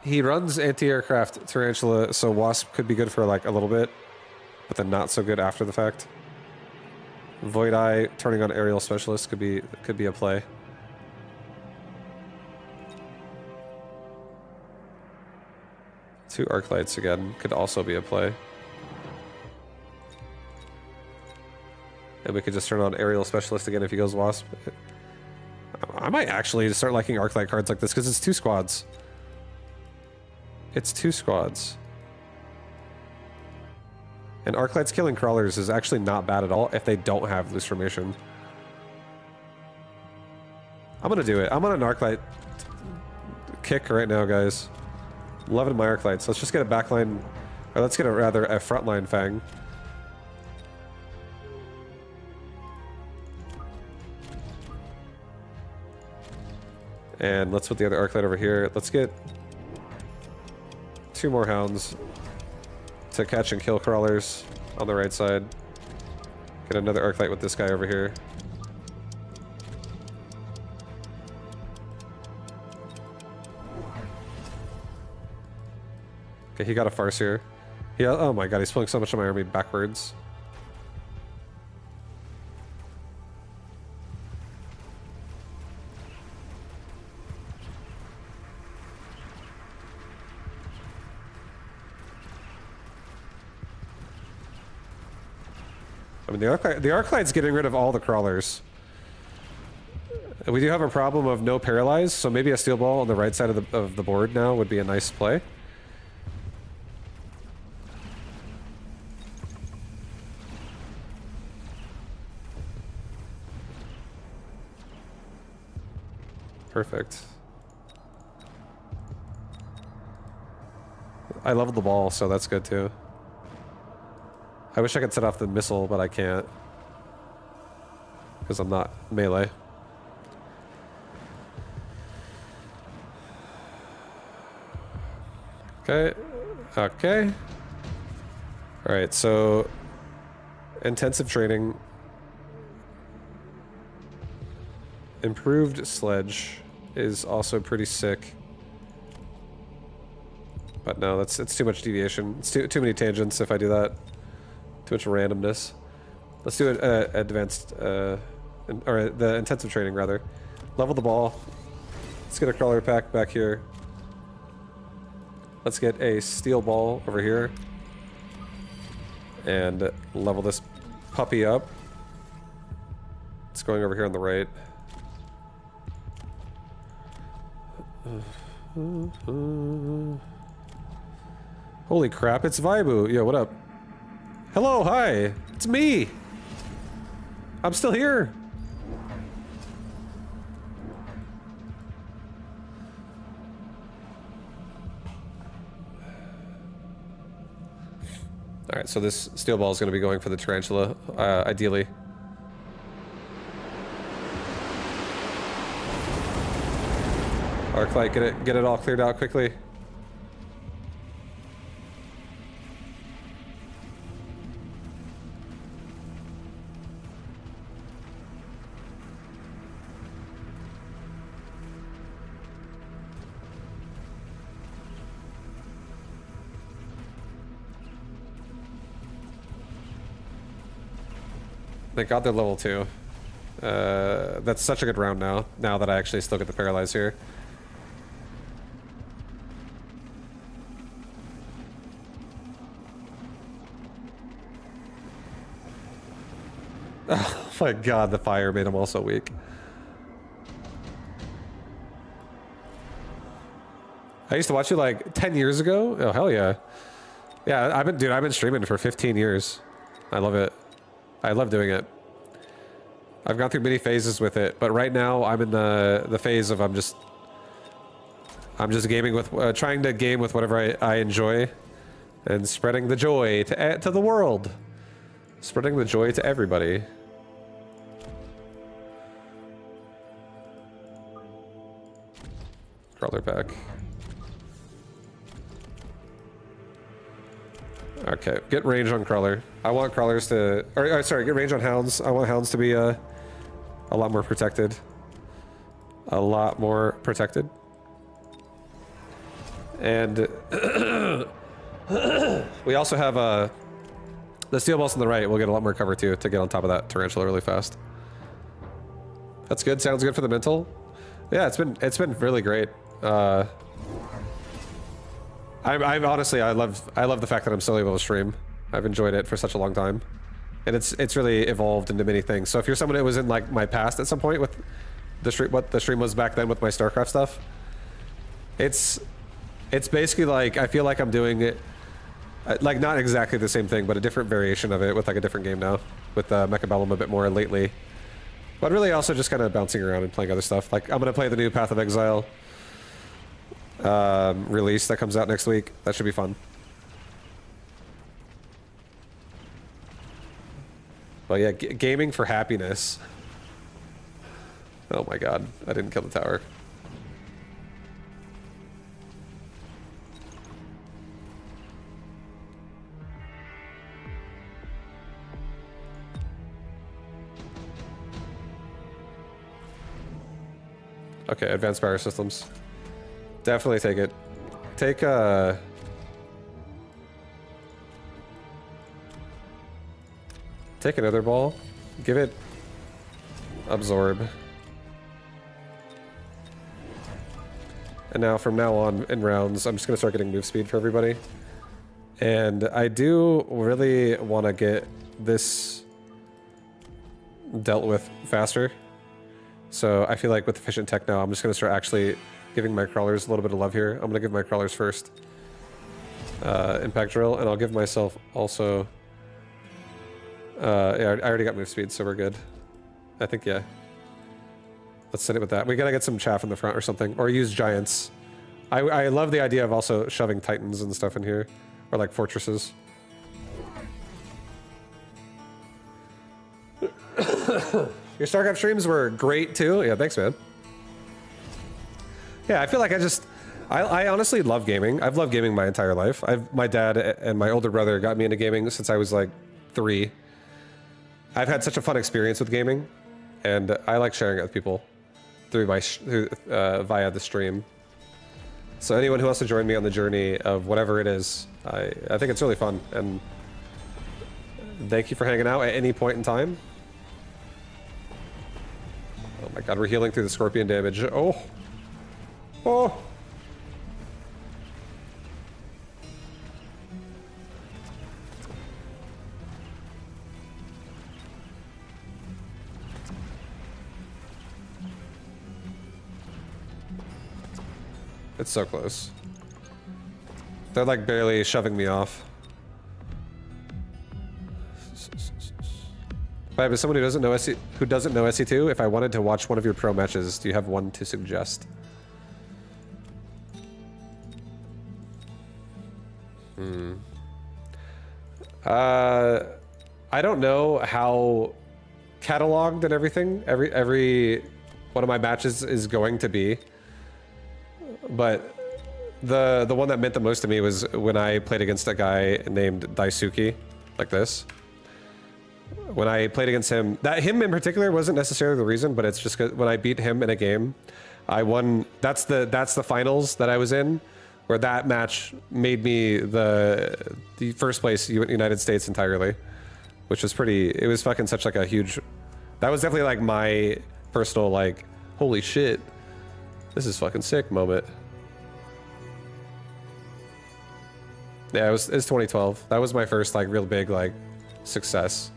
He runs anti-aircraft tarantula, so Wasp could be good for like a little bit, but then not so good after the fact. Void Eye turning on aerial specialist could be a play. Two arc lights again could also be a play. And we could just turn on aerial specialist again if he goes Wasp. I might actually start liking arc light cards like this because it's 2 squads. It's 2 squads. And arc lights killing crawlers is actually not bad at all if they don't have loose formation. I'm gonna do it. I'm on an arc light kick right now, guys. Loving my arc lights. Let's just get a backline, or let's get a frontline fang. And let's put the other arc light over here. Let's get 2 more hounds to catch and kill crawlers on the right side. Get another arc light with this guy over here. Okay, he got a farce here. Yeah, oh my god, he's pulling so much of my army backwards. I mean, the arc light's getting rid of all the crawlers. We do have a problem of no paralyze, so maybe a steel ball on the right side of the board now would be a nice play. Perfect. I leveled the ball, so that's good too. I wish I could set off the missile, but I can't. Because I'm not melee. Okay. Okay. Alright, so... intensive training. Improved sledge is also pretty sick. But no, it's too much deviation. It's too many tangents if I do that. Too much randomness. Let's do an advanced, or the intensive training rather. Level the ball. Let's get a crawler pack back here. Let's get a steel ball over here. And level this puppy up. It's going over here on the right. Holy crap, it's Vibu. Yo, what up? Hello, hi. It's me. I'm still here. Alright, so this steel ball is going to be going for the tarantula, ideally. Arclight, get it all cleared out quickly. Thank God they're level 2. That's such a good round now that I actually still get the paralyze here. Oh my God, the fire made them all so weak. I used to watch you like 10 years ago. Oh, hell yeah. Yeah, I've been streaming for 15 years. I love it. I love doing it. I've gone through many phases with it, but right now I'm in the phase of I'm just gaming with trying to game with whatever I enjoy, and spreading the joy to the world, spreading the joy to everybody. Crawler pack. Okay, get range on crawler. I want crawlers to, or sorry, get range on hounds. I want hounds to be a lot more protected. A lot more protected. And we also have the steel balls on the right. We'll get a lot more cover too to get on top of that tarantula really fast. That's good. Sounds good for the mental. Yeah, it's been really great. I'm honestly, I love the fact that I'm still able to stream. I've enjoyed it for such a long time, and it's really evolved into many things. So if you're someone that was in like my past at some point with the stream, what the stream was back then with my StarCraft stuff, it's basically like I feel like I'm doing it, like not exactly the same thing, but a different variation of it with like a different game now, with Mecha a bit more lately. But really also just kind of bouncing around and playing other stuff. Like I'm gonna play the new Path of Exile release that comes out next week. That should be fun. But yeah, gaming for happiness. Oh my God, I didn't kill the tower. Okay, advanced power systems. Definitely take it. Take another ball. Give it absorb. And now from now on in rounds, I'm just gonna start getting move speed for everybody. And I do really want to get this dealt with faster. So I feel like with efficient tech now, I'm just gonna start actually giving my crawlers a little bit of love here. I'm gonna give my crawlers first impact drill, and I'll give myself also yeah, I already got move speed, so we're good. I think, yeah. Let's send it with that. We gotta get some chaff in the front or something, or use giants. I love the idea of also shoving titans and stuff in here, or like fortresses. Your StarCraft streams were great too. Yeah, thanks, man. Yeah, I feel like I honestly love gaming. I've loved gaming my entire life. My dad and my older brother got me into gaming since I was like 3. I've had such a fun experience with gaming, and I like sharing it with people through via the stream. So anyone who wants to join me on the journey of whatever it is, I think it's really fun, and thank you for hanging out at any point in time. Oh my god, we're healing through the scorpion damage. Oh! Oh! It's so close. They're like barely shoving me off. But as someone who doesn't know SC2, if I wanted to watch one of your pro matches, do you have one to suggest? I don't know how cataloged and everything every one of my matches is going to be. But the one that meant the most to me was when I played against a guy named Daisuke, like this. When I played against him, him in particular wasn't necessarily the reason, but it's just 'cause when I beat him in a game, I won. That's the finals that I was in, where that match made me the first place United States entirely, which was pretty. It was fucking such like a huge. That was definitely like my personal like, holy shit. This is fucking sick moment. Yeah, it was 2012. That was my first like real big like success.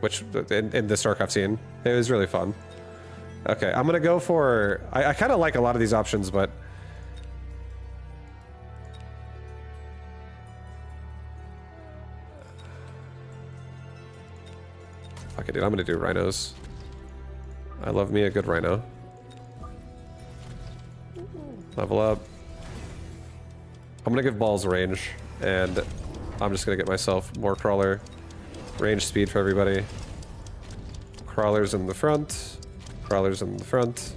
Which in the StarCraft scene, it was really fun. Okay, I'm gonna go for. I kind of like a lot of these options, but fuck it, dude. I'm gonna do rhinos. I love me a good rhino. Level up. I'm gonna give balls range, and I'm just gonna get myself more crawler. Range speed for everybody. Crawlers in the front. Crawlers in the front.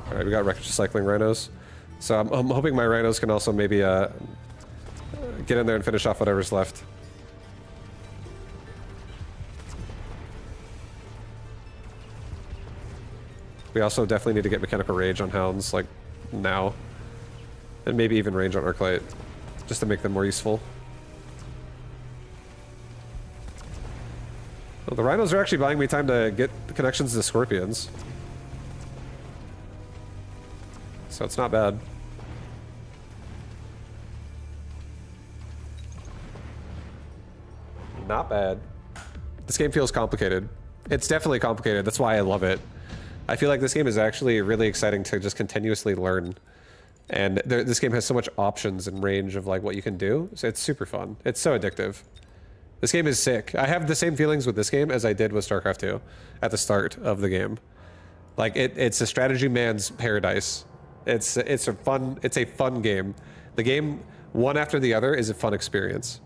Alright, we got wreckage cycling rhinos. So I'm hoping my rhinos can also maybe get in there and finish off whatever's left. We also definitely need to get mechanical rage on hounds, like, now. And maybe even range on Arclight, just to make them more useful. Well, the rhinos are actually buying me time to get the connections to scorpions. So it's not bad. Not bad. This game feels complicated. It's definitely complicated, that's why I love it. I feel like this game is actually really exciting to just continuously learn. And this game has so much options and range of like what you can do. So it's super fun. It's so addictive. This game is sick. I have the same feelings with this game as I did with StarCraft 2 at the start of the game. Like it's a strategy man's paradise. It's a fun game. The game one after the other is a fun experience.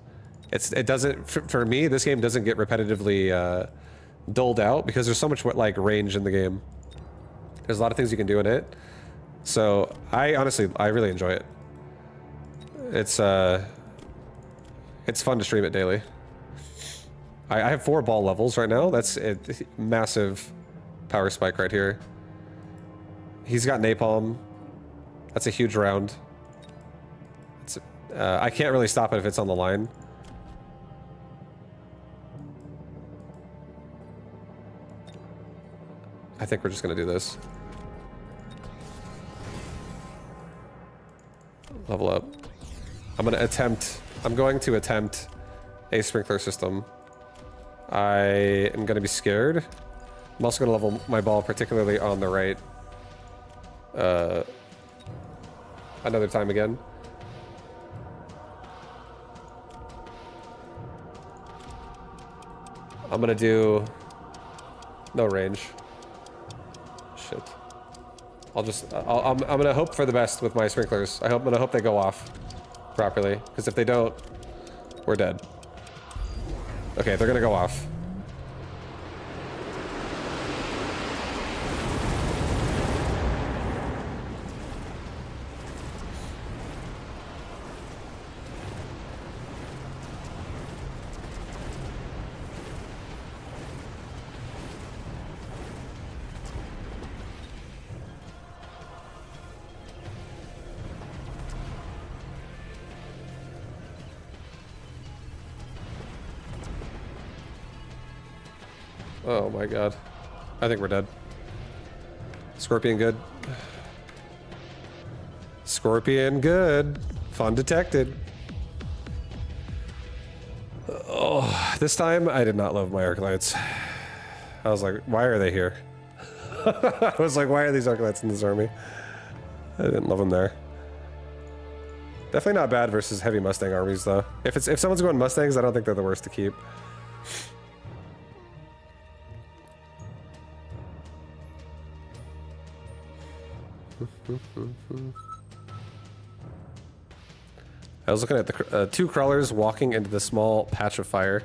It doesn't for me. This game doesn't get repetitively doled out because there's so much like range in the game. There's a lot of things you can do in it. So I really enjoy it. It's fun to stream it daily. I have 4 ball levels right now. That's a massive power spike right here. He's got napalm. That's a huge round. I can't really stop it if it's on the line. I think we're just gonna do this. Level up. I'm going to attempt a sprinkler system. I am going to be scared. I'm also going to level my ball, particularly on the right. Another time again. I'm going to do no range. Shit. I'm gonna hope for the best with my sprinklers. I'm gonna hope they go off properly, because if they don't, we're dead. Okay, they're gonna go off. Oh my god. I think we're dead. Scorpion good. Scorpion good. Fun detected. Oh, this time I did not love my Arclights. I was like, why are they here? I was like, why are these Arclights in this army? I didn't love them there. Definitely not bad versus heavy Mustang armies though. If someone's going Mustangs, I don't think they're the worst to keep. I was looking at the two crawlers walking into the small patch of fire.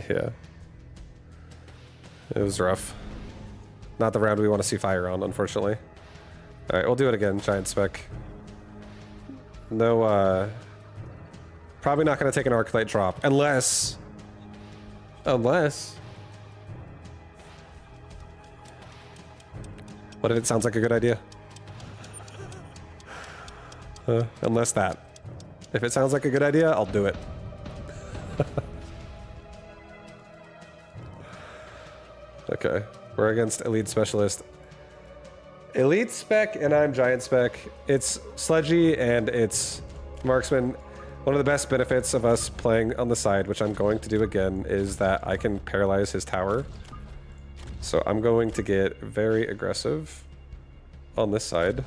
Yeah. It was rough. Not the round we want to see fire on, unfortunately. Alright, we'll do it again, Giant Spec. No, probably not going to take an Arclight drop, unless... What if it sounds like a good idea? Unless that. If it sounds like a good idea, I'll do it. Okay, we're against Elite Specialist. Elite Spec and I'm Giant Spec. It's Sledgy and it's Marksman. One of the best benefits of us playing on the side, which I'm going to do again, is that I can paralyze his tower. So I'm going to get very aggressive on this side.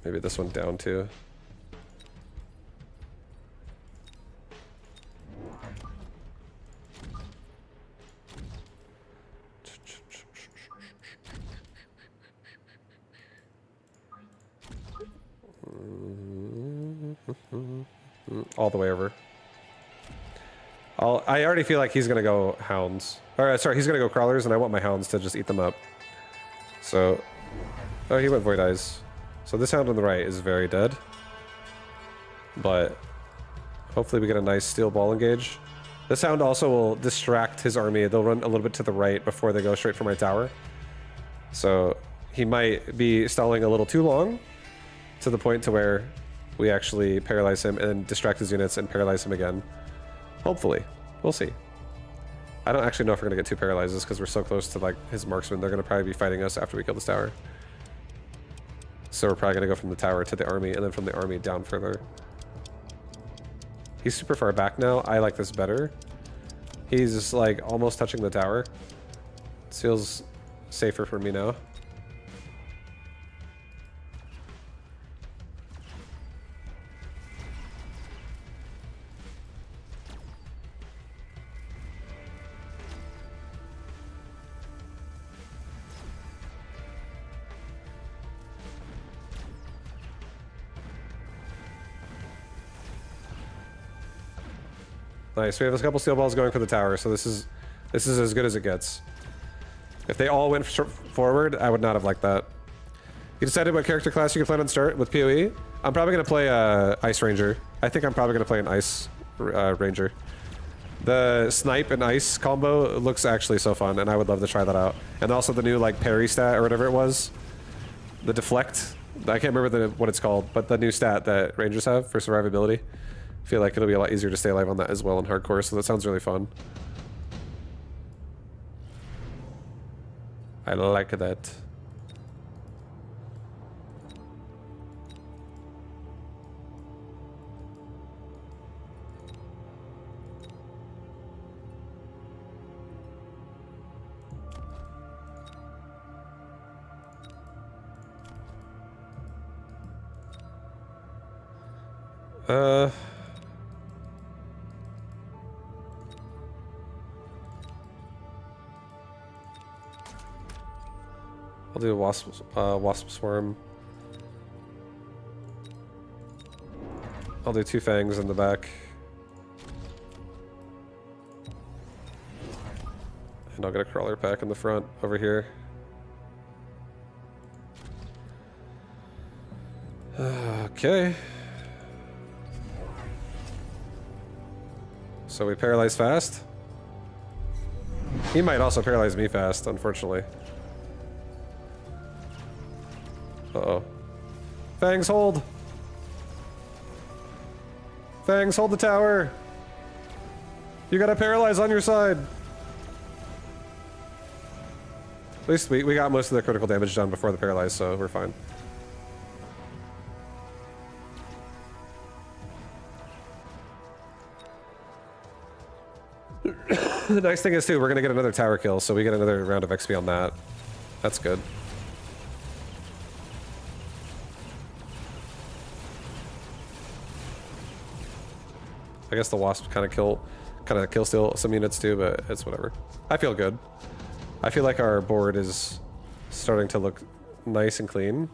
Maybe this one down too. All the way over. I already feel like he's gonna go hounds. Or sorry, he's gonna go crawlers, and I want my hounds to just eat them up. So, oh, he went Void Eyes. So this hound on the right is very dead. But hopefully we get a nice steel ball engage. This hound also will distract his army. They'll run a little bit to the right before they go straight for my tower. So he might be stalling a little too long, to the point to where we actually paralyze him and distract his units and paralyze him again. Hopefully. We'll see. I don't actually know if we're going to get two paralyzes because we're so close to like his marksmen. They're going to probably be fighting us after we kill this tower. So we're probably going to go from the tower to the army and then from the army down further. He's super far back now. I like this better. He's just like almost touching the tower. It feels safer for me now. Nice. We have a couple steel balls going for the tower, so this is as good as it gets. If they all went forward, I would not have liked that. You decided what character class you can plan on start with PoE? I'm probably going to play Ice Ranger. I think I'm probably going to play an Ice Ranger. The Snipe and Ice combo looks actually so fun, and I would love to try that out. And also the new like parry stat or whatever it was. The Deflect. I can't remember what it's called, but the new stat that Rangers have for survivability. I feel like it'll be a lot easier to stay alive on that as well in hardcore, so that sounds really fun. I like that. I'll do a wasp swarm. I'll do two fangs in the back. And I'll get a crawler pack in the front over here. Okay. So we paralyze fast. He might also paralyze me fast, unfortunately. Uh-oh. Fangs, hold! Fangs, hold the tower! You got a paralyze on your side. At least we got most of the critical damage done before the paralyze, so we're fine. The nice thing is too, we're gonna get another tower kill, so we get another round of XP on that. That's good. I guess the wasp kind of kill steal some units too, but it's whatever. I feel good. I feel like our board is starting to look nice and clean.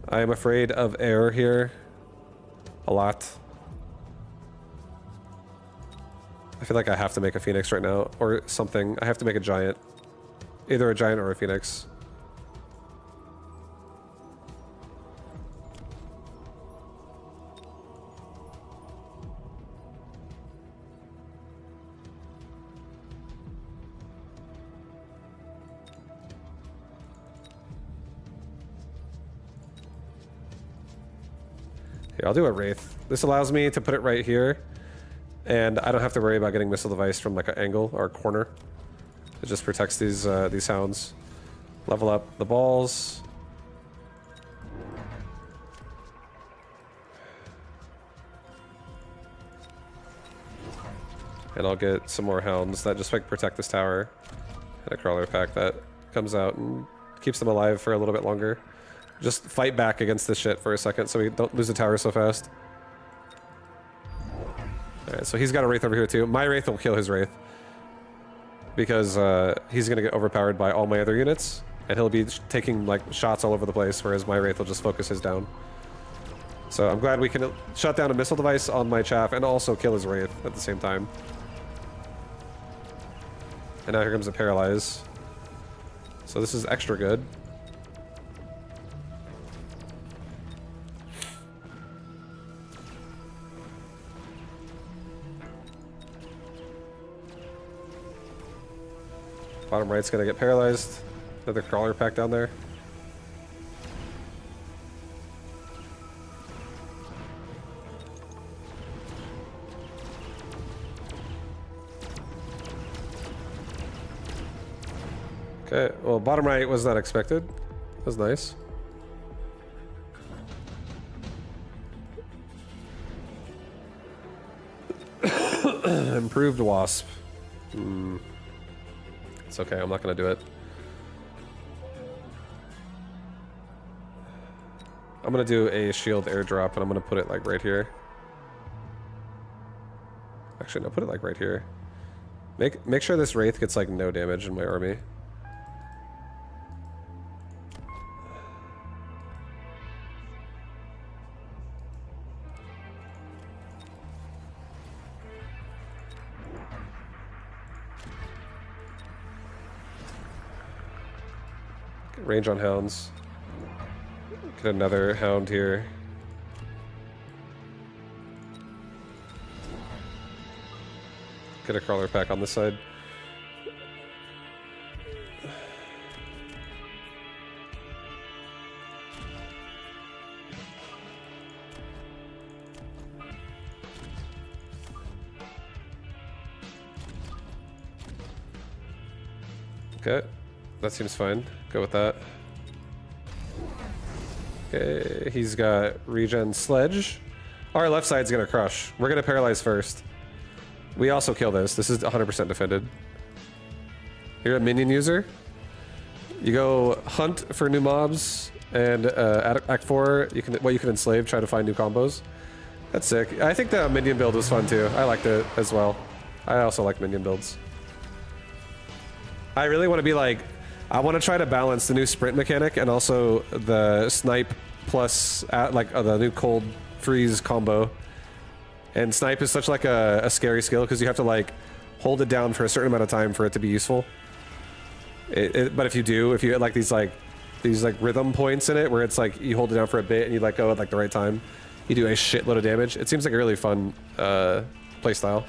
I am afraid of air here a lot. I feel like I have to make a phoenix right now or something. I have to make a giant. Either a giant or a phoenix. Here, I'll do a Wraith. This allows me to put it right here, and I don't have to worry about getting missile device from like an angle or a corner. It just protects these hounds. Level up the balls. And I'll get some more hounds that just like protect this tower. And a crawler pack that comes out and keeps them alive for a little bit longer. Just fight back against this shit for a second so we don't lose the tower so fast. Alright, so he's got a Wraith over here too. My Wraith will kill his Wraith. Because he's going to get overpowered by all my other units. And he'll be taking like shots all over the place, whereas my Wraith will just focus his down. So I'm glad we can shut down a missile device on my chaff and also kill his Wraith at the same time. And now here comes a paralyze. So this is extra good. Bottom right's gonna get paralyzed. Another crawler pack down there. Okay, well, bottom right was not expected. That was nice. Improved wasp. It's okay, I'm not gonna do it. I'm gonna do a shield airdrop and I'm gonna put it like right here. Actually, no, put it like right here. Make sure this Wraith gets like no damage in my army. Range on hounds. Get another hound here. Get a crawler pack on this side. Okay, that seems fine. Go with that. Okay, he's got regen sledge. Our left side's gonna crush. We're gonna paralyze first. We also kill this. This is 100% defended. You're a minion user. You go hunt for new mobs, and at Act 4, you can enslave, try to find new combos. That's sick. I think the minion build was fun too. I liked it as well. I also like minion builds. I really want to be like, I want to try to balance the new sprint mechanic and also the snipe plus the new cold freeze combo. And snipe is such like a scary skill because you have to like hold it down for a certain amount of time for it to be useful. But if you get like these rhythm points in it where it's like you hold it down for a bit and you let go at like the right time, you do a shitload of damage. It seems like a really fun playstyle.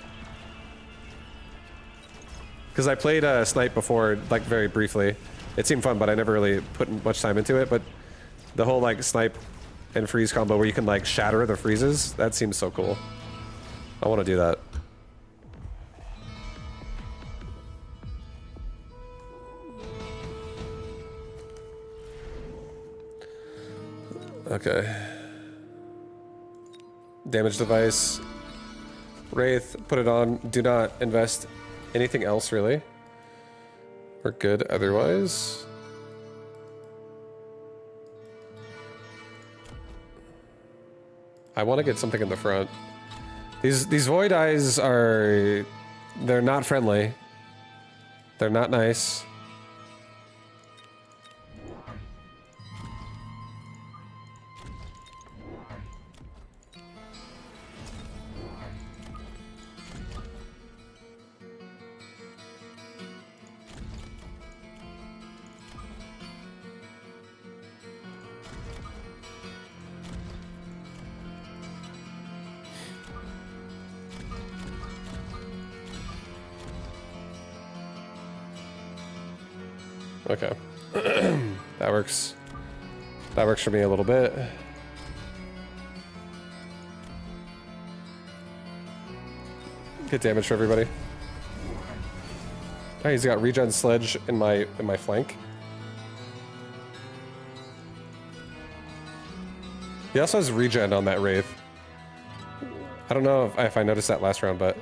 Because I played snipe before, like very briefly. It seemed fun, but I never really put much time into it. But the whole like snipe and freeze combo where you can like shatter the freezes, that seems so cool. I want to do that. Okay. Damage device. Wraith, put it on. Do not invest anything else, really. We're good otherwise. I want to get something in the front. These void eyes are... They're not friendly. They're not nice. Okay. That works. That works for me a little bit. Get damage for everybody. Oh, he's got regen sledge in my flank. He also has regen on that wraith. I don't know if I noticed that last round, but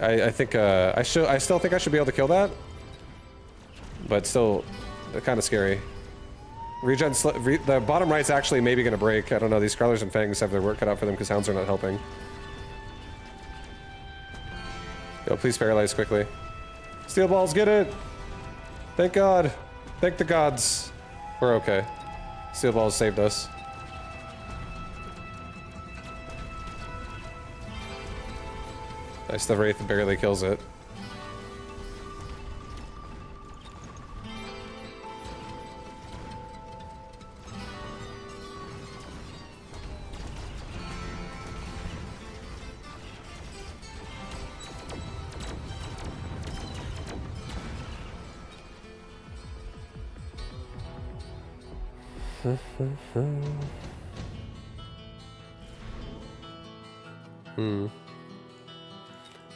I think I still think I should be able to kill that. But still, kind of scary. The bottom right's actually maybe gonna break. I don't know. These Crawlers and Fangs have their work cut out for them because Hounds are not helping. Yo, please paralyze quickly. Steel balls, get it! Thank God. Thank the gods. We're okay. Steel balls saved us. Nice, the Wraith barely kills it.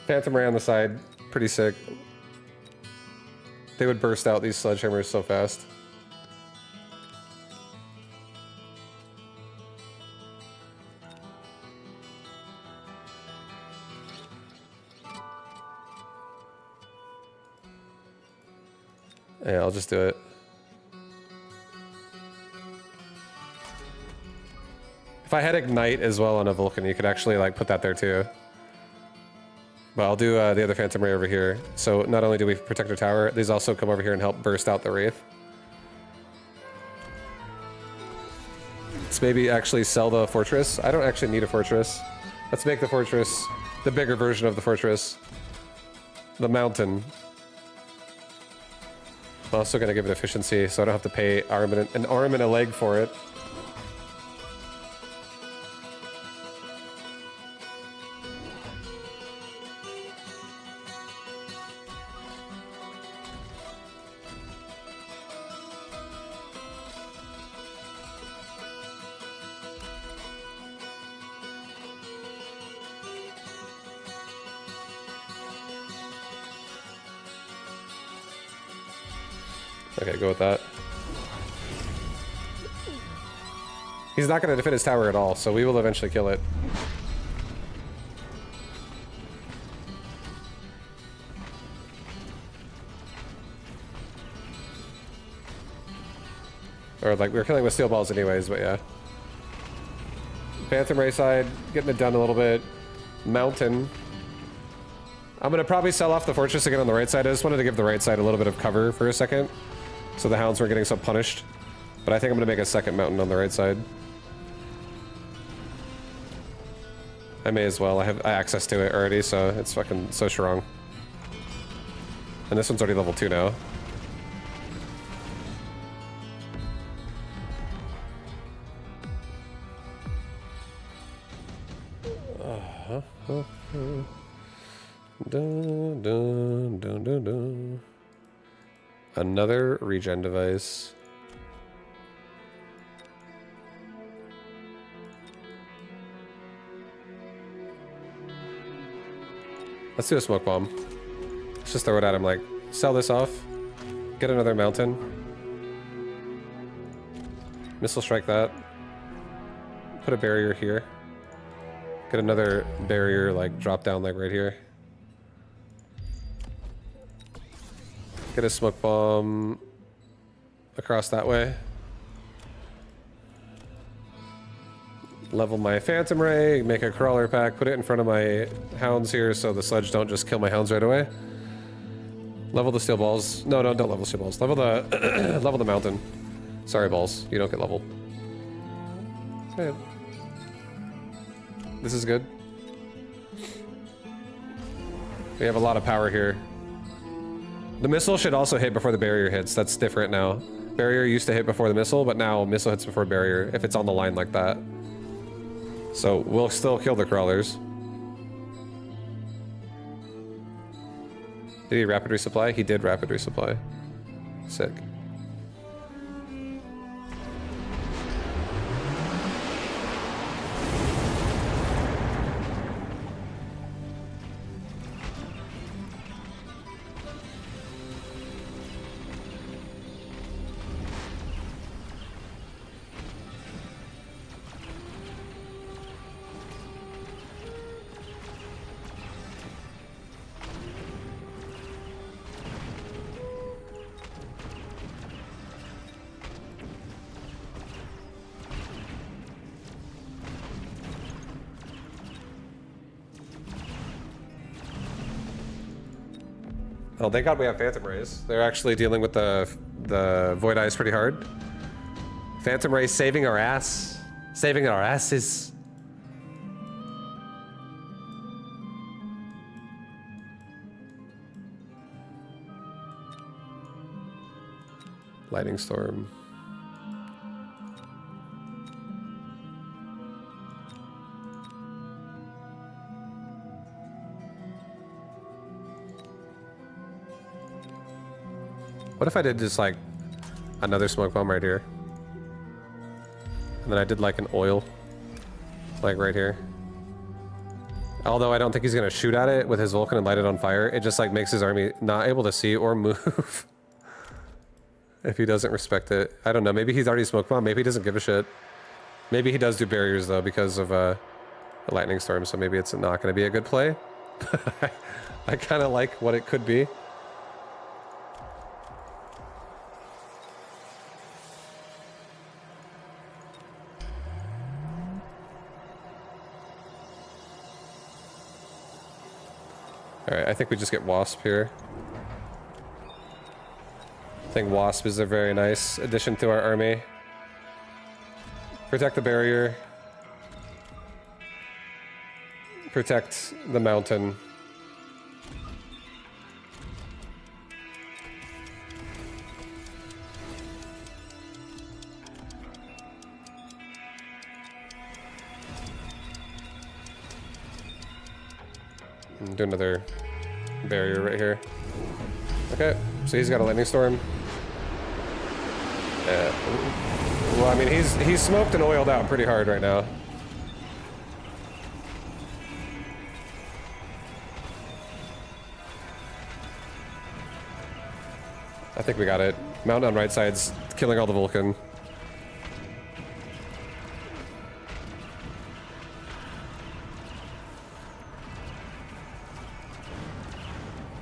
Phantom Ray on the side, pretty sick. They would burst out these sledgehammers so fast. Yeah, I'll just do it. If I had Ignite as well on a Vulcan, you could actually like put that there too. But I'll do the other Phantom Ray over here. So not only do we protect our tower, these also come over here and help burst out the Wraith. Let's maybe actually sell the fortress. I don't actually need a fortress. Let's make the fortress the bigger version of the fortress. The mountain. I'm also gonna give it efficiency so I don't have to pay an arm and a leg for it. Okay, go with that. He's not going to defend his tower at all, so we will eventually kill it. Or like, we were killing with steel balls anyways, but yeah. Phantom Ray side, getting it done a little bit. Mountain. I'm going to probably sell off the fortress again on the right side. I just wanted to give the right side a little bit of cover for a second, so the Hounds weren't getting so punished. But I think I'm going to make a second mountain on the right side. I may as well. I have access to it already, so it's fucking so strong. And this one's already level 2 now. Dun, dun, dun, dun, dun. Another regen device. Let's do a smoke bomb. Let's just throw it at him, like, sell this off, get another mountain. Missile strike that. Put a barrier here. Get another barrier, like, drop down, like, right here. Get a smoke bomb across that way. Level my Phantom Ray, make a crawler pack, put it in front of my hounds here so the sludge don't just kill my hounds right away. Level the steel balls. No, don't level steel balls. Level the level the mountain. Sorry, balls. You don't get leveled. Okay. This is good. We have a lot of power here. The missile should also hit before the barrier hits. That's different now. Barrier used to hit before the missile, but now missile hits before barrier if it's on the line like that. So we'll still kill the crawlers. Did he rapid resupply? He did rapid resupply. Sick. Oh, thank God we have Phantom Rays. They're actually dealing with the Void Eyes pretty hard. Phantom Rays saving our ass. Saving our asses. Lightning Storm. What if I did just like another smoke bomb right here? And then I did like an oil, like right here. Although I don't think he's gonna shoot at it with his Vulcan and light it on fire. It just like makes his army not able to see or move. If he doesn't respect it. I don't know, maybe he's already smoke bomb, maybe he doesn't give a shit. Maybe he does do barriers though because of a lightning storm, so maybe it's not gonna be a good play. I kinda like what it could be. Alright, I think we just get Wasp here. I think Wasp is a very nice addition to our army. Protect the barrier. Protect the mountain. Do another barrier right here. Okay, so he's got a lightning storm. Well, I mean, he's smoked and oiled out pretty hard right now. I think we got it. Mountain on right side's killing all the Vulcan.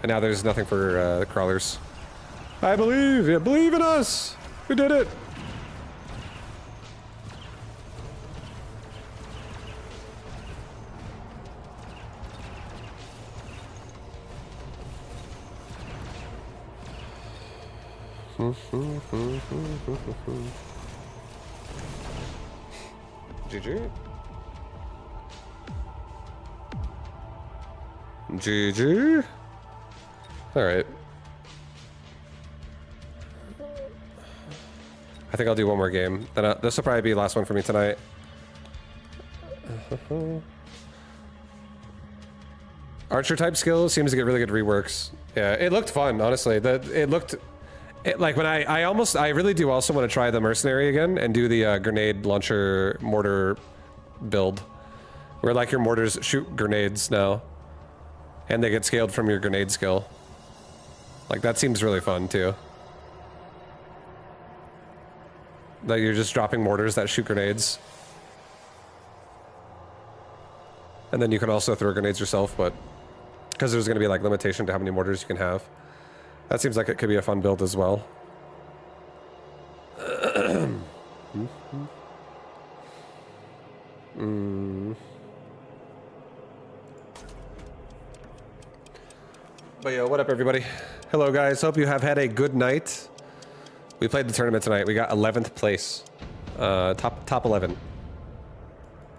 And now there's nothing for the crawlers. I believe! Yeah, believe in us! We did it! GG. GG. All right. I think I'll do one more game. Then this will probably be the last one for me tonight. Archer type skill seems to get really good reworks. Yeah, it looked fun, honestly. Like when I really do also want to try the mercenary again and do the grenade launcher mortar build, where like your mortars shoot grenades now, and they get scaled from your grenade skill. Like that seems really fun too. Like you're just dropping mortars that shoot grenades. And then you can also throw grenades yourself, but because there's going to be like limitation to how many mortars you can have. That seems like it could be a fun build as well. But yo, what up everybody? Hello guys, hope you have had a good night. We played the tournament tonight. We got 11th place. Top 11.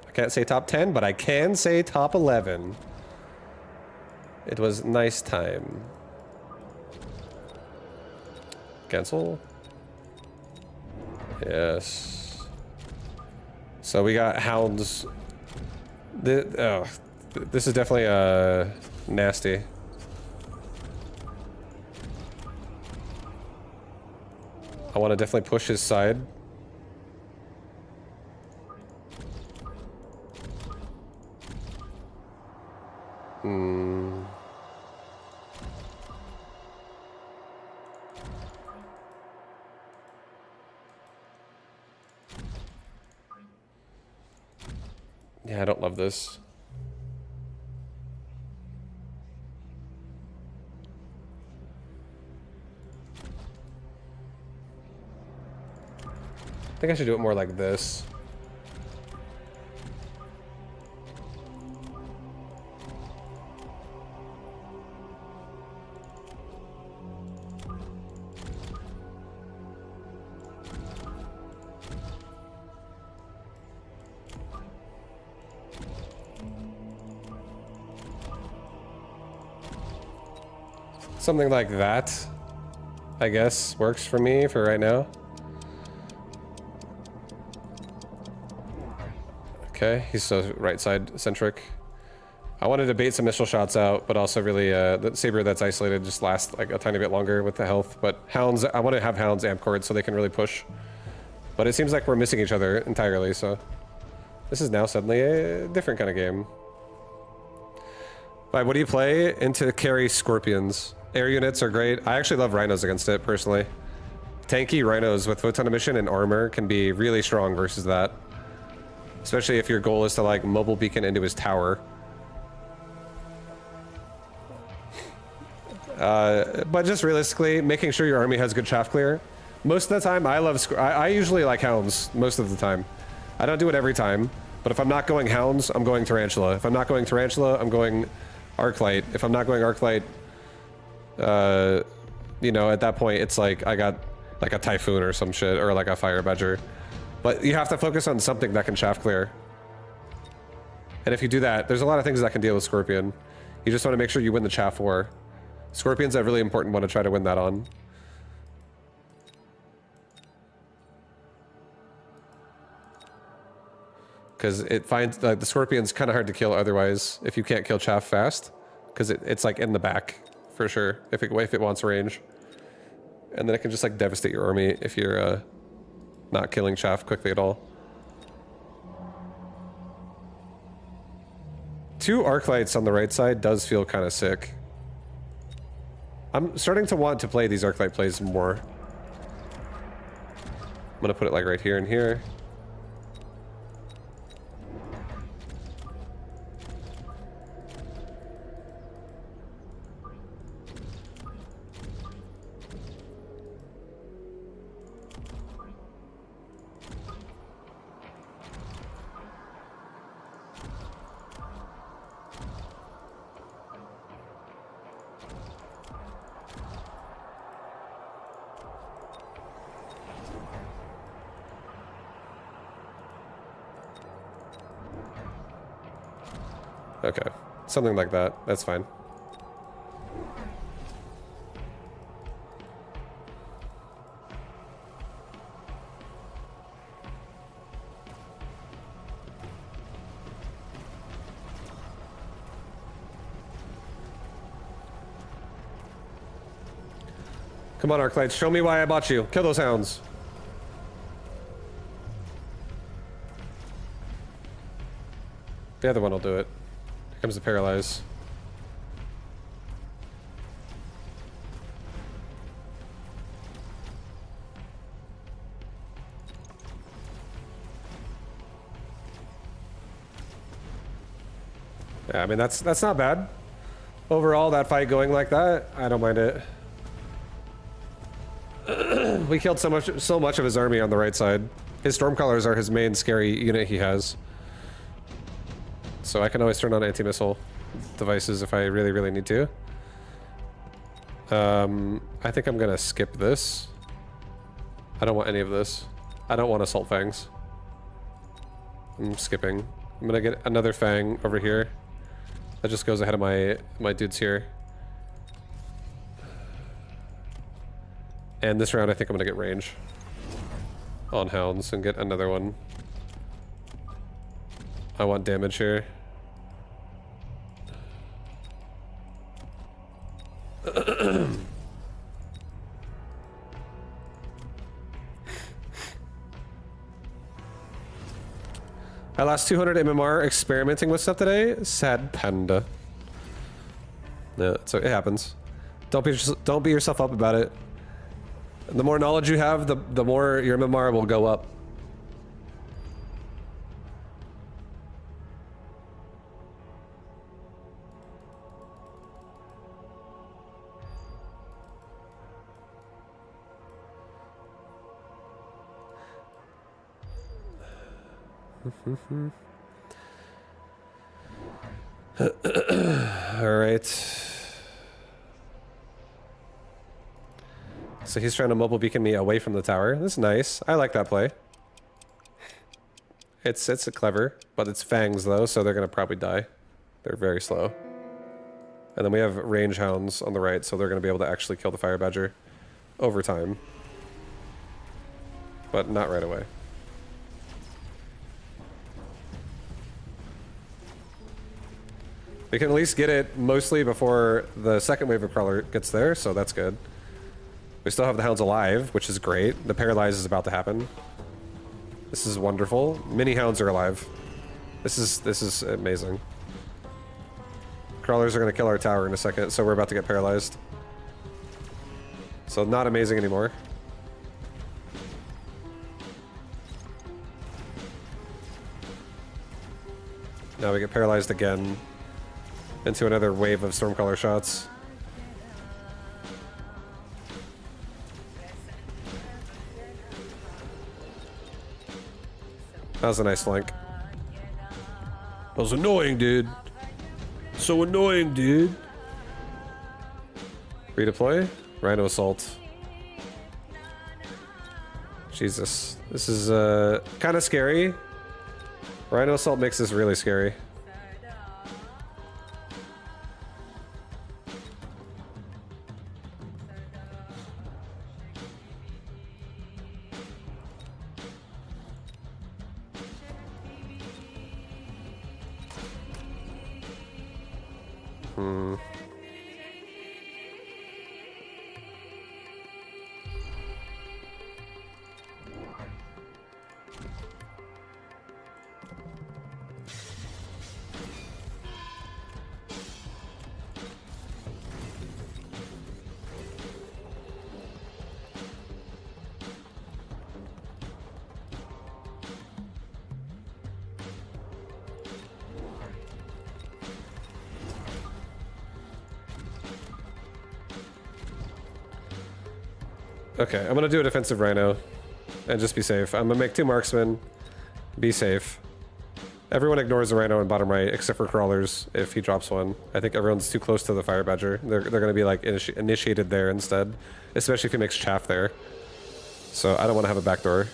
I can't say top 10, but I can say top 11. It was nice time. Cancel? Yes. So we got hounds. This is definitely nasty. I want to definitely push his side. Yeah, I don't love this. I think I should do it more like this. Something like that, I guess, works for me for right now. Okay, he's so right side centric. I wanted to bait some missile shots out, but also really the saber that's isolated just lasts like a tiny bit longer with the health. But hounds, I want to have hounds amp cord so they can really push. But it seems like we're missing each other entirely, so this is now suddenly a different kind of game. Right, what do you play? Into carry scorpions. Air units are great. I actually love rhinos against it personally. Tanky rhinos with photon emission and armor can be really strong versus that. Especially if your goal is to like mobile beacon into his tower. But just realistically, making sure your army has good chaff clear. Most of the time, I usually like hounds most of the time. I don't do it every time, but if I'm not going hounds, I'm going tarantula. If I'm not going tarantula, I'm going arclight. If I'm not going arclight, you know, at that point, it's like I got like a typhoon or some shit, or like a fire badger. But you have to focus on something that can chaff clear. And if you do that, there's a lot of things that can deal with Scorpion. You just want to make sure you win the chaff war. Scorpion's a really important one to try to win that on. Because it finds the Scorpion's kind of hard to kill otherwise if you can't kill chaff fast. Because it's like in the back for sure if it wants range. And then it can just like devastate your army if you're not killing chaff quickly at all. 2 arclights on the right side does feel kind of sick. I'm starting to want to play these arclight plays more. I'm gonna put it like right here and here. Okay, something like that. That's fine. Come on, Arclights, show me why I bought you. Kill those hounds. The other one will do it. Here comes the paralyze. Yeah, I mean, that's not bad. Overall, that fight going like that, I don't mind it. We killed so much of his army on the right side. His Stormcallers are his main scary unit he has. So I can always turn on anti-missile devices if I really, really need to. I think I'm gonna skip this. I don't want any of this. I don't want Assault Fangs. I'm skipping. I'm gonna get another Fang over here. That just goes ahead of my dudes here. And this round I think I'm gonna get range on Hounds and get another one. I want damage here. I lost 200 MMR experimenting with stuff today. Sad panda. Yeah, so it happens. Don't beat yourself up about it. The more knowledge you have, the more your MMR will go up. All right. So he's trying to mobile beacon me away from the tower. That's nice. I like that play. It's a clever, but it's Fangs though, so they're gonna probably die. They're very slow. And then we have range hounds on the right, so they're gonna be able to actually kill the fire badger over time. But not right away. We can at least get it mostly before the second wave of crawler gets there, so that's good. We still have the hounds alive, which is great. The paralyze is about to happen. This is wonderful. Mini hounds are alive. This is amazing. Crawlers are gonna kill our tower in a second, so we're about to get paralyzed. So not amazing anymore. Now we get paralyzed again into another wave of Stormcaller shots. That was a nice flank. That was annoying, dude. So annoying, dude. Redeploy. Rhino Assault. Jesus. This is kind of scary. Rhino Assault makes this really scary. Okay, I'm gonna do a defensive rhino and just be safe. I'm gonna make 2 marksmen. Be safe. Everyone ignores the rhino in bottom right except for crawlers if he drops one. I think everyone's too close to the fire badger. They're gonna be like initiated there instead, especially if he makes chaff there. So I don't want to have a backdoor.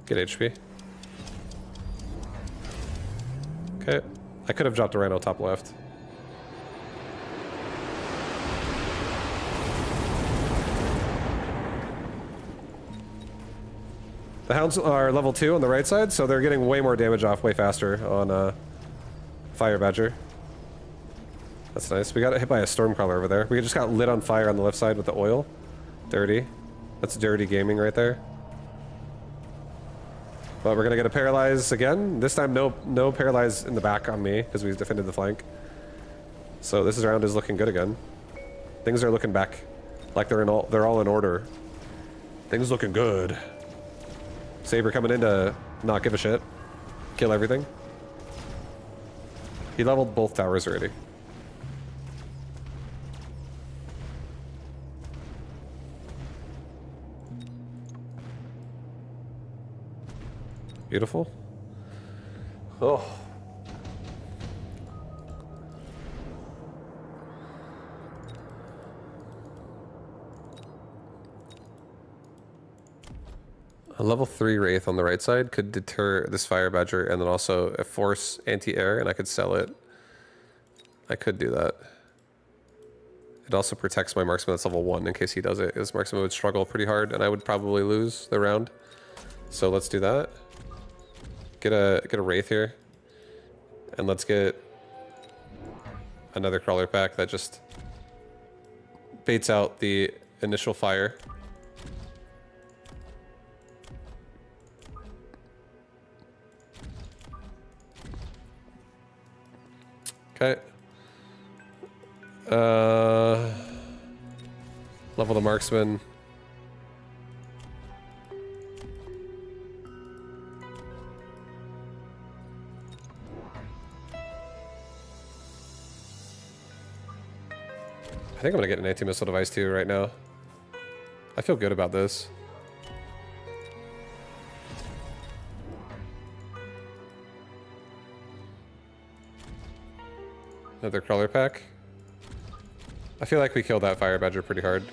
Get HP. Okay, I could have dropped a rhino top left. The hounds are level 2 on the right side, so they're getting way more damage off way faster on Fire Badger. That's nice. We got hit by a Stormcrawler over there. We just got lit on fire on the left side with the oil. Dirty. That's dirty gaming right there. But we're gonna get a paralyze again. This time no paralyze in the back on me, because we defended the flank. So this round is looking good again. Things are looking back like they're all in order. Things looking good. Saber coming in to not give a shit. Kill everything. He leveled both towers already. Beautiful. Oh. A level 3 Wraith on the right side could deter this Fire Badger, and then also a Force anti-air, and I could sell it. I could do that. It also protects my marksman that's level 1 in case he does it. His marksman would struggle pretty hard, and I would probably lose the round. So let's do that. Get a Wraith here. And let's get another Crawler pack that just baits out the initial fire. Okay. Level the marksman. I think I'm gonna get an anti-missile device too right now. I feel good about this. Another Crawler pack. I feel like we killed that Fire Badger pretty hard.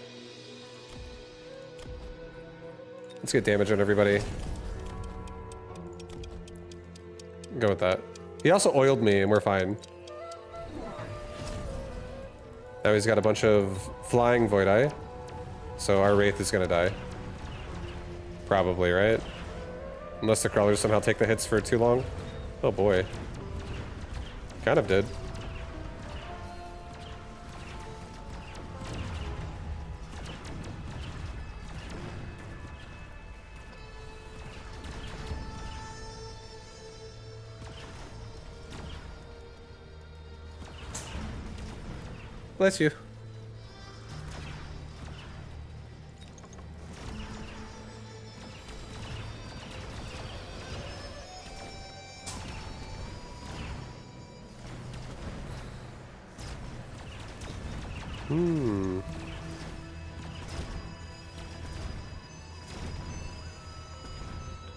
Let's get damage on everybody. Go with that. He also oiled me and we're fine. Now he's got a bunch of flying Void Eye. So our Wraith is gonna die. Probably, right? Unless the Crawlers somehow take the hits for too long. Oh boy. Kind of did. Bless you.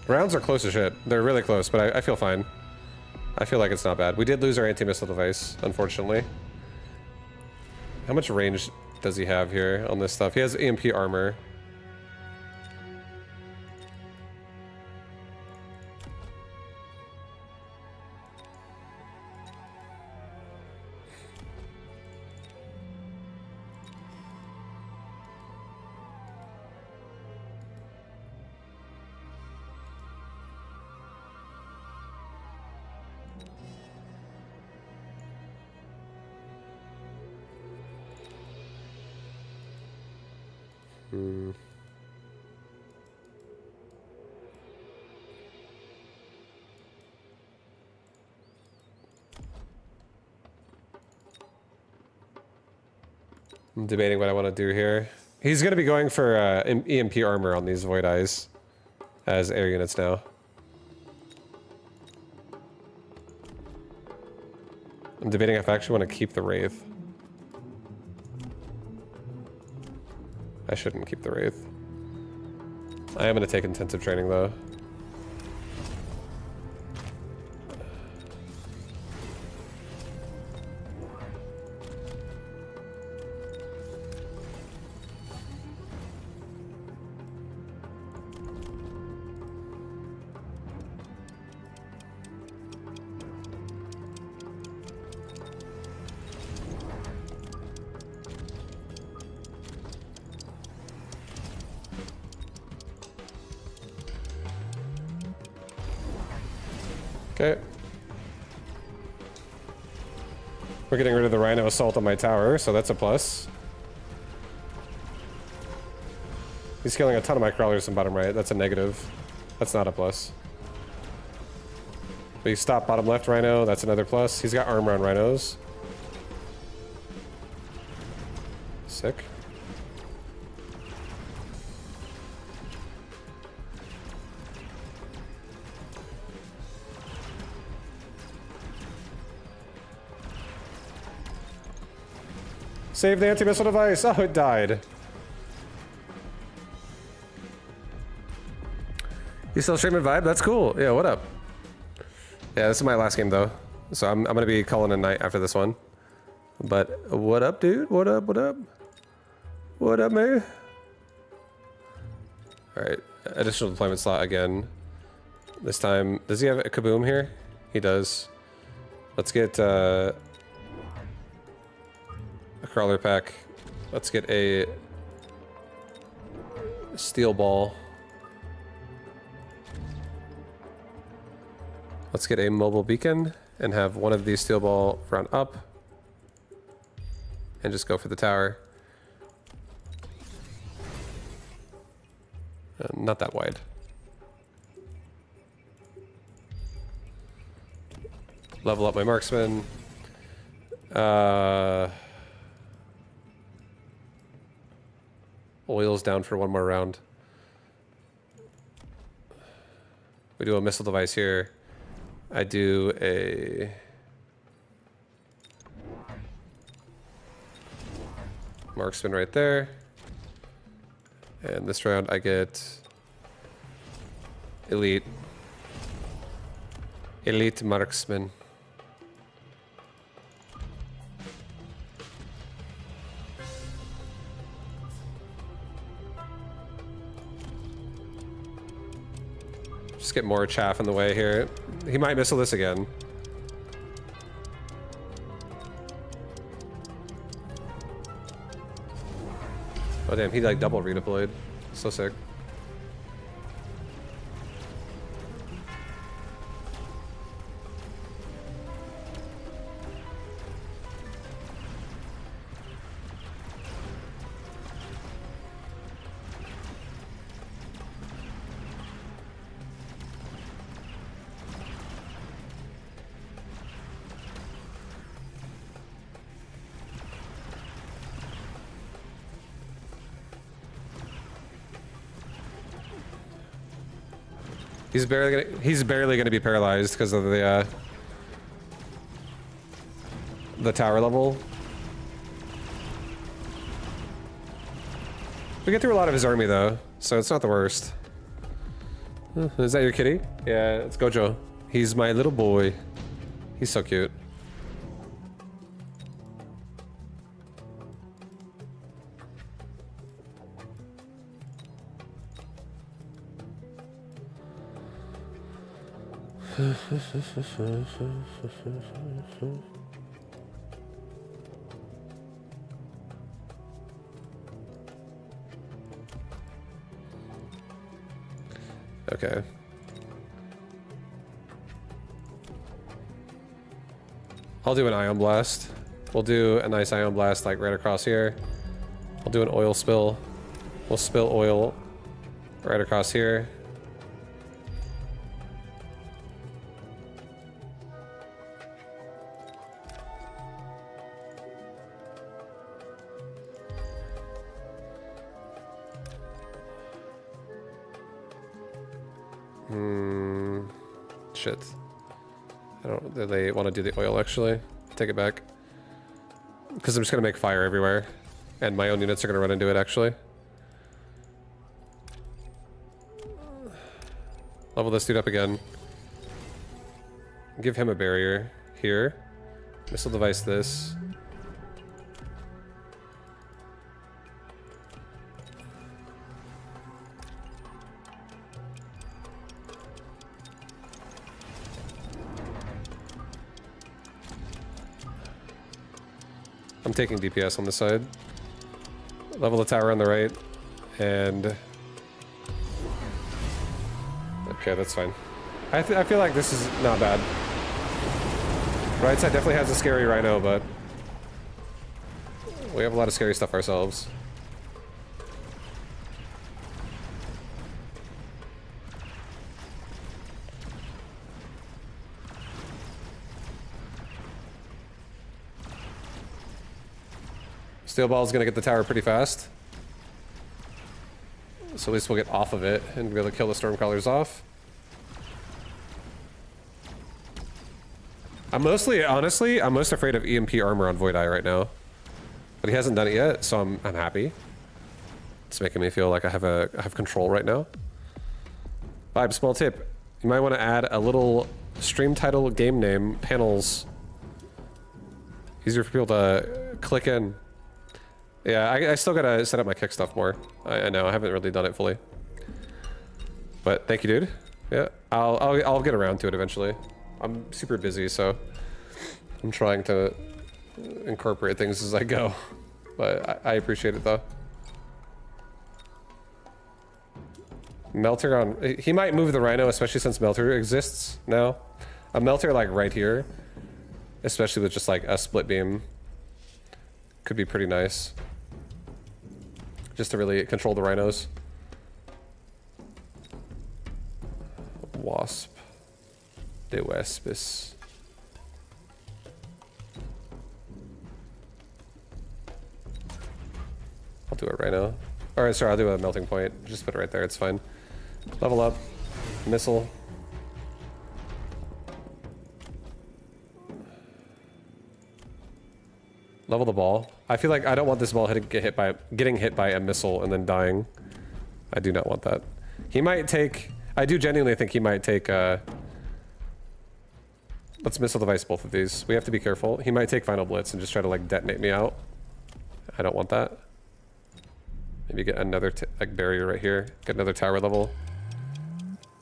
Rounds are close as shit. They're really close, but I feel fine. I feel like it's not bad. We did lose our anti-missile device, unfortunately. How much range does he have here on this stuff? He has EMP armor. I'm debating what I want to do here. He's going to be going for EMP armor on these Void Eyes as air units now. I'm debating if I actually want to keep the Wraith. I shouldn't keep the Wraith. I am going to take intensive training though. Okay. We're getting rid of the Rhino Assault on my tower, so that's a plus. He's killing a ton of my crawlers in bottom right. That's a negative. That's not a plus. But you stop bottom left Rhino, that's another plus. He's got armor on Rhinos. Sick. Save the anti-missile device. Oh, it died. You still streaming Vibe? That's cool. Yeah, what up? Yeah, this is my last game though. So I'm gonna be calling a night after this one. But what up, dude? What up, what up? What up, man? Alright, additional deployment slot again. This time, does he have a kaboom here? He does. Let's get a crawler pack. Let's get a steel ball. Let's get a mobile beacon and have one of these steel ball run up and just go for the tower. Not that wide. Level up my marksman. Oil's down for one more round. We do a missile device here. I do a marksman right there. And this round I get elite marksman. Just get more chaff in the way here. He might missile this again. Oh damn, he like double redeployed. So sick. He's barely gonna be paralyzed because of the tower level. We get through a lot of his army though, so it's not the worst. Is that your kitty? Yeah, it's Gojo. He's my little boy. He's so cute. Okay. I'll do an ion blast. We'll do a nice ion blast like right across here. We'll do an oil spill. We'll spill oil right across here. Shit. I don't. Do they want to do the oil actually? Take it back. Because I'm just gonna make fire everywhere, and my own units are gonna run into it actually. Level this dude up again. Give him a barrier here. Missile device this. I'm taking DPS on the side. Level the tower on the right, and okay, that's fine. I feel like this is not bad. Right side definitely has a scary rhino, but we have a lot of scary stuff ourselves. Steel Ball's gonna get the tower pretty fast. So at least we'll get off of it and be able to kill the Stormcrawlers off. I'm mostly, honestly, I'm most afraid of EMP armor on Void Eye right now. But he hasn't done it yet, so I'm happy. It's making me feel like I have control right now. Vibe, small tip. You might want to add a little stream title, game name, panels. Easier for people to click in. Yeah, I still gotta set up my kick stuff more. I know, I haven't really done it fully. But thank you, dude. Yeah, I'll get around to it eventually. I'm super busy, so I'm trying to incorporate things as I go. But I appreciate it though. Melter on... He might move the Rhino, especially since Melter exists now. A Melter like right here, especially with just like a split beam, could be pretty nice. Just to really control the Rhinos. Wasp. De Wespis. I'll do it right now. Alright, sorry, I'll do a melting point. Just put it right there, it's fine. Level up. Missile. Level the ball. I feel like I don't want this ball getting hit by a missile and then dying. I do not want that. He might take... I do genuinely think he might take... Let's missile device both of these. We have to be careful. He might take Final Blitz and just try to like detonate me out. I don't want that. Maybe get another like barrier right here. Get another tower level.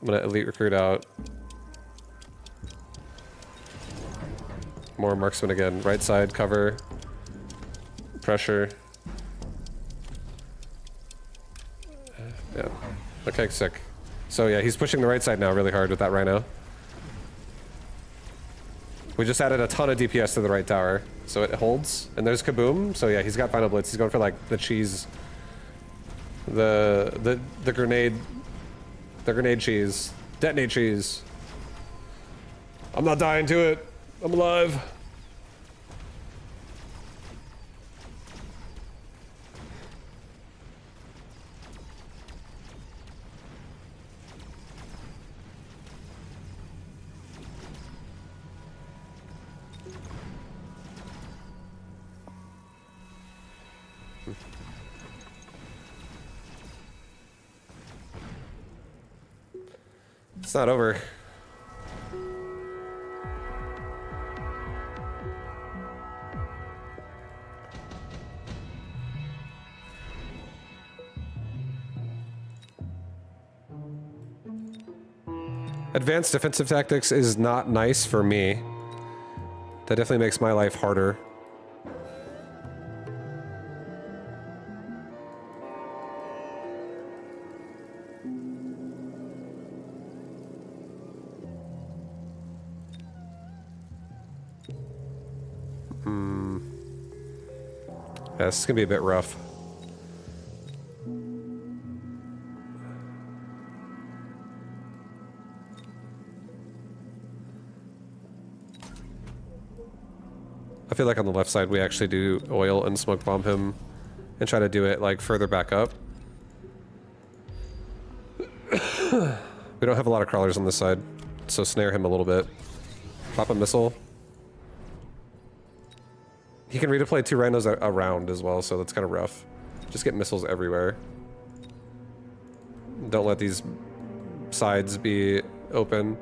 I'm gonna elite recruit out. More marksman again. Right side cover. Pressure. Yeah. Okay, sick. So yeah, he's pushing the right side now really hard with that Rhino. We just added a ton of DPS to the right tower, so it holds. And there's Kaboom. So yeah, he's got Final Blitz. He's going for like the cheese. The grenade. The grenade cheese. Detonate cheese. I'm not dying to it. I'm alive. It's not over. Advanced defensive tactics is not nice for me. That definitely makes my life harder. Yeah, this is gonna be a bit rough. I feel like on the left side we actually do oil and smoke bomb him and try to do it like further back up. We don't have a lot of crawlers on this side, so snare him a little bit. Drop a missile. He can redeploy 2 rhinos around as well, so that's kind of rough. Just get missiles everywhere. Don't let these sides be open.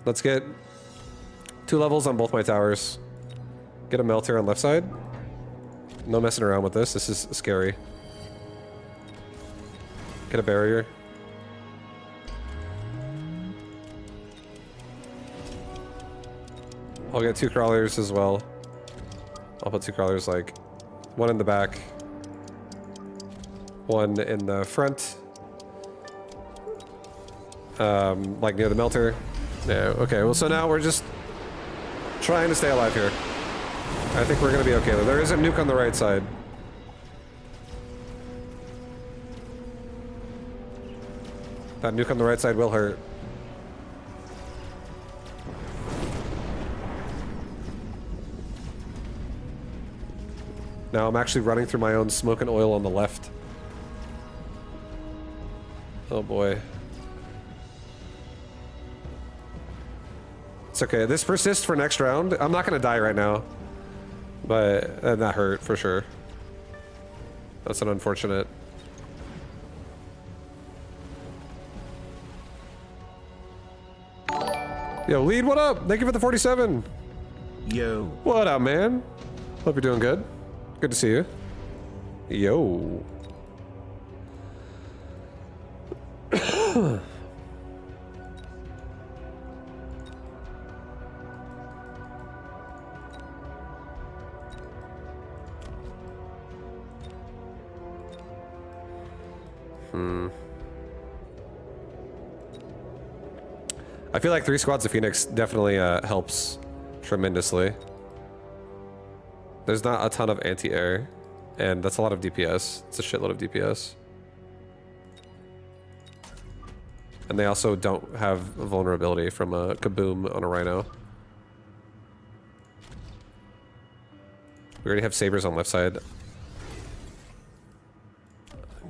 Let's get 2 levels on both my towers. Get a melter on left side. No messing around with this. This is scary. Get a barrier. I'll get 2 crawlers as well. I'll put 2 crawlers, like, 1 in the back, 1 in the front, like near the melter. Yeah, okay, well, so now we're just trying to stay alive here. I think we're gonna be okay, though. There is a nuke on the right side. That nuke on the right side will hurt. Now I'm actually running through my own smoke and oil on the left. Oh boy. It's okay. This persists for next round. I'm not gonna die right now. But that hurt for sure. That's an unfortunate. Yo, Lead, what up? Thank you for the 47. Yo. What up, man? Hope you're doing good. Good to see you. Yo. I feel like 3 squads of Phoenix definitely helps tremendously. There's not a ton of anti-air, and that's a lot of DPS. It's a shitload of DPS. And they also don't have vulnerability from a kaboom on a Rhino. We already have sabers on left side.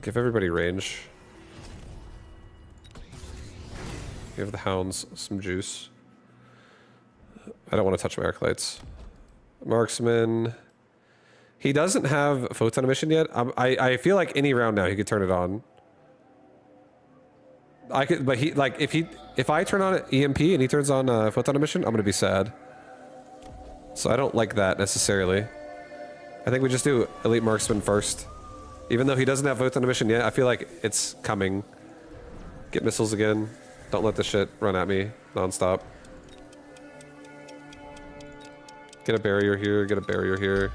Give everybody range. Give the hounds some juice. I don't want to touch my arc lights. Marksman. He doesn't have photon emission yet. I feel like any round now he could turn it on. I could, but he like if I turn on EMP and he turns on photon emission, I'm gonna be sad. So I don't like that necessarily. I think we just do elite marksman first. Even though he doesn't have photon emission yet, I feel like it's coming. Get missiles again. Don't let the shit run at me non-stop. Get a barrier here, get a barrier here.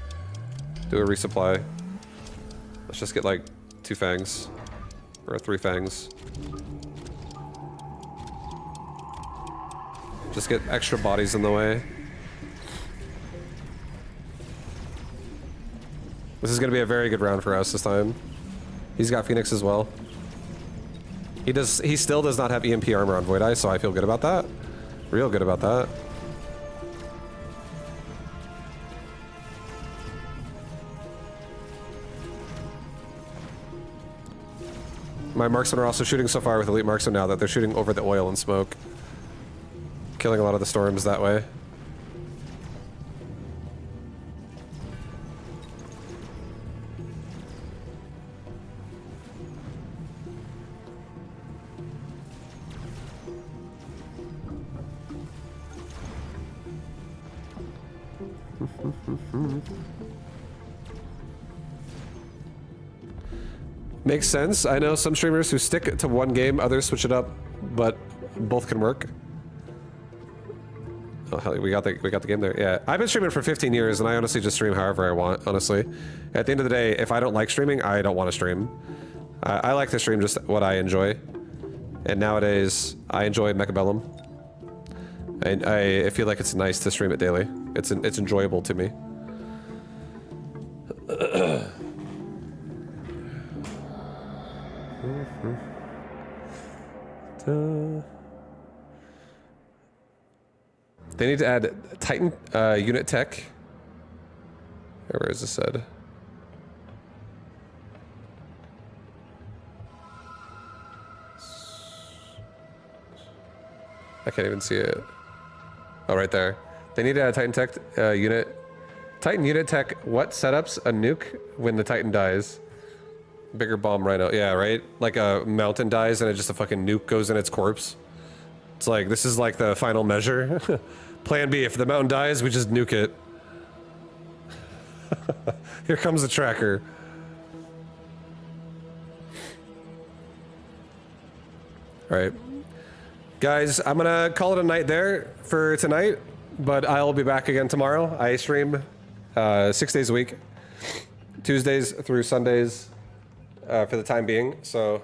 Do a resupply. Let's just get like 2 fangs. Or 3 fangs. Just get extra bodies in the way. This is gonna be a very good round for us this time. He's got Phoenix as well. He still does not have EMP armor on Void Eye, so I feel good about that. Real good about that. My marksmen are also shooting so far with elite marksmen now that they're shooting over the oil and smoke. Killing a lot of the storms that way. Makes sense. I know some streamers who stick to one game, others switch it up, but both can work. Oh hell, we got the game there. Yeah, I've been streaming for 15 years, and I honestly just stream however I want. Honestly, at the end of the day, if I don't like streaming, I don't want to stream. I like to stream just what I enjoy, and nowadays I enjoy Mecha. And I feel like it's nice to stream it daily. It's enjoyable to me. They need to add Titan unit tech. Where is this said? I can't even see it. Oh, right there. They need to add Titan tech unit. Titan unit tech. What setups a nuke when the Titan dies? Bigger bomb Rhino. Yeah, right? Like a mountain dies and it just a fucking nuke goes in its corpse. It's like, this is like the final measure. Plan B, if the mountain dies, we just nuke it. Here comes the tracker. Alright. Guys, I'm gonna call it a night there for tonight, but I'll be back again tomorrow. I stream 6 days a week. Tuesdays through Sundays for the time being, so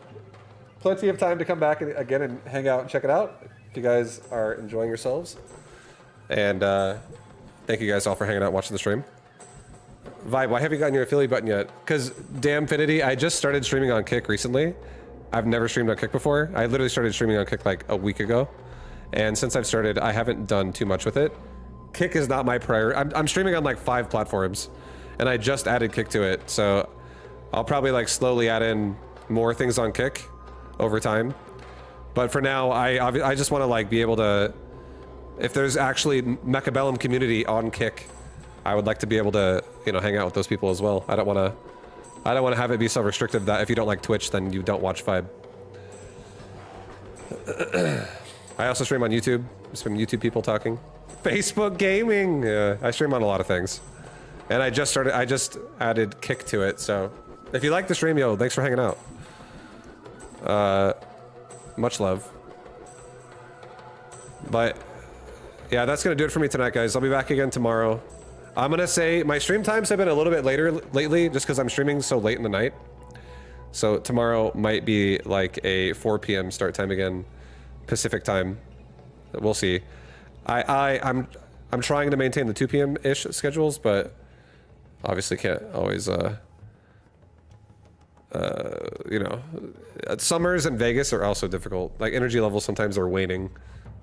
plenty of time to come back again and hang out and check it out if you guys are enjoying yourselves. And thank you guys all for hanging out and watching the stream. Vibe, why haven't you gotten your affiliate button yet? Because Damnfinity, I just started streaming on Kick recently. I've never streamed on Kick before. I literally started streaming on Kick like a week ago. And since I've started, I haven't done too much with it. Kick is not my priority. I'm streaming on like 5 platforms. And I just added Kick to it. So I'll probably like slowly add in more things on Kick over time. But for now, I just want to like be able to... If there's actually Mechabellum community on Kick, I would like to be able to, you know, hang out with those people as well. I don't want to have it be so restrictive that if you don't like Twitch, then you don't watch Vibe. I also stream on YouTube. Some YouTube people talking. Facebook gaming. Yeah, I stream on a lot of things. And I just added Kick to it, so if you like the stream, yo, thanks for hanging out. Much love. But yeah, that's gonna do it for me tonight, guys. I'll be back again tomorrow. I'm gonna say my stream times have been a little bit later lately, just because I'm streaming so late in the night. So tomorrow might be like a 4 p.m. start time again, Pacific time. We'll see. I'm trying to maintain the 2 p.m. ish schedules, but obviously can't always you know, summers in Vegas are also difficult. Like energy levels sometimes are waning.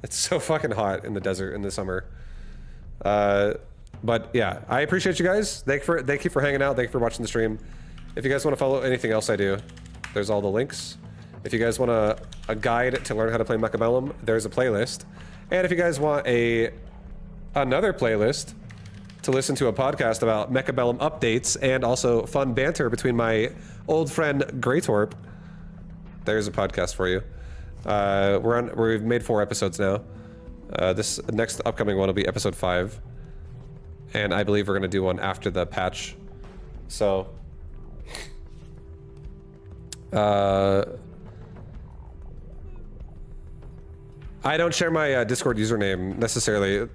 It's so fucking hot in the desert in the summer. But yeah, I appreciate you guys. Thank you for hanging out. Thank you for watching the stream. If you guys want to follow anything else I do, there's all the links. If you guys want a guide to learn how to play Mecha, there's a playlist. And if you guys want another playlist to listen to a podcast about Mecha updates and also fun banter between my old friend Greytorp, there's a podcast for you. We've made 4 episodes now. This next upcoming one will be episode 5. And I believe we're gonna do one after the patch. So I don't share my Discord username necessarily.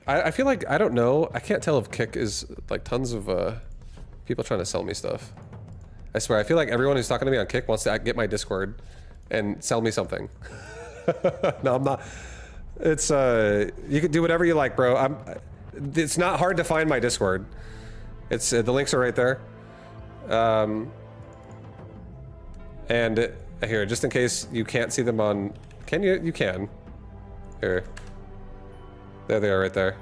I feel like, I don't know, I can't tell if Kick is like tons of people trying to sell me stuff. I swear, I feel like everyone who's talking to me on Kick wants to get my Discord and sell me something. No, I'm not. It's you can do whatever you like, bro. It's not hard to find my Discord. It's the links are right there. And here, just in case you can't see them on, can you? You can. Here. There they are right there.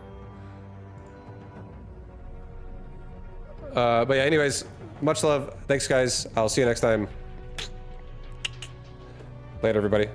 But yeah, anyways, much love. Thanks, guys. I'll see you next time. Later, everybody.